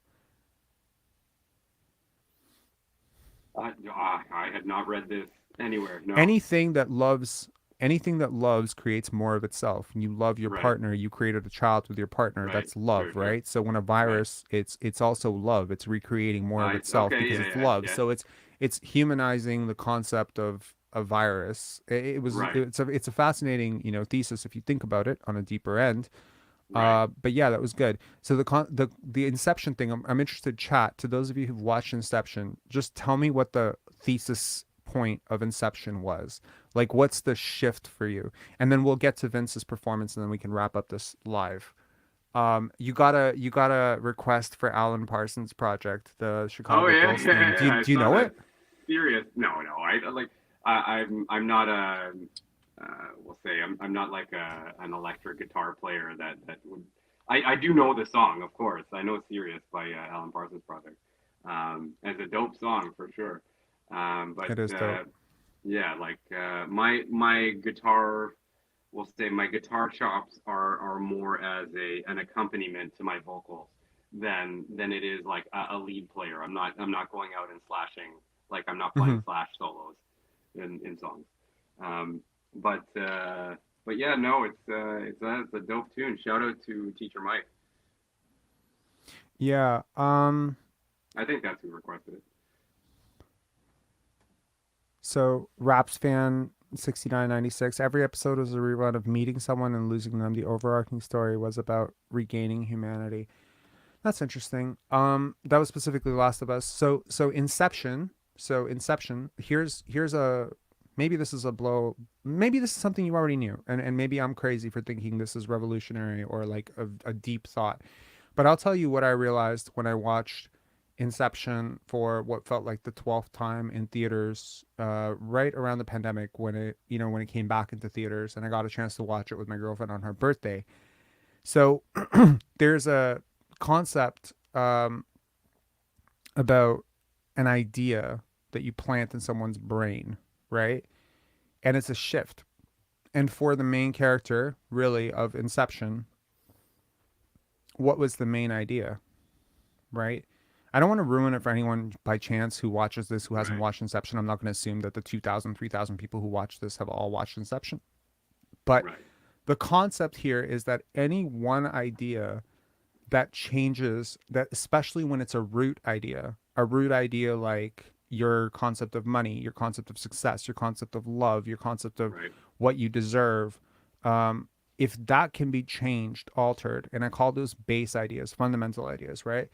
I had not read this anywhere. No. Anything that loves creates more of itself. And you love your partner, you created a child with your partner, that's love, right? So when a virus, it's also love. It's recreating more of itself because it's love. So it's humanizing the concept of a virus. It's a fascinating, thesis if you think about it on a deeper end. But yeah, that was good. So the Inception thing, I'm interested, chat, to those of you who've watched Inception, just tell me what the thesis point of Inception was. Like, what's the shift for you? And then we'll get to Vince's performance, and then we can wrap up this live. You got a request for Alan Parsons' project, the Chicago Bulls thing. Do you know it? Serious? No. I'm not a. We'll say I'm not like an electric guitar player that would. I do know the song, of course. I know "Serious" by Alan Parsons Project. It's a dope song for sure. But it is dope. Yeah, like my guitar, we'll say my guitar chops are more as an accompaniment to my vocals than it is like a lead player. I'm not going out and slashing, like I'm not playing slash solos in songs. But yeah, no, it's a dope tune. Shout out to Teacher Mike. Yeah. I think that's who requested it. So Raps fan 6996. Every episode was a rerun of meeting someone and losing them. The overarching story was about regaining humanity. That's interesting. That was specifically Last of Us. So Inception. Here's a, maybe this is a blow. Maybe this is something you already knew, and maybe I'm crazy for thinking this is revolutionary or like a deep thought. But I'll tell you what I realized when I watched Inception for what felt like the 12th time in theaters, right around the pandemic when it came back into theaters, and I got a chance to watch it with my girlfriend on her birthday. So there's a concept about an idea that you plant in someone's brain, right? And it's a shift. And for the main character, really, of Inception, what was the main idea, right? I don't want to ruin it for anyone by chance who watches this who hasn't watched Inception. I'm not going to assume that the 2,000, 3,000 people who watch this have all watched Inception. But the concept here is that any one idea that changes, that especially when it's a root idea like your concept of money, your concept of success, your concept of love, your concept of what you deserve, if that can be changed, altered, and I call those base ideas, fundamental ideas, right?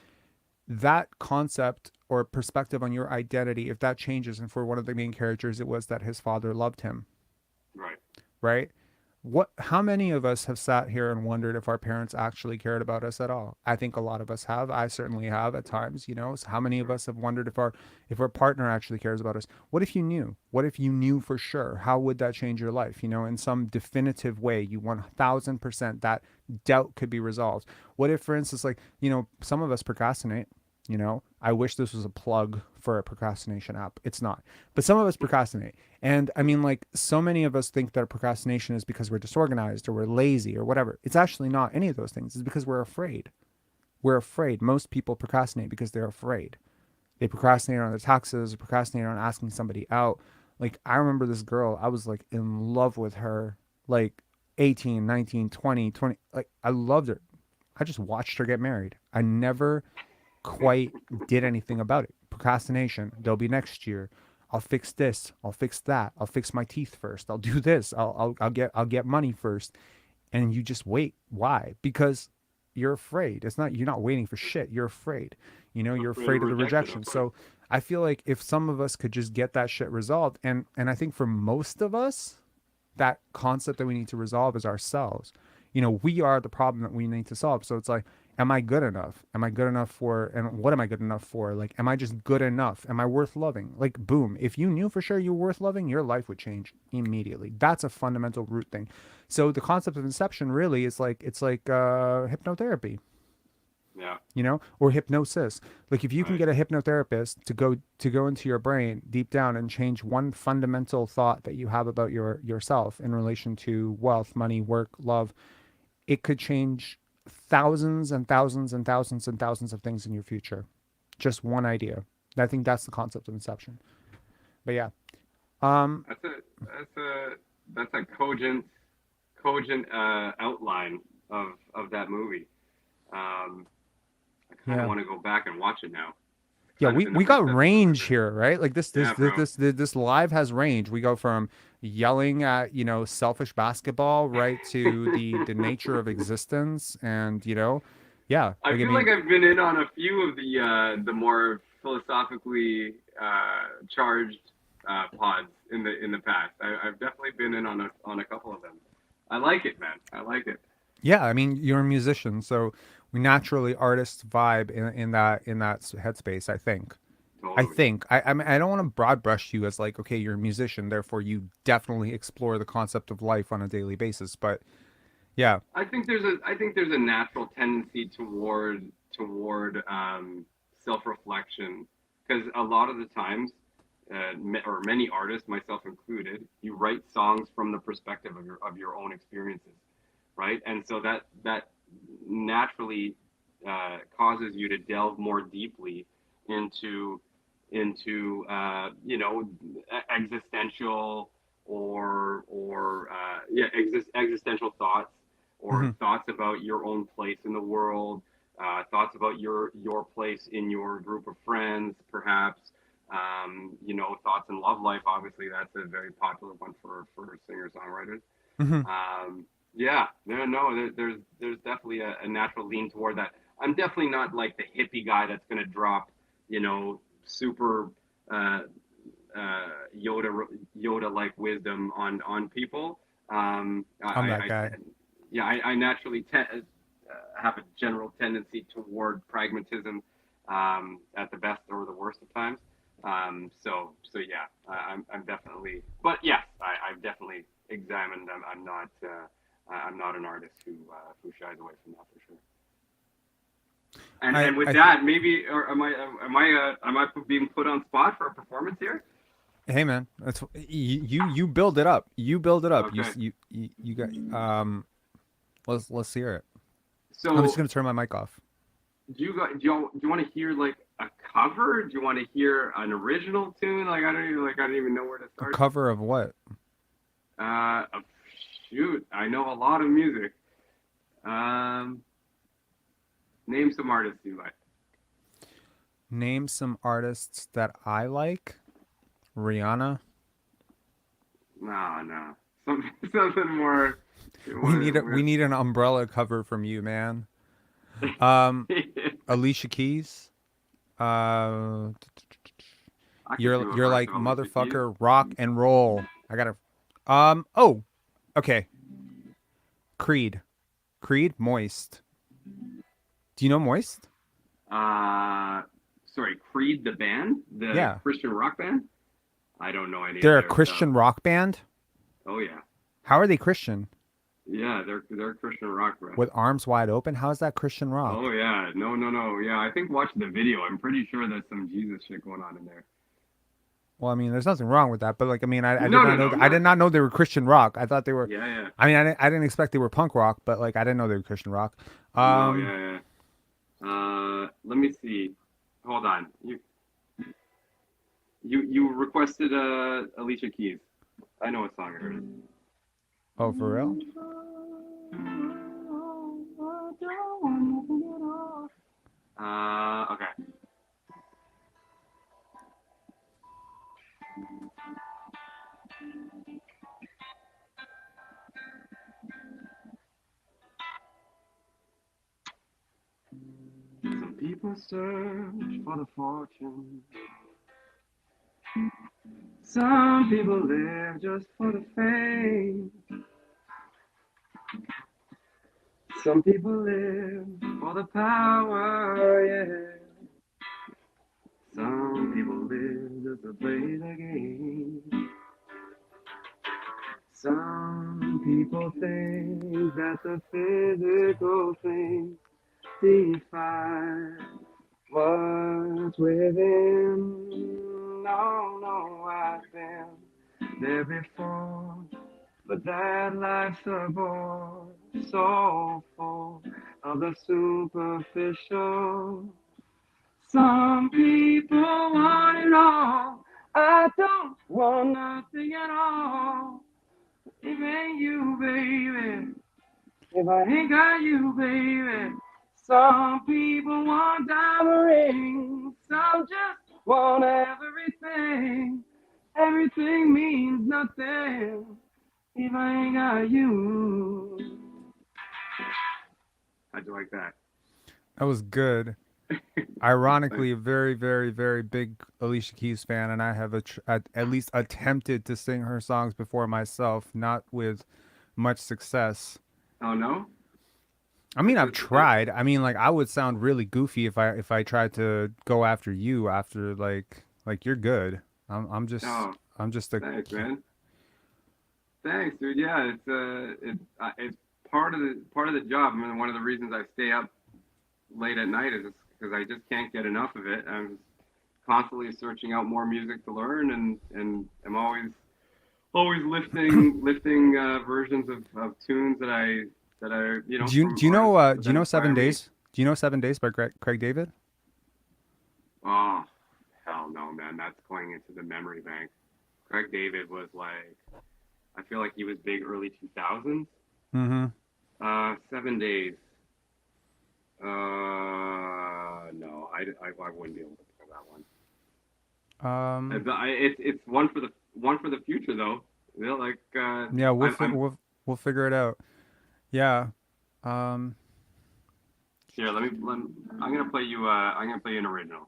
That concept or perspective on your identity, if that changes, and for one of the main characters, it was that his father loved him. Right? How many of us have sat here and wondered if our parents actually cared about us at all? I think a lot of us have. I certainly have at times, So how many of us have wondered if our partner actually cares about us? What if you knew? What if you knew for sure? How would that change your life? In some definitive way, you 1000% that doubt could be resolved. What if, for instance, some of us procrastinate? I wish this was a plug for a procrastination app. It's not. But some of us procrastinate. And I mean, so many of us think that procrastination is because we're disorganized or we're lazy or whatever. It's actually not any of those things. It's because we're afraid. We're afraid. Most people procrastinate because they're afraid. They procrastinate on their taxes, procrastinate on asking somebody out. I remember this girl, I was in love with her, 18, 19, 20. I loved her. I just watched her get married. I never quite did anything about it. Procrastination. They'll be next year. I'll fix this. I'll fix that. I'll fix my teeth first. I'll do this. I'll get money first. And you just wait. Why? Because you're afraid. You're not waiting for shit. You're afraid. You're afraid of the rejection. So I feel like if some of us could just get that shit resolved, and I think for most of us, that concept that we need to resolve is ourselves. We are the problem that we need to solve. So it's am I good enough? Am I good enough for, and what am I good enough for? Am I just good enough? Am I worth loving? Boom. If you knew for sure you were worth loving, your life would change immediately. That's a fundamental root thing. So the concept of Inception really is it's like hypnotherapy. Yeah. Or hypnosis. If you can get a hypnotherapist to go into your brain deep down and change one fundamental thought that you have about yourself in relation to wealth, money, work, love, it could change thousands and thousands and thousands and thousands of things in your future. Just one idea. I think that's the concept of Inception. But yeah. That's a cogent outline of that movie. I kind of want to go back and watch it now. Yeah, we got range here, right? This live has range. We go from yelling at selfish basketball right to the nature of existence, and yeah. I feel like I've been in on a few of the more philosophically charged pods in the past. I've definitely been in on a couple of them. I like it, man. I like it. Yeah, I mean, you're a musician, so we naturally artists vibe in that headspace, I think. Totally. I don't want to broad brush you as okay, you're a musician, therefore you definitely explore the concept of life on a daily basis. But yeah, I think there's a natural tendency toward self-reflection, because a lot of the times, or many artists, myself included, you write songs from the perspective of your own experiences, right? And so that naturally causes you to delve more deeply into existential existential thoughts, or thoughts about your own place in the world, thoughts about your place in your group of friends, perhaps, thoughts in love life. Obviously, that's a very popular one for singer-songwriters. There's definitely a natural lean toward that. I'm definitely not like the hippie guy that's going to drop, super Yoda-like wisdom on people. I'm that guy. I naturally have a general tendency toward pragmatism. at the best or the worst of times. So yeah, I'm definitely, but yes, I've definitely examined. I'm not an artist who shies away from that for sure. And with that, maybe, or am I being put on spot for a performance here? Hey man, that's you build it up. You build it up. Okay. You got let's hear it. So I'm just gonna turn my mic off. Do you want to hear like a cover? Do you want to hear an original tune? Like I don't even know where to A start. cover of what? Shoot, I know a lot of music. Name some artists you like. Name some artists that I like. Rihanna. No. Something more. We need an umbrella cover from you, man. Alicia Keys. You're like motherfucker rock and roll. I gotta. Oh, okay. Creed, Moist. Do you know Moist? Sorry, Creed the band, the Christian rock band. I don't know any. They're a Christian rock band. Oh yeah. How are they Christian? Yeah, they're Christian rock band. With arms wide open. How is that Christian rock? Oh yeah, no. Yeah, I think watching the video, I'm pretty sure there's some Jesus shit going on in there. Well, I mean, there's nothing wrong with that, but like, I mean, I did not know they were Christian rock. I thought they were. Yeah. I mean, I didn't expect they were punk rock, but like, I didn't know they were Christian rock. Yeah. Let me see. Hold on. You requested Alicia Keys. I know what song it is. Oh, for real? Okay. Some people search for the fortune. Some people live just for the fame. Some people live for the power, yeah. Some people live just to play the game. Some people think that the physical things define what's within. No, I've been there before, but that life's a bore, so full of the superficial. Some people want it all. I don't want nothing at all. If ain't you, baby. If I ain't got you, baby. Some people want diamond rings. Some just want everything. Everything means nothing if I ain't got you. How'd you like that? That was good. Ironically, a very, very, very big Alicia Keys fan, and I have at least attempted to sing her songs before myself, not with much success. Oh no? I mean, I've tried. I mean, like, I would sound really goofy if I tried to go after you after like you're good. I'm just a. Thanks, man. Thanks, dude. Yeah, it's part of the job. I mean, one of the reasons I stay up late at night is because I just can't get enough of it. I'm constantly searching out more music to learn, and I'm always lifting versions of tunes that I you know. Do you know 7 Days? Do you know 7 Days by Craig David? Oh, hell no, man. That's going into the memory bank. Craig David was like, I feel like he was big early 2000s. Mm-hmm. 7 Days. No, I wouldn't be able to play that one. It's one for the future though. You know, like yeah, we'll figure it out. Yeah. Here, I'm gonna play you an original.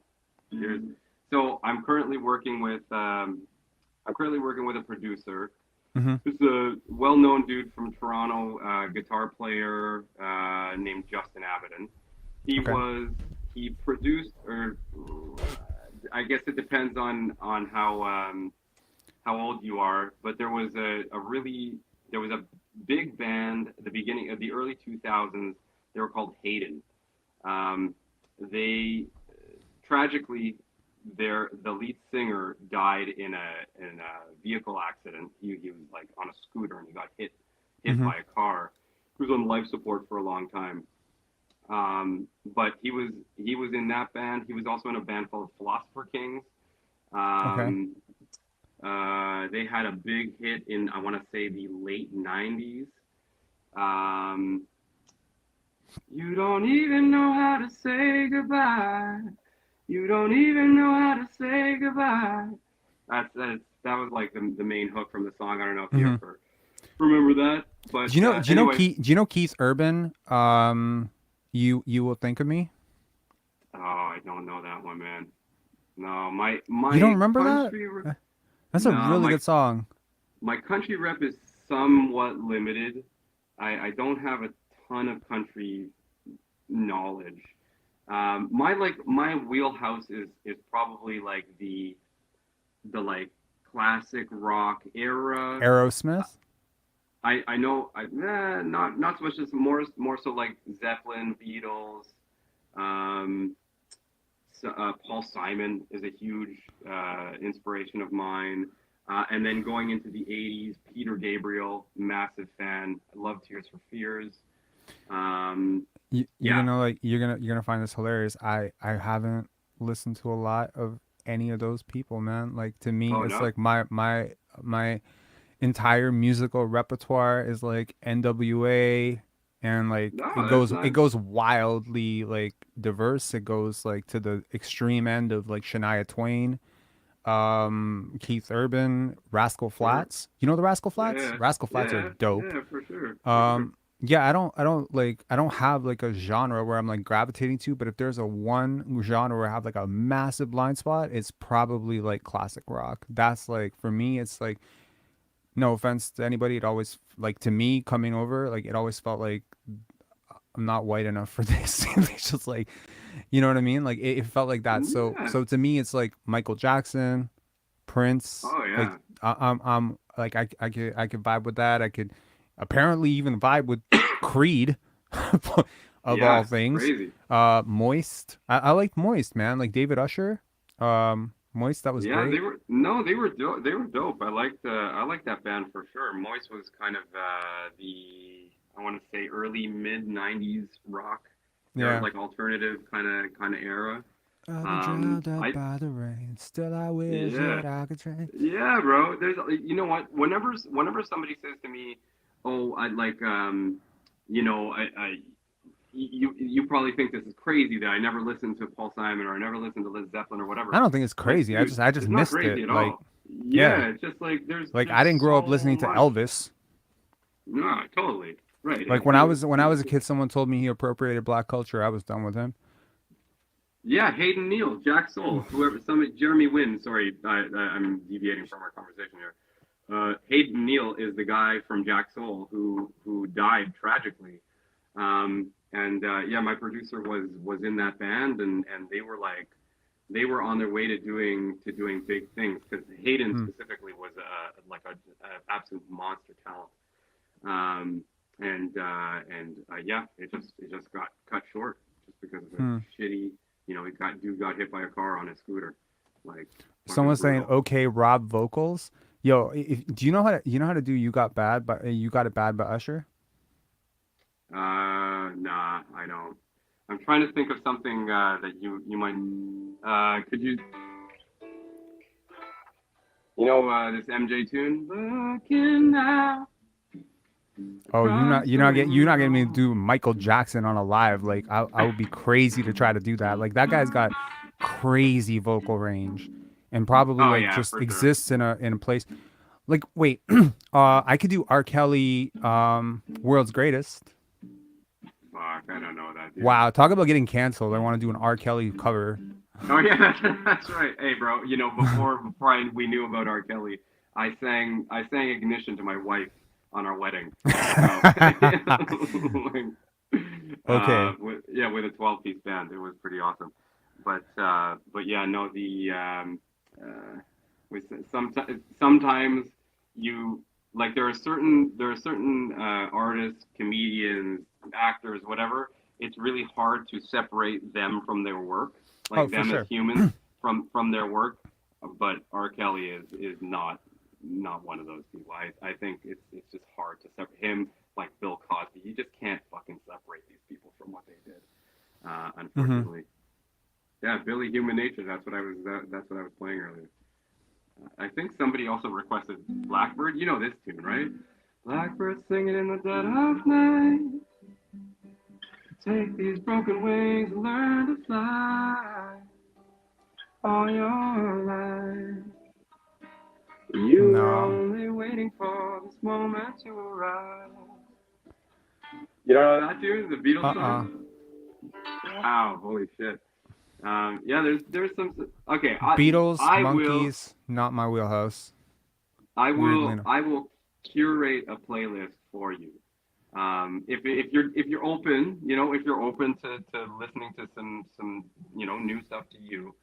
So I'm currently working with a producer. Mm-hmm. Who's a well-known dude from Toronto, guitar player named Justin Avedon. he produced, or I guess it depends on how old you are, but there was a big band at the beginning of the early 2000s. They were called Hayden. They tragically, the lead singer died in a vehicle accident. He was like on a scooter and he got hit by a car. He was on life support for a long time. But he was in that band. He was also in a band called Philosopher Kings. They had a big hit in, I want to say, the late 90s. You don't even know how to say goodbye. You don't even know how to say goodbye. That was like the main hook from the song. I don't know if you ever remember that. But do you know Keith Urban? You will think of me. Oh, I don't know that one, man. No, my you don't remember that? That's a really good song. My country rep is somewhat limited. I don't have a ton of country knowledge. My wheelhouse is probably like the like classic rock era. Aerosmith. I know not so much, just more so like Zeppelin, Beatles. Paul Simon is a huge inspiration of mine. And then going into the 80s, Peter Gabriel, massive fan. I love Tears for Fears. You're gonna find this hilarious. I haven't listened to a lot of any of those people, man. Like, to me, it's like my entire musical repertoire is like NWA, and like it goes wildly like diverse. It goes like to the extreme end of like Shania Twain, Keith Urban, Rascal Flatts. You know the Rascal Flatts? Rascal Flatts are dope. Yeah, for sure. Yeah, I don't have like a genre where I'm like gravitating to, but if there's a one genre where I have like a massive blind spot, it's probably like classic rock. That's like, for me, it's like, no offense to anybody, it always, like, to me coming over, like, it always felt like I'm not white enough for this. It's just like, you know what I mean? Like it felt like that. So to me, it's like Michael Jackson, Prince. Oh yeah. Like I'm like I could vibe with that. I could apparently even vibe with Creed of all things. Crazy. Moist. I liked Moist, man. Like David Usher. Moist, that was great. They were dope. They were dope. I liked that band for sure. Moist was kind of the, I want to say, early mid 90s rock. Yeah. Like alternative kind of era. Drowned out by the rain. Still I wish that I could train. Yeah, bro. There's, you know what? Whenever somebody says to me, "Oh, I'd like, you know, you probably think this is crazy that I never listened to Paul Simon or I never listened to Led Zeppelin or whatever." I don't think it's crazy. Like, I just missed it. Like, yeah, it's just like there's like, I didn't grow up listening to Elvis. No, totally. Right. Like when I was a kid, someone told me he appropriated black culture. I was done with him. Yeah, Hayden Neal, Jack Soul, whoever, Jeremy Wynn. Sorry, I'm deviating from our conversation here. Hayden Neal is the guy from Jack Soul who died tragically. My producer was in that band, and they were on their way to doing big things, because Hayden specifically was an absolute monster talent. It just got cut short just because of a shitty, you know, dude got hit by a car on his scooter. Like, someone's saying, "Okay, Rob vocals." Yo, do you know how to do "You Got It Bad" by Usher? Nah, I don't. I'm trying to think of something that you might. Could you? You know this MJ tune? Looking now. Oh, you're not getting me to do Michael Jackson on a live. Like, I would be crazy to try to do that. Like, that guy's got crazy vocal range, and probably exists in a place. Like, wait, I could do R. Kelly, World's Greatest. Fuck, I don't know that. Dude. Wow, talk about getting canceled. I want to do an R. Kelly cover. Oh yeah, that's right. Hey, bro, you know, before we knew about R. Kelly, I sang Ignition to my wife on our wedding. Okay. with a 12-piece band. It was pretty awesome. But yeah, no, sometimes you like there are certain artists, comedians, actors, whatever. It's really hard to separate them from their work, like them as humans from their work. But R. Kelly is not one of those people. I think it's just hard to separate him, like Bill Cosby. You just can't fucking separate these people from what they did. Unfortunately. Yeah, Billy Human Nature. That's what I was playing earlier. I think somebody also requested Blackbird. You know this tune, right? Blackbird singing in the dead of night. Take these broken wings and learn to fly all your life. You were only waiting for this moment to arrive. You know that tune? The Beatles song? Wow, holy shit. Yeah, there's some. Okay, Beatles, Monkeys, not my wheelhouse. I will curate a playlist for you. If you're open, if you're open to listening to some new stuff to you.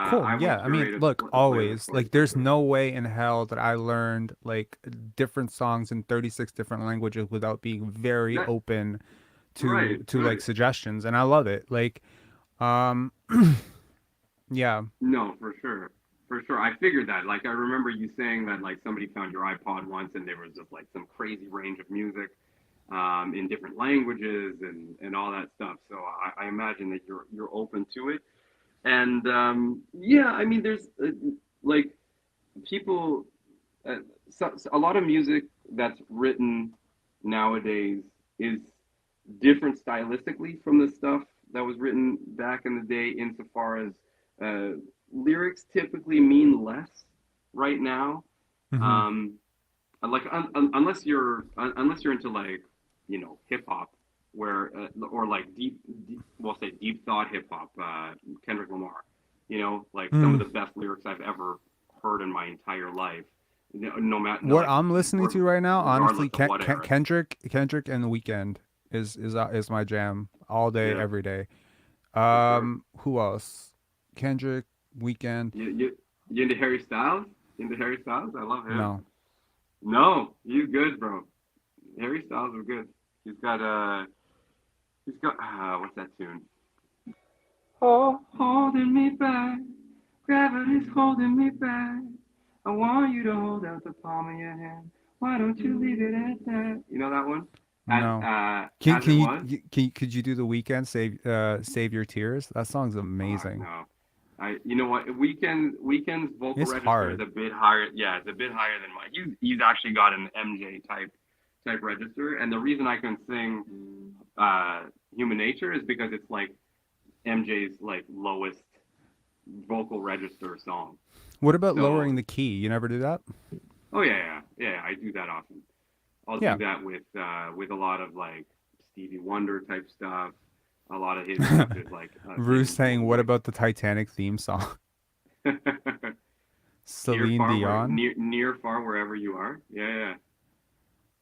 Cool. Yeah, I mean, look, always like there's no way in hell that I learned like different songs in 36 different languages without being very open to like suggestions, and I love it. Like, yeah. No, for sure. I figured that. Like, I remember you saying that like somebody found your iPod once and there was just like some crazy range of music in different languages and all that stuff. So I imagine that you're open to it. And yeah, I mean, there's like people, a lot of music that's written nowadays is different stylistically from the stuff that was written back in the day, insofar as lyrics typically mean less right now. Like unless you're into like hip hop, where or like deep thought hip hop, Kendrick Lamar, like some of the best lyrics I've ever heard in my entire life. No matter what I'm listening to right now, honestly, Kendrick and The Weeknd is my jam all day, every day. Who else? Kendrick, Weeknd. You into Harry Styles? I love him. No, he's good, bro. Harry Styles is good. He's got what's that tune? Oh, holding me back. Gravity's holding me back. I want you to hold out the palm of your hand. Why don't you leave it at that? You know that one? No. Could you do The Weeknd, Save Your Tears? That song's amazing. No. You know what? Weeknd's vocal register is a bit higher. Yeah, it's a bit higher than mine. He's actually got an MJ type register, and the reason I can sing Human Nature is because it's like MJ's like lowest vocal register song. What about lowering the key? You never do that? Oh yeah. I do that often. I'll do that with a lot of like Stevie Wonder type stuff. A lot of his stuff is like. Rue's saying, "What about the Titanic theme song?" Celine Dion. Near, far, wherever you are. Yeah.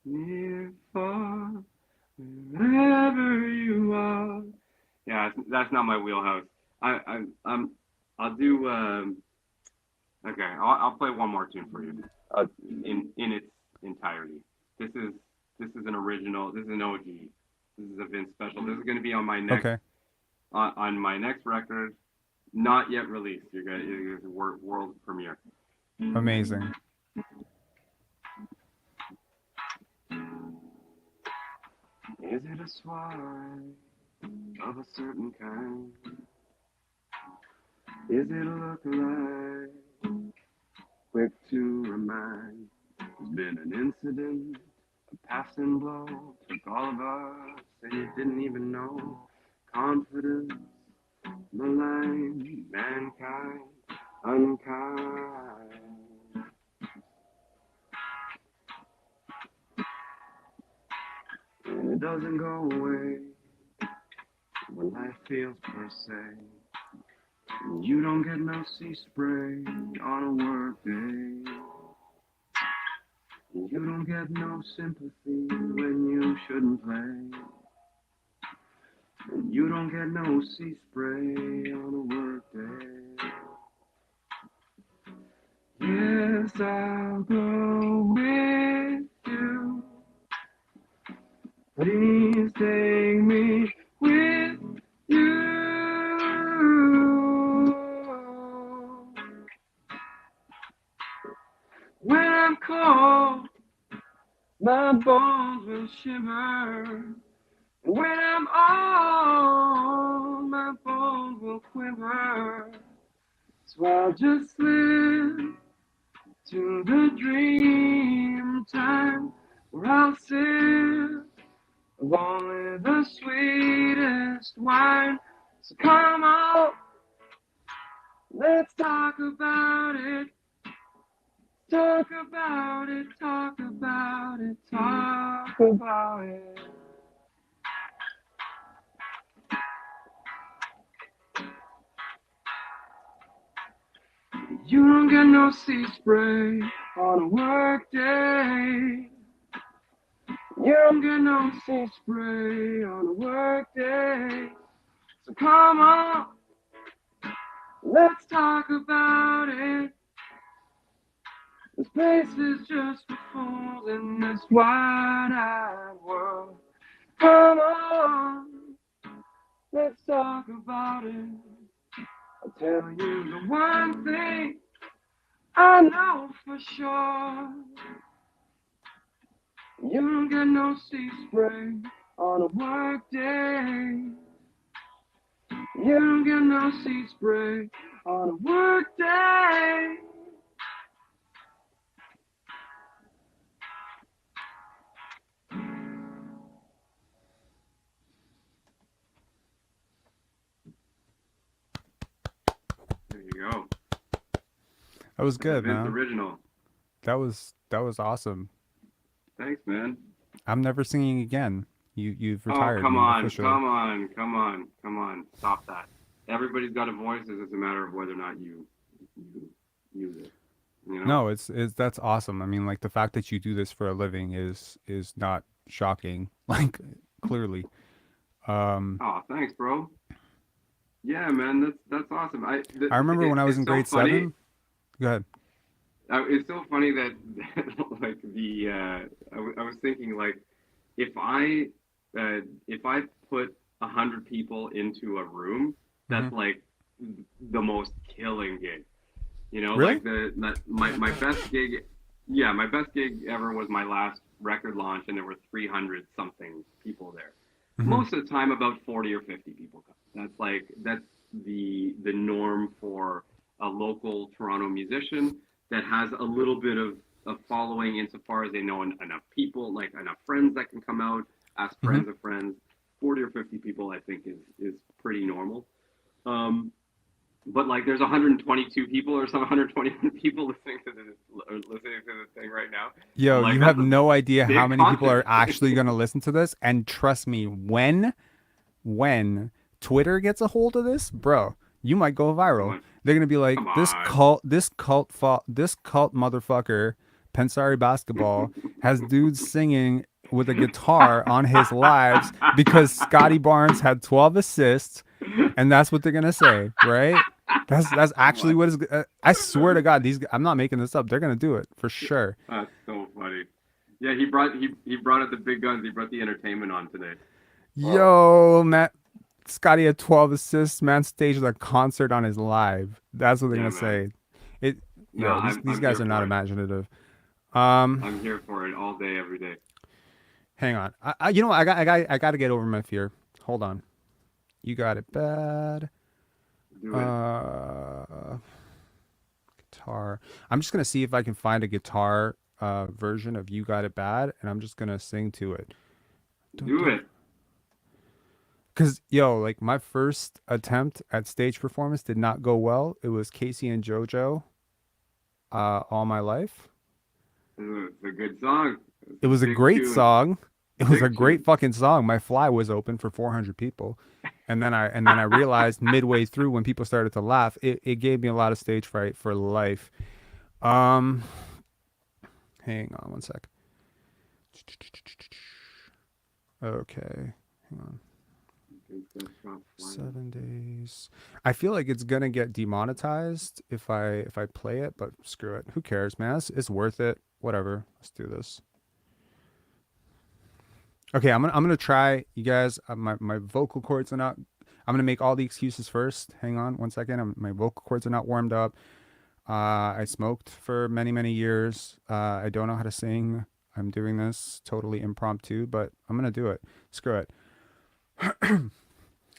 Near, far, wherever you are. Yeah, that's not my wheelhouse. I'll do. Okay, I'll play one more tune for you. In its entirety. This is an original. This is an OG. This is a Vince special. This is going to be on my next on my next record, not yet released. You're going to world premiere. Amazing. Is it a swine of a certain kind? Is it a look-alike, quick to remind? There's been an incident, a passing blow, took all of us, and you didn't even know. Confidence, malign, mankind, unkind. And it doesn't go away when life feels per se. You don't get no sea spray on a work day. You don't get no sympathy when you shouldn't play. You don't get no sea spray on a work day. Yes, I'll go with you. Please take me with you. When I'm cold, my bones will shiver. When I'm old, my bones will quiver. So I'll just live to the dream time where I'll sip of only the sweetest wine. So come on, let's talk about it. Talk about it, talk about it, talk about it. You don't get no sea spray on a work day. You don't get no sea spray on a work day. So come on, let's talk about it. This place is just for fools in this wide-eyed world. Come on, let's talk about it. I'll tell you the one thing I know for sure. You don't get no sea spray on a work day. You don't get no sea spray on a work day. There you go. That was good, Vince man. original. That was awesome. Thanks, man. I'm never singing again. You've retired Oh, come me on, officially. come on, come on, come on. Stop that. Everybody's got a voice. It's just a matter of whether or not you use it. You know? No, it's that's awesome. I mean, like the fact that you do this for a living is not shocking. Like clearly. Oh, thanks, bro. Yeah, man, that's awesome. I remember when I was in grade 7. Go ahead. It's so funny that like I was thinking like if I put 100 people into a room, that's like the most killing gig. You know, really? like my best gig. Yeah, my best gig ever was my last record launch, and there were 300 something people there. Most of the time, about 40 or 50 people come. That's the norm for a local Toronto musician that has a little bit of a following insofar as they know enough people, like enough friends that can come out, ask friends of friends. 40 or 50 people, I think, is pretty normal. But like, there's 122 people or some 121 people listening to the thing right now. Yo, like, you have no idea how many people are concert. actually going to listen to this. And trust me, when Twitter gets a hold of this, bro, you might go viral. They're going to be like, this cult motherfucker, Pensari Basketball, has dudes singing with a guitar on his lives because Scottie Barnes had 12 assists. And that's what they're going to say, right? That's actually what is. I swear to God, I'm not making this up. They're gonna do it for sure. That's so funny. Yeah, he brought out the big guns. He brought the entertainment on today. Yo, Matt, Scottie had 12 assists. Man staged a concert on his live. That's what they're gonna say. These guys are not imaginative. I'm here for it all day, every day. Hang on. I got to get over my fear. Hold on. You got it bad. Guitar. I'm just gonna see if I can find a guitar version of "You Got It Bad," and I'm just gonna sing to it. Do it. Cause like my first attempt at stage performance did not go well. It was Casey and JoJo. All My Life. It's a good song. It was a great song. It was a great fucking song. My fly was open for 400 people. And then I realized midway through when people started to laugh, it gave me a lot of stage fright for life. Hang on one sec. Okay, hang on. 7 days. I feel like it's gonna get demonetized if I play it, but screw it. Who cares, man? It's worth it. Whatever. Let's do this. Okay, I'm gonna try, you guys. My vocal cords are not. I'm gonna make all the excuses first. Hang on 1 second. My vocal cords are not warmed up. I smoked for many years. I don't know how to sing. I'm doing this totally impromptu, but I'm gonna do it. Screw it.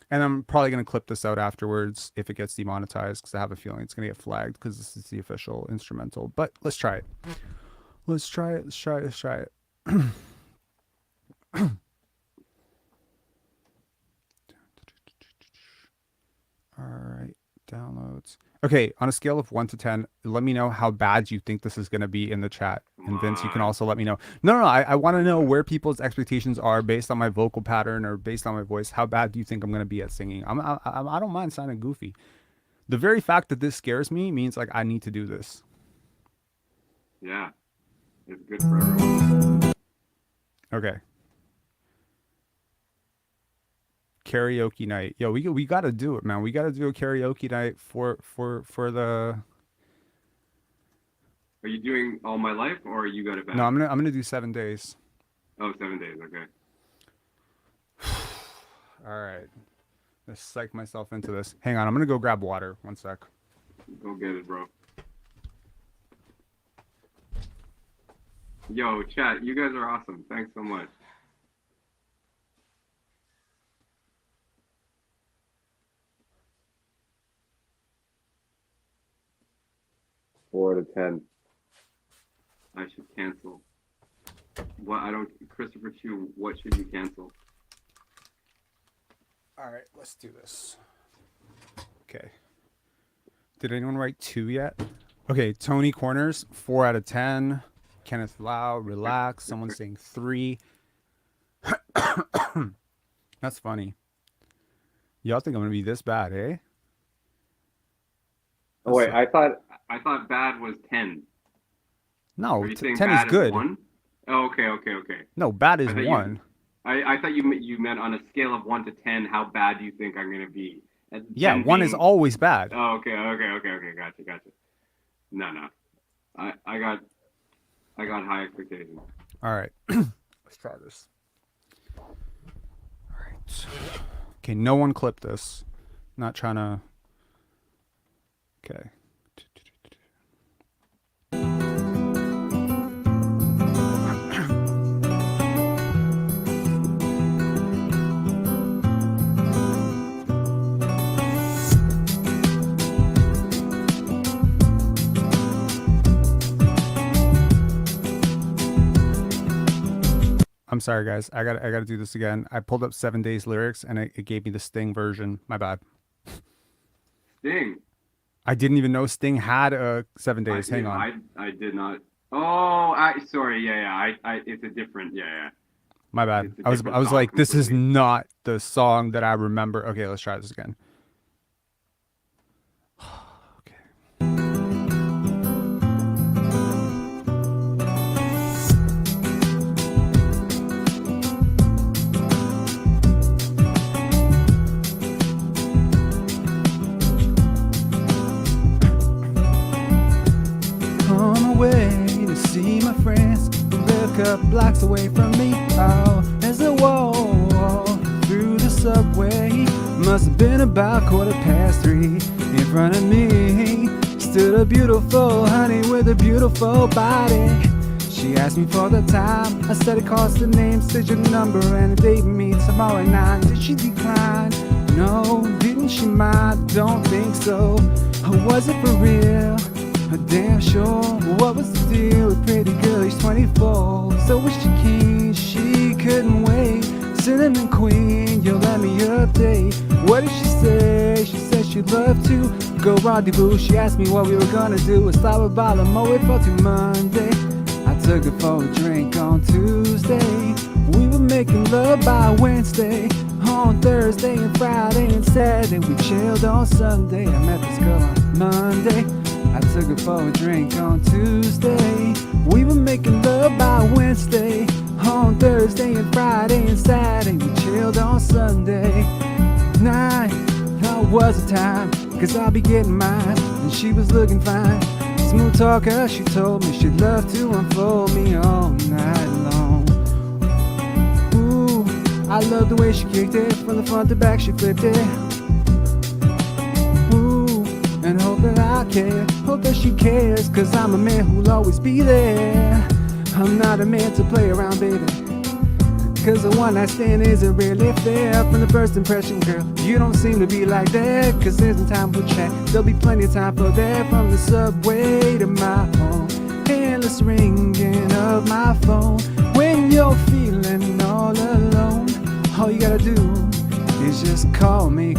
And I'm probably going to clip this out afterwards if it gets demonetized, because I have a feeling it's going to get flagged because this is the official instrumental. But let's try it. Let's try it. Let's try it. Let's try it. All right. Downloads. Okay. On a scale of 1 to 10, let me know how bad you think this is going to be in the chat. And Vince, you can also let me know. No, I want to know where people's expectations are based on my vocal pattern or based on my voice. How bad do you think I'm going to be at singing? I don't mind sounding goofy. The very fact that this scares me means like I need to do this. Yeah. It's good for everyone. Okay. Karaoke night. Yo, we got to do it, man. We got to do a karaoke night for the... Are you doing All My Life, or you got it back? No, I'm gonna do 7 days. Oh, 7 days. Okay. All right. Let's psych myself into this. Hang on, I'm gonna go grab water. 1 sec. Go get it, bro. Yo, chat, you guys are awesome. Thanks so much. Four out of 10. I should cancel. What? I don't. Christopher Chu, what should you cancel? All right, let's do this. Okay. Did anyone write 2 yet? Okay, Tony Corners, 4 out of 10. Kenneth Lau, relax. Someone's saying 3. That's funny. Y'all think I'm gonna be this bad, eh? Oh wait, I thought bad was 10. No, Are you saying 10 is bad good. 1? Oh, okay. No, bad is I thought 1. I thought you meant on a scale of 1 to 10, how bad do you think I'm gonna be? Yeah, 1 is always bad. Oh, okay. Gotcha. No. I got high expectations. All right. Let's try this. All right. Okay, no one clip this. Not trying to... Okay. I'm sorry, guys. I gotta do this again. I pulled up 7 days lyrics and it gave me the Sting version. My bad. Sting. I didn't even know Sting had a 7 days. Hang on. I did not. Oh, sorry. Yeah. It's a different. Yeah. My bad. I was like, this is not the song that I remember. Okay, let's try this again. See my friends who live a couple blocks away from me. Oh, there's a wall through the subway. Must have been about 3:15. In front of me stood a beautiful honey with a beautiful body. She asked me for the time. I said it cost the name, said your number, and a date me tomorrow at 9. Did she decline? No. Didn't she mind? Don't think so. Or was it for real? Damn sure. What was the deal with pretty girl? She's 24. So was she keen? She couldn't wait. Cinnamon Queen, yo, let me update. What did she say? She said she'd love to go rendezvous. She asked me what we were gonna do. I stop a bottle of Moet for till Monday. I took her for a drink on Tuesday. We were making love by Wednesday. On Thursday and Friday and Saturday we chilled on Sunday. I met this girl on Monday. I took her for a drink on Tuesday. We were making love by Wednesday. On Thursday and Friday and Saturday we chilled on Sunday. was a time, 'cause I'll be getting mine. And she was looking fine. Smooth talker, she told me she'd love to unfold me all night long. Ooh, I love the way she kicked it. From the front to back, she flipped it. Ooh, and hope that I care, hope that she cares, 'cause I'm a man who'll always be there. I'm not a man to play around, baby, 'cause the one I stand isn't really fair. From the first impression, girl, you don't seem to be like that. 'Cause there's no time for chat, there'll be plenty of time for that. From the subway to my home, endless ringing of my phone. When you're feeling all alone, all you gotta do is just call me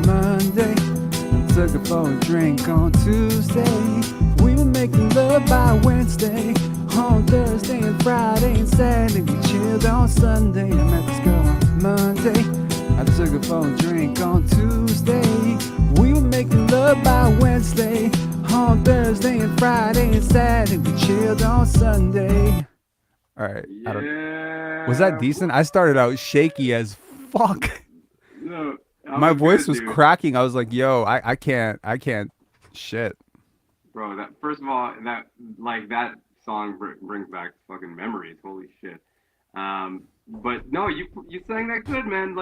Monday. I took her for a drink on Tuesday. We were making love by Wednesday. On Thursday and Friday and Saturday, we chilled on Sunday. I met this girl on Monday. I took her for a drink on Tuesday. We were making love by Wednesday. On Thursday and Friday and Saturday, we chilled on Sunday. All right. Was that decent? I started out shaky as fuck. No, My voice good, was dude. cracking. I was like, yo, I can't shit. Bro, that first of all, that song brings back fucking memories. Holy shit. But no, you sang that good, man.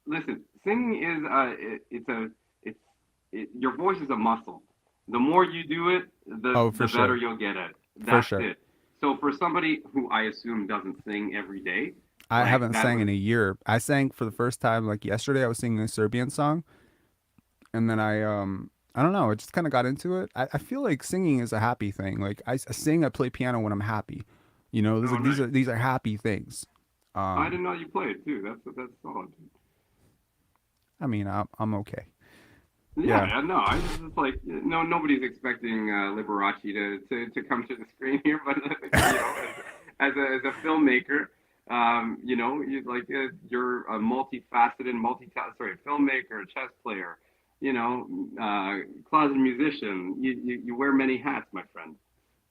Listen, singing is your voice is a muscle. The more you do it, the better you'll get at it. That's sure. it. So for somebody who I assume doesn't sing every day, I haven't sang in a year. I sang for the first time yesterday. I was singing a Serbian song, and then I don't know. I just kind of got into it. I feel like singing is a happy thing. Like I sing, I play piano when I'm happy. You know, these are happy things. I didn't know you played too. That's solid. I mean, I'm okay. Yeah. No, I just like nobody's expecting Liberace to come to the screen here, but as a filmmaker, you're a multifaceted, filmmaker, chess player, closet musician. You wear many hats, my friend.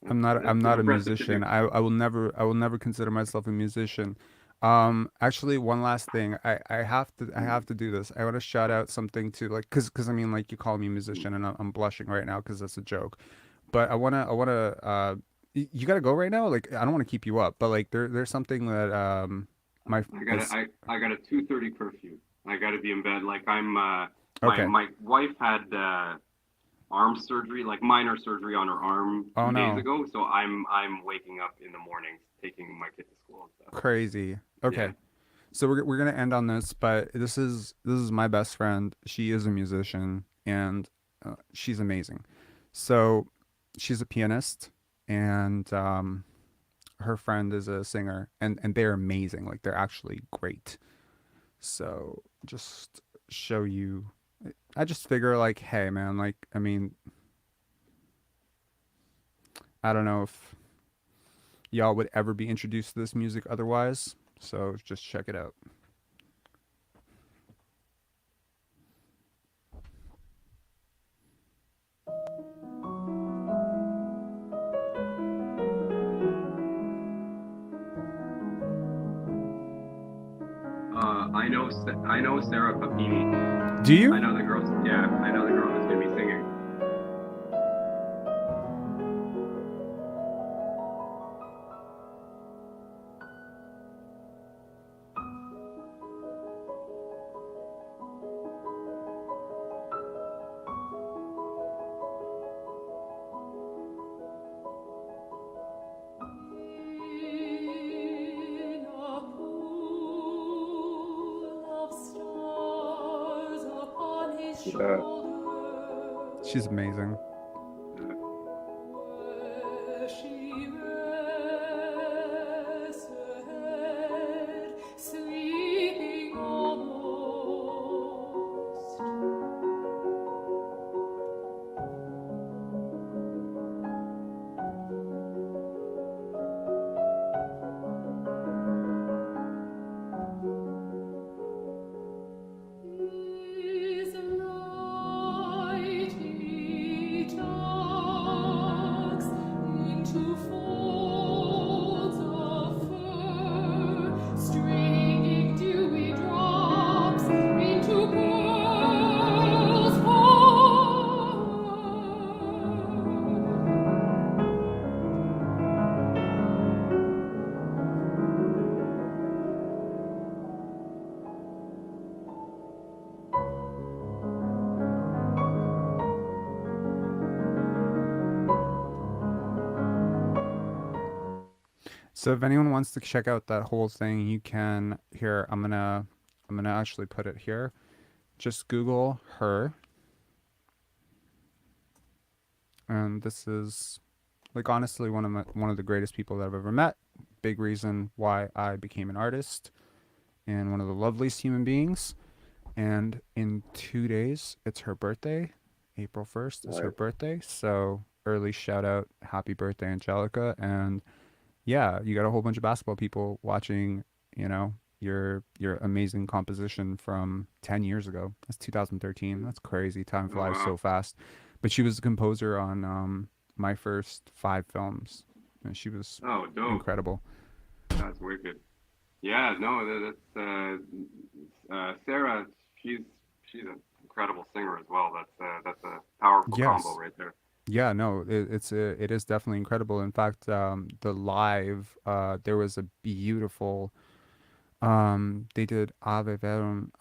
I'm not a musician. I will never consider myself a musician. Actually, one last thing. I have to do this. I want to shout out something to cause I mean, you call me a musician and I'm blushing right now cause that's a joke. But I wanna you gotta go right now? I don't want to keep you up, but there's something that I got a 2:30 curfew. I gotta be in bed. Okay. My wife had arm surgery, minor surgery on her arm 2 days ago. So I'm waking up in the mornings, taking my kid to school and stuff. Crazy. Okay. Yeah. So we're gonna end on this, but this is my best friend. She is a musician and she's amazing. So she's a pianist and her friend is a singer and they're amazing. They're actually great. So just show you. I just figure hey man, I mean, I don't know if y'all would ever be introduced to this music otherwise, so just check it out. I know Sarah Papini. Do you? I know the girl. Yeah, I know the girl that's gonna be singing. She's amazing. So if anyone wants to check out that whole thing, you can. Here, I'm gonna actually put it here. Just Google her. And this is, like, honestly one of the greatest people that I've ever met. Big reason why I became an artist, and one of the loveliest human beings. And in 2 days, it's her birthday. April 1st is her birthday. So early shout out, happy birthday, Angelica. And yeah, you got a whole bunch of basketball people watching, your amazing composition from 10 years ago. That's 2013. That's crazy. Time flies so fast. But she was the composer on my first 5 films, and she was incredible. That's wicked. Yeah, no, that's Sarah. She's an incredible singer as well. That's a powerful combo right there. Yeah, no, it is definitely incredible. In fact, the live, there was a beautiful, they did Ave Verum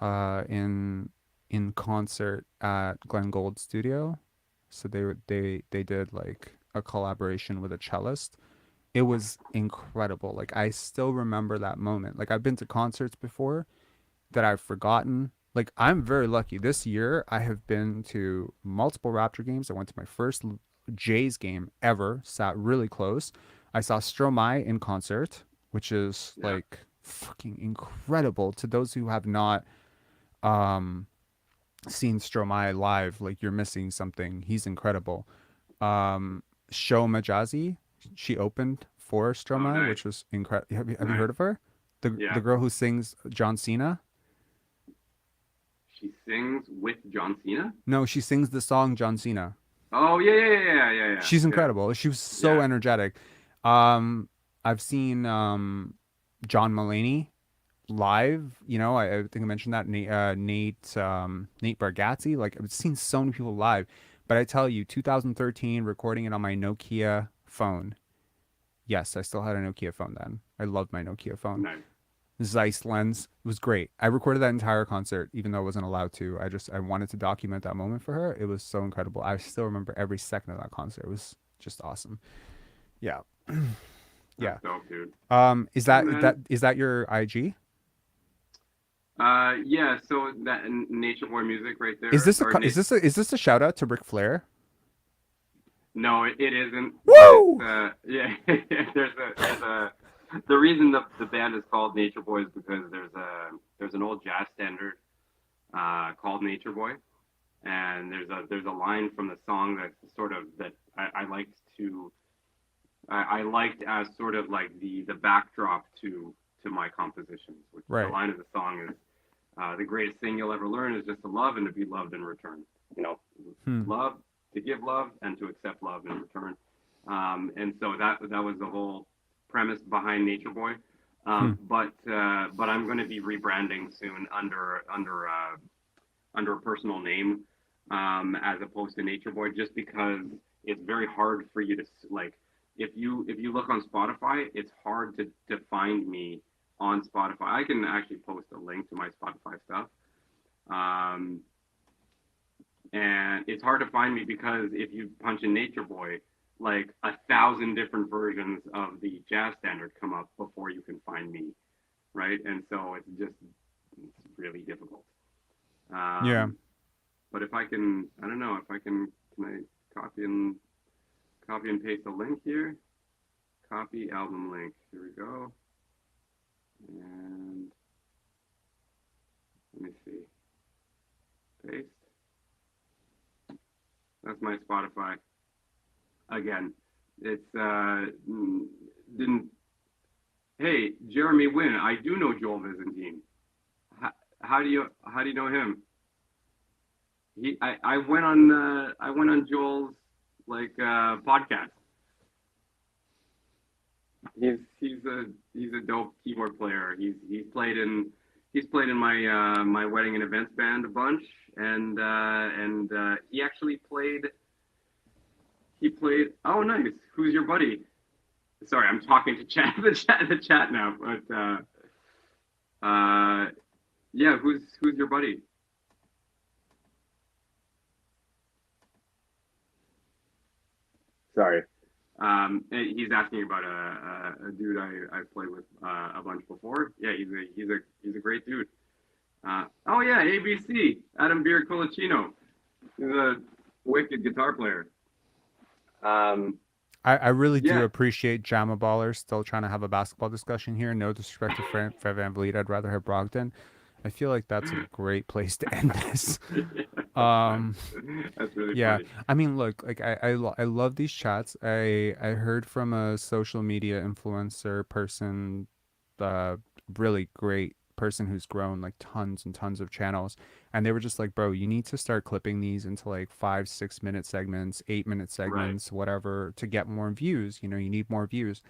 in concert at Glenn Gould Studio. So they did like a collaboration with a cellist. It was incredible. Like, I still remember that moment. Like, I've been to concerts before that I've forgotten. Like, I'm very lucky. This year, I have been to multiple Raptor games. I went to my first Jays game ever, sat really close. I saw Stromae in concert, which is like fucking incredible. To those who have not seen Stromae live, like, you're missing something. He's incredible. Sho Majazi, she opened for Stromae, which was incredible. Have you heard of her? The girl who sings John Cena? She sings with John Cena? No, she sings the song John Cena. Oh, yeah. She's incredible. She was so energetic. I've seen John Mulaney live. I think I mentioned that. Nate Bargatze. Like, I've seen so many people live. But I tell you, 2013, recording it on my Nokia phone. Yes, I still had a Nokia phone then. I loved my Nokia phone. Nice. Zeiss lens. It was great. I recorded that entire concert, even though I wasn't allowed to. I wanted to document that moment for her. It was so incredible. I still remember every second of that concert. It was just awesome. Yeah. Yeah. That's dope, dude. Is that your IG? Yeah. So that Nature Boy music right there. Is this a shout out to Ric Flair? No, it isn't. Woo! Yeah. The reason the band is called Nature Boy is because there's an old jazz standard called Nature Boy, and there's a line from the song that I liked as sort of like the backdrop to my compositions. Which right. The line of the song is the greatest thing you'll ever learn is just to love and to be loved in return. Love, to give love, and to accept love in return. And so that was the whole premise behind Nature Boy, but I'm going to be rebranding soon under a personal name, as opposed to Nature Boy, just because it's very hard for you to, like, if you look on Spotify, it's hard to find me on Spotify. I can actually post a link to my Spotify stuff, and it's hard to find me because if you punch in Nature Boy, like 1,000 different versions of the jazz standard come up before you can find me, right? And so it's really difficult. Yeah. But if I can, I don't know, can I copy and paste a link here? Copy album link. Here we go. And let me see. Paste. That's my Spotify. Again, it's didn't. Hey, Jeremy Wynn. I do know Joel Byzantine. How do you know him? I went on Joel's podcast. He's a dope keyboard player. He's played in my wedding and events band a bunch, and he actually played. He played. Oh, nice. Who's your buddy? Sorry, I'm talking to the chat now. But yeah, who's your buddy? Sorry. He's asking about a dude I've played with a bunch before. Yeah, he's a great dude. Oh yeah, ABC, Adam Beard Colicino. He's a wicked guitar player. I really do Yeah. appreciate Jama Baller still trying to have a basketball discussion here. No disrespect to Fred VanVleet. I'd rather have Brogdon. I feel like that's a great place to end this. That's really Yeah, funny. I mean, look, like I love these chats. I heard from a social media influencer person, really great person who's grown like tons and tons of channels, and they were just like, bro, you need to start clipping these into like 5-6 minute segments, 8 minute segments, whatever, to get more views. You know, you need more views.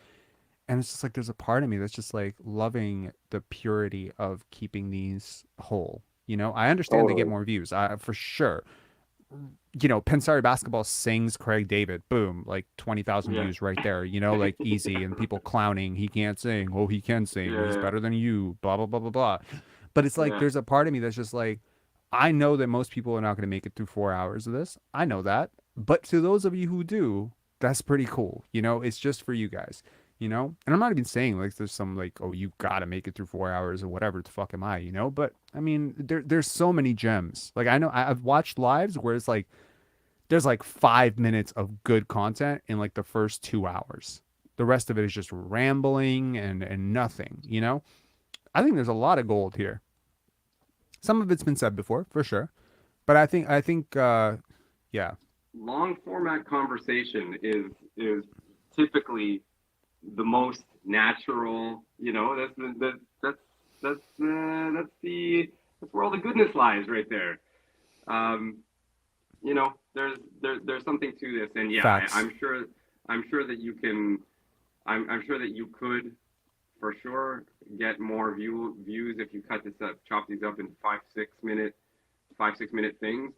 And it's just like there's a part of me that's just like loving the purity of keeping these whole. You know, I understand they get more views, for sure. You know, Pensari Basketball sings Craig David, boom, like 20,000 Yeah. views right there, you know, like easy, and people clowning, he can't sing, oh, he can sing, he's Yeah. better than you, blah, blah, blah, blah, blah. But it's like, Yeah. there's a part of me that's just like, I know that most people are not going to make it through 4 hours of this. I know that. But to those of you who do, that's pretty cool. You know, it's just for you guys, you know? And I'm not even saying like there's some like, oh, you got to make it through 4 hours or whatever the fuck am I, you know? But I mean, there's so many gems. Like I know I've watched lives where it's like, there's like 5 minutes of good content in like the first 2 hours. The rest of it is just rambling and nothing, you know? I think there's a lot of gold here. Some of it's been said before, for sure. But I think yeah. Long format conversation is typically the most natural. You know, that's where all the goodness lies, right there. You know, there's something to this, and yeah, Facts. I'm sure that you can. I'm sure that you could, for sure, get more views if you cut this up, chop these up into 5-6 minute things.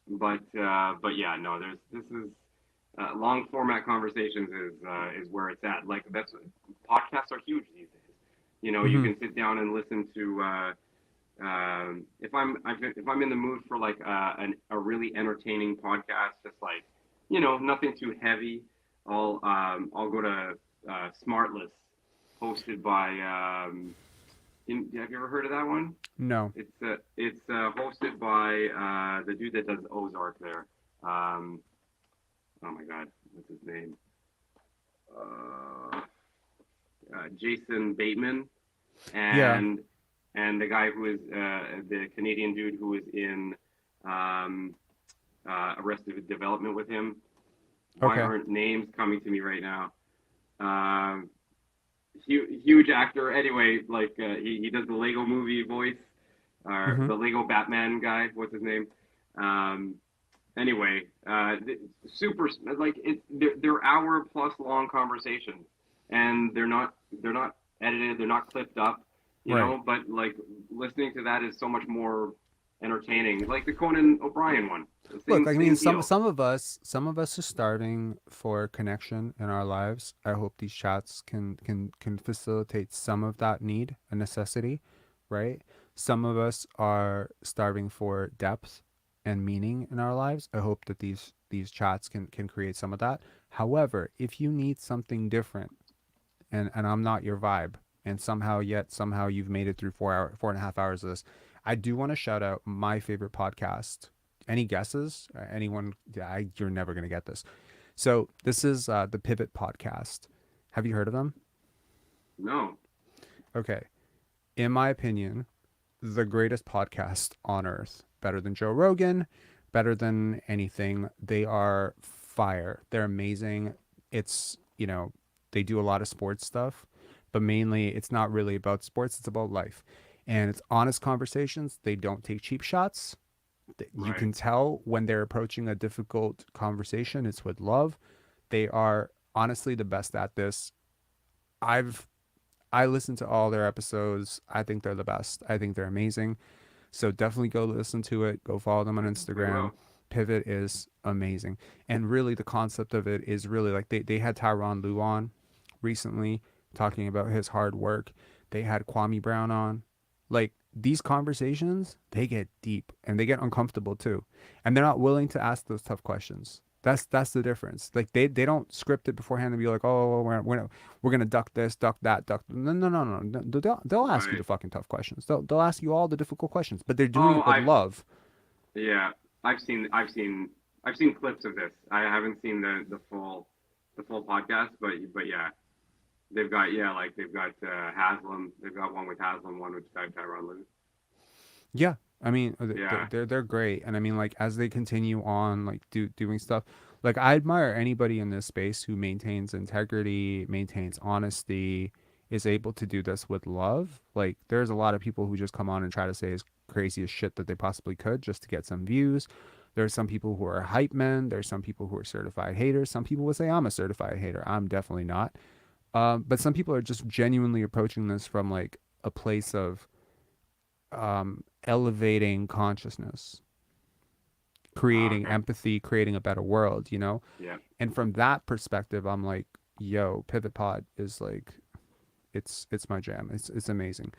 But yeah, no, this is long format conversations is where it's at. Like podcasts are huge these days. You know, you can sit down and listen to. If I'm in the mood for like a really entertaining podcast, just like, you know, nothing too heavy, I'll go to Smartless, hosted by have you ever heard of that one? No. It's hosted by the dude that does Ozark there. Oh my God, what's his name? Jason Bateman, and the guy who is the Canadian dude who is in Arrested Development with him. Why aren't names coming to me right now? Huge actor. Anyway, like he does the Lego movie voice, or the Lego Batman guy. What's his name? Anyway, super like they're hour plus long conversations, and they're not edited. They're not clipped up. You know, but like listening to that is so much more entertaining. Like the Conan O'Brien one. Look, I mean, some of us are starving for connection in our lives. I hope these chats can facilitate some of that need, a necessity, right? Some of us are starving for depth and meaning in our lives. I hope that these chats can create some of that. However, if you need something different, and I'm not your vibe, and somehow you've made it through 4.5 hours of this, I do want to shout out my favorite podcast. Any guesses? Anyone? You're never going to get this. So this is the Pivot podcast. Have you heard of them? No. Okay. In my opinion, the greatest podcast on earth. Better than Joe Rogan, better than anything. They are fire. They're amazing. It's, you know, they do a lot of sports stuff, but mainly it's not really about sports. It's about life. And it's honest conversations. They don't take cheap shots. You can tell when they're approaching a difficult conversation, it's with love. They are honestly the best at this. I listened to all their episodes. I think they're the best. I think they're amazing. So definitely go listen to it. Go follow them on Instagram. Pivot is amazing. And really the concept of it is really like they had Tyronn Lue on recently talking about his hard work. They had Kwame Brown on. Like, these conversations, they get deep and they get uncomfortable too. And they're not willing to ask those tough questions. That's the difference. Like they don't script it beforehand and be like, oh, we're gonna duck this, duck that, duck. No. They'll ask you the fucking tough questions. They'll ask you all the difficult questions, but they're doing it with love. Yeah, I've seen clips of this. I haven't seen the full podcast, but yeah, they've got Haslam. They've got one with Haslam, one with Tyronn Lue. Yeah, I mean, Yeah. they're great, and I mean, like as they continue on, like doing stuff, like I admire anybody in this space who maintains integrity, maintains honesty, is able to do this with love. Like there's a lot of people who just come on and try to say as crazy as shit that they possibly could just to get some views. There's some people who are hype men. There's some people who are certified haters. Some people would say I'm a certified hater. I'm definitely not. But some people are just genuinely approaching this from like a place of elevating consciousness, creating empathy, creating a better world, you know? Yeah. And from that perspective, I'm like, yo, Pivot Pod is like, it's my jam. It's amazing.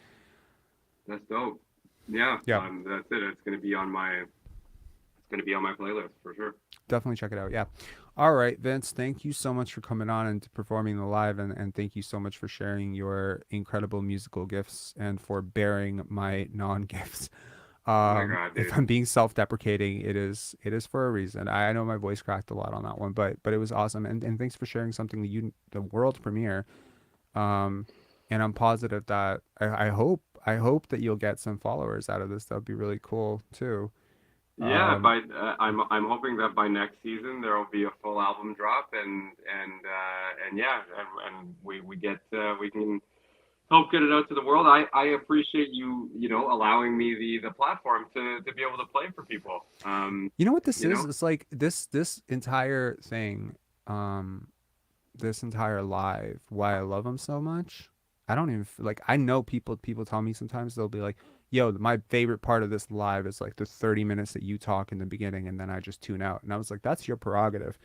That's dope. Yeah. Yeah. That's it. It's gonna be on my playlist for sure. Definitely check it out. Yeah. All right, Vince, thank you so much for coming on and performing the live, and thank you so much for sharing your incredible musical gifts and for bearing my non-gifts. My God, dude. If I'm being self-deprecating, it is for a reason. I know my voice cracked a lot on that one, but it was awesome, and thanks for sharing something that the world premiere. And I'm positive that I hope that you'll get some followers out of this. That'd be really cool too. Yeah, I'm hoping that by next season there will be a full album drop, and we can help get it out to the world. I appreciate you allowing me the platform to be able to play for people. You know what this is? It's like this entire thing, this entire live. Why I love them so much. I don't even like. I know people tell me sometimes they'll be like, yo, my favorite part of this live is like the 30 minutes that you talk in the beginning and then I just tune out. And I was like, that's your prerogative.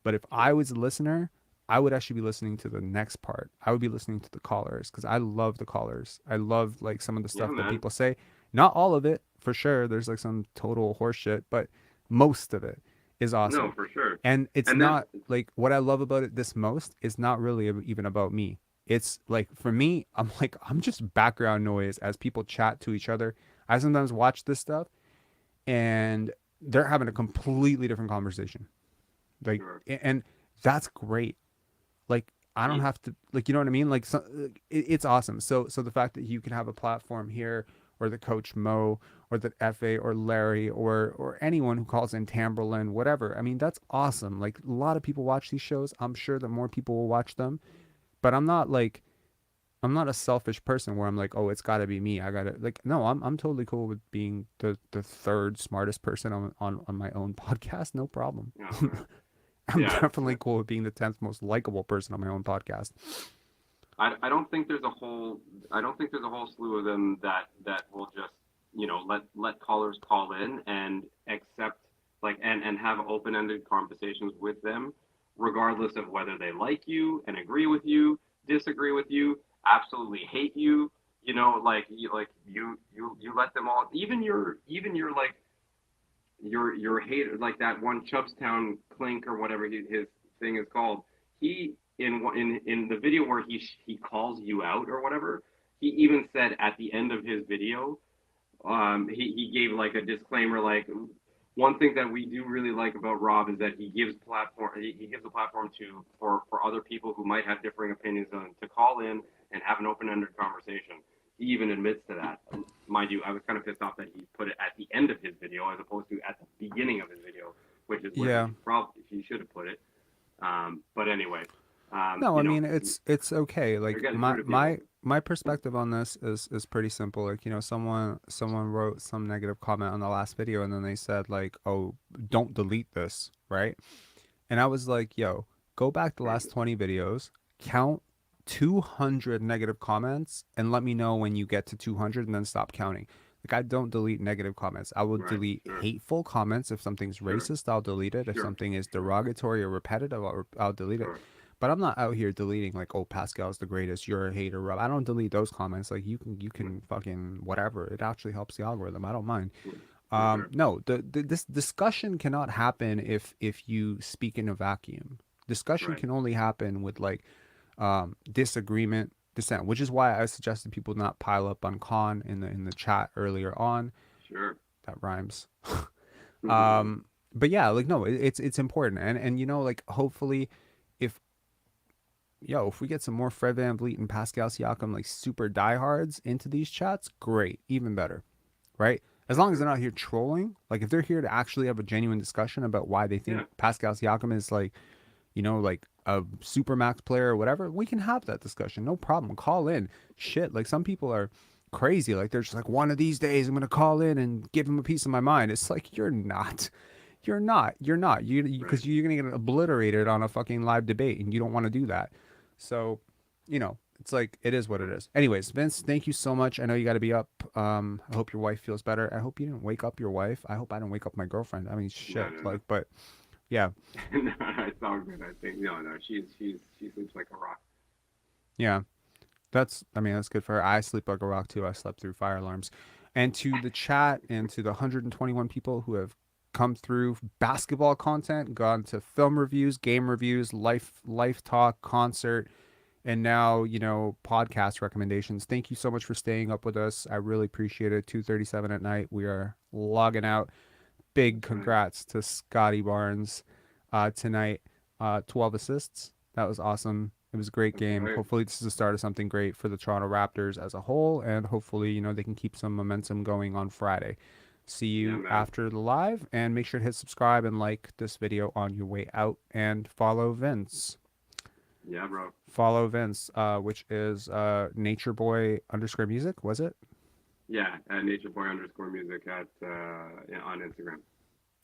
But if I was a listener, I would actually be listening to the next part. I would be listening to the callers because I love the callers. I love like some of the stuff that people say. Not all of it, for sure. There's like some total horseshit, but most of it is awesome. No, for sure. And it's not like what I love about it this most is not really even about me. It's like, for me, I'm just background noise as people chat to each other. I sometimes watch this stuff and they're having a completely different conversation. Like, and that's great. Like, I don't have to, like, you know what I mean? Like, it's awesome. So the fact that you can have a platform here, or the coach Mo, or the FA, or Larry, or anyone who calls in Tamberlin, whatever. I mean, that's awesome. Like, a lot of people watch these shows. I'm sure that more people will watch them. But I'm not a selfish person where I'm like, oh, it's got to be me. I got to, like, no, I'm totally cool with being the third smartest person on my own podcast. No problem. I'm definitely cool with being the 10th most likable person on my own podcast. I don't think there's a whole slew of them that will just, let callers call in and accept, like, and have open-ended conversations with them, regardless of whether they like you and agree with you, disagree with you, absolutely hate you, you let them all, even your hater, like that one Chubstown Clink or whatever his thing is called. He in the video where he calls you out or whatever, he even said at the end of his video, he gave like a disclaimer, like, one thing that we do really like about Rob is that he gives a platform for other people who might have differing opinions to call in and have an open-ended conversation. He even admits to that. Mind you, I was kind of pissed off that he put it at the end of his video as opposed to at the beginning of his video, which is where he should have put it. But anyway. No, I mean, it's okay. Like, my perspective on this is pretty simple. Like, someone wrote some negative comment on the last video and then they said like, oh, don't delete this, right? And I was like, yo, go back the last 20 videos, count 200 negative comments and let me know when you get to 200 and then stop counting. Like, I don't delete negative comments. I will delete hateful comments. If something's racist, I'll delete it. If something is derogatory or repetitive, I'll delete it. But I'm not out here deleting like, oh, Pascal's the greatest, you're a hater, Rob. I don't delete those comments. Like, you can fucking whatever. It actually helps the algorithm. I don't mind. No, this discussion cannot happen if you speak in a vacuum. Discussion can only happen with like disagreement, dissent, which is why I suggested people not pile up on Khan in the chat earlier on. Sure. That rhymes. But yeah, like no, it's important, and you know, like hopefully, if we get some more Fred VanVleet and Pascal Siakam like super diehards into these chats, great, even better, right? As long as they're not here trolling, like if they're here to actually have a genuine discussion about why they think Pascal Siakam is like, you know, like a super max player or whatever, we can have that discussion, no problem. Call in, shit. Like some people are crazy, like they're just like, one of these days I'm gonna call in and give him a piece of my mind. It's like you're not because you're gonna get obliterated on a fucking live debate, and you don't want to do that. So, you know, it's like it is what it is. Anyways, Vince, thank you so much. I know you got to be up. I hope your wife feels better. I hope you didn't wake up your wife. I hope I didn't wake up my girlfriend. I mean, shit. No. But yeah. No, it's all good. I think no. She sleeps like a rock. Yeah, that's good for her. I sleep like a rock too. I slept through fire alarms. And to the chat and to the 121 people who have come through basketball content, gone to film reviews, game reviews, life talk, concert, and now, you know, podcast recommendations. Thank you so much for staying up with us. I really appreciate it. 2:37 at night. We are logging out. Big congrats to Scottie Barnes tonight. 12 assists. That was awesome. It was a great game. Hopefully this is the start of something great for the Toronto Raptors as a whole, and hopefully, you know, they can keep some momentum going on Friday. See you after the live, and make sure to hit subscribe and like this video on your way out, and follow Vince. Yeah, bro. Follow Vince, which is natureboy_music, was it? Yeah, at natureboy_music on Instagram.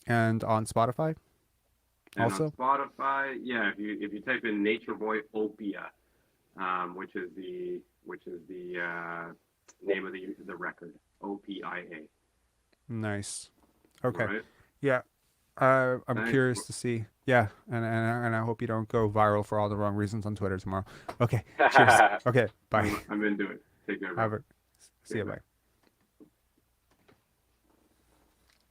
And on Spotify? And also? on Spotify, yeah, if you type in Nature Boy Opia, which is the name of the record, OPIA. Nice. Okay. Right. Yeah. I'm Thanks. curious to see. Yeah, and I hope you don't go viral for all the wrong reasons on Twitter tomorrow. Okay. Cheers. Okay. Bye. I'm into it. Take care. Bro. See you. Bye.